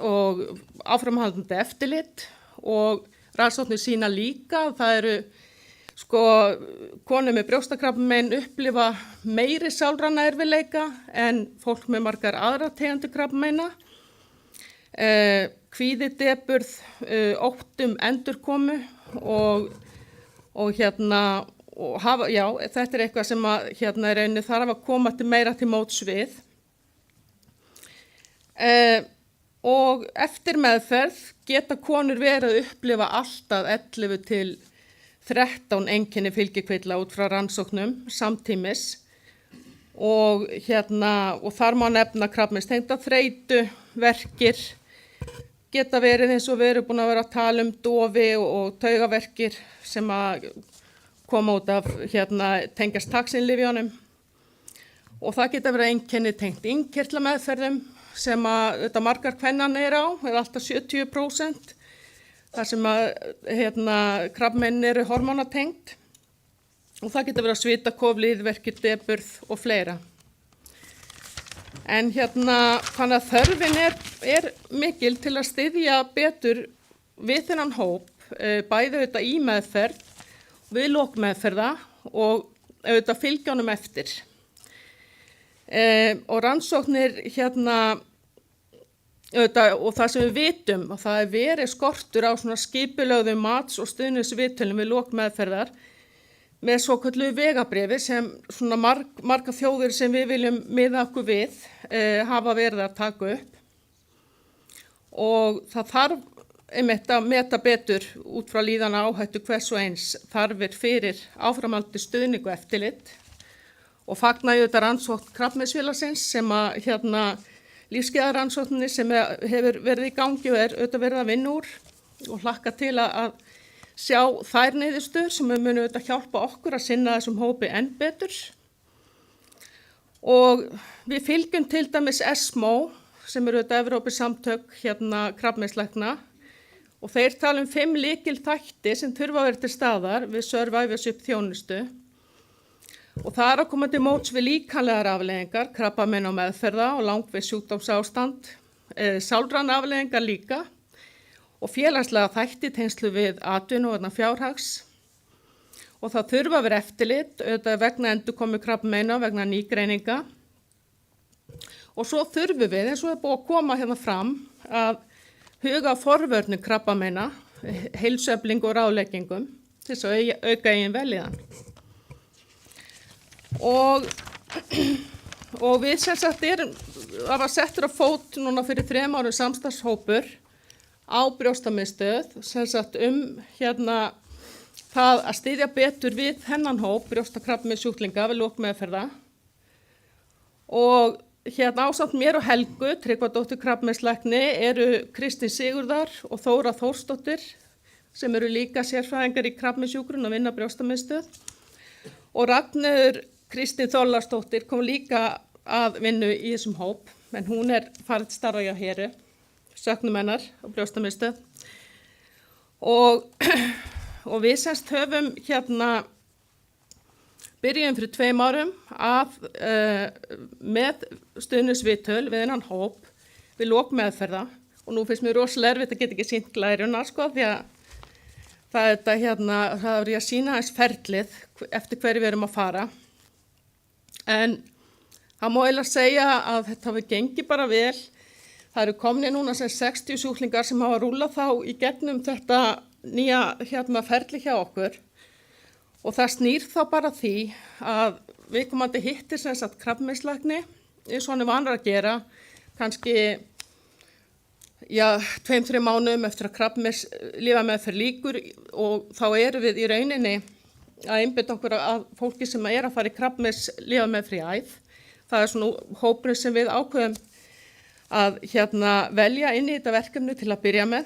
og áframhaldandi eftirlit og rannsóknir sýna líka að það eru konur með brjóstakrabbamein upplifa meiri sálræna erfiðleika en fólk með margar aðrar tegundir krabbameina. Kvíði, depurð, óttum endurkomu og þetta er eitthvað sem þarf að koma meira til móts við. Og eftir meðferð geta konur verið að upplifa alltaf 11 til 13 einkenni fylgikvilla út frá rannsóknum samtímis og þar má nefna krabbameinstengda þreytu, verkir, geta verið eins og við erum búin að vera að tala um dofi og taugaverkir sem að koma út af tengjast taxinlyfjunum og það geta verið einkenni tengt innkirtlameðferðum sem að margar kvennan á, eða alltaf 70%, þar sem að krabbamein eru hormónatengt og það getur verið að svitakof, liðverkir, depurð og fleira. En þannig að þörfin er mikil til að styðja betur við þennan hóp, bæði auðvitað í meðferð, við lok meðferða og auðvitað fylgja honum eftir. Og rannsóknir og það sem við vitum og það er verið skortur á svona skipulögðum mats- og stuðningsviðtölum við lok meðferðar með svokölluðu vegabréfi sem svona margar þjóðir sem við viljum miða okkur við hafa verið að taka upp og það þarf einmitt að meta betur út frá líðan áhættu hvers og eins þarfir fyrir áframhaldandi stuðning og eftirlit og fagna ég þetta rannsókn Krabbameinsfélagsins sem að lífsskeiðarannsókninni sem hefur verið í gangi og auðvitað verið að vinna úr og hlakka til að sjá þær niðurstöður sem munu auðvitað hjálpa okkur að sinna þessum hópi enn betur. Og við fylgjum til dæmis ESMO sem eru auðvitað Evrópusamtök krabbameinslækna og þeir tala 5 lykilþætti sem þurfa að vera til staðar við Survivorship þjónustu. Og það að koma til móts við líkamlegar afleiðingar, krabbamein og meðferða og langvið sjúkdómsástand, sálræn afleiðingar líka og félagslega þætti tengslu við atvinnu og fjárhags. Og það þurfa að vera eftirlit, auðvitað vegna endurkomu krabbameina, vegna nýgreininga. Og svo þurfum við, eins og búið að koma hérna fram, að huga forvörnum krabbameina, heilsueflingu og ráðleggingum til þess að auka eigin velíðan. Og við sem sagt það var settur á fót núna fyrir 3 árum samstarfshópur á brjóstamiðstöð sem sagt það að styðja betur við þennan hóp brjóstakrabbameinssjúklinga við lok meðferða. Og ásamt mér og Helgu, Tryggvadóttur krabbameinslækni, eru Kristín Sigurðar og Þóra Þórsdóttir sem eru líka sérfræðingar í krabbameinssjúkrun og vinna brjóstamiðstöð. Og Ragnheiður Kristín Þorláksdóttir kom líka að vinnu í þessum hóp, en hún farin til starfa hjá Heru, söknum hennar á brjóstamiðstöð. Og við semst höfum byrjum fyrir 2 árum með stuðningsviðtöl við þennan hóp við lok meðferða og nú finnst mér rosalega erfitt að geta ekki sýnt glæruna því að það er að sýna aðeins ferlið eftir hverju við erum að fara. En það má eiginlega segja að þetta hafi gengið bara vel. Það eru komnir núna sem 60 sjúklingar sem hafa rúllað þá í gegnum þetta nýja ferli hjá okkur. Og það snýr þá bara því að viðkomandi hittir sem sagt krabbameinslækni eins og hann vanur að gera, kannski 2-3 mánuðum eftir að krabbameinslyfjameðferð lýkur og þá erum við í rauninni að einbeita okkur að fólki sem að fara í krabbameinslyfjameðferð í æð. Það er svona hópurinn sem við ákveðum að velja inn í þetta verkefni til að byrja með.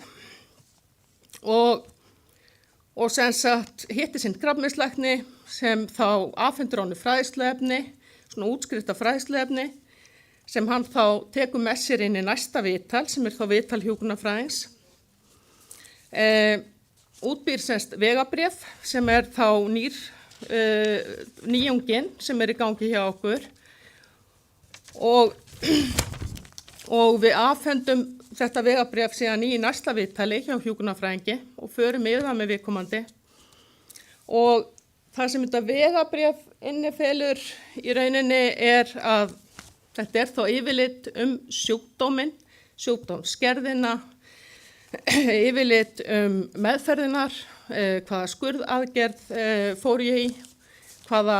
Og sem sagt hitti sinn krabbameinslækni sem þá afhendir honum fræðsluefni, svona útskrifta fræðsluefni, sem hann þá tekur með sér inn í næsta viðtal, sem þá viðtal hjúkrunarfræðings. Útbýr semst vegabréf sem þá nýjungin sem í gangi hjá okkur. Og við afhendum þetta vegabréf síðan í næsta viðtali hjá hjúkrunarfræðingi og förum yfir það með viðkomandi. Og það sem þetta vegabréf innifelur í rauninni að þetta þá yfirlit sjúkdóminn, sjúkdómsgerðina, yfirlit meðferðinar, hvaða skurðaðgerð fór ég í, hvaða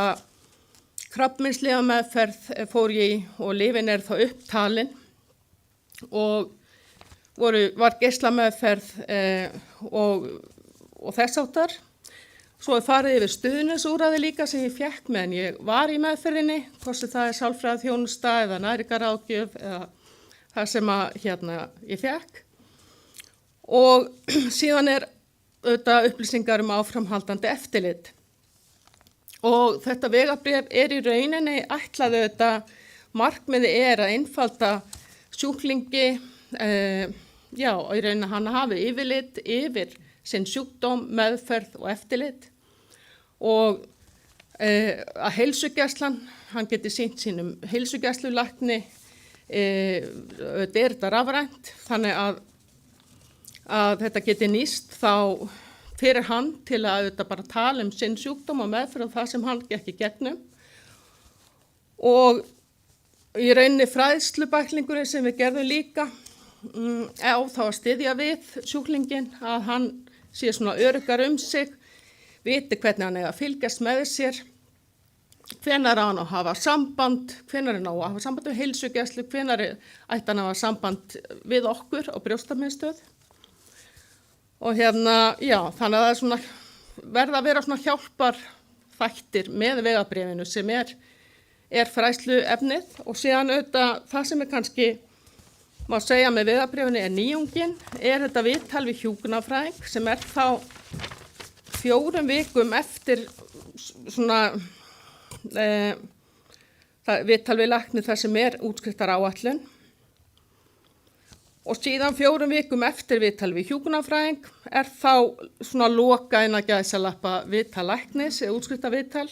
krabbameinslyfjameðferð fór ég í og lyfin þá upptalin og var geislameðferð og þess háttar. Svo farið yfir stuðningsúrræði líka sem ég fékk meðan ég var í meðferðinni, hvort sem það sálfræðiþjónusta eða næringarráðgjöf eða það sem ég fékk. Og síðan upplýsingar áframhaldandi eftirlit. Og þetta vegabréf í rauninni ætlað markmiði að einfalda sjúklingi, í rauninni hann hafi yfirlit yfir sinn sjúkdóm, meðferð og eftirlit og að heilsugæslan, hann geti sýnt sínum heilsugæslulækni, þetta rafrænt, þannig að þetta geti nýst þá fyrir hann til að bara tala sinn sjúkdóm og meðferð og það sem hann gekk í gegnum. Og í rauninni fræðslubæklingurinn sem við gerðum líka þá að styðja við sjúklinginn, að hann sé svona öruggar sig, viti hvernig hann að fylgjast með sér, hvenær hann að hafa samband, hvenær hann að hafa samband við heilsugæslu, hvenær ætti hann að hafa samband við okkur á brjóstamiðstöð. Og þannig að það svona verða að vera svona hjálpar þættir með vegabréfinu sem fræðsluefnið og síðan það sem kannski má segja með vegabréfinu nýjungin, þetta viðtal við hjúkrunarfræðing sem þá 4 vikum eftir svona viðtal við lækni þar sem útskriftaráætlun. Og síðan 4 vikum eftir viðtal við hjúkrunarfræðing þá svona loka innan gæsalappa viðtal læknis eða útskrifta viðtal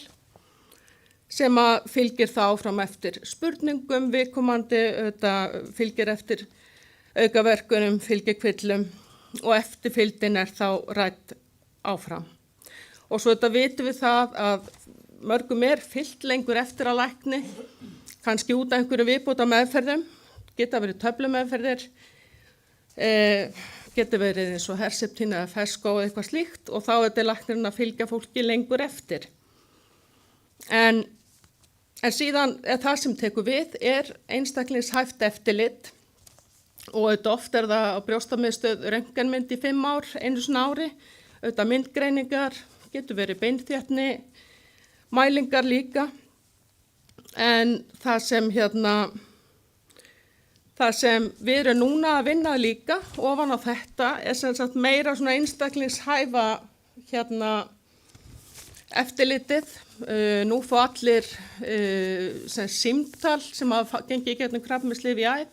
sem að fylgir þá áfram eftir spurningum viðkomandi, fylgir eftir aukaverkunum, fylgir kvillum og eftirfylgdin þá rædd áfram. Og svo vitum við það að mörgum fylgt lengur eftir að lækni, kannski út af einhverju viðbóta meðferðum, geta verið töflumeðferðir, getur verið eins og Herceptin eða Fesco eða eitthvað slíkt og þá læknirinn að fylgja fólki lengur eftir. En síðan það sem tekur við einstaklingshæft eftirlit og oft það á brjóstamiðstöð röntgenmynd í 5 ár, einu sinni ári, myndgreiningar, getur verið beinþéttni, mælingar líka. En það sem við erum núna að vinna líka ofan á þetta sem sagt meira svona einstaklingshæfa eftirlitið. Nú fá allir símtal sem hafa gengið í gegnum krabbameinslyf í æð,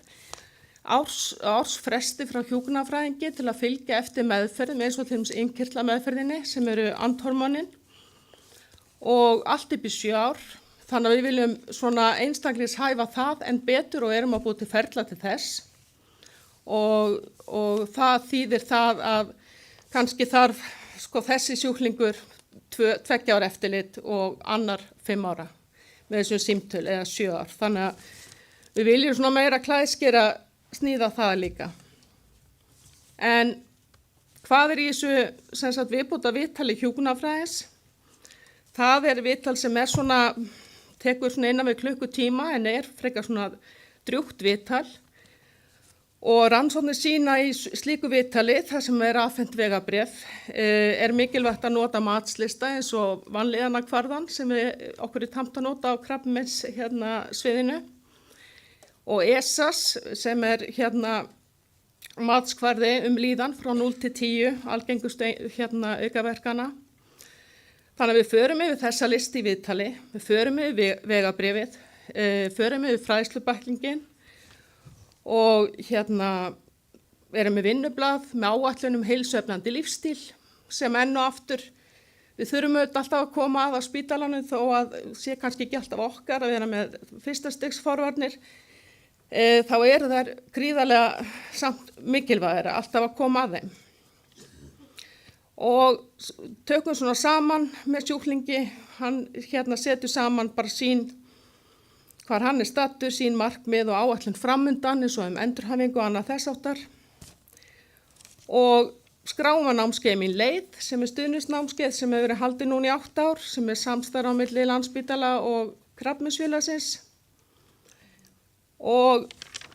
ársfresti frá hjúkrunarfræðingi til að fylgja eftir meðferðum eins og til dæmis innkirtlameðferðinni sem eru andhormónin og allt upp í 7 ár. Þannig að við viljum svona einstaklingshæfa það en betur og erum að búa til ferla til þess og það þýðir það að kannski þarf þessi sjúklingur 2 ára eftirlit og annar 5 ára með þessum símtöl eða 7 ár. Þannig að við viljum svona meira klæðskera sníða það líka. En hvað í þessu viðbóta viðtali hjúkrunarfræðings? Það viðtal sem svona tekur svona innan við klukkutíma en frekar svona drjúgt viðtal og rannsóknir sýna í slíku viðtali þar sem afhent vegabréf mikilvægt að nota matslista eins og vanlíðanarkvarðan sem okkur tamt að nota á krabbameins sviðinu og ESAS sem matskvarði líðan frá 0 til 10 algengustu aukaverkana. Þannig að við förum yfir þessa listi í viðtali, við förum yfir vegabréfið, förum yfir fræðslubæklingin og erum með vinnublað með áætlun heilsueflandi lífstíl sem enn og aftur við þurfum alltaf að koma að spítalanum þó að sé kannski ekki alltaf okkar að vera með fyrsta stigs forvarnir, þá þær gríðarlega samt mikilvægara alltaf að koma að þeim. Og tökum svona saman með sjúklingi, hann setur saman bara hvar hann stattur, sín markmið og áætlun framundan eins og endurhæfingu og annað þess áttar. Og skráum námskeið mín leið sem stuðningsnámskeið sem hefur verið haldið núna í 8 ár sem samstarf á milli Landspítala og Krabbameinsfélagsins. Og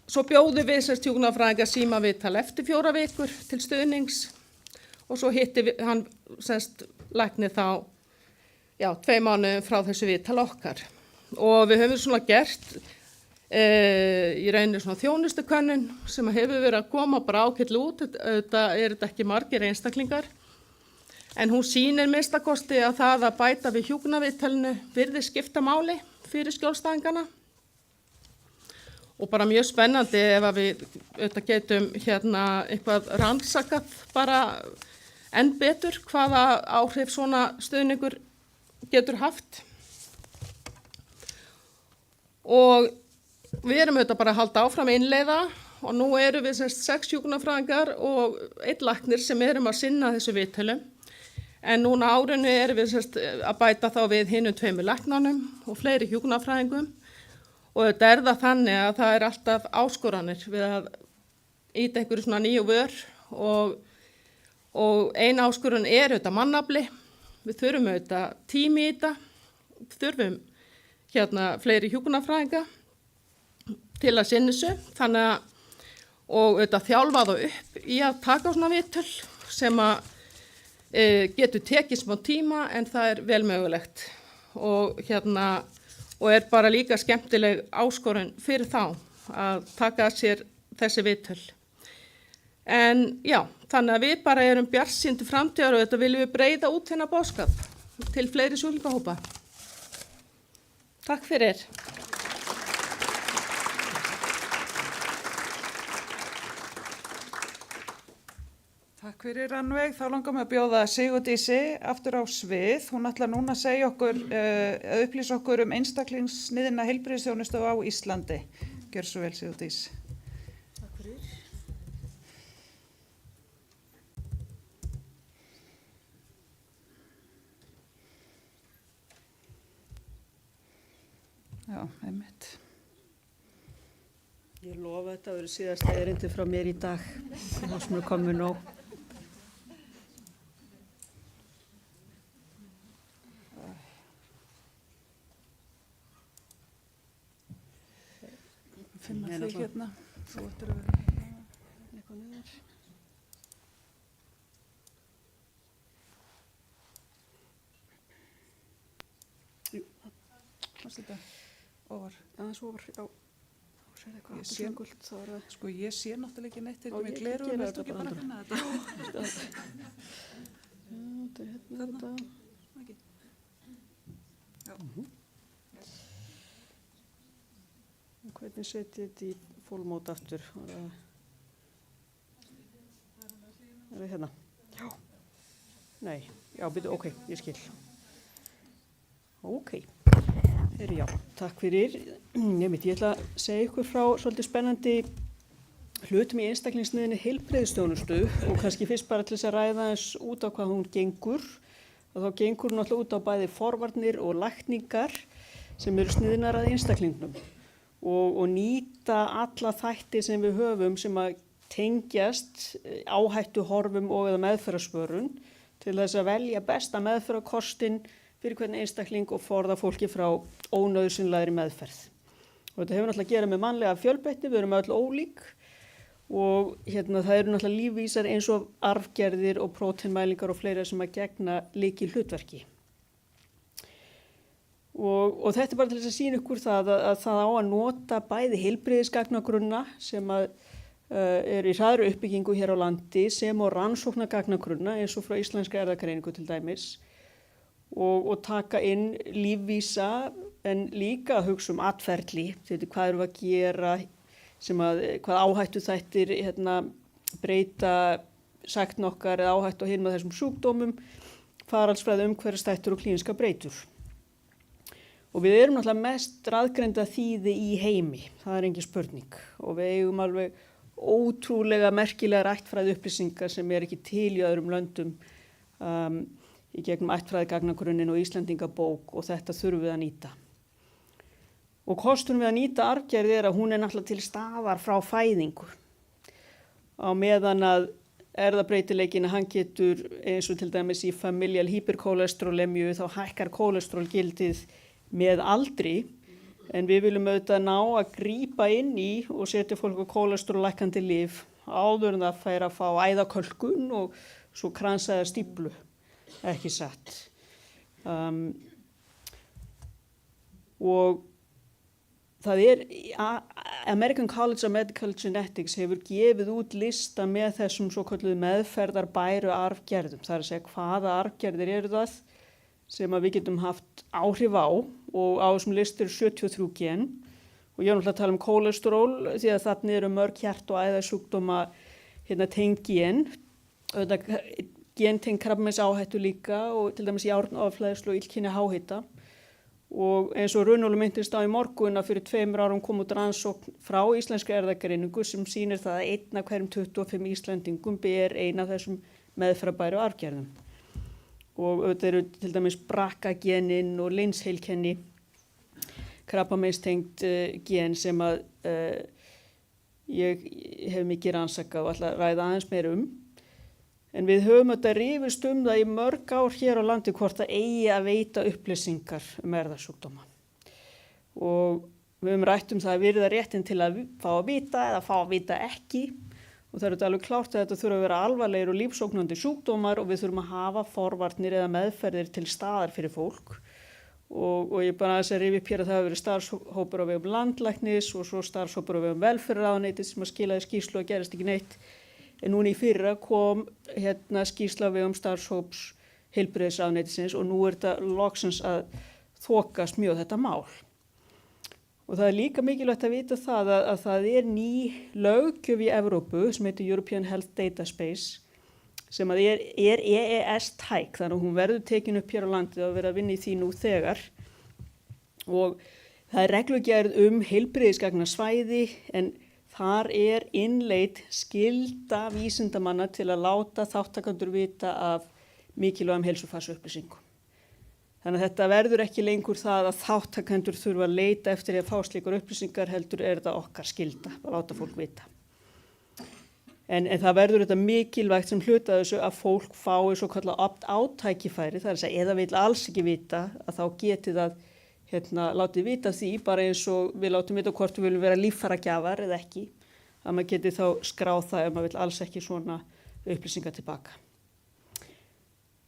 svo bjóðum við hjúkrunarfræðinga símaviðtal eftir 4 vikur til stuðnings. Og svo hitti hann læknið þá 2 mánuðum frá þessu viðtal okkar. Og við höfum svona gert í rauninni svona þjónustukönnun sem hefur verið að koma bara ágætlega út. Þetta þetta ekki margir einstaklingar. En hún sýnir minnstakosti að það að bæta við hjúkrunarviðtalinu virðist skipta máli fyrir skjólstæðingana. Og bara mjög spennandi ef við getum eitthvað rannsakað bara enn betur hvaða áhrif svona stuðningur getur haft. Og við erum bara að halda áfram innleiða og nú erum við 6 hjúkrunarfræðingar og 1 læknir sem erum að sinna þessu viðtölum. En núna árinu erum við að bæta þá við hinum 2 læknanum og fleiri hjúkrunarfræðingum. Og þetta það þannig að það alltaf áskoranir við að íta einhverju svona nýju vör og ein áskorun þetta mannafli. Við þurfum tími í þetta, þurfum fleiri hjúkrunarfræðinga til að sinna þessu. Þannig að og þjálfa þá upp í að taka svona viðtöl sem getur tekið smá tíma en það vel mögulegt og og bara líka skemmtileg áskorun fyrir þá að taka sér þessi viðtöl. En já, þannig að við bara erum bjartsýn til framtíðar og þetta viljum við breyta út þennan boðskap til fleiri sjúklingahópa. Takk fyrir. Takk fyrir Rannveig. Þá langar mig að bjóða Sigurdísi aftur á svið. Hún ætlar núna að segja okkur, að upplýsa okkur einstaklingssniðna heilbrigðisþjónustu á Íslandi. Gjör svo vel, Sigurdís. Takk fyrir. Já, einmitt. Ég lofa þetta að vera síðasta erindi frá mér í dag. Það sem er komið nóg. Finna þig hérna. Þú ættir að vera eitthvað niður. Jú, fannst þetta ofar? Aðeins ofar, já. Ég sé, sko ég sé náttúrulega ekki neitt með gleru og viltu ekki bara finna þetta? Já, þetta er hérna þetta. Ekki? Já. Hvernig setjum ég þetta í fullmót aftur? Er það hérna? Já. Nei, já, byrju, ok, ég skil. Ok. Já, takk fyrir. Ég ætla að segja ykkur frá svolítið spennandi hlutum í einstaklingsniðinni heilbrigðisþjónustu og kannski fyrst bara til þess að ræða eins út á hvað hún gengur. Og þá gengur hún alltaf út á bæði forvarnir og lækningar sem eru sniðnar að einstaklingnum og nýta alla þætti sem við höfum sem að tengjast áhættuhorfum og eða meðferðarspörun til þess að velja besta meðferðarkostinn fyrir hvernig einstakling og forða fólki frá ónauðsynlegri meðferð. Og þetta hefur náttúrulega að gera með mannlega fjölbreytni, við erum öll ólík og það eru náttúrulega lífvísar eins og arfgerðir og próteinmælingar og fleira sem að gegna lykilhlutverki. Og þetta er bara til þess að sýna ykkur það að það á að nota bæði heilbrigðisgagnagrunna sem að eru í hraðri uppbyggingu hér á landi sem og rannsóknargagnagrunna eins og frá Íslenska erfðagreiningu til dæmis. Og taka inn lífvísa en líka að hugsa atferli, hvað erum við að gera, hvað áhættu þættir breyta sæktin okkar eða áhættu á hinum að þessum sjúkdómum, faraldsfræði, umhverfisþættir og klíníska breytur. Og við erum náttúrulega mest raðgreinda þýði í heimi, það er engin spurning og við eigum alveg ótrúlega merkilegar ættfræði upplýsingar sem er ekki til í öðrum löndum í gegnum ættfræðigagnagrunnin og Íslendingabók og þetta þurfum við að nýta. Og kostunum við að nýta arfgerð er að hún er náttúrulega til staðar frá fæðingu. Á meðan að erfðabreytileikinn hann getur eins og til dæmis í familial hyperkólesterólemíu þá hækkar kólesterólgildið með aldri en við viljum auðvitað ná að grípa inn í og setja fólk á kólesterólækkandi lyf áður en það fær að fá æðakölkun og svo kransaða stíflu. Ekki satt. Og það er, American College of Medical Genetics hefur gefið út lista með þessum svo kalluðu meðferðarbæru arfgerðum. Það er að segja hvaða arfgerðir eru það sem að við getum haft áhrif á og á þessum listu eru 73 gen. Og ég er náttúrulega að tala kólesteról því að þarna eru mörg hjart- og æðasjúkdóma tengd gen. Gentengd krabbameinsáhættu líka og til dæmis járnoflæðslu og illkynja háhita. Og eins og Runólu minntist á í morgun að fyrir 2 árum kom út rannsókn frá Íslenskri erfðagreiningu sem sýnir það að 1 af hverjum 25 Íslendingum ber eina af þessum meðferðarbæru arfgerðum. Og þetta eru til dæmis BRCA-genin og linsheilkenni, krabbameinstengd gen sem að ég hef mikið rannsakað og ætla að ræða aðeins meira En við höfum þetta rifist það í mörg ár hér á landi hvort það eigi að veita upplýsingar erfðasjúkdóma. Og við höfum rætt það að virða réttin til að fá að vita eða fá að vita ekki. Og það er alveg klárt að þetta þurfa að vera alvarlegir og lífsóknandi sjúkdómar og við þurfum að hafa forvarnir eða meðferðir til staðar fyrir fólk. Og ég bara aðeins að rifi upp hér að það hafi verið starfshópur á vegum landlæknis og svo starfshópur á vegum velferðarráðuneytis sem að skilaði skýrslu og gerist ekki neitt. En núna í fyrra kom skýrsla við starfshóps heilbrigðisráðuneytisins og nú þetta loksins að þokast mjög þetta mál. Og það líka mikilvægt að vita það að það ný löggjöf í Evrópu sem heitir European Health Data Space sem að er EES-tæk, þannig að hún verður tekin upp hér á landið og verður að vinna í því nú þegar. Og það er reglugerð heilbrigðisgagnasvæði en þar er innleidd skylda vísindamanna til að láta þáttakendur vita af mikilvægum heilsufarsupplýsingum. Þannig að þetta verður ekki lengur það að þáttakendur þurfa að leita eftir að fá slíkar upplýsingar, heldur er þetta okkar skylda að láta fólk vita. En það verður þetta mikilvægt sem hluta þessu að fólk fái svo kallað opt-out tækifæri, það er að segja eða vill alls ekki vita að þá geti það látið vita því bara eins og við látum vita hvort við viljum vera líffæragjafar eða ekki, að maður geti þá skráð það ef maður vill alls ekki svona upplýsingar tilbaka.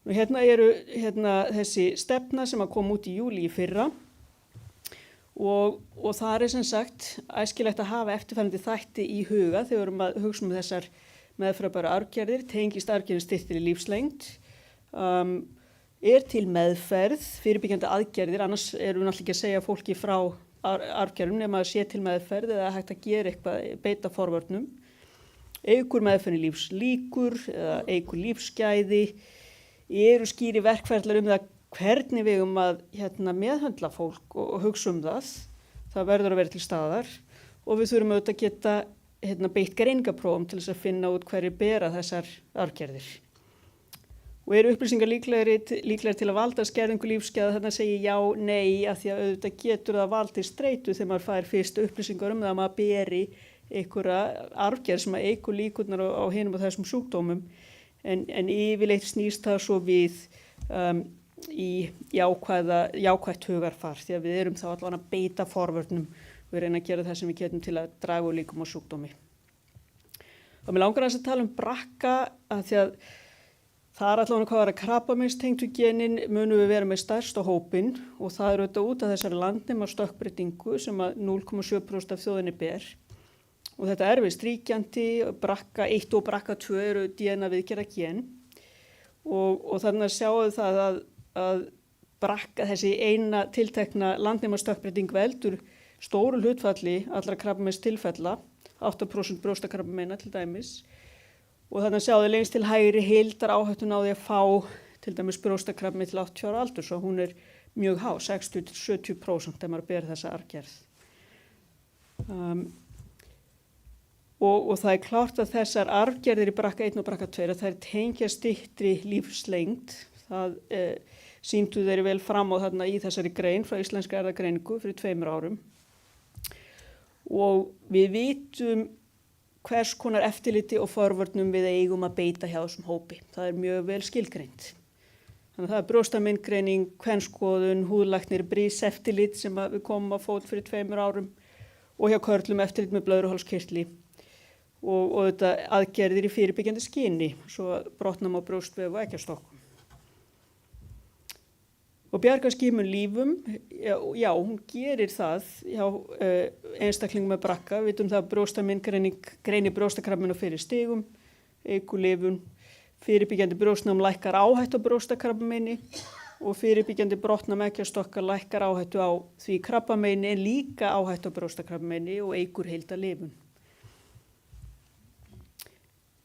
Nú eru þessi stefna sem að koma út í júlí í fyrra og það er sem sagt æskilegt að hafa eftirfarandi þætti í huga þegar við erum að hugsa þessar meðferðarbæru arfgerðir, tengist arfgerðin styttri lífslengd, er til meðferð, fyrirbyggjandi aðgerðir, annars erum við náttúrulega ekki að segja fólki frá arfgerðum nema að sé til meðferð eða hægt að gera eitthvað, beita forvörnum, eykur meðferðin lífslíkur eða eykur lífsgæði, eru skýri verkferðlar það hvernig við að meðhöndla fólk og hugsa það verður að vera til staðar og við þurfum auðvitað að geta beitt greiningaprófum til þess að finna út hverju bera þessar arfgerðir. Og eru upplýsingar líklegri til að valda skerðingu lífsgæða, þannig að segja já, nei, af því að auðvitað getur það valdið streitu þegar maður fær fyrst upplýsingar það að maður beri einhverja arfgerð sem að eykur líkurnar á hinum og þessum sjúkdómum, en yfirleitt snýst það svo við í jákvætt hugarfar, því að við erum þá allavega að beita forvörnum og við reyna að gera það sem við getum til að draga úr líkum á sjúkdómi. Og mér langar að tala BRCA að því að það er allavega hvað krabbameinstengdu genin munum við vera með stærsta hópinn og það er auðvitað út af þessari landnema stökkbreytingu sem að 0,7% af þjóðinni ber. Og þetta er ríkjandi, BRCA 1 og BRCA 2 eru DNA viðgerða gen og þannig að sjáum það að BRCA, þessi eina tiltekna landnema stökkbreyting veldur stóru hlutfalli allra krabbameins-tilfella, 8% brjóstakrabbameina til dæmis, og þannig að sjáum við lengst til hægri heildar áhættuna á því að fá til dæmis brjóstakrabbamein til 80 ára aldur, svo hún er mjög há, 60-70% ef maður ber þessa arfgerð. Og það er klárt að þessar arfgerðir í BRCA 1 og BRCA 2 að þær tengja styttri lífslengd. Það sýndu þeir vel fram á þarna í þessari grein frá Íslenskri erfðagreiningu fyrir 2 árum. Og við vitum hvers konar eftirliti og forvörnum við eigum að beita hjá þessum hópi. Það er mjög vel skilgreint. Þannig að það er brjóstamyndgreining, kvenskoðun, húðlæknir, bríseftirlit sem við komum að fót fyrir 2 árum og hjá körlum eftirlit með blöðruhálskirtli. Og þetta aðgerðir í fyrirbyggjandi skyni, svo brotnám á brjóstvef og eggjastokkum. Og bjargaskimun lífum, já, hún gerir það hjá einstaklingum með BRCA. Við vitum það að brjóstamyndgreining greinir brjóstakrabbamein á fyrri stigum, eykur lifun, fyrirbyggjandi brjóstnám lækkar áhættu á brjóstakrabbameini og fyrirbyggjandi brotnám eggjastokka lækkar áhættu á því krabbameini en líka áhættu á brjóstakrabbameini og eykur heildarlifun.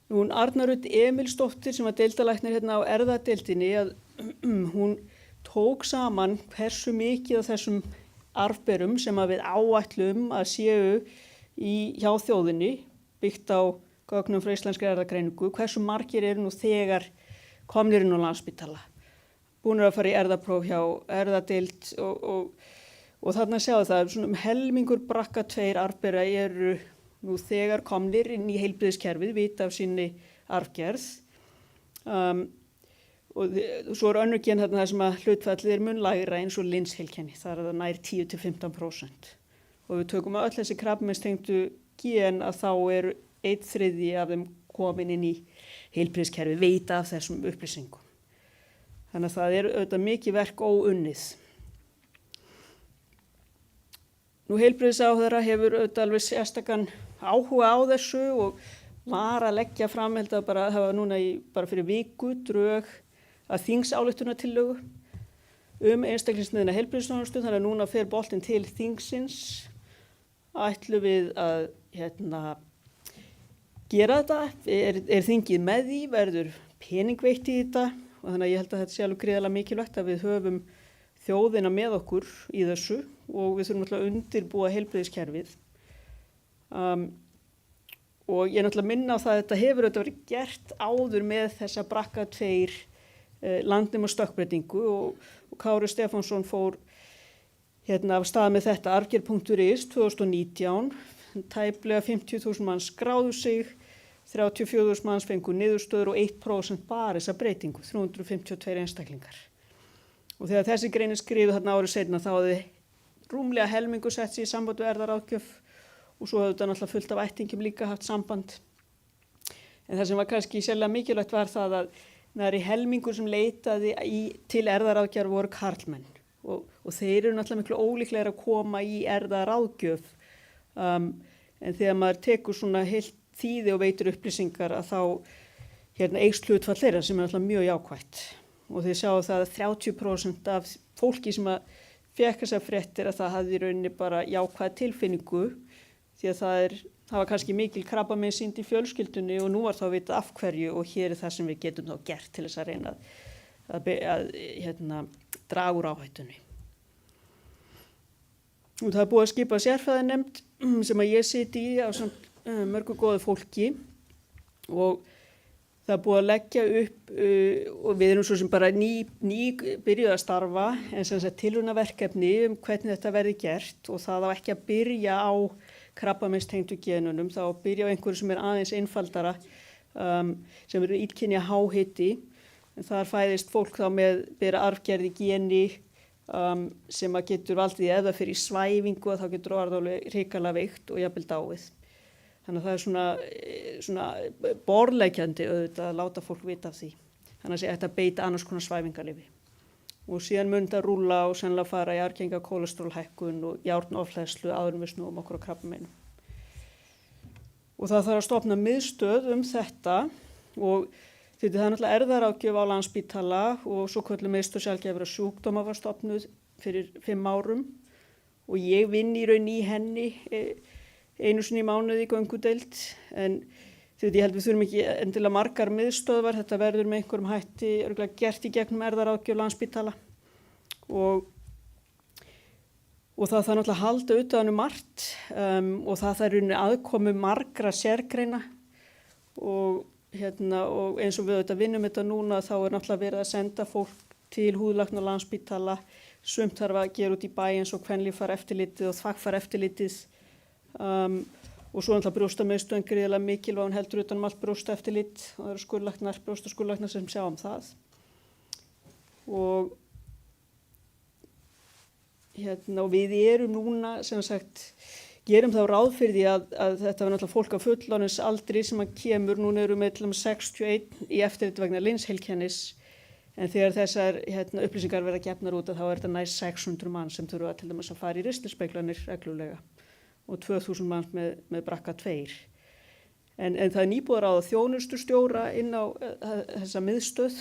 Nú Arna Rut Emilsdóttir sem var deildarlæknir á erfðadeildinni að hún tók saman hversu mikið af þessum arfberum sem að við áætlum að séu hjá þjóðinni byggt á gögnum frá Íslenskri erfðagreiningu, hversu margir eru nú þegar komnir inn á Landspítala, búnir að fara í erfðapróf hjá erfðadeild og þarna sjáðu það svona helmingur BRCA 2 arfbera eru nú þegar komnir inn í heilbrigðiskerfið, vita af sinni arfgerð. Og svo er önnur gen þarna það sem að hlutfallið er mun lægra eins og linsheilkenni, það er það nær 10-15%. Og við tökum öll þessi krabbameinstengdu gen að þá er 1/3 af þeim komin inn í heilbrigðiskerfið, vita af þessum upplýsingum. Þannig að það er auðvitað mikið verk óunnið. Nú heilbrigðisráðherra hefur auðvitað alveg sérstakann áhuga á þessu og var að leggja fram, held að bara hafa núna bara fyrir viku drög að þingsályktunartillögu einstaklingsmiðna heilbrigðisþjónustu, þannig að núna fer boltinn til þingsins. Ætlum við að gera þetta, er þingið með því, verður pening veitt í þetta og þannig að ég held að þetta sé alveg gríðarlega mikilvægt að við höfum þjóðina með okkur í þessu og við þurfum náttúrulega að undirbúa heilbrigðiskerfið. Og ég náttúrulega minna á það að þetta hefur verið gert áður með þessa BRCA 2 landnema stökkbreytingu og Kári Stefánsson fór af stað með þetta arfgerð.is 2019, tæplega 50.000 manns skráðu sig, 34.000 manns fengu niðurstöður og 1% bara þessa breytingu, 352 einstaklingar. Og þegar þessi grein er skrifuð þarna árið seinna þá hafði rúmlega helmingur sett sig í samband við erfðaráðgjöf og svo hafði þetta náttúrulega fullt af ættingjum líka haft samband. En það sem var kannski sérlega mikilvægt var það að nærri helmingur sem leitaði til erfðaráðgjafar voru karlmenn og þeir eru náttúrulega miklu ólíklegir að koma í erfðaráðgjöf en þegar maður tekur svona heilt þýði og veitur upplýsingar að þá eykst hlutfall þeirra sem er alltaf mjög jákvætt og þið sjáu það að 30% af fólki sem að fékk þessar fréttir að það hafði í rauninni bara jákvæð tilfinningu því að það var kannski mikil krabbameinssýnd í fjölskyldunni og nú var þá að vita af hverju og hér er það sem við getum þá gert til þess að reyna að draga úr áhættunni. Og það er búið að skipa sérfræðinefnd sem að ég siti í á mörgu góðu fólki og það er búið að leggja upp og við erum svo sem bara ný byrjuð að starfa en sem sagt tilraunaverkefni hvernig þetta verði gert og það á ekki að byrja á krabbameinstengdu genunum, þá að byrja á einhverju sem er aðeins einfaldara sem eru illkynja háhiti en þar fæðist fólk þá með bera arfgerð í geni sem að getur valdið ef það fyrir svæfingu og þá getur orðið hrikalega veikt og jafnvel dáið. Þannig að það er svona borðleggjandi auðvitað að láta fólk vita af því. Þannig að það ætti að beita annars konar svæfingarlyfi. Og síðan mun það rúlla og sennilega fara í arfgenga kólesterólhækkun og járnofhleðslu áður en við snúum okkur á krabbameinum. Og það þarf að stofna miðstöð þetta og því það er náttúrulega erfðaráðgjöf á Landspítala og svo kölluð miðstöð sjaldgæfra sjúkdóma var stofnuð fyrir 5 árum og ég vinn í raun í henni einu sinni í mánuði í göngudeild en því ég held við þurfum ekki endilega margar miðstöðvar, þetta verður með einhverjum hætti örugglega gert í gegnum erfðaráðgjöf Landspítala og það þarf náttúrulega að halda utan margt og það þarf rauninni aðkomu margra sérgreina og eins og við auðvitað vinnum þetta núna þá er náttúrulega verið að senda fólk til húðlækna Landspítala, sumt þarf að gera út í bæ eins og kvenlíffæraeftirlitið og þvagfæraeftirlitið og svo náttúrulega brjóstamiðstöðin gríðarlega mikilvæg, hún heldur utan allt brjóstaeftirlit og það eru skurðlæknar, brjóstaskurðlæknar sem sjá það. Og og við erum núna, sem sagt, gerum þá ráð fyrir því að þetta var náttúrulega fólk á fullorðinsaldri sem að kemur, núna eru með 61 í eftirlit vegna linsheilkennis en þegar þessar upplýsingar verða gefnar út að þá er þetta næst 600 mann sem þurfa til dæmis að fara í ristilspeglanir reglulega. Og 2000 manns með BRCA 2. En það er nýbúið að ráða þjónustustjóra inn á þessa miðstöð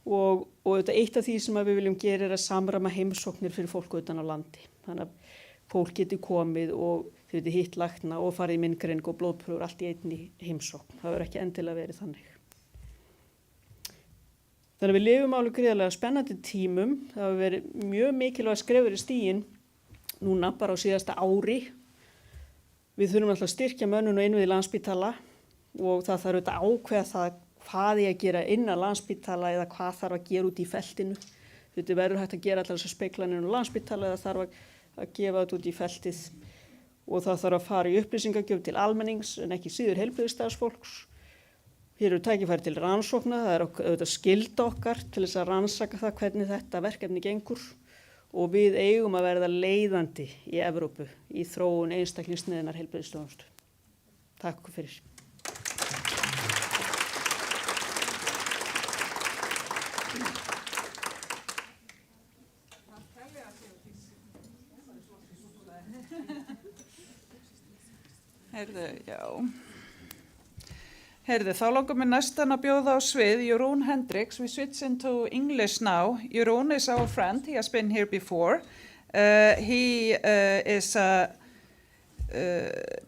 og þetta eitt af því sem við viljum gera er að samræma heimsóknir fyrir fólk utan á landi. Þannig að fólk geti komið og hitt lækna og farið í myndgreiningu og blóðprufur allt í einni heimsókn. Það verður ekki endilega verið þannig. Þannig að við lifum alveg gríðarlega spennandi tímum. Það hefur verið mjög mikilvægt skrefur í stíginn núna bara á síðasta ári. Við þurfum alltaf að styrkja mönnun og innviði Landspítala og það þarf auðvitað að ákveða það hvað ég að gera innan Landspítala eða hvað þarf að gera út í feltinu. Þetta verður hægt að gera allar þessar speglanir á Landspítala eða þarf að gefa þetta út í feltið og það þarf að fara í upplýsingagjöf til almennings en ekki síður heilbrigðisstarfsfólks. Hér eru tækifæri til rannsókna, það er auðvitað skylda okkar til þess að rannsaka það hvernig þetta verkefni gengur. Og við eigum að verða leiðandi í Evrópu í þróun einstaklingsniðinnar heilbrigðisþjónustu. Takk fyrir. Heyrðu, þá langar mér næstan að bjóða á svið Jeroen Hendricks. We switch into English now. Jeroen is our friend. He has been here before. He is a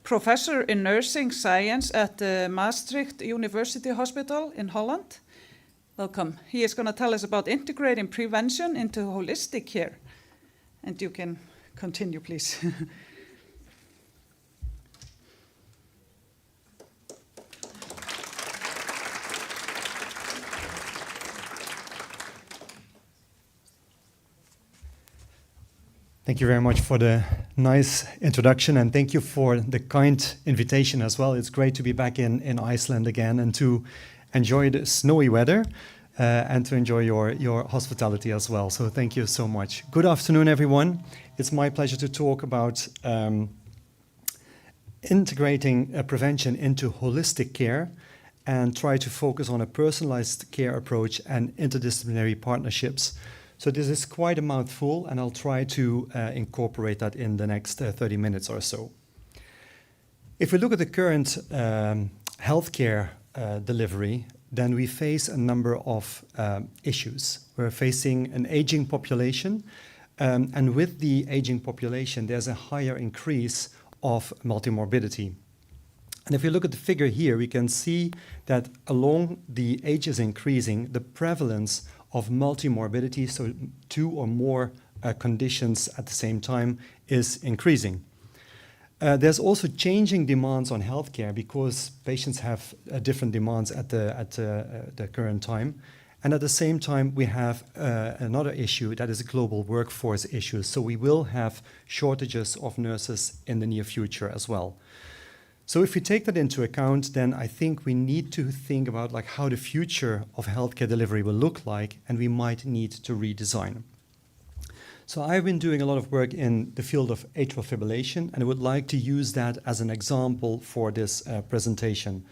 professor in nursing science at the Maastricht University Hospital in Holland. Welcome. He is going to tell us about integrating prevention into holistic care. And you can continue, please. Thank you very much for the nice introduction, and thank you for the kind invitation as well. It's great to be back in Iceland again and to enjoy the snowy weather and to enjoy your hospitality as well. So thank you so much. Good afternoon, everyone. It's my pleasure to talk about integrating prevention into holistic care and try to focus on a personalized care approach and interdisciplinary partnerships. So this is quite a mouthful, and I'll try to incorporate that in the next 30 minutes or so. If we look at the current healthcare delivery, then we face a number of issues. We're facing an aging population, and with the aging population, there's a higher increase of multimorbidity. And if you look at the figure here, we can see that along the ages increasing, the prevalence of multimorbidity, so 2 or more conditions at the same time, is increasing. There's also changing demands on healthcare because patients have different demands at the current time. And at the same time, we have another issue that is a global workforce issue. So we will have shortages of nurses in the near future as well. So if we take that into account, then I think we need to think about like how the future of healthcare delivery will look like, and we might need to redesign. So I've been doing a lot of work in the field of atrial fibrillation, and I would like to use that as an example for this presentation.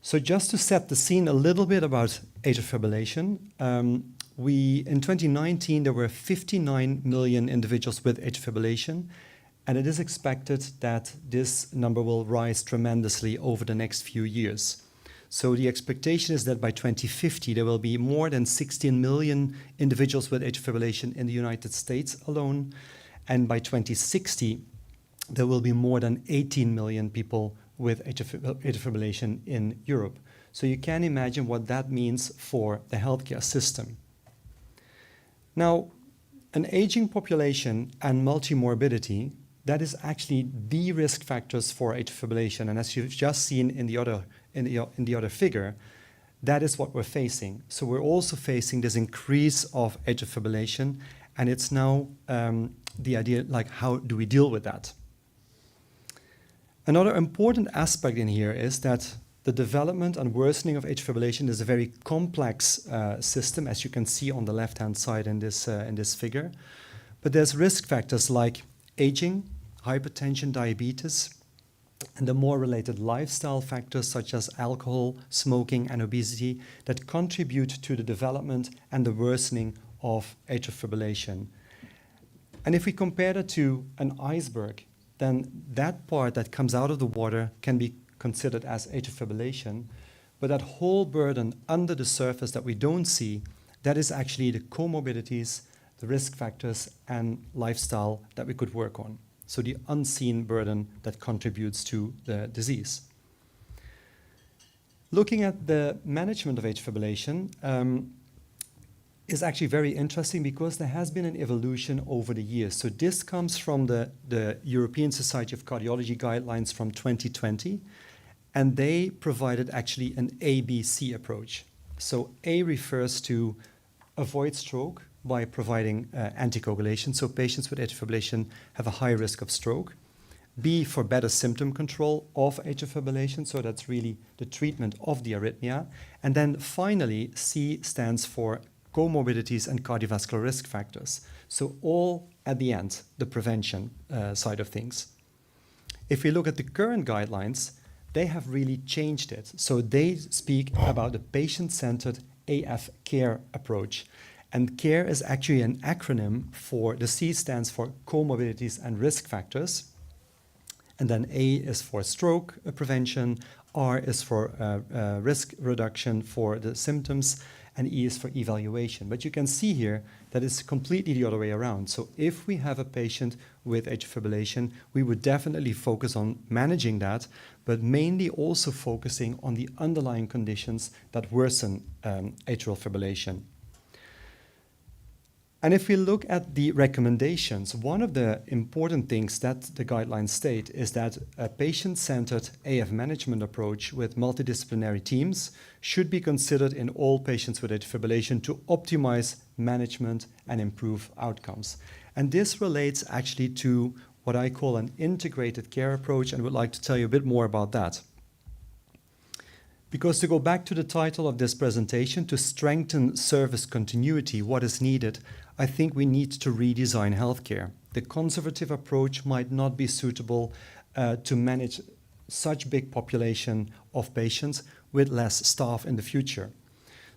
So just to set the scene a little bit about atrial fibrillation, in 2019 there were 59 million individuals with atrial fibrillation. And it is expected that this number will rise tremendously over the next few years. So the expectation is that by 2050, there will be more than 16 million individuals with atrial fibrillation in the United States alone. And by 2060, there will be more than 18 million people with atrial fibrillation in Europe. So you can imagine what that means for the healthcare system. Now, an aging population and multimorbidity, that is actually the risk factors for atrial fibrillation. And as you've just seen in the other figure, that is what we're facing. So we're also facing this increase of atrial fibrillation, and it's now the idea, like, how do we deal with that? Another important aspect in here is that the development and worsening of atrial fibrillation is a very complex system, as you can see on the left-hand side in this figure. But there's risk factors like aging, hypertension, diabetes, and the more related lifestyle factors such as alcohol, smoking, and obesity that contribute to the development and the worsening of atrial fibrillation. And if we compare that to an iceberg, then that part that comes out of the water can be considered as atrial fibrillation, but that whole burden under the surface that we don't see, that is actually the comorbidities, the risk factors, and lifestyle that we could work on. So the unseen burden that contributes to the disease. Looking at the management of atrial fibrillation is actually very interesting because there has been an evolution over the years. So this comes from the European Society of Cardiology guidelines from 2020, and they provided actually an ABC approach. So A refers to avoid stroke by providing anticoagulation. So patients with atrial fibrillation have a high risk of stroke. B, for better symptom control of atrial fibrillation. So that's really the treatment of the arrhythmia. And then finally, C stands for comorbidities and cardiovascular risk factors. So all at the end, the prevention side of things. If we look at the current guidelines, they have really changed it. So they speak about the patient-centered AF care approach. And CARE is actually an acronym for, the C stands for comorbidities and risk factors. And then A is for stroke prevention, R is for risk reduction for the symptoms, and E is for evaluation. But you can see here that it's completely the other way around. So if we have a patient with atrial fibrillation, we would definitely focus on managing that, but mainly also focusing on the underlying conditions that worsen atrial fibrillation. And if we look at the recommendations, one of the important things that the guidelines state is that a patient-centered AF management approach with multidisciplinary teams should be considered in all patients with atrial fibrillation to optimize management and improve outcomes. And this relates actually to what I call an integrated care approach, and I would like to tell you a bit more about that. Because to go back to the title of this presentation, to strengthen service continuity, what is needed, I think we need to redesign healthcare. The conservative approach might not be suitable to manage such big population of patients with less staff in the future.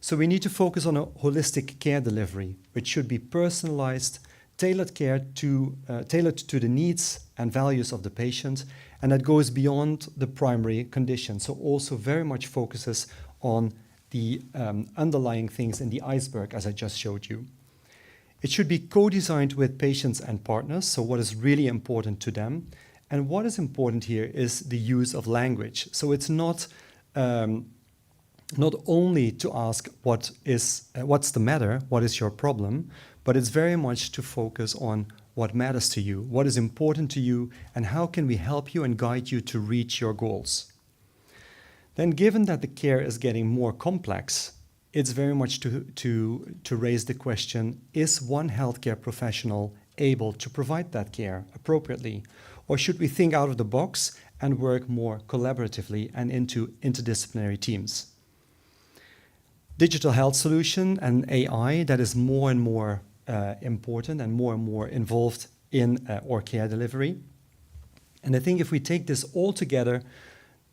So we need to focus on a holistic care delivery, which should be personalized, tailored to the needs and values of the patient, and that goes beyond the primary condition. So also very much focuses on the underlying things in the iceberg, as I just showed you. It should be co-designed with patients and partners, so what is really important to them. And what is important here is the use of language. So it's not only to ask what's the matter, what is your problem, but it's very much to focus on what matters to you, what is important to you, and how can we help you and guide you to reach your goals. Then, given that the care is getting more complex, it's very much to raise the question, is one healthcare professional able to provide that care appropriately? Or should we think out of the box and work more collaboratively and into interdisciplinary teams? Digital health solution and AI, that is more and more important and more involved in our care delivery. And I think if we take this all together,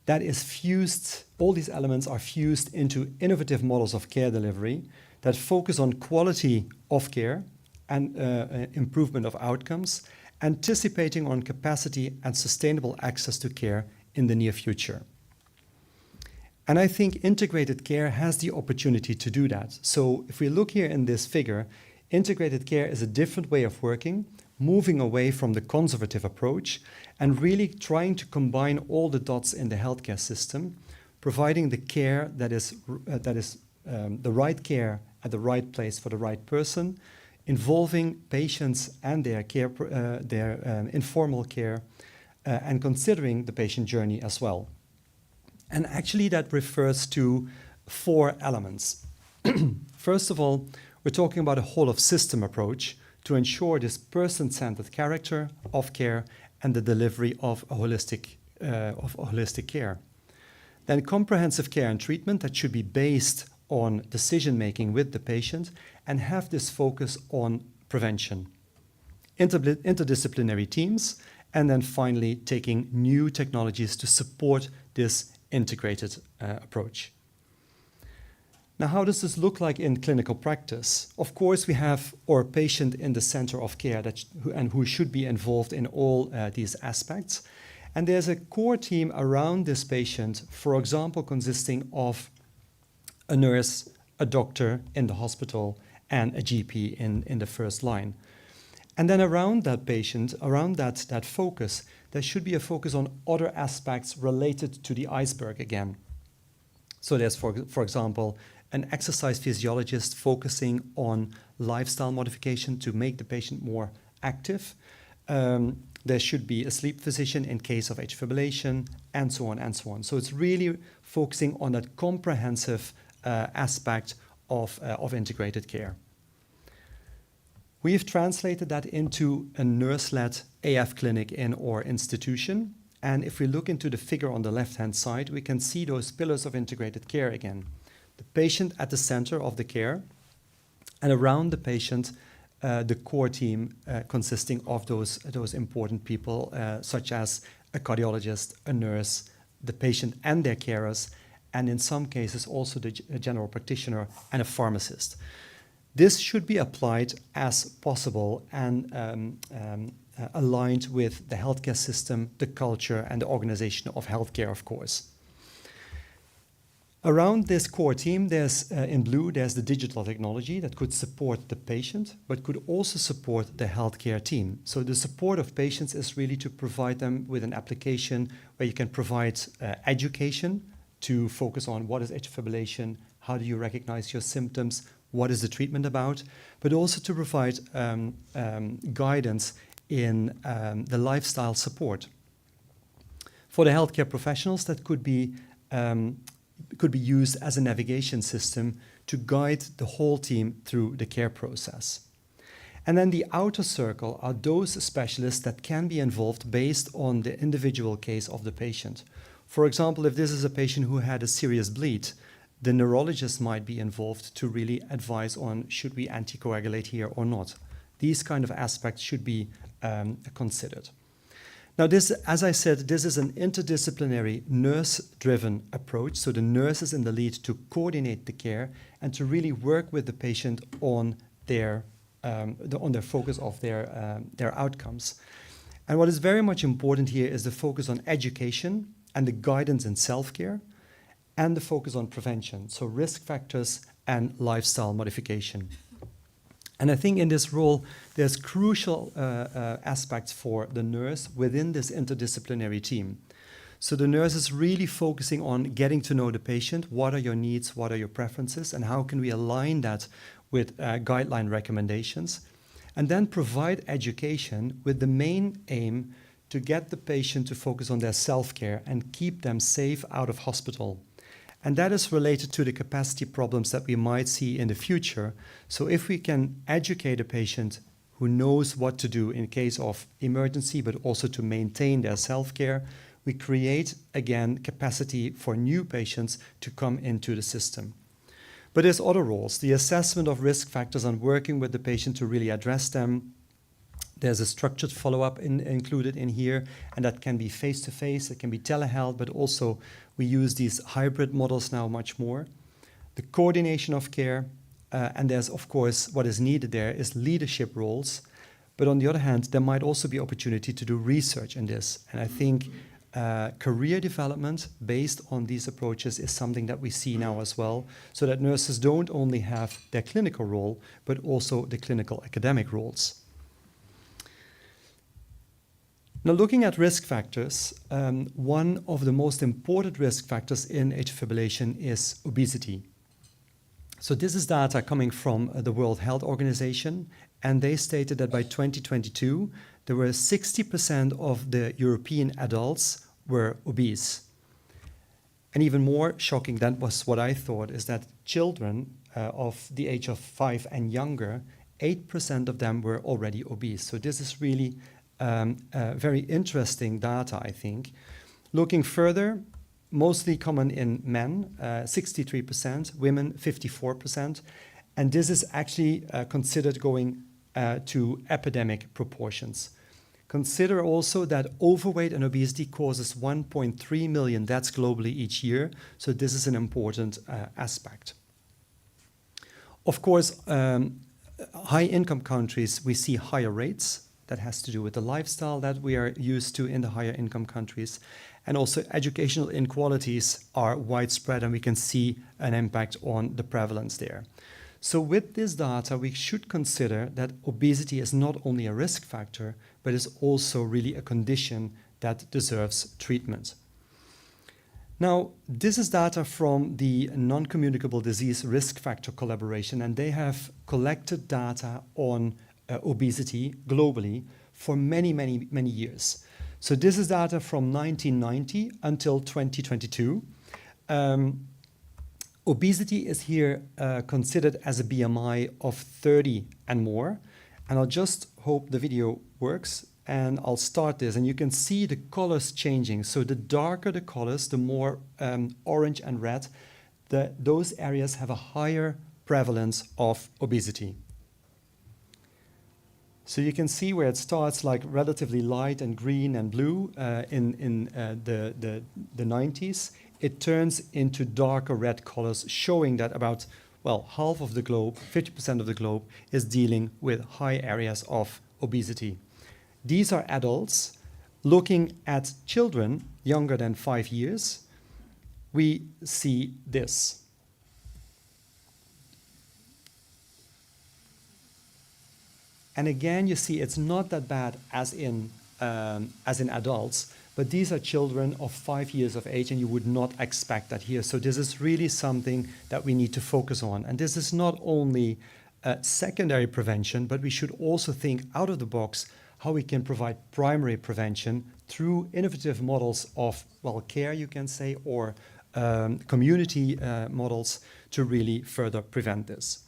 that is fused, all these elements are fused into innovative models of care delivery that focus on quality of care and improvement of outcomes, anticipating on capacity and sustainable access to care in the near future. And I think integrated care has the opportunity to do that. So if we look here in this figure, integrated care is a different way of working, moving away from the conservative approach and really trying to combine all the dots in the healthcare system, providing the care that is the right care at the right place for the right person, involving patients and their care, informal care, and considering the patient journey as well. And actually that refers to 4 elements. First of all, we're talking about a whole of system approach to ensure this person-centered character of care and the delivery of holistic care. Then comprehensive care and treatment that should be based on decision-making with the patient and have this focus on prevention. Interdisciplinary teams, and then finally taking new technologies to support this integrated approach. Now, how does this look like in clinical practice? Of course, we have our patient in the center of care who should be involved in all these aspects. And there's a core team around this patient, for example, consisting of a nurse, a doctor in the hospital, and a GP in the first line. And then around that patient, around that focus, there should be a focus on other aspects related to the iceberg again. So there's, for example, an exercise physiologist focusing on lifestyle modification to make the patient more active. There should be a sleep physician in case of atrial fibrillation, and so on and so on. So it's really focusing on that comprehensive aspect of integrated care. We have translated that into a nurse-led AF clinic in our institution. And if we look into the figure on the left-hand side, we can see those pillars of integrated care again. The patient at the center of the care, and around the patient, the core team consisting of those important people, such as a cardiologist, a nurse, the patient and their carers, and in some cases also the general practitioner and a pharmacist. This should be applied as possible and aligned with the healthcare system, the culture, and the organization of healthcare, of course. Around this core team, there's in blue, there's the digital technology that could support the patient, but could also support the healthcare team. So the support of patients is really to provide them with an application where you can provide education to focus on what is atrial fibrillation, how do you recognize your symptoms, what is the treatment about, but also to provide guidance in the lifestyle support. For the healthcare professionals, that could be used as a navigation system to guide the whole team through the care process. And then the outer circle are those specialists that can be involved based on the individual case of the patient. For example, if this is a patient who had a serious bleed, the neurologist might be involved to really advise on should we anticoagulate here or not. These kind of aspects should be considered. Now this, as I said, this is an interdisciplinary nurse-driven approach. So the nurse is in the lead to coordinate the care and to really work with the patient on their focus of their outcomes. And what is very much important here is the focus on education and the guidance in self-care and the focus on prevention, so risk factors and lifestyle modification. And I think in this role, there's crucial aspects for the nurse within this interdisciplinary team. So the nurse is really focusing on getting to know the patient. What are your needs? What are your preferences? And how can we align that with guideline recommendations? And then provide education with the main aim to get the patient to focus on their self-care and keep them safe out of hospital. And that is related to the capacity problems that we might see in the future. So if we can educate a patient who knows what to do in case of emergency, but also to maintain their self-care, we create, again, capacity for new patients to come into the system. But there's other roles, the assessment of risk factors and working with the patient to really address them. There's a structured follow-up included in here, and that can be face-to-face, it can be telehealth, but also we use these hybrid models now much more. The coordination of care, and there's, of course, what is needed there is leadership roles. But on the other hand, there might also be opportunity to do research in this. And I think career development based on these approaches is something that we see now as well, so that nurses don't only have their clinical role, but also the clinical academic roles. Now, looking at risk factors, one of the most important risk factors in atrial fibrillation is obesity. So this is data coming from the World Health Organization, and they stated that by 2022, there were 60% of the European adults were obese. And even more shocking, that was what I thought, is that children of the age of 5 and younger, 8% of them were already obese. So this is really very interesting data, I think. Looking further, mostly common in men, 63%, women, 54%. And this is actually considered going to epidemic proportions. Consider also that overweight and obesity causes 1.3 million deaths globally each year. So this is an important aspect. Of course, high-income countries, we see higher rates. That has to do with the lifestyle that we are used to in the higher income countries. And also educational inequalities are widespread, and we can see an impact on the prevalence there. So with this data, we should consider that obesity is not only a risk factor, but is also really a condition that deserves treatment. Now, this is data from the Non-Communicable Disease Risk Factor Collaboration, and they have collected data on obesity globally for many, many, many years. So this is data from 1990 until 2022. Obesity is here considered as a BMI of 30 and more. And I'll just hope the video works, and I'll start this. And you can see the colors changing. So the darker the colors, the more orange and red, those areas have a higher prevalence of obesity. So you can see where it starts like relatively light and green and blue in the 90s. It turns into darker red colors, showing that about, well, half of the globe, 50% of the globe, is dealing with high areas of obesity. These are adults looking at children younger than 5 years. we see this. And again, you see it's not that bad as in adults, but these are children of 5 years of age, and you would not expect that here. So this is really something that we need to focus on. And this is not only secondary prevention, but we should also think out of the box how we can provide primary prevention through innovative models of, well, care, you can say, or community models to really further prevent this.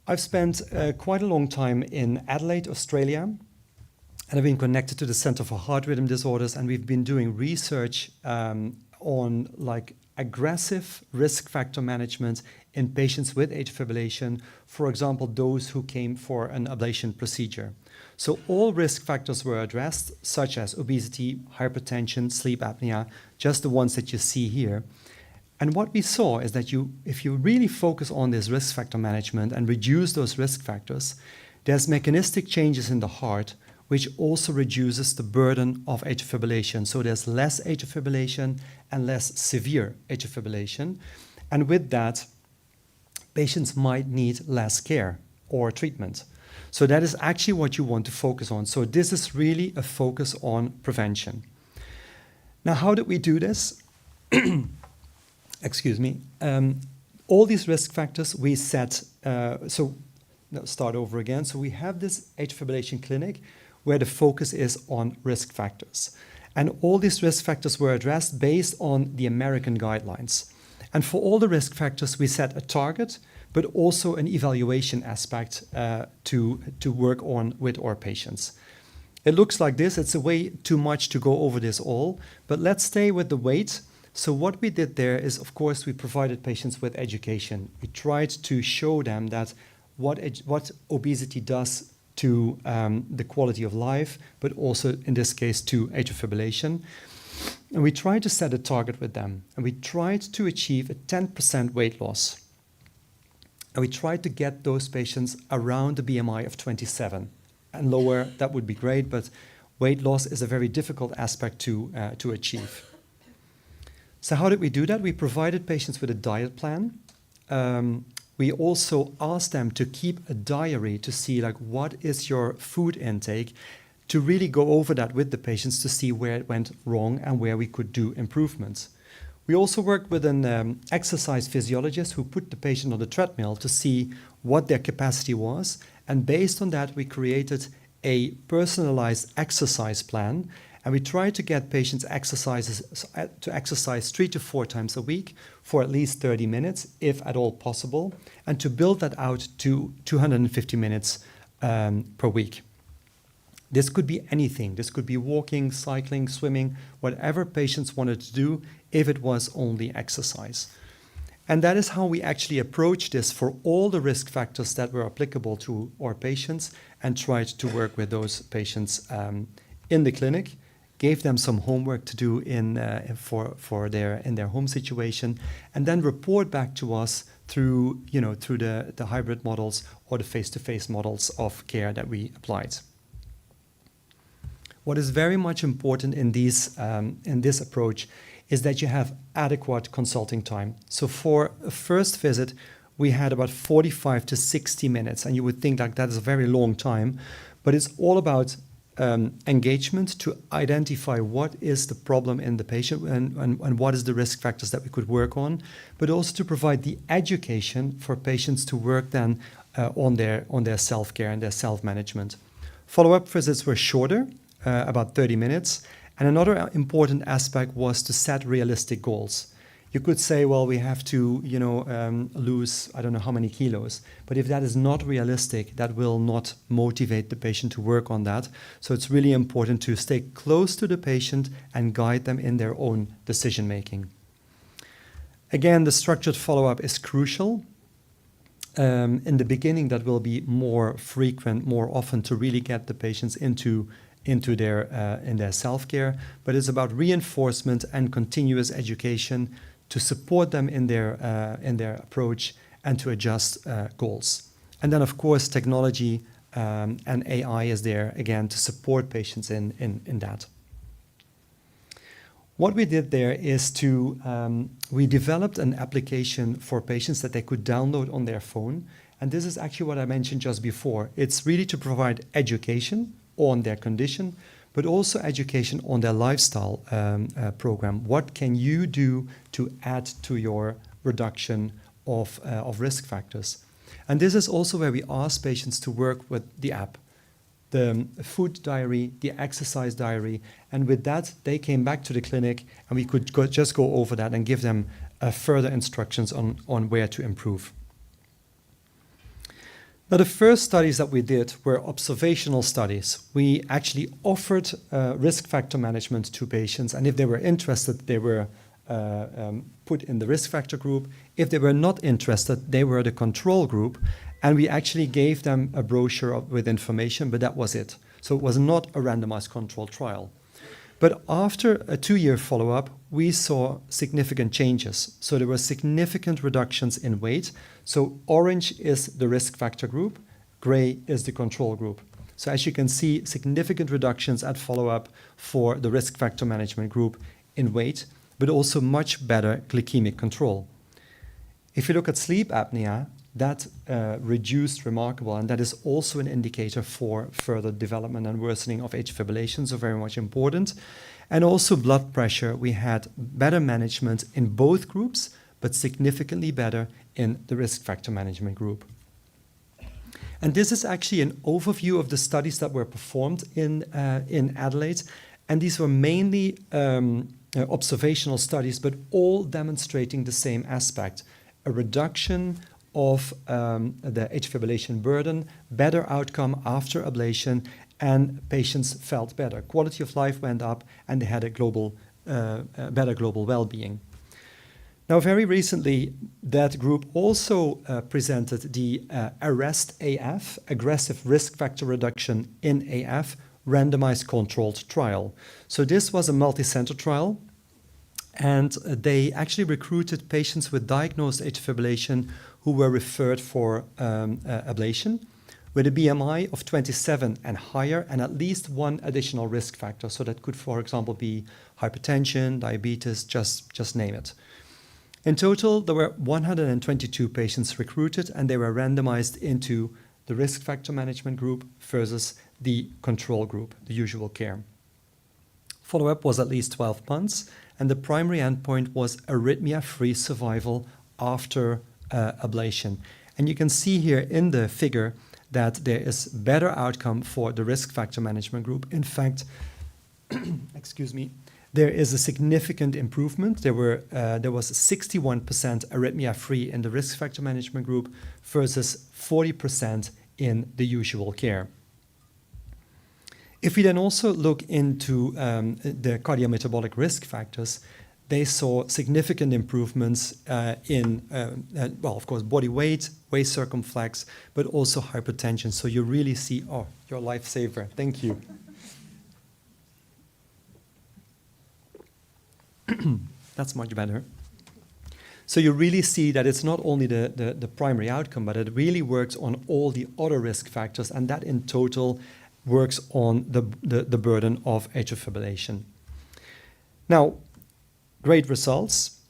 I've spent quite a long time in Adelaide, Australia, and I've been connected to the Centre for Heart Rhythm Disorders, and we've been doing research on like aggressive risk factor management in patients with atrial fibrillation, for example, those who came for an ablation procedure. So all risk factors were addressed, such as obesity, hypertension, sleep apnea, just the ones that you see here. And what we saw is that if you really focus on this risk factor management and reduce those risk factors, there's mechanistic changes in the heart which also reduces the burden of atrial fibrillation. So there's less atrial fibrillation and less severe atrial fibrillation. And with that, patients might need less care or treatment. So that is actually what you want to focus on. So this is really a focus on prevention. Now, how did we do this? Excuse me. All these risk factors we set, start over again. So we have this atrial fibrillation clinic where the focus is on risk factors. And all these risk factors were addressed based on the American guidelines. And for all the risk factors, we set a target, but also an evaluation aspect to work on with our patients. It looks like this. It's a way too much to go over this all, but let's stay with the weight. So what we did there is, of course, we provided patients with education. We tried to show them that what obesity does to the quality of life, but also in this case to atrial fibrillation. And we tried to set a target with them. And we tried to achieve a 10% weight loss. And we tried to get those patients around a BMI of 27. And lower, that would be great, but weight loss is a very difficult aspect to achieve. So how did we do that? We provided patients with a diet plan. We also asked them to keep a diary to see like what is your food intake, to really go over that with the patients to see where it went wrong and where we could do improvements. We also worked with an exercise physiologist who put the patient on the treadmill to see what their capacity was. And based on that, we created a personalized exercise plan. And we tried to get patients to exercise 3 to 4 times a week for at least 30 minutes, if at all possible, and to build that out to 250 minutes per week. This could be anything. This could be walking, cycling, swimming, whatever patients wanted to do, if it was only exercise. And that is how we actually approached this for all the risk factors that were applicable to our patients, and tried to work with those patients in the clinic, gave them some homework to do in their home situation, and then report back to us through the hybrid models or the face-to-face models of care that we applied. What is very much important in this approach is that you have adequate consulting time. So for a first visit, we had about 45 to 60 minutes, and you would think like that is a very long time, but it's all about engagement to identify what is the problem in the patient and what is the risk factors that we could work on, but also to provide the education for patients to work then on their self-care and their self-management. Follow-up visits were shorter, about 30 minutes. And another important aspect was to set realistic goals. You could say, well, we have to, lose, I don't know how many kilos. But if that is not realistic, that will not motivate the patient to work on that. So it's really important to stay close to the patient and guide them in their own decision-making. Again, the structured follow-up is crucial. In the beginning, that will be more frequent, more often, to really get the patients into their self-care, but it's about reinforcement and continuous education to support them in their approach and to adjust goals. And then, of course, technology and AI is there again to support patients in that. What we did there is we developed an application for patients that they could download on their phone. And this is actually what I mentioned just before. It's really to provide education on their condition, but also education on their lifestyle program. What can you do to add to your reduction of risk factors? And this is also where we ask patients to work with the app, the food diary, the exercise diary, and with that they came back to the clinic and we could just go over that and give them further instructions on where to improve. Now, the first studies that we did were observational studies. We actually offered risk factor management to patients, and if they were interested, they were put in the risk factor group. If they were not interested, they were the control group, and we actually gave them a brochure with information, but that was it. So it was not a randomized controlled trial. But after a 2-year follow-up, we saw significant changes. So there were significant reductions in weight. So orange is the risk factor group, gray is the control group. So as you can see, significant reductions at follow-up for the risk factor management group in weight, but also much better glycemic control. If you look at sleep apnea, that reduced remarkable, and that is also an indicator for further development and worsening of atrial fibrillation, so very much important. And also blood pressure, we had better management in both groups, but significantly better in the risk factor management group. And this is actually an overview of the studies that were performed in Adelaide, and these were mainly observational studies, but all demonstrating the same aspect: a reduction of the atrial fibrillation burden, better outcome after ablation, and patients felt better. Quality of life went up, and they had a better global well-being. Now, very recently, that group also presented the ARREST-AF, Aggressive Risk Factor Reduction in AF, randomized controlled trial. So this was a multi-center trial, and they actually recruited patients with diagnosed atrial fibrillation who were referred for ablation with a BMI of 27 and higher, and at least one additional risk factor. So that could, for example, be hypertension, diabetes, just name it. In total, there were 122 patients recruited, and they were randomized into the risk factor management group versus the control group, the usual care. Follow-up was at least 12 months, and the primary endpoint was arrhythmia-free survival after ablation. And you can see here in the figure that there is better outcome for the risk factor management group. In fact, excuse me, there is a significant improvement. There was 61% arrhythmia-free in the risk factor management group versus 40% in the usual care. If we then also look into the cardiometabolic risk factors, they saw significant improvements in, well, of course, body weight, waist circumflex, but also hypertension. So you really see, oh, you're a lifesaver. Thank you. That's much better. So you really see that it's not only the primary outcome, but it really works on all the other risk factors, and that in total works on the burden of atrial fibrillation. Now, great results,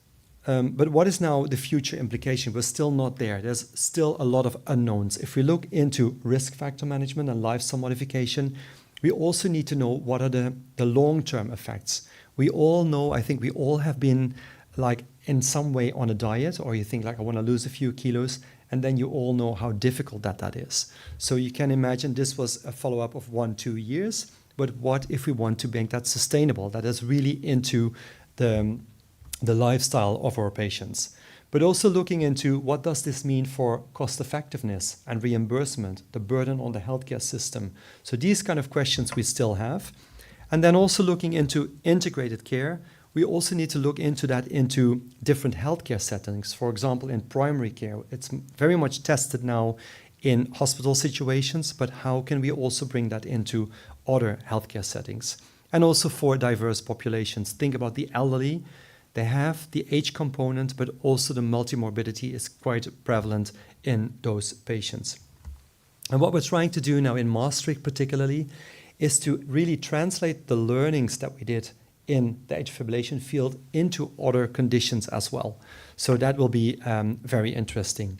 but what is now the future implication? We're still not there. There's still a lot of unknowns. If we look into risk factor management and lifestyle modification, we also need to know what are the long-term effects. We all know, I think we all have been like in some way on a diet, or you think like, I want to lose a few kilos, and then you all know how difficult that is. So you can imagine this was a follow-up of 1-2 years, but what if we want to make that sustainable, that is really into the lifestyle of our patients? But also looking into what does this mean for cost effectiveness and reimbursement, the burden on the healthcare system. So these kind of questions we still have. And then also looking into integrated care, we also need to look into that into different healthcare settings. For example, in primary care, it's very much tested now in hospital situations, but how can we also bring that into other healthcare settings? And also for diverse populations. Think about the elderly. They have the age component, but also the multimorbidity is quite prevalent in those patients. And what we're trying to do now in Maastricht particularly is to really translate the learnings that we did in the atrial fibrillation field into other conditions as well. So that will be very interesting.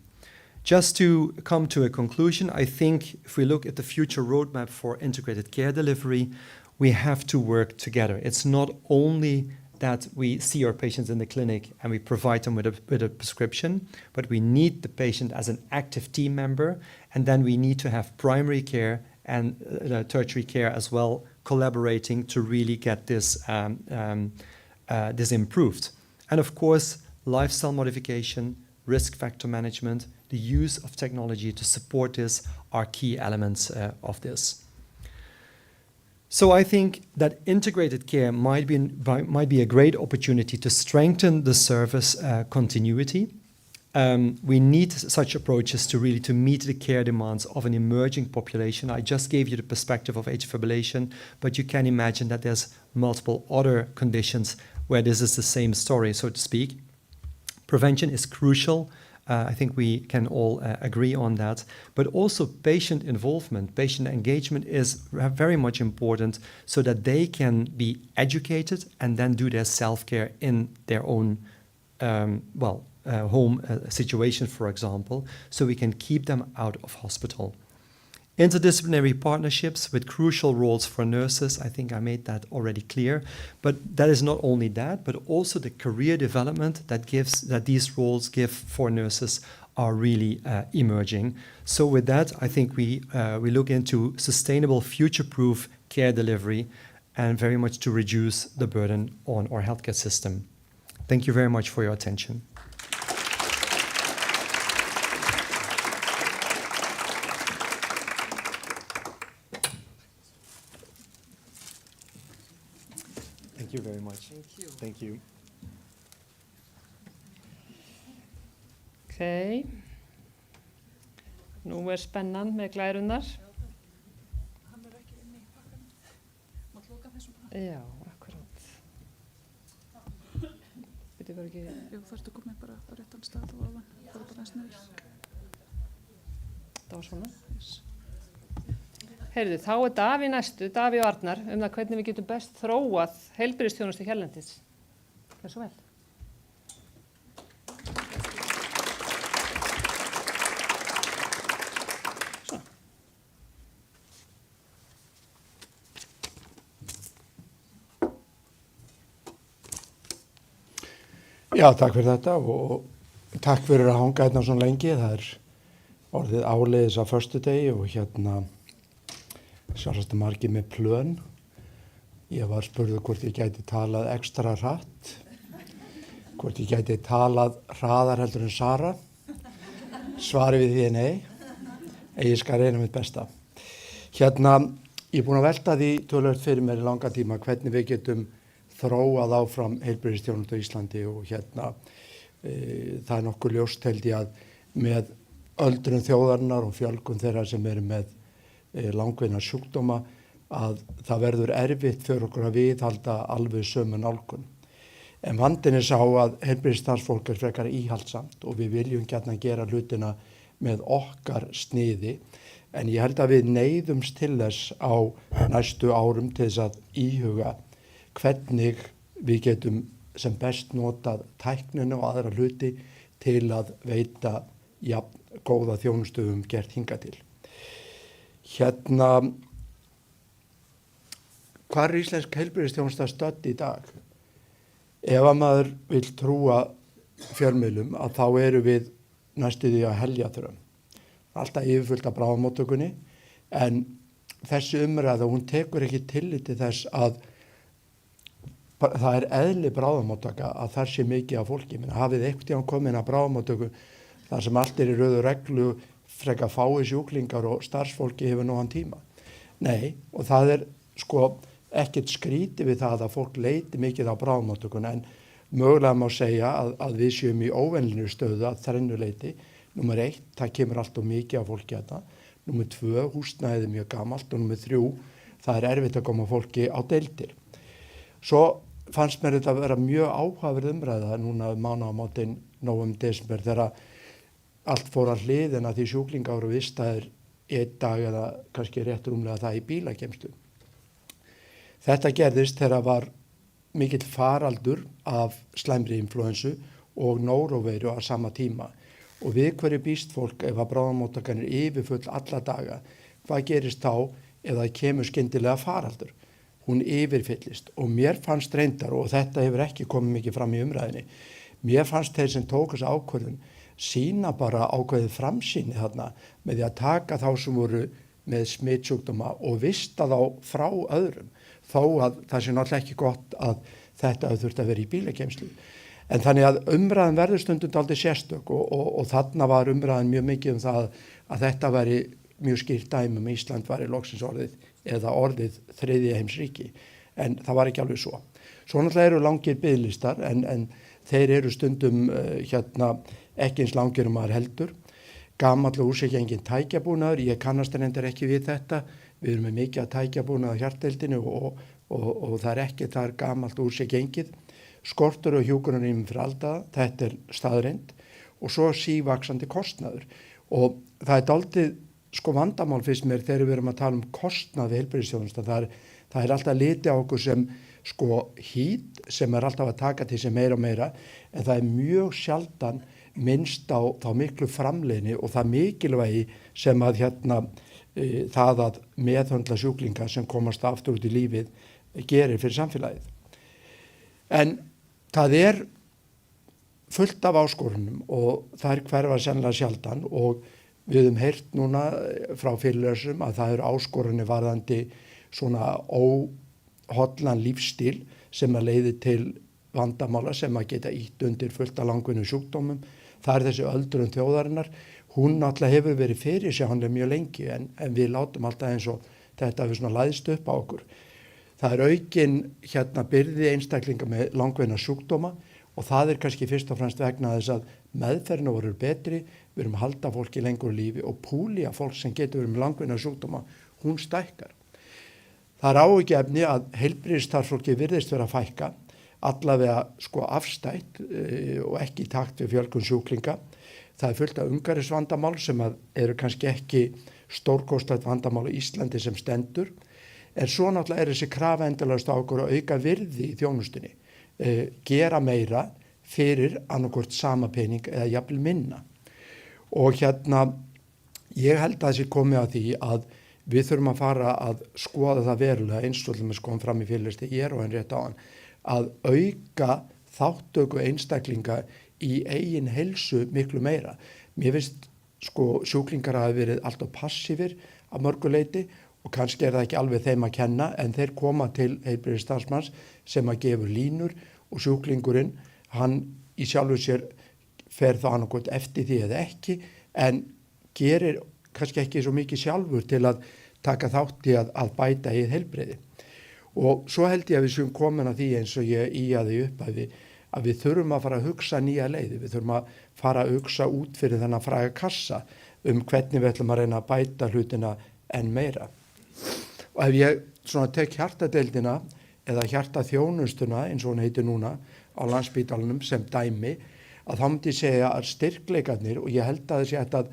Just to come to a conclusion, I think if we look at the future roadmap for integrated care delivery, we have to work together. It's not only that we see our patients in the clinic and we provide them with a prescription, but we need the patient as an active team member, and then we need to have primary care and tertiary care as well collaborating to really get this improved. And of course, lifestyle modification, risk factor management, the use of technology to support this are key elements of this. So I think that integrated care might be a great opportunity to strengthen the service continuity. We need such approaches to meet the care demands of an emerging population. I just gave you the perspective of atrial fibrillation, but you can imagine that there's multiple other conditions where this is the same story, so to speak. Prevention is crucial. I think we can all agree on that. But also patient involvement, patient engagement is very much important so that they can be educated and then do their self-care in their own home situation, for example, so we can keep them out of hospital. Interdisciplinary partnerships with crucial roles for nurses, I think I made that already clear. But that is not only that, but also the career development that these roles give for nurses are really emerging. So with that, I think we look into sustainable, future-proof care delivery and very much to reduce the burden on our healthcare system. Thank you very much for your attention. Thank you very much. Thank you. Thank you. Ok. Nú spennan með glærunnar. Hann ekki inni í pakkanum. Mátt loka þessum pakkanum? Já, akkurat. Byrju bara ekki... Jú, þarftu komið bara á réttan stað og áðan. Það var bara snöður. Það var svona. Heyrðu, þá Daví næstu, Daví og Arnar, það hvernig við getum best þróað heilbrigðisþjónustu hérlendis. Gjörðu svo vel. Svo. Já, takk fyrir þetta og takk fyrir að hanga hérna svona lengi. Það orðið áleiðis á föstudegi og sjálfsagt margir með plön. Ég var spurður hvort ég gæti talað ekstra hratt, hvort ég gæti talað hraðar heldur en Sara. Svarið við því er nei, en ég skal reyna mitt besta. Ég er búinn að velta því töluvert fyrir mér í langa tíma hvernig við getum þróað áfram heilbrigðisþjónustu á Íslandi og það nokkuð ljóst held ég að með öldrun þjóðarinnar og fjölgun þeirra sem eru með langvinna sjúkdóma að það verður erfitt fyrir okkur að viðhalda alveg sömu nálgun. En vandinn sá að heilbrigðisstarfsfólk frekar íhaldsamt og við viljum gjarnan gera hlutina með okkar sniði, en ég held að við neyðumst til þess á næstu árum til þess að íhuga hvernig við getum sem best notað tæknina og aðra hluti til að veita góða þjónustu gert hingað til. Hvar íslensk heilbrigðisþjónusta stödd í dag? Ef að maður vill trúa fjölmiðlum að þá eru við næstu því að helja þurrum. Alltaf yfirfullt af bráðamóttökunni, en þessi umræða, hún tekur ekki tillit til þess að það eðli bráðamóttaka að þar sé mikið af fólki. Hafið einhvern tímann komið inn að bráðamóttöku þar sem allt í röðu reglu, frekar fái sjúklingar og starfsfólki hefur nógan tíma. Nei, og það ekkert skrítið við það að fólk leiti mikið á bráðamóttökuna, en mögulega má segja að við séum í óvenlinu stöðu að þrennu leiti. Númer 1, það kemur alltaf mikið af fólki þetta. Númer 2, húsnæðið mjög gamalt og númer 3, það erfitt að koma fólki á deildir. Svo fannst mér þetta að vera mjög áhugaverð umræða núna mánaðamótin nóvember, desember þegar allt fór að hliðina því sjúklingar voru vistaðir einn dag eða kannski rétt rúmlega það í bílageymslu. Þetta gerðist þegar var mikill faraldur af slæmri influensu og nóróveiru á sama tíma. Og við hverju býst fólk ef að bráðamóttakan yfirfull alla daga? Hvað gerist þá ef það kemur skyndilega faraldur? Hún yfirfyllist og mér fannst reyndar, og þetta hefur ekki komið mikið fram í umræðinni, mér fannst þeir sem tók þessu ákvörðun sína bara ákveðið framsýni þarna með því að taka þá sem voru með smitsjúkdóma og vista þá frá öðrum, þó að það sé náttúrulega ekki gott að þetta þurft að vera í bílageymslu. En þannig að umræðan verður stundum dálítið sérstök og þarna var umræðan mjög mikið það að þetta væri mjög skýrt dæmi Ísland væri loksins orðið eða orðið þriðja heimsríki, en það var ekki alveg svo. Svo náttúrulega eru langir biðlistar en þeir eru stundum ekki eins langir maður heldur. Gamall og úrsekjengin tækjabúnaður, ég kannast reyndar ekki við þetta, við erum með mikið að tækjabúnað á hjartdeildinni og það er ekki þar gamallt úrsekjengið. Skortur og hjúkrunarrýmum fyrir aldraða, þetta er staðreynd, og svo sívaxandi kostnaður. Og það er dálítið vandamál fyrst mér þegar við erum að tala kostnað við heilbrigðisþjónustu. Það er alltaf litið á okkur sem hít sem er alltaf að taka til sig meira og meira, en það er mjög sjaldan minnst á þá miklu framleiðni og það mikilvægi sem að það að meðhöndla sjúklinga sem komast aftur út í lífið gerir fyrir samfélagið. En það er fullt af áskorunum og það er hverfa sennilega sjaldan og við höfum heyrt núna frá fyrirlesum að það eru áskorunni varðandi svona óhollan lífstíl sem að leiði til vandamála sem að geta ítt undir fullt af langvinnum sjúkdómum. Það er þessi öldrun þjóðarinnar. Hún náttúrulega hefur verið fyrirsjáanleg mjög lengi en við látum alltaf eins og þetta hefur svona læðst upp á okkur. Það er aukin byrði einstaklinga með langvinna sjúkdóma og það er kannski fyrst og fremst vegna þess að meðferðina voru betri, við erum að halda fólki lengur í lífi og púlía fólk sem getur verið með langvinna sjúkdóma, hún stækkar. Það er áhyggjuefni að heilbrigðisstarfsfólki virðist vera að fækka, allavega afstætt og ekki í takt við fjölgun sjúklinga. Það er fullt af umhverfisvandamál sem eru kannski ekki stórkostlegt vandamál á Íslandi sem stendur. En svo náttúrulega er þessi krafa endalaust á okkur að auka virði í þjónustunni, gera meira fyrir annarkvort sama pening eða jafnvel minna. Og ég held að þessi komið að því að við þurfum að fara að skoða það verulega eins og við skoðum fram í fyrirlestri ég og rétt á hann, að auka þáttöku einstaklinga í eigin heilsu miklu meira. Mér finnst sjúklingar hafa verið alltaf passífir að mörgu leyti og kannski er það ekki alveg þeim að kenna en þeir koma til heilbrigðisstarfsmanns sem að gefur línur og sjúklingurinn, hann í sjálfu sér fer það annarkot eftir því eða ekki en gerir kannski ekki svo mikið sjálfur til að taka þátt í að bæta í heilbrigði. Og svo held ég að við séum komin að því eins og ég íjaði upp að við þurfum að fara að hugsa nýja leiði, við þurfum að fara að hugsa út fyrir þennan fræga kassa hvernig við ætlum að reyna að bæta hlutina enn meira. Og ef ég tek hjartadeildina eða hjartaþjónustuna eins og hún heitir núna á Landspítalanum sem dæmi, að þá myndi ég segja að styrkleikarnir og ég held að þessi að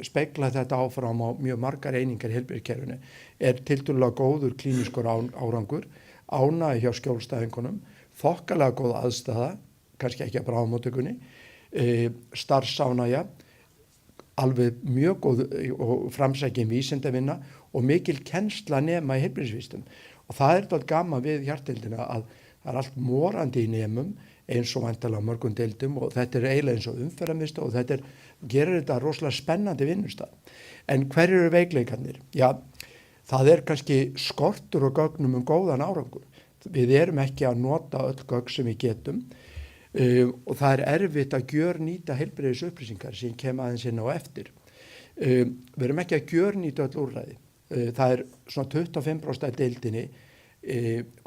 spegla þetta áfram á mjög margar einingar í heilbrigðiskerfinu er tiltölulega góður klínískur árangur, ánægja hjá skjólstæðingunum, þokkalega góð aðstæða, kannski ekki að bráðamóttökunni, starfsánægja, alveg mjög góð og framsækin vísindavinna og mikil kennsla nema í heilbrigðisvísindum. Og það er þetta gaman við hjartdeildina að það er allt morandi í nemum eins og væntanlega á mörgum deildum og þetta er eiginlega eins og umferðarmiðstöð og þetta gerir þetta rosalega spennandi vinnustað. En hverjir eru veikleikarnir? Já, það er kannski skortur og gögnum góðan árangur. Við erum ekki að nota öll gögn sem við getum og það er erfitt að gjörnýta heilbrigðisupplýsingar sem kem aðeins inn á eftir. Við erum ekki að gjörnýta öll úrræði. Það er svona 25% af deildinni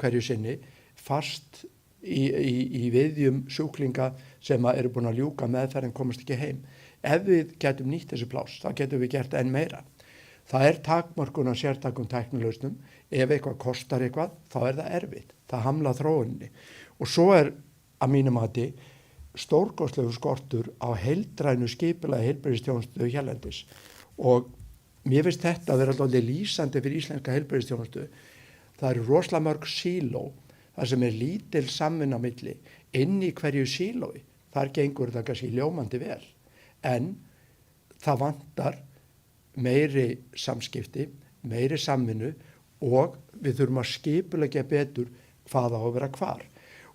hverju sinni fast í viðjum sjúklinga sem eru búin að ljúka meðferð en komast ekki heim. Ef við getum nýtt þessi pláss, þá getum við gert enn meira. Það er takmörkun á sértakum tæknilausnum. Ef eitthvað kostar eitthvað, þá er það erfitt. Það hamla þróuninni. Og svo er að mínu mati stórkostlegu skortur á heildrænu skipulagi heilbrigðisþjónustu hérlendis. Og mér finnst þetta að vera alveg lýsandi fyrir íslenska heilbrigðisþjónustu. Það eru rosalega mörg síló. þar sem lítil samvinna á milli, inn í hverju sílói, þar gengur þetta kannski ljómandi vel. En það vantar meiri samskipti, meiri samvinnu og við þurfum að skipuleggja betur hvað á að vera hvar.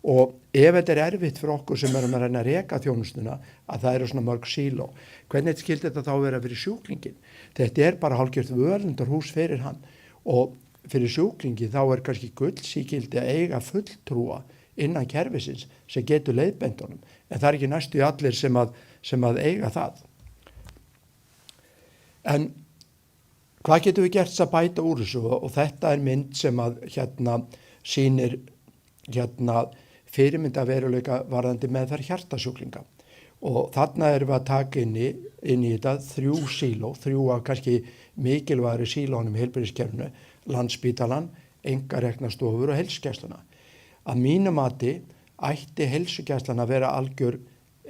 Og ef þetta erfitt fyrir okkur sem erum að reyna að reka þjónustuna, að það eru svona mörg síló, hvernig skildi þetta þá vera fyrir sjúklingin? Þetta bara hálfgjört völundarhús fyrir hann og fyrir sjúklingi þá kannski gullsíkildi að eiga fulltrúa innan kerfisins sem getur leiðbendunum, en það ekki næstu í allir sem að eiga það. En hvað getum við gert að bæta úr þessu? Og þetta mynd sem að sýnir fyrirmynda veruleika varðandi meðferð hjartasjúklinga. Og þarna erum við að taka inn í þetta 3 síló, 3 af kannski mikilvægari sílónum í heilbrigðiskerfinu, Landspítalann, einkareknastofur og heilsugæsluna. Að mínu mati ætti heilsugæslan að vera algjör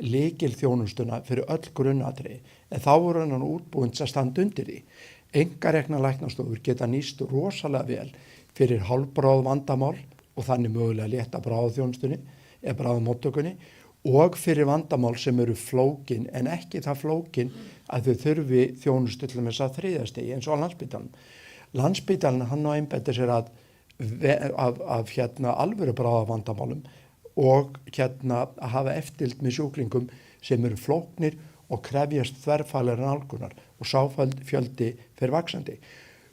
lykilþjónustuna fyrir öll grunnatriði, en þá voru hann útbúin að standa undir því. Einkarekna læknastofur geta nýst rosalega vel fyrir hálfbráð vandamál og þannig mögulega létta bráðþjónustunni eða bráðmóttökunni og fyrir vandamál sem eru flókin en ekki það flókin að þau þurfi þjónustu til þess að 3. stigi eins og á Landspítalanum. Landspítalinn hann einbeitir sér af alvöru bráðavandamálum og að hafa eftirlit með sjúklingum sem eru flóknir og krefjast þverfaglegrar nálgunar og sáfjöldi fyrir vaxandi.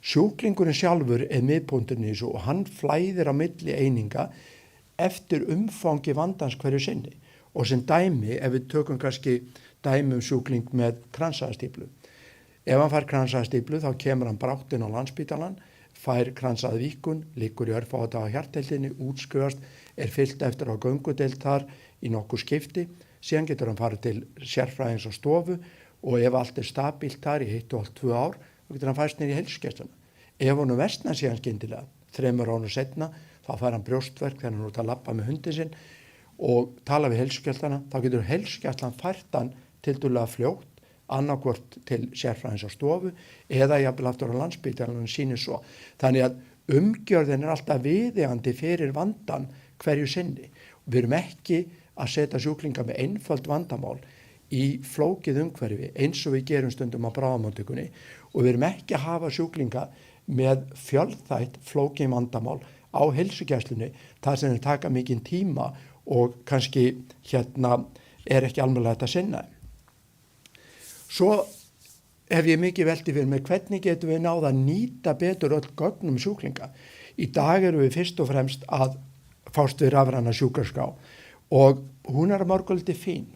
Sjúklingurinn sjálfur miðpunkturinn í þessu og hann flæðir á milli eininga eftir umfangi vandans hverju sinni. Og sem dæmi, ef við tökum kannski dæmi sjúkling með kransæðastíflu. Ef hann fær kransæðastíflu þá kemur hann brátt inn á Landspítalann, fær kransæðavíkun, liggur í örfáa daga á hjartdeildinni, útskrifast, fylgt eftir á göngudeild þar í nokkuð skipti, síðan getur hann farið til sérfræðings og stofu og ef allt stabílt þar í 1,5–2 ár, þá getur hann fæst niður í heilsugæsluna. Ef honum versnar síðan skyndilega, 3 árum setna, þá fær hann brjóstverk þegar hann út að labba með hundin sinn og tala við heilsugæsluna, þá getur heilsugæslan fært hann tildulega fljótt, annarkvort til sérfræðings á stofu eða jafnvel aftur á Landspítalanum sýnir svo. Þannig að umgjörðin alltaf viðeigandi fyrir vandan hverju sinni. Við erum ekki að setja sjúklinga með einföld vandamál í flókið umhverfi eins og við gerum stundum á bráðamóttökunni og við erum ekki að hafa sjúklinga með fjölþætt flókið vandamál á heilsugæslunni þar sem þeir taka mikinn tíma og kannski ekki almennilega þetta að sinna. Svo hef ég mikið velti fyrir mig hvernig getum við náða að nýta betur öll gögnum sjúklinga. Í dag erum við fyrst og fremst að fást við rafræna sjúkraskrá og hún að mörguldi fín.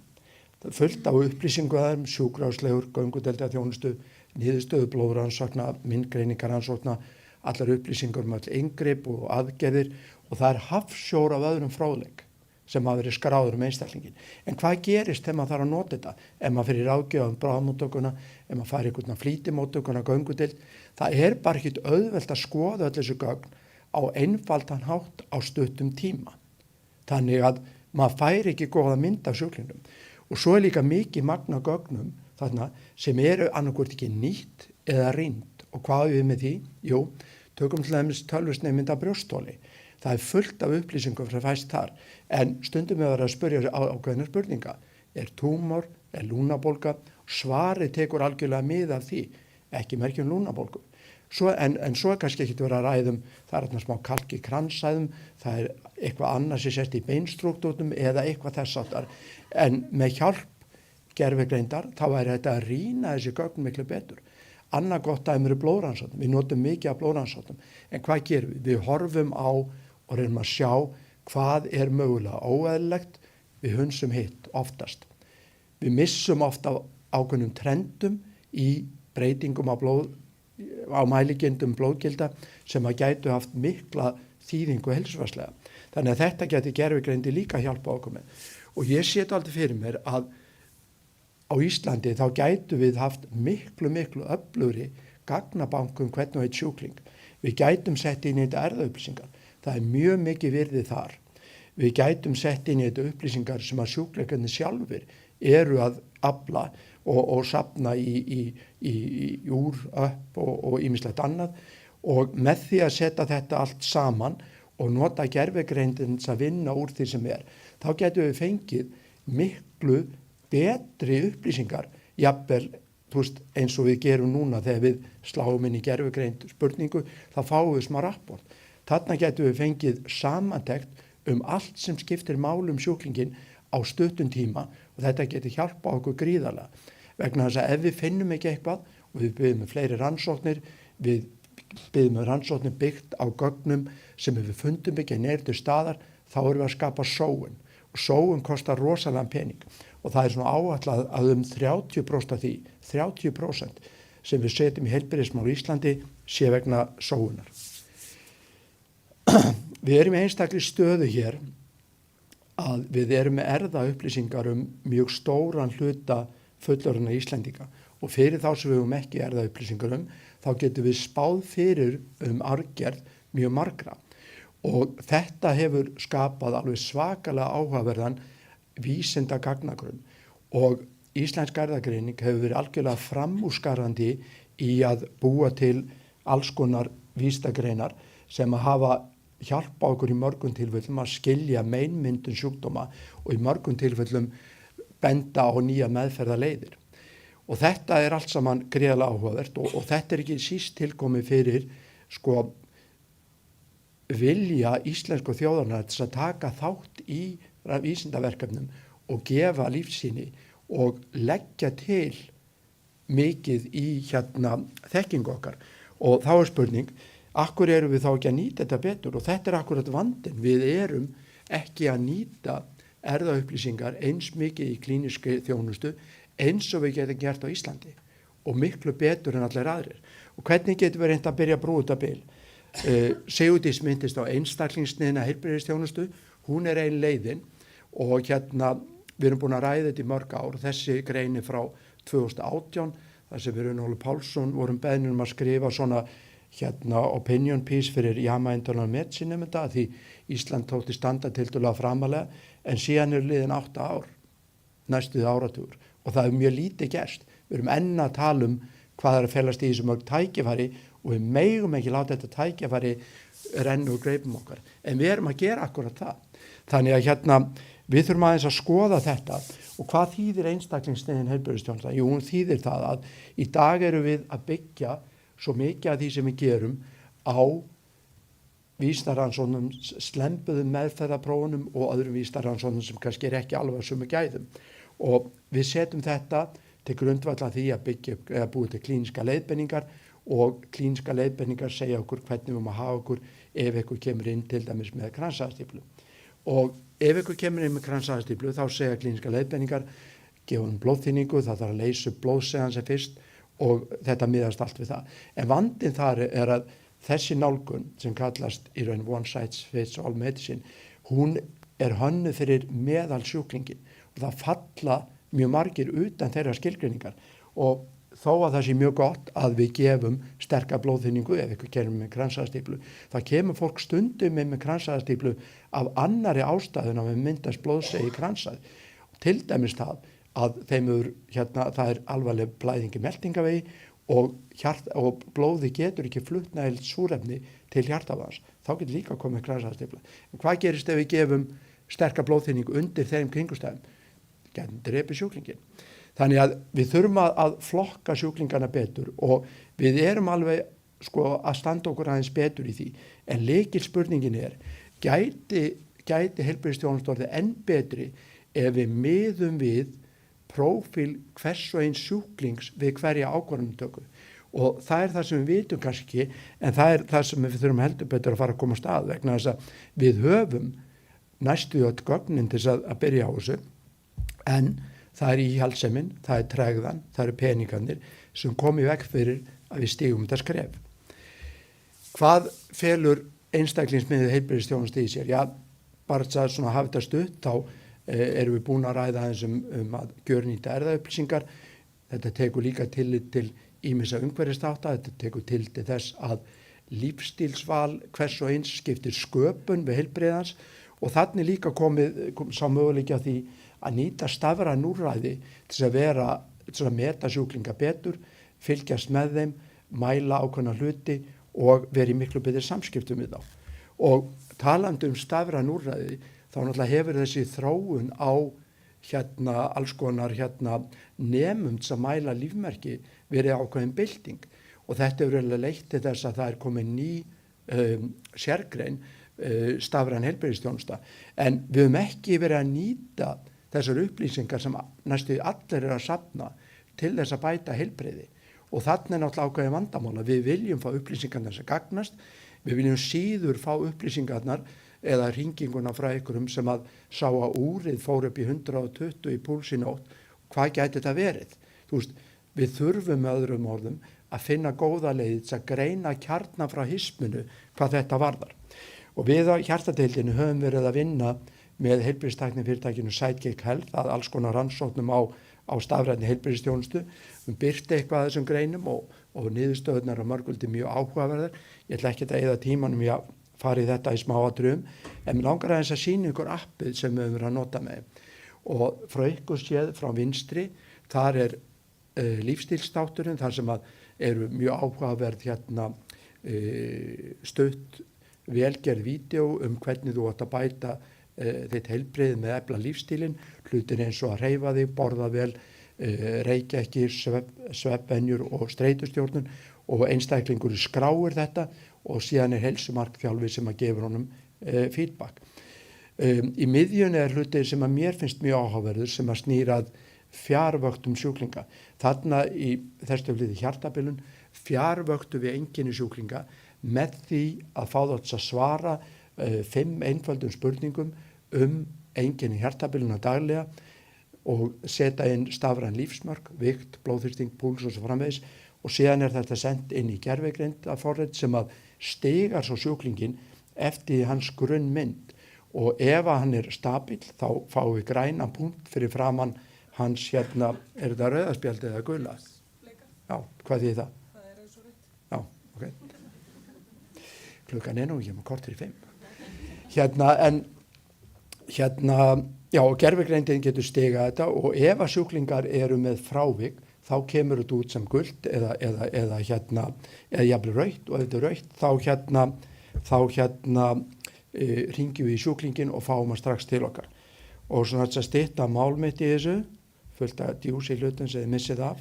Það fullt á upplýsingu sjúkráslegur, göngudeilda þjónustu, niðurstöðu blóðrannsókna, myndgreiningaransókna, allar upplýsingar öll inngrip og aðgerðir og það hafsjór af öðrum fróðleik sem hafa verið skráður einstaklingin. En hvað gerist þegar maður þarf að nota þetta? Ef maður fyrir ráðgjöf bráðamóttökuna, ef maður fær einhvern flýtimóttökuna, göngudeild, það bara ekkert auðvelt að skoða öll þessu gögn á einfaldan hátt á stuttum tíma. Þannig að maður fær ekki góða mynd af sjúklingnum. Og svo líka mikið magna gögnum þarna sem eru annarkvort ekki nýtt eða rýnd. Og hvað við með því? Jú, tökum til dæmis tölvusneiðmynd af brjóstholi. Það fullt af upplýsingum frá fæst þar, en stundum við að spyrja ákveðnar spurninga. Túmor, lúnabólga? Svarið tekur algjörlega mið af því, ekki merkjum lúnabólgu. En svo kannski ekki vera að ræðum, það smá kalk í kransæðum, það eitthvað annars sett í beinstruktúrum eða eitthvað þess áttar. En með hjálp gervigreindar, þá þetta að rýna þessi gögn miklu betur. Annað gott dæmi eru blóðrannsóknum, við notum mikið af blóðrannsóknum, en hvað gerum við? Við horfum á og reynum að sjá hvað mögulega óeðlilegt, við hunsum hitt oftast. Við missum ofta ákveðnum trendum í breytingum á mæligindum blóðgilda sem að gætu haft mikla þýðingu heilsufarslega. Þannig að þetta geti gervigreindi líka hjálpa okkur með. Og ég sé þetta aldrei fyrir mér að á Íslandi þá gætu við haft miklu öflugri gagnabankum hvern og eitt sjúkling. Við gætum sett inn í þetta erfðaupplýsingar. Það mjög mikið virði þar. Við gætum sett inn í þetta upplýsingar sem að sjúklingarnir sjálfur eru að afla og safna úr upp og ýmislegt annað og með því að setja þetta allt saman og nota gervigreindin að vinna úr því sem þá getum við fengið miklu betri upplýsingar, jafnvel eins og við gerum núna þegar við sláum inn í gervigreind spurningu, þá fáum við smá rapport. Þarna getum við fengið samantekt allt sem skiptir málum sjúklingin á stuttum tíma og þetta getur hjálpa okkur gríðarlega. Vegna þess að ef við finnum ekki eitthvað og við byggjum með fleiri rannsóknir, við byggjum með rannsóknir byggt á gögnum sem við fundum ekki neyrir til staðar, þá erum við að skapa sóun. Og sóun kostar rosalega pening og það svona áætlað að 30% af því, 30% sem við setjum í heilbrigðismál í Íslandi sé vegna sóunar. Við erum í einstakri stöðu hér að við erum með erfðaupplýsingar mjög stóran hluta fullorðinna Íslendinga og fyrir þá sem við höfum ekki erfðaupplýsingar þá getum við spáð fyrir arfgerð mjög margra. Og þetta hefur skapað alveg svakalega áhugaverðan vísinda gagnagrunn og íslensk erfðagreining hefur verið algjörlega framúrskarandi í að búa til alls konar vísindagreinar sem að hafa hjálpa okkur í mörgum tilfellum að skilja meinmyndun sjúkdóma og í mörgum tilfellum benda á nýja meðferðarleiðir. Og þetta allt saman gríðarlega áhugavert og þetta ekki síst tilkomið fyrir vilja íslensku þjóðarinnar til að taka þátt í vísindaverkefnum og gefa lífsýni og leggja til mikið í þekkingu okkar. Og þá spurning, akkur erum við þá ekki að nýta þetta betur og þetta akkurat vandinn. Við erum ekki að nýta erfðaupplýsingar eins mikið í klínískri þjónustu eins og við getum gert á Íslandi og miklu betur en allir aðrir. Og hvernig getum við reynt að byrja að brúa þetta bil? Sigurdís myndist á einstaklingsniðina heilbrigðisþjónustu, hún ein leiðin og við erum búin að ræða þetta í mörg ár. Þessi greini frá 2018, þar sem við Runólfur Pálsson vorum beðnir að skrifa svona opinion piece fyrir JAMA Internal Medicine því Ísland tókti standa tiltölulega framalega en síðan liðin 8 ár, næstuð áratugur og það mjög lítið gerst. Við erum enn að tala hvað að felast í þessu mörg tækifæri og við megum ekki láta þetta tækifæri renna úr greipum okkar. En við erum að gera akkurat það. Þannig að við þurfum aðeins að skoða þetta og hvað þýðir einstaklingsniðin heilbrigðisþjónusta? Jú, hún þýðir það að í dag erum við að byggja svo mikið af því sem við gerum á vísindarannsóknum, slempuðum meðferðarprófunum og öðrum vísindarannsóknum sem kannski ekki alveg sömu gæðum. Og við setjum þetta til grundvalla því að búið til klíníska leiðbeiningar og klíníska leiðbeiningar segja okkur hvernig við hafa okkur ef eitthvað kemur inn til dæmis með kransæðastíflu. Og ef eitthvað kemur inn með kransæðastíflu þá segja klíníska leiðbeiningar gefa blóðþynningu, það þarf að leysa upp blóðsegan sem fyrst og þetta miðast allt við það. En vandinn þar að þessi nálgun sem kallast í raun one size fits all medicine, hún hönnuð fyrir meðal sjúklingin og það falla mjög margir utan þeirra skilgreiningar og þó að það sé mjög gott að við gefum sterka blóðþynningu ef eitthvað kemur með kransæðastíflu, það kemur fólk stundum með kransæðastíflu af annarri ástæðun að við myndast blóðsegi í kransæð. Til dæmis það að það alvarleg blæðing í meltingavegi og blóði getur ekki flutt nægilt súrefni til hjartavans. Þá getur líka komið kransæðastífla. En hvað gerist ef við gefum sterka blóðþynningu undir þeim kringumstæðum? Getum drepið sjúklingin. Þannig að við þurfum að flokka sjúklingana betur og við erum alveg að standa okkur aðeins betur í því. En lykilspurningin gæti heilbrigðisþjónusta orðið enn betri ef við miðum við prófíl hvers og eins sjúklings við hverja ákvarðanatöku. Og það það sem við vitum kannski ekki, en það það sem við þurfum heldur betur að fara að koma stað vegna þess að við höfum næstu öll gögnin til að byrja á þessu, en það íhaldssemin, það tregðan, það peningarnir sem kom í veg fyrir að við stígum þetta skref. Hvað felur einstaklingsmiðið heilbrigðisþjónustu í sér? Já, bara að hafa þetta stutt, þá erum við búin að ræða aðeins að gjörnýta erfðaupplýsingar. Þetta tekur líka tillit til ýmissa umhverfisþátta, þetta tekur tillit til þess að lífstílsval hvers og eins skiptir sköpun við heilbrigðans og þannig líka komið sá möguleiki á því að nýta stafræn úrræði til að meta sjúklinga betur, fylgjast með þeim, mæla ákveðna hluti og vera í miklu betri samskiptum við þá. Og talandi stafræn úrræði, þá náttúrulega hefur þessi þróun á alls konar nemum sem mæla lífmerki verið ákveðin bylting og þetta hefur eiginlega leitt til þess að það komin ný sérgrein stafræn heilbrigðisþjónusta en við höfum ekki verið að nýta þessar upplýsingar sem næstu allir að safna til þess að bæta heilbrigði og þarna náttúrulega ákveðin vandamála. Við viljum fá upplýsingarnar sem gagnast, við viljum síður fá upplýsingarnar eða hringinguna frá einhverjum sem að sá að úrið fór upp í 120 í púls í nótt. Hvað gæti þetta verið? Þú veist, við þurfum með öðrum orðum að finna góða leið til að greina kjarna frá hisminu hvað þetta varðar. Og við á hjartadeildinu höfum verið að vinna með heilbrigðistæknifyrirtækinu Sidekick Health að alls konar rannsóknum á stafrænni heilbrigðisþjónustu. Við birti eitthvað að þessum greinum og niðurstöðurnar á mörguldi mjög áhugaverðar. Ég ætla ekki að eyða tímanum í að fara í þetta í smáatriðum, en mér langar aðeins að sýna ykkur appið sem við höfum verið að nota með. Og frá ykkur séð frá vinstri, þar lífstílstátturinn, þar sem að eru mjög áhugaverð stutt velgerð vídeo hvernig þú átt að bæta þitt heilbrigði með efla lífstílinn, hlutin eins og að hreyfa þig, borða vel, reykja ekki, svefnvenjur og streitustjórnun og einstaklingur skráir þetta og síðan heilsumarkþjálfi sem að gefur honum feedback. Í miðjunni hluti sem að mér finnst mjög áhugaverður sem að snýrað fjarvöktum sjúklinga. Þarna í þessu liði hjartabilun fjarvöktu við einkenni sjúklinga með því að fá þátt að svara 5 einföldum spurningum einkenni hjartabiluna daglega og setja inn stafræn lífsmörk, vikt, blóðþrýsting, púls og svo framvegis og síðan þetta sendt inn í gervigreind að forrit sem að stigar svo sjúklingin eftir hans grunnmynd og ef hann stabil þá fáum við grænan punkt fyrir framann hans þetta rauðaspjald eða gula? Já, hvað þýðir það? Það eins og rétt. Já, ok. Klukkan nú ekki, maður kortir í 5. Já, gervigreindin getur stigað þetta og ef að sjúklingar eru með frávik þá kemur þetta út sem gult eða jafnvel rautt og ef þetta er rautt þá hringjum við í sjúklingin og fáum hann strax til okkar. Og svona þess að stytta mál mitt í þessu, fullt að djús í hlutum sem þið missið af,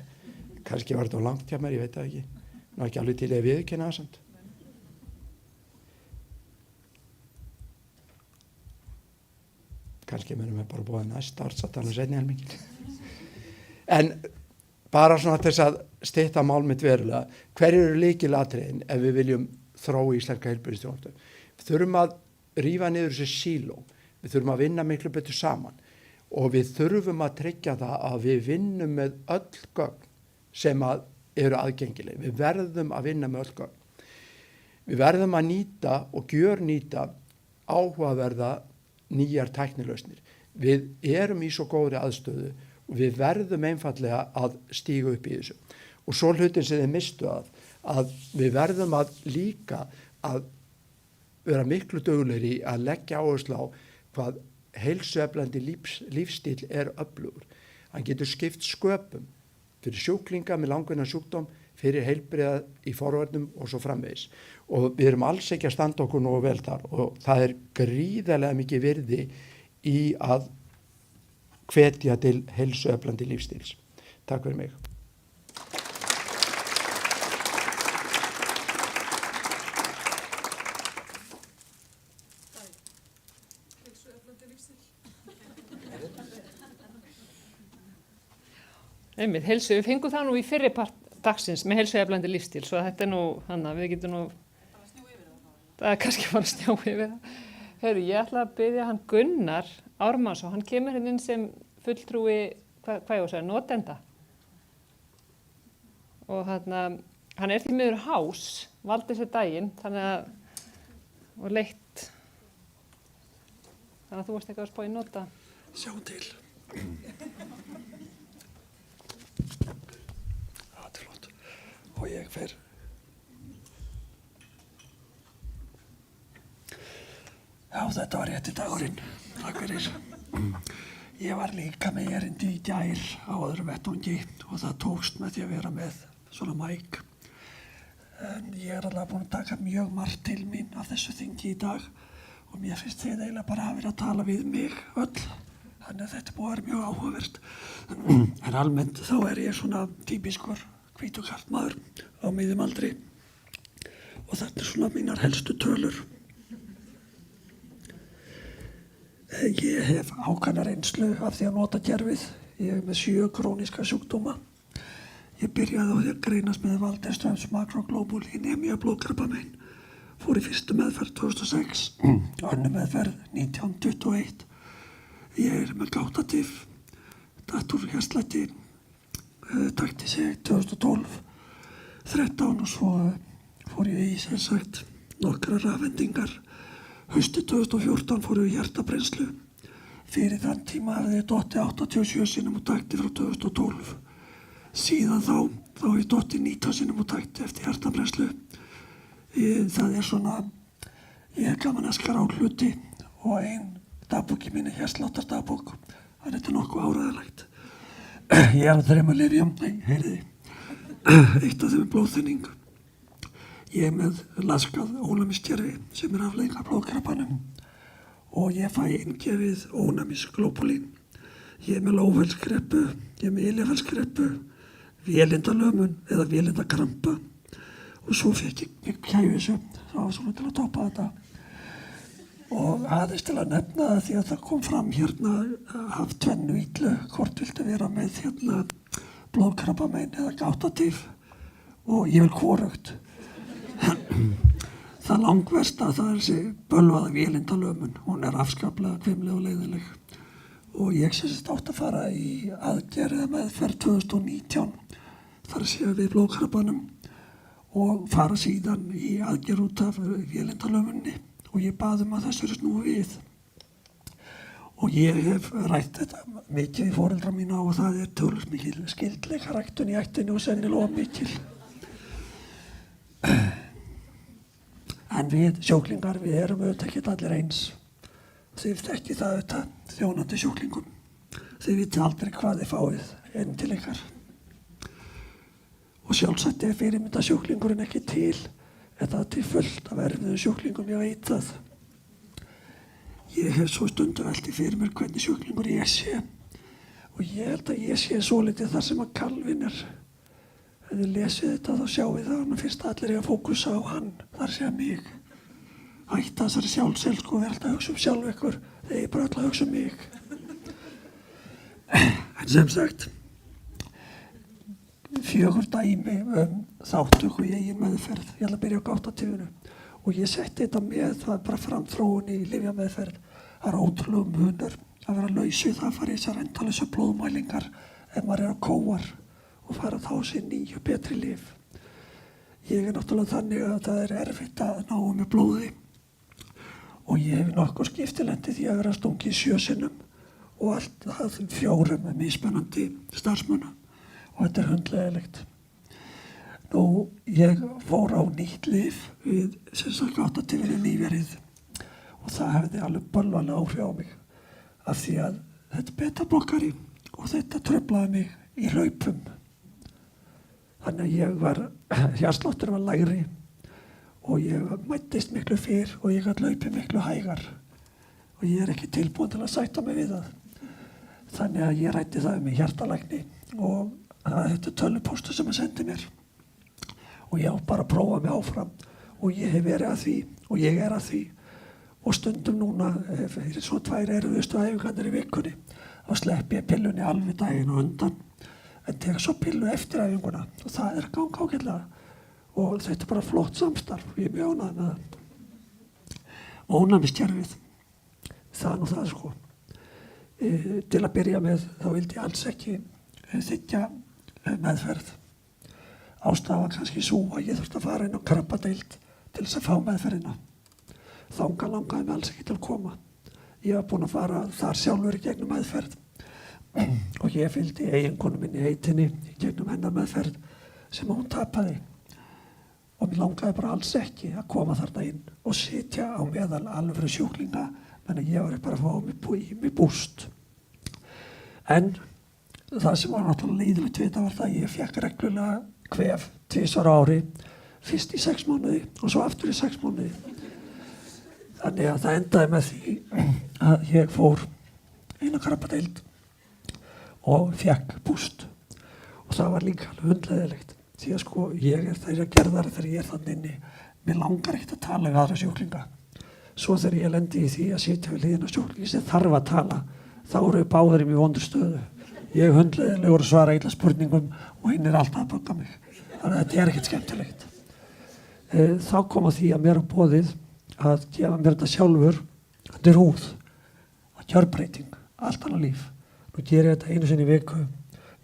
kannski var þetta á langt hjá mér, ég veit það ekki, ná ekki alveg til að viðurkenna það samt. Kannski munum við bara búið næst startsatalum seinni helmingin. En bara svona þess að stytta mál mitt verulega, hverjir eru lykilatriðin ef við viljum þróa íslenska heilbrigðisþjónustu? Við þurfum að rífa niður þessi síló, við þurfum að vinna miklu betur saman og við þurfum að tryggja það að við vinnum með öll gögn sem eru aðgengileg. Við verðum að vinna með öll gögn. Við verðum að nýta og gjörnýta áhugaverða nýjar tæknilausnir. Við erum í svo góðri aðstöðu og við verðum einfallega að stíga upp í þessu. Og svo hlutin sem þið mistu að við verðum að líka að vera miklu duglegri að leggja áherslu á hvað heilsueflandi lífstíl er öflugur. Hann getur skipt sköpum fyrir sjúklinga með langvinnan sjúkdóm, fyrir heilbrigða í forvörnum og svo framvegis. Og við erum alls ekki að standa okkur nógu vel þar og það er gríðarlega mikið virði í að hvetja til heilsueflandi lífstíls. Takk fyrir mig. Einmitt, við fengum það nú í fyrri part dagsins með heilsueflandi lífstíl, svo þetta nú, við getum nú, það er kannski bara snjó yfir það. Hörru, ég ætla að biðja hann Gunnar Ármannsson, hann kemur hérna inn sem fulltrúi, hvað ég var að segja, notenda. Og hann er því miður hás, valdi sér daginn, og leitt, þannig að þú varst eitthvað að spá í nota. Sjá til. Þetta er flott. Og ég fer. Já, þetta var rétti dagurinn. Takk fyrir. Ég var líka með erindi í gær á öðrum vettvangi og það tókst með því að vera með svona mæk. En ég alveg búin að taka mjög margt til mín af þessu þingi í dag og mér finnst þið eiginlega bara hafa verið að tala við mig öll, þannig að þetta búið að vera mjög áhugavert. En almennt þá ég svona típiskur hvítur karlmaður á miðjum aldri og þetta svona mínar helstu tölur. Ég hef ákveðna reynslu af því að nota kerfið. Ég með 7 króníska sjúkdóma. Ég byrjaði á því að greinast með Waldenströms makroglobulinemia blóðkrabbamein. Fór í fyrstu meðferð 2006, önnur meðferð 1921. Ég með gáttatif, datt úr hjartslætti, takti sig 2012, 13 og svo fór ég í sem sagt nokkrar rafendingar. Haustið 2014 fór ég í hjartabrenslu. Fyrir þann tíma hafði ég dottið 87 sinnum og takti frá 2012. Síðan þá hef ég dottið 19 sinnum og takti eftir hjartabrenslu. Það svona, ég hef gaman að skara á hluti og ein dagbóki mín hjartsláttardagbók. Það þetta nokkuð áræðilegt. Ég á 3 lyfjum, heyriði, eitt af þeim blóðþynning. Ég með laskað ónæmiskerfi sem afleiðing af blóðkrabbanum og ég fæ inngefið ónæmisglóbulín. Ég með lófælskreppu, ég með iljafælskreppu, vélindalömun eða vélindakrampa og svo fekk ég kæfisum, það var svona til að toppa þetta. Og aðeins til að nefna það því að það kom fram hérna af tvennu illu, hvort viltu vera með hérna blóðkrabbamein eða gáttatif og ég vil hvorugt. Það langversta það þessi bölvaða vélindalömun, hún afskaplega hvimleg og leiðileg og ég sést átt að fara í aðgerð meðferð 2019 þar sé við blóðkrabbanum og fara síðan í aðgerð út af vélindalömunni og ég bað að þessu snúi við og ég hef rætt þetta mikið í foreldra mína og það tölvöld mikil skyldleika ræktun í ættinni og sennilega mikil. En við sjúklingar, við erum auðvitað ekki allir eins. Þið þekki það auðvitað þjónandi sjúklingum. Þið viti aldrei hvað þið fáið inn til ykkar. Og sjálfsagt fyrirmynda sjúklingurinn ekki til. Þetta til fullt af erfiðum sjúklingum, ég veit það. Ég hef svo stundu velti fyrir mér hvernig sjúklingur ég sé. Og ég held að ég sé svolítið þar sem að Calvin Ef þið lesið þetta þá sjáum við það hann fyrst allir að fókusa á hann, þar sé mig. Hætta þessari sjálfselsku og verða að hugsa sjálf ykkur, þegar ég bara ætla að hugsa mig. En sem sagt, 4 dæmi þáttöku í eigin meðferð. Ég ætla að byrja á gáttatifinu og ég setti þetta með, það bara framþróun í lyfjameðferð. Það ótrúlega munur að vera laus við það að fara í þessar endalausu blóðmælingar ef maður á kóar. Og fara þá sér nýju betri lyf. Ég náttúrulega þannig að það erfitt að ná með blóði og ég hef nokkuð skiptilendi því að vera stungið 7 sinnum og allt það 4 með mismunandi starfsmanna og þetta hundlegilegt. Nú, ég fór á nýtt lyf við gáttatifinu nýverið og það hefði alveg bölvalega áhrif á mig af því að þetta betablokkari og þetta truflaði mig í hlaupum. Þannig að ég var, hjartsláttur var lægri og ég mættist miklu fyrr og ég gat hlaupið miklu hægar og ég ekki tilbúin til að sætta mig við það. Þannig að ég ræddi það með hjartalækni og þetta tölvupóstur sem hann sendi mér og ég á bara að prófa mig áfram og ég hef verið að því og ég að því og stundum núna fyrir svo 2 erfiðustu æfingarnar í vikunni þá sleppi ég pillunni alveg daginn og undan en tek svo pillu eftir æfinguna og það að ganga ágætlega og þetta bara flott samstarf og ég mjög ánægð með það. Ónæmiskerfið, það nú það sko. Til að byrja með þá vildi ég alls ekki þiggja meðferð. Ástæðan var kannski sú að ég þurfti að fara inn á krabbadeild til þess að fá meðferðina. Þangað langaði mig alls ekki til að koma. Ég var búinn að fara þar sjálfur í gegnum meðferð og ég fylgdi eiginkonu minni heitinni í gegnum hennar meðferð sem hún tapaði og mér langaði bara alls ekki að koma þarna inn og sitja á meðal alvöru sjúklinga menn ég var bara að fá mig búst. En það sem var náttúrulega leiðilegt við þetta var það að ég fekk reglulega kvef 2 ári, fyrst í 6 mánuði og svo aftur í 6 mánuði. Þannig að það endaði með því að ég fór eina krabbadeild og fekk búst og það var líka alveg hundleiðilegt því að sko ég þeirra gerðar þegar ég þannig inni, mér langar ekkert að tala við aðra sjúklinga. Svo þegar ég lendi í því að sitja við hliðina á sjúklingi sem þarf að tala, þá eru báðir í mjög vondur stöðu. Ég hundleiðilegur að svara illa spurningum og hinn alltaf að bögga mig. Þannig að þetta ekkert skemmtilegt. Þá kom að því að mér á boðið að gefa mér þetta sjálfur, þetta er húð, að kjörbreyting, allt annað líf. Nú ger ég þetta einu sinni í viku,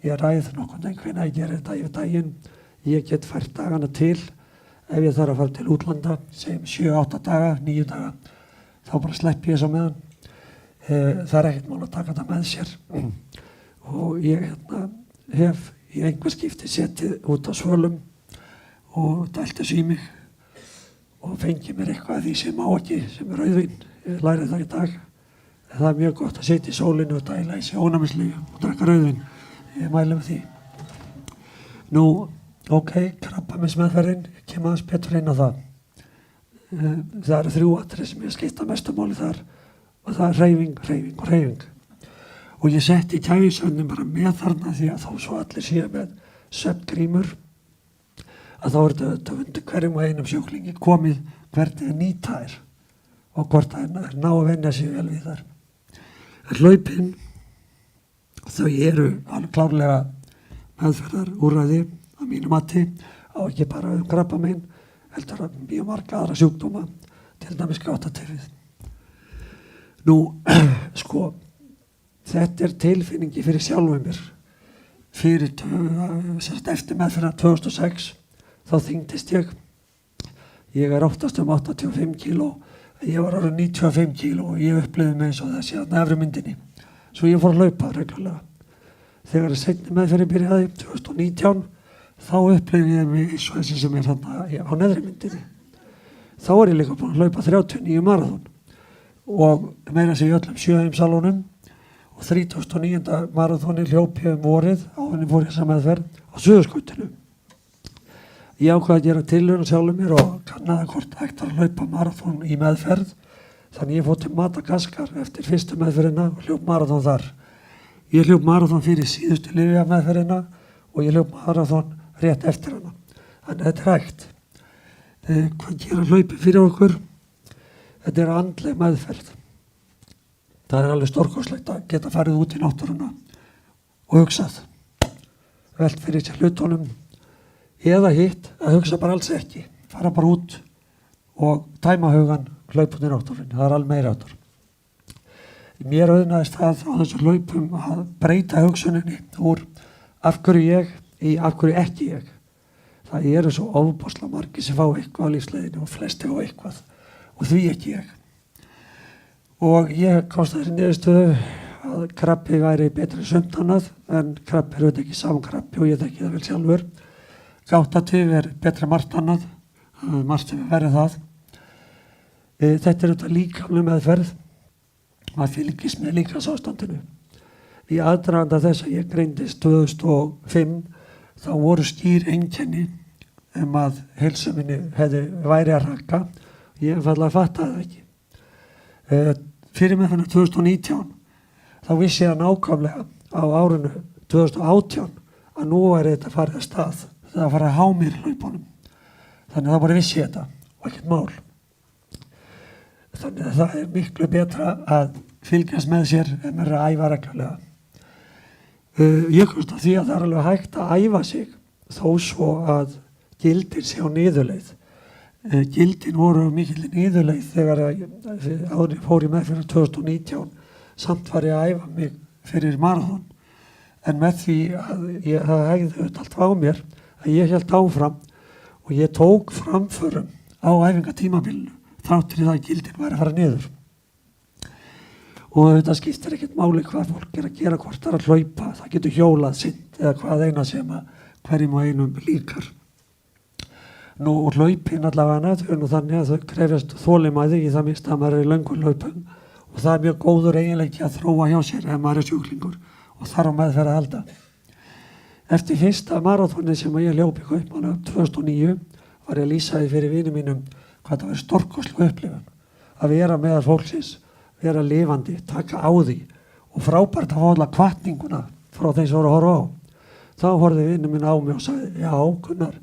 ég ræð nokkurn veginn að ég ger þetta yfir daginn, ég get fært dagana til, ef ég þarf að fara til útlanda, segjum 7-8 daga, 9 daga, þá bara slepp ég þess á meðan. Það er ekkert mál að taka þetta með sér og ég hef í einhver skipti setið út á svölum og dælt þessu í mig og fengið mér eitthvað af því sem má ekki, sem er rauðvín. Ég lærið það í dag. Það er mjög gott að sitja í sólinu og dæla í sig ónæmislyfjum og drekka rauðvín. Ég mæli með því. Nú, ok, krabbameinsmeðferðin, ég kem aðeins betur inn á það. Það eru 3 atriði sem ég skipta mestu máli þar og það er hreyfing, hreyfing og hreyfing. Og ég setti kæfisvöndin bara með þarna því að þó svo allir séu með svefngrímur að þá er þetta undir hverjum og einum sjúklingi komið hvernig að nýta þær og hvort það er ná að venja sig vel við þar. En hlaupin, þau eru alveg klárlega meðferðar úrræði að mínu mati á ekki bara krabbamein, heldur að mjög marga aðra sjúkdóma, til dæmis gáttatifið. Nú, sko, þetta er tilfinningi fyrir sjálfum mér. Eftir meðferðar 2006, þá þyngdist ég. Ég er oftast 85 kíló, ég var orðinn 95 kíló og ég upplifði mig eins og þessi að efri myndinni. Svo ég fór að hlaupa reglulega. Þegar seinni meðferðin byrjaði 2019, þá upplifði ég mig eins og þessi sem er þarna á neðri myndinni. Þá er ég líka búin að hlaupa 39 maraþon og meira sig í öllum 7 heimsalunum og 39. maraþoni hljóp ég vorið á henni fór ég þessa meðferð á Suðurskautinu. Ég ákvað að gera tilraun sjálfur mér og kannaði hvort hægt að hlaupa maraþon í meðferð. Þannig ég fór til Madagaskar eftir fyrstu meðferðina og hljóp maraþon þar. Ég hljóp maraþon fyrir síðustu lyfja meðferðina og ég hljóp maraþon rétt eftir hana. Þannig þetta er hægt. Hvað gera hlaupi fyrir okkur? Þetta er andleg meðferð. Það er alveg stórkostlegt að geta farið út í náttúruna og hugsað. Velt fyrir sér hlutunum. Eða hitt að hugsa bara alls ekki. Fara bara út og tæma hugan, hlaupa út í náttúrunni. Það er alveg meira áttur. Mér auðnaðist það á þessu hlaupum að breyta hugsuninni úr af hverju ég í af hverju ekki ég. Það eru svo ofboðslega margir sem fá eitthvað á lífsleiðinni og flesti fá eitthvað og því ekki ég. Og ég komst að þeirri niðurstöðu að krabbi væri betri sumt annað en krabbi er auðvitað ekki saman krabbi og ég þekki það vel sjálfur. Gáttatif er betra margt annað, margt sem er verið það. Þetta er auðvitað líkamleg meðferð, maður fylgist með líkamsástandinu. Í aðdraganda þess að ég greindist 2005 þá voru skýr einkenni að heilsu minni væri að raka og ég einfaldlega fattaði það ekki. Fyrir með þannig 2019 þá vissi ég nákvæmlega á árinu 2018 að nú væri þetta farið að stað. Það að fara að há mér hlaupunum. Þannig að það bara vissi ég þetta og ekkert mál. Þannig að það er miklu betra að fylgjast með sér en að æfa reglulega. Ég komst að því að það er alveg hægt að æfa sig þó svo að gildin sé á niðurleið. Gildin voru mikil niðurleið þegar áður fór ég með fyrir 2019 samt var ég að æfa mig fyrir maraþon. En með því að það hegði allt á mér að ég hélt áfram og ég tók framförum á æfingatímabilinu þáttur í það að gildin væri að fara niður. Og þetta skiptir ekkert máli hvað fólk er að gera, hvort það er að hlaupa, það getur hjólað synd eða hvað eina sem hverjum og einum líkar. Nú hlaupin allavega þau nú þannig að þau krefjast þolinmæði í það minnst að maður er í löngum hlaupum og það er mjög góður eiginleiki að þróa hjá sér ef maður er sjúklingur og þarf á meðferð að halda. Eftir fyrsta maraþoni sem ég hljóp í Kaupmannahöfn 2009 var ég að lýsa því fyrir vinum mínum hvað það var stórkostleg upplifun að vera meðal fólksins, vera lifandi, taka á því og frábært að fá alla hvatninguna frá þeim sem voru að horfa á. Þá horfði vinur minn á mig og sagði, já Gunnar,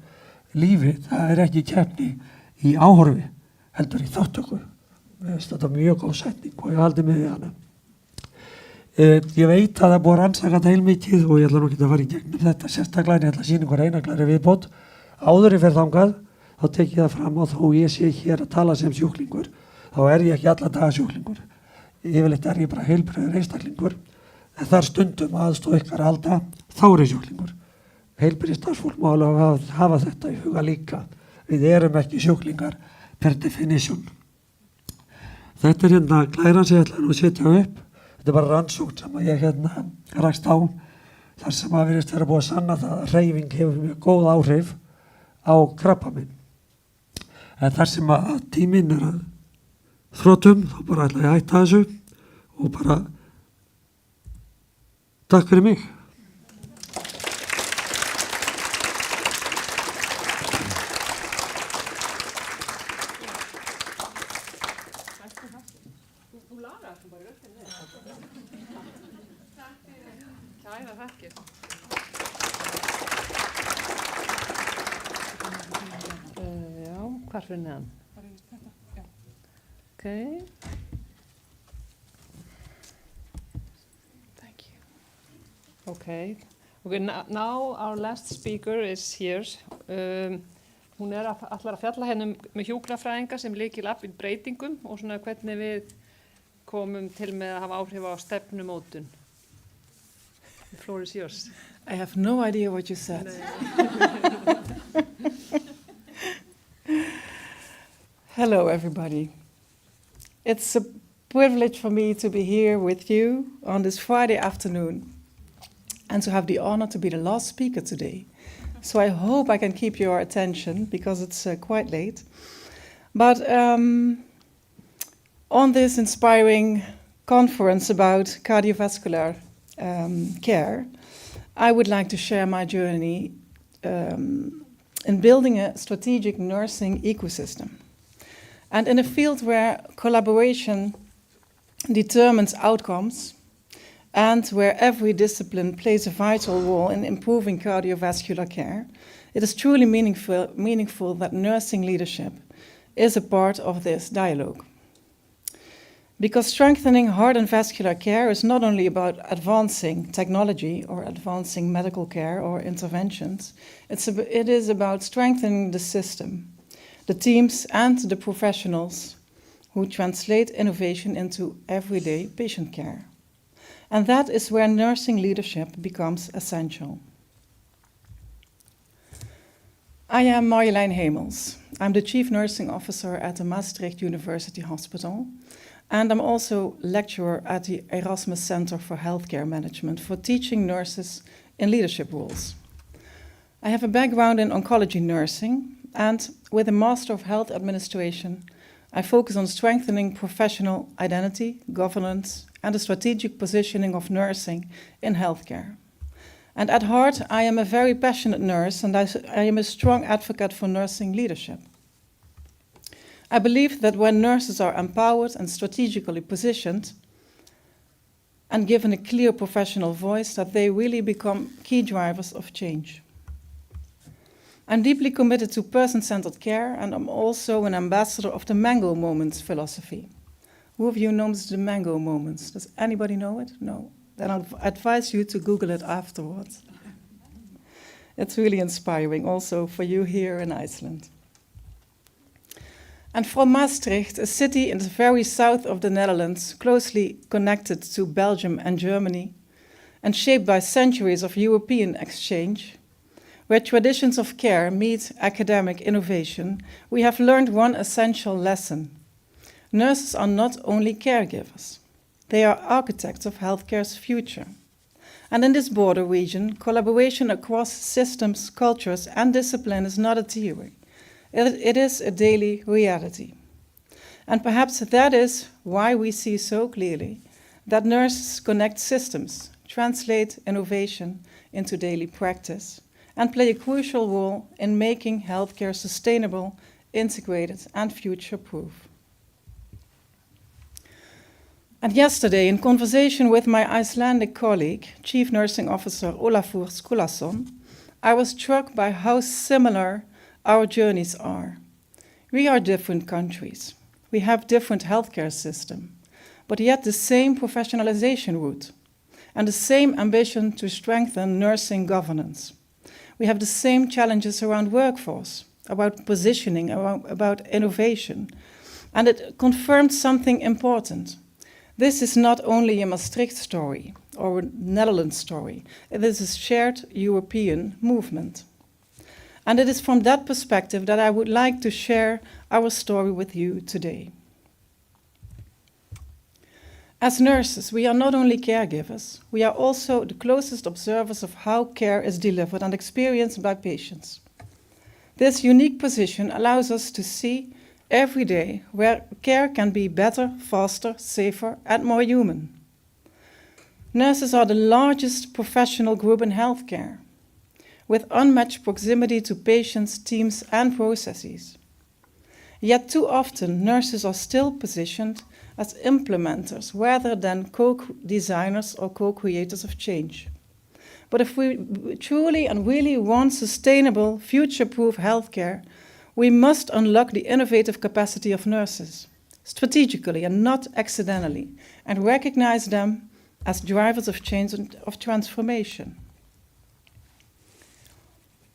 lífið, það er ekki keppni í áhorfi, heldur í þáttöku. Mér finnst þetta mjög góð setning og ég haldi með því hana. Ég veit að það er búið að rannsaka þetta heilmikið og ég ætla nú ekki að fara í gegnum þetta sérstaklega, en ég ætla að sýna ykkur einanglæri viðbót. Áður ég fer þangað, þá tek ég það fram og þó ég sé hér að tala sem sjúklingur, þá er ég ekki alla daga sjúklingur. Yfirleitt er ég bara heilbrigður einstaklingur, en þar stundum aðstoð ykkar að halda, þá er ég sjúklingur. Heilbrigðisstarfsfólk má alveg hafa þetta í huga líka. Við erum ekki sjúklingar per definition. Þetta er hérna glæran sem ég ætla nú að setja upp. Þetta er bara rannsókn sem ég hérna rakst á, þar sem að virðist vera búið að sanna það að hreyfing hefur mjög góð áhrif á krabbaminn. En þar sem að tíminn er að þrotum, þá bara ætla ég að hætta þessu og bara takk fyrir mig. Kæra þakkir. Já, hvar fyrir neðan? Okay. Thank you. Okay. Now our last speaker is here. Hún ætlar að fjalla hérna með hjúkrafræðinga sem lykilafl í breytingum og svona hvernig við komum til með að hafa áhrif á stefnumótun. The floor is yours. I have no idea what you said. Hello, everybody. It's a privilege for me to be here with you on this Friday afternoon and to have the honor to be the last speaker today. So I hope I can keep your attention because it's quite late. But on this inspiring conference about cardiovascular care, I would like to share my journey in building a strategic nursing ecosystem. And in a field where collaboration determines outcomes and where every discipline plays a vital role in improving cardiovascular care, it is truly meaningful that nursing leadership is a part of this dialogue. Because strengthening heart and vascular care is not only about advancing technology or advancing medical care or interventions, it is about strengthening the system, the teams and the professionals who translate innovation into everyday patient care. And that is where nursing leadership becomes essential. I am Marjolein Hemels. I'm the Chief Nursing Officer at the Maastricht University Hospital, and I'm also lecturer at the Erasmus Center for Healthcare Management for teaching nurses in leadership roles. I have a background in oncology nursing, and with a Master of Health Administration, I focus on strengthening professional identity, governance, and the strategic positioning of nursing in healthcare. And at heart, I am a very passionate nurse, and I am a strong advocate for nursing leadership. I believe that when nurses are empowered and strategically positioned and given a clear professional voice, that they really become key drivers of change. I'm deeply committed to person-centered care, and I'm also an ambassador of the Mango Moments philosophy. Who of you knows the Mango Moments? Does anybody know it? No. Then I'll advise you to Google it afterwards. It's really inspiring also for you here in Iceland. And from Maastricht, a city in the very south of the Netherlands, closely connected to Belgium and Germany, and shaped by centuries of European exchange, where traditions of care meet academic innovation, we have learned one essential lesson. Nurses are not only caregivers, they are architects of healthcare's future. And in this border region, collaboration across systems, cultures, and discipline is not a theory. It is a daily reality. And perhaps that is why we see so clearly that nurses connect systems, translate innovation into daily practice, and play a crucial role in making healthcare sustainable, integrated, and future-proof. And yesterday, in conversation with my Icelandic colleague, Chief Nursing Officer Olafur Skulason, I was struck by how similar our journeys are. We are different countries. We have different healthcare systems, but yet the same professionalization route and the same ambition to strengthen nursing governance. We have the same challenges around workforce, about positioning, about innovation, and it confirmed something important. This is not only a Maastricht story or a Netherlands story. It is a shared European movement. And it is from that perspective that I would like to share our story with you today. As nurses, we are not only caregivers, we are also the closest observers of how care is delivered and experienced by patients. This unique position allows us to see every day where care can be better, faster, safer, and more human. Nurses are the largest professional group in healthcare, with unmatched proximity to patients, teams, and processes. Yet too often, nurses are still positioned as implementers rather than co-designers or co-creators of change. But if we truly and really want sustainable, future-proof healthcare, we must unlock the innovative capacity of nurses, strategically and not accidentally, and recognize them as drivers of change and of transformation.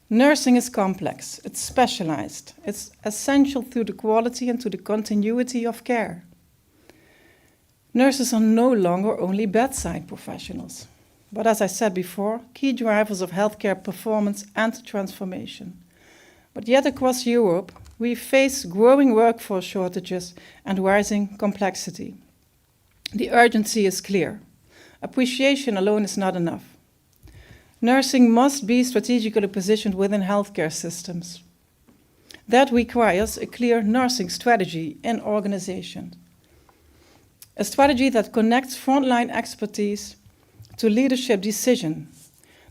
Nursing is complex, it's specialized, it's essential to the quality and to the continuity of care. Nurses are no longer only bedside professionals, but as I said before, key drivers of healthcare performance and transformation. But yet across Europe, we face growing workforce shortages and rising complexity. The urgency is clear. Appreciation alone is not enough. Nursing must be strategically positioned within healthcare systems. That requires a clear nursing strategy in organizations. A strategy that connects frontline expertise to leadership decision,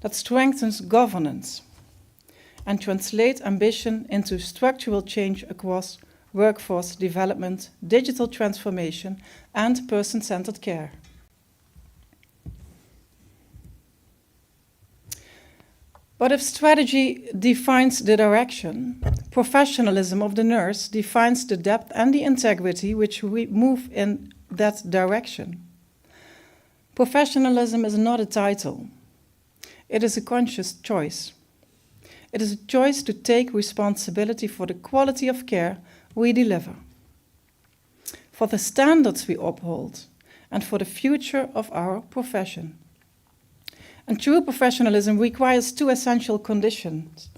that strengthens governance, and translate ambition into structural change across workforce development, digital transformation, and person-centered care. But if strategy defines the direction, professionalism of the nurse defines the depth and the integrity which we move in that direction. Professionalism is not a title. It is a conscious choice. It is a choice to take responsibility for the quality of care we deliver, for the standards we uphold, and for the future of our profession. And true professionalism requires two essential conditions.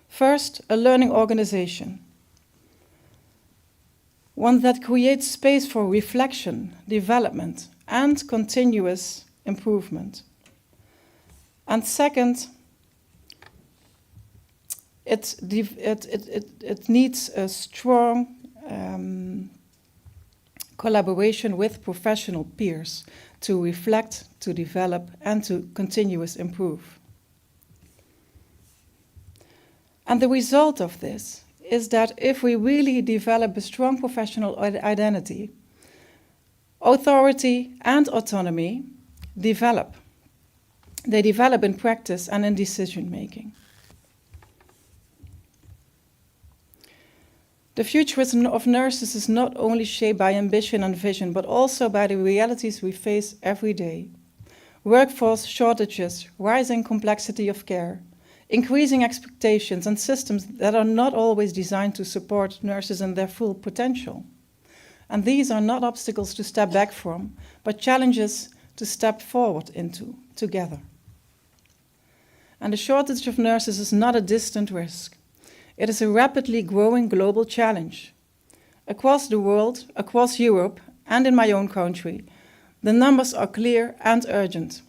First, a learning organization, one that creates space for reflection, development, and continuous improvement. And second, it needs a strong collaboration with professional peers to reflect, to develop, and to continuously improve. And the result of this is that if we really develop a strong professional identity, authority and autonomy develop. They develop in practice and in decision-making. The future of nurses is not only shaped by ambition and vision, but also by the realities we face every day. Workforce shortages, rising complexity of care, increasing expectations and systems that are not always designed to support nurses in their full potential. And these are not obstacles to step back from, but challenges to step forward into together. And the shortage of nurses is not a distant risk. It is a rapidly growing global challenge. Across the world, across Europe, and in my own country, the numbers are clear and urgent.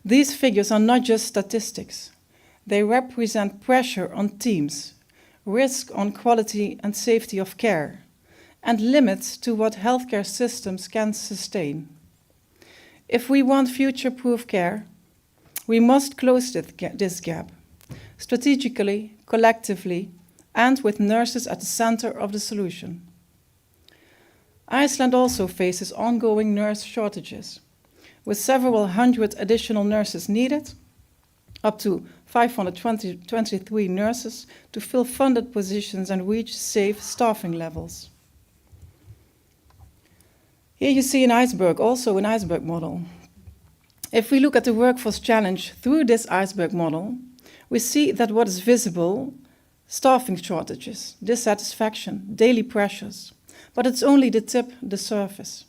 These figures are not just statistics. They represent pressure on teams, risk on quality and safety of care, and limits to what healthcare systems can sustain. If we want future-proof care, we must close this gap, strategically, collectively, and with nurses at the center of the solution. Iceland also faces ongoing nurse shortages, with several hundred additional nurses needed, up to 523 nurses to fill funded positions and reach safe staffing levels. Here you see an iceberg, also an iceberg model. If we look at the workforce challenge through this iceberg model, we see that what is visible, staffing shortages, dissatisfaction, daily pressures, but it's only the tip, the surface.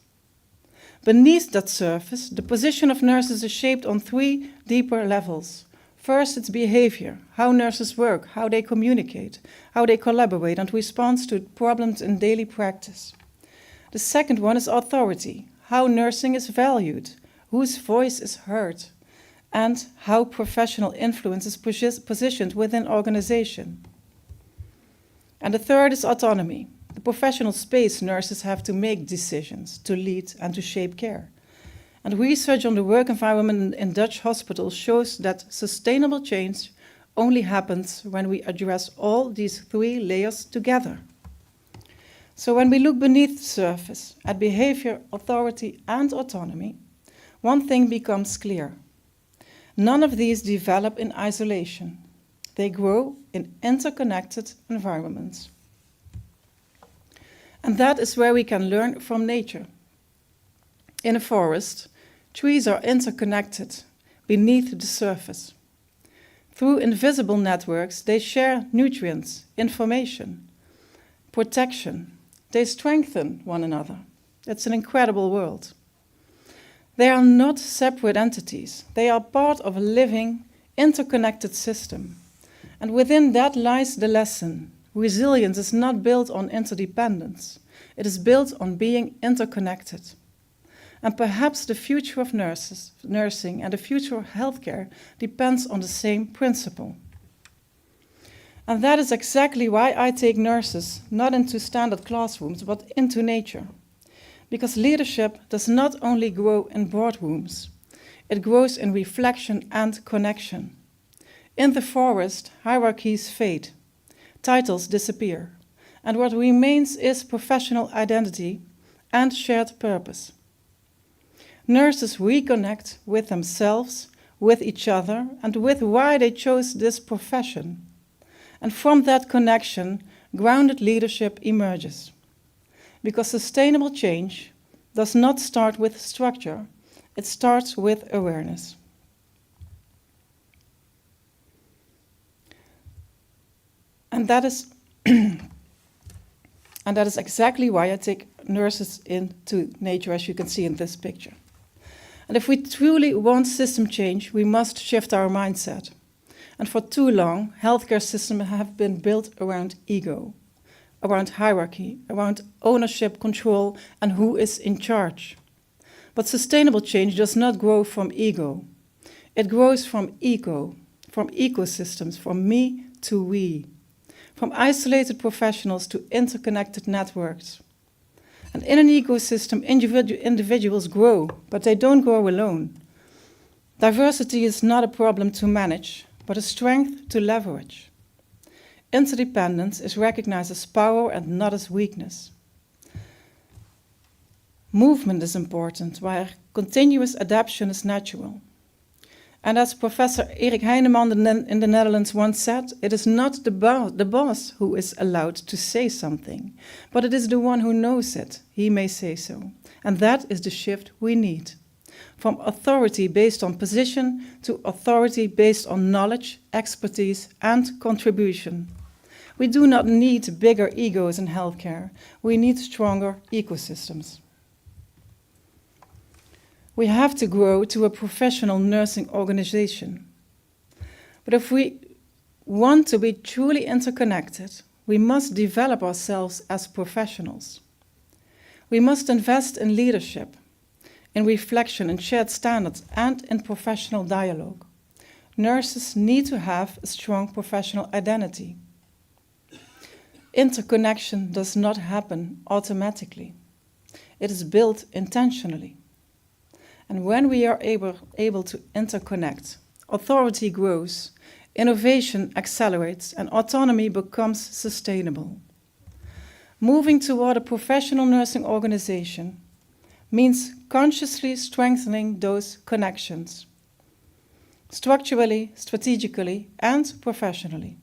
Beneath that surface, the position of nurses is shaped on 3 deeper levels. First, it's behavior, how nurses work, how they communicate, how they collaborate and respond to problems in daily practice. The second one is authority, how nursing is valued, whose voice is heard, and how professional influence is positioned within organization. And the third is autonomy, the professional space nurses have to make decisions, to lead and to shape care. And research on the work environment in Dutch hospitals shows that sustainable change only happens when we address all these 3 layers together. So when we look beneath the surface at behavior, authority, and autonomy, one thing becomes clear. None of these develop in isolation. They grow in interconnected environments. And that is where we can learn from nature. In a forest, trees are interconnected beneath the surface. Through invisible networks, they share nutrients, information, protection. They strengthen one another. It's an incredible world. They are not separate entities. They are part of a living, interconnected system. And within that lies the lesson. Resilience is not built on interdependence. It is built on being interconnected. And perhaps the future of nursing and the future of healthcare depends on the same principle. And that is exactly why I take nurses not into standard classrooms, but into nature. Because leadership does not only grow in boardrooms, it grows in reflection and connection. In the forest, hierarchies fade, titles disappear, and what remains is professional identity and shared purpose. Nurses reconnect with themselves, with each other, and with why they chose this profession. And from that connection, grounded leadership emerges. Because sustainable change does not start with structure, it starts with awareness. And that is exactly why I take nurses into nature, as you can see in this picture. And if we truly want system change, we must shift our mindset. And for too long, healthcare systems have been built around ego, around hierarchy, around ownership, control, and who is in charge. But sustainable change does not grow from ego. It grows from ecosystems, from me to we, from isolated professionals to interconnected networks. And in an ecosystem, individuals grow, but they don't grow alone. Diversity is not a problem to manage, but a strength to leverage. Interdependence is recognized as power and not as weakness. Movement is important, where continuous adaptation is natural. And as Professor Erik Heinemann in the Netherlands once said, it is not the boss who is allowed to say something, but it is the one who knows it. He may say so. And that is the shift we need. From authority based on position to authority based on knowledge, expertise, and contribution. We do not need bigger egos in healthcare. We need stronger ecosystems. We have to grow to a professional nursing organization. But if we want to be truly interconnected, we must develop ourselves as professionals. We must invest in leadership, in reflection, in shared standards, and in professional dialogue. Nurses need to have a strong professional identity. Interconnection does not happen automatically. It is built intentionally. And when we are able to interconnect, authority grows, innovation accelerates, and autonomy becomes sustainable. moving toward a professional nursing organization means consciously strengthening those connections, structurally, strategically, and professionally.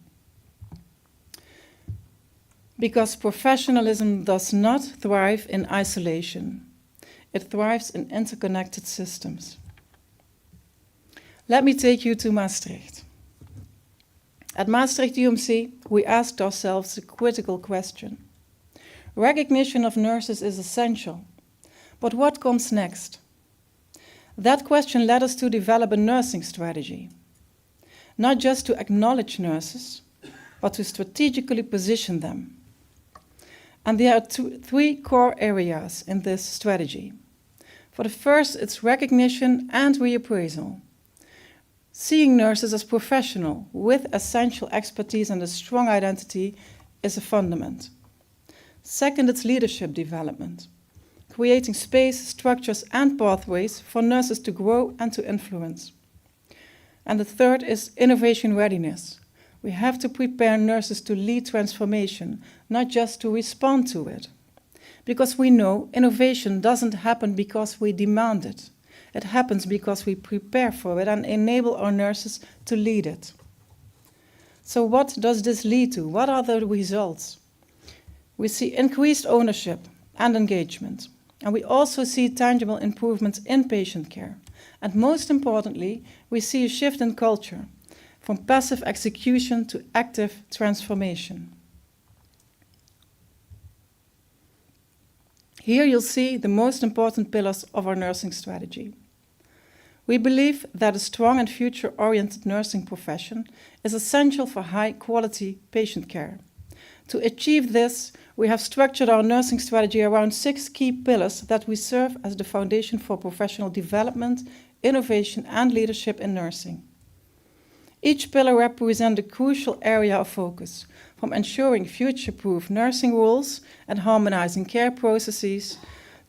Because professionalism does not thrive in isolation. It thrives in interconnected systems. Let me take you to Maastricht. At Maastricht UMC, we asked ourselves a critical question. Recognition of nurses is essential, but what comes next? That question led us to develop a nursing strategy, not just to acknowledge nurses, but to strategically position them. And there are three core areas in this strategy. For the first, it's recognition and reappraisal. Seeing nurses as professional with essential expertise and a strong identity is a fundament. Second, it's leadership development, creating space, structures, and pathways for nurses to grow and to influence. And the third is innovation readiness. We have to prepare nurses to lead transformation, not just to respond to it. Because we know innovation doesn't happen because we demand it. It happens because we prepare for it and enable our nurses to lead it. So what does this lead to? What are the results? We see increased ownership and engagement. And we also see tangible improvements in patient care. And most importantly, we see a shift in culture, from passive execution to active transformation. Here you'll see the most important pillars of our nursing strategy. We believe that a strong and future-oriented nursing profession is essential for high-quality patient care. To achieve this, we have structured our nursing strategy around 6 key pillars that we serve as the foundation for professional development, innovation, and leadership in nursing. Each pillar represents a crucial area of focus, from ensuring future-proof nursing rules and harmonizing care processes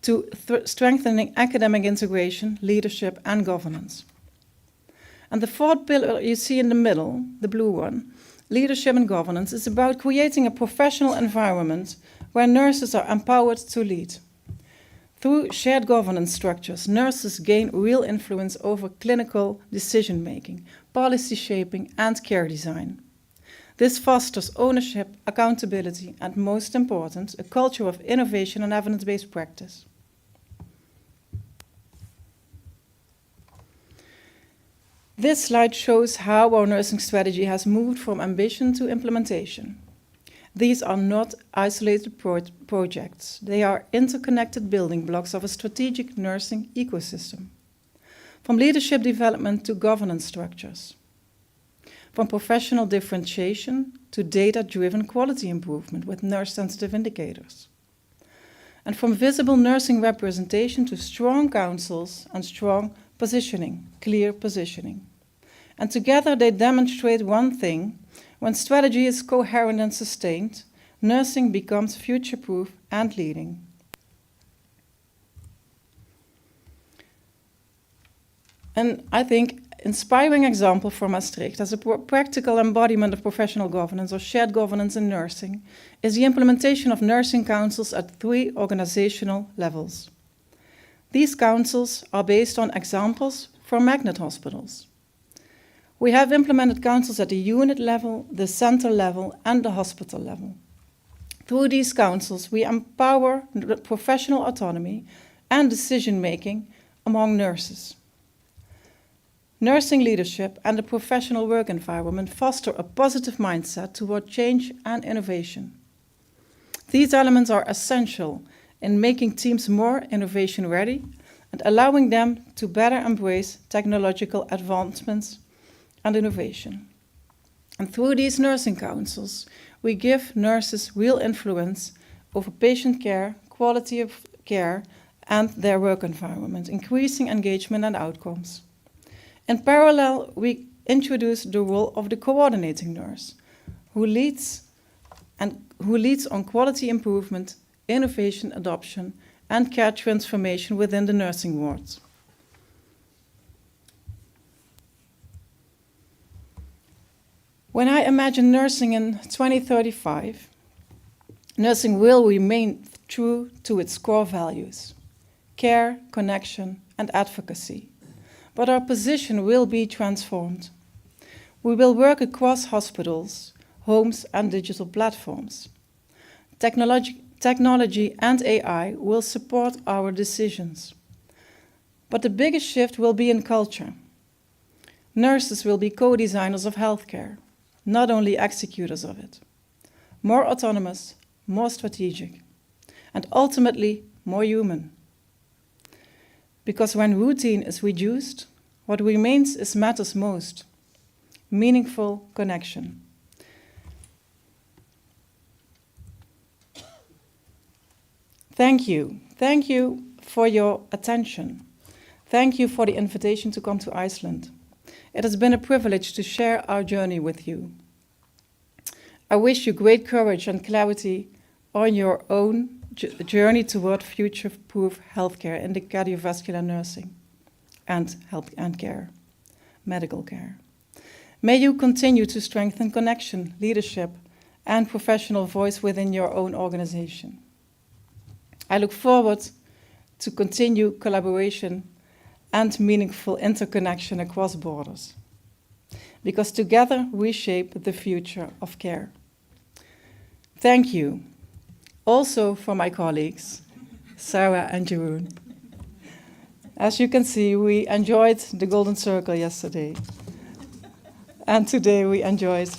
to strengthening academic integration, leadership, and governance. And the fourth pillar you see in the middle, the blue one, leadership and governance, is about creating a professional environment where nurses are empowered to lead. Through shared governance structures, nurses gain real influence over clinical decision-making, policy shaping, and care design. This fosters ownership, accountability, and most important, a culture of innovation and evidence-based practice. This slide shows how our nursing strategy has moved from ambition to implementation. These are not isolated projects. They are interconnected building blocks of a strategic nursing ecosystem. From leadership development to governance structures. From professional differentiation to data-driven quality improvement with nurse-sensitive indicators. And from visible nursing representation to strong councils and strong positioning, clear positioning. And together they demonstrate one thing: when strategy is coherent and sustained, nursing becomes future-proof and leading. And I think inspiring example for Maastricht as a practical embodiment of professional governance or shared governance in nursing is the implementation of nursing councils at 3 organizational levels. These councils are based on examples from magnet hospitals. We have implemented councils at the unit level, the center level, and the hospital level. Through these councils, we empower professional autonomy and decision-making among nurses. Nursing leadership and the professional work environment foster a positive mindset toward change and innovation. These elements are essential in making teams more innovation-ready and allowing them to better embrace technological advancements and innovation. And through these nursing councils, we give nurses real influence over patient care, quality of care, and their work environment, increasing engagement and outcomes. In parallel, we introduce the role of the coordinating nurse, who leads on quality improvement, innovation adoption, and care transformation within the nursing wards. When I imagine nursing in 2035, nursing will remain true to its core values: care, connection, and advocacy. But our position will be transformed. We will work across hospitals, homes, and digital platforms. Technology and AI will support our decisions. But the biggest shift will be in culture. Nurses will be co-designers of healthcare, not only executors of it. More autonomous, more strategic, and ultimately more human. Because when routine is reduced, what remains is matters most: meaningful connection. Thank you. Thank you for your attention. Thank you for the invitation to come to Iceland. It has been a privilege to share our journey with you. I wish you great courage and clarity on your own journey toward future-proof healthcare in the cardiovascular nursing and care, medical care. May you continue to strengthen connection, leadership, and professional voice within your own organization. I look forward to continue collaboration and meaningful interconnection across borders, because together we shape the future of care. Thank you. Also for my colleagues, Sarah and Jeroen. As you can see, we enjoyed the Golden Circle yesterday. And today we enjoyed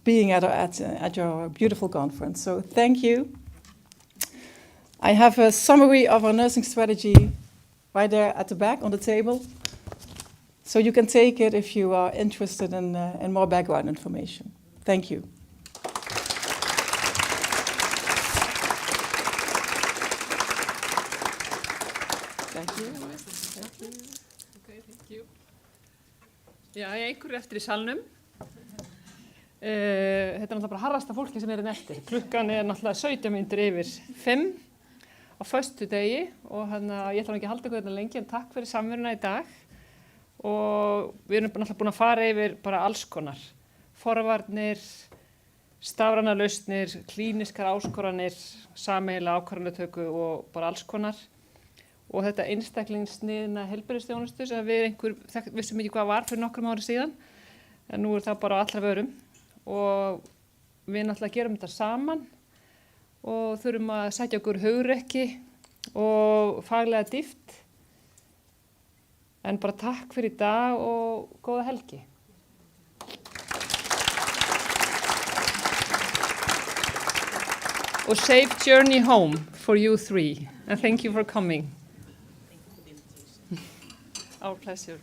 being at your beautiful conference. So thank you. I have a summary of our nursing strategy right there at the back on the table. So you can take it if you are interested in more background information. Thank you. Já, einhverju eftir í salnum. Þetta er náttúrulega bara harrasta fólki sem hérna eftir. Klukkan er náttúrulega 17 mínútur yfir 5 á föstudegi og ég ætla ekki að halda ykkur hérna lengi, en takk fyrir samveruna í dag. Og við erum náttúrulega búin að fara yfir bara alls konar. Forvarnir, stafrænar lausnir, klíniskar áskoranir, sameiginlega ákvarðanatöku og bara alls konar. Og þetta einstaklingsniðna heilbrigðisþjónustu sem við vissum ekki hvað var fyrir nokkrum ári síðan, en nú er það bara á allra vörum og við náttúrulega gerum þetta saman og þurfum að sækja okkur hugrekki og faglega dýpt, en bara takk fyrir í dag og góða helgi. Og safe journey home for you three, and thank you for coming. Our pleasure.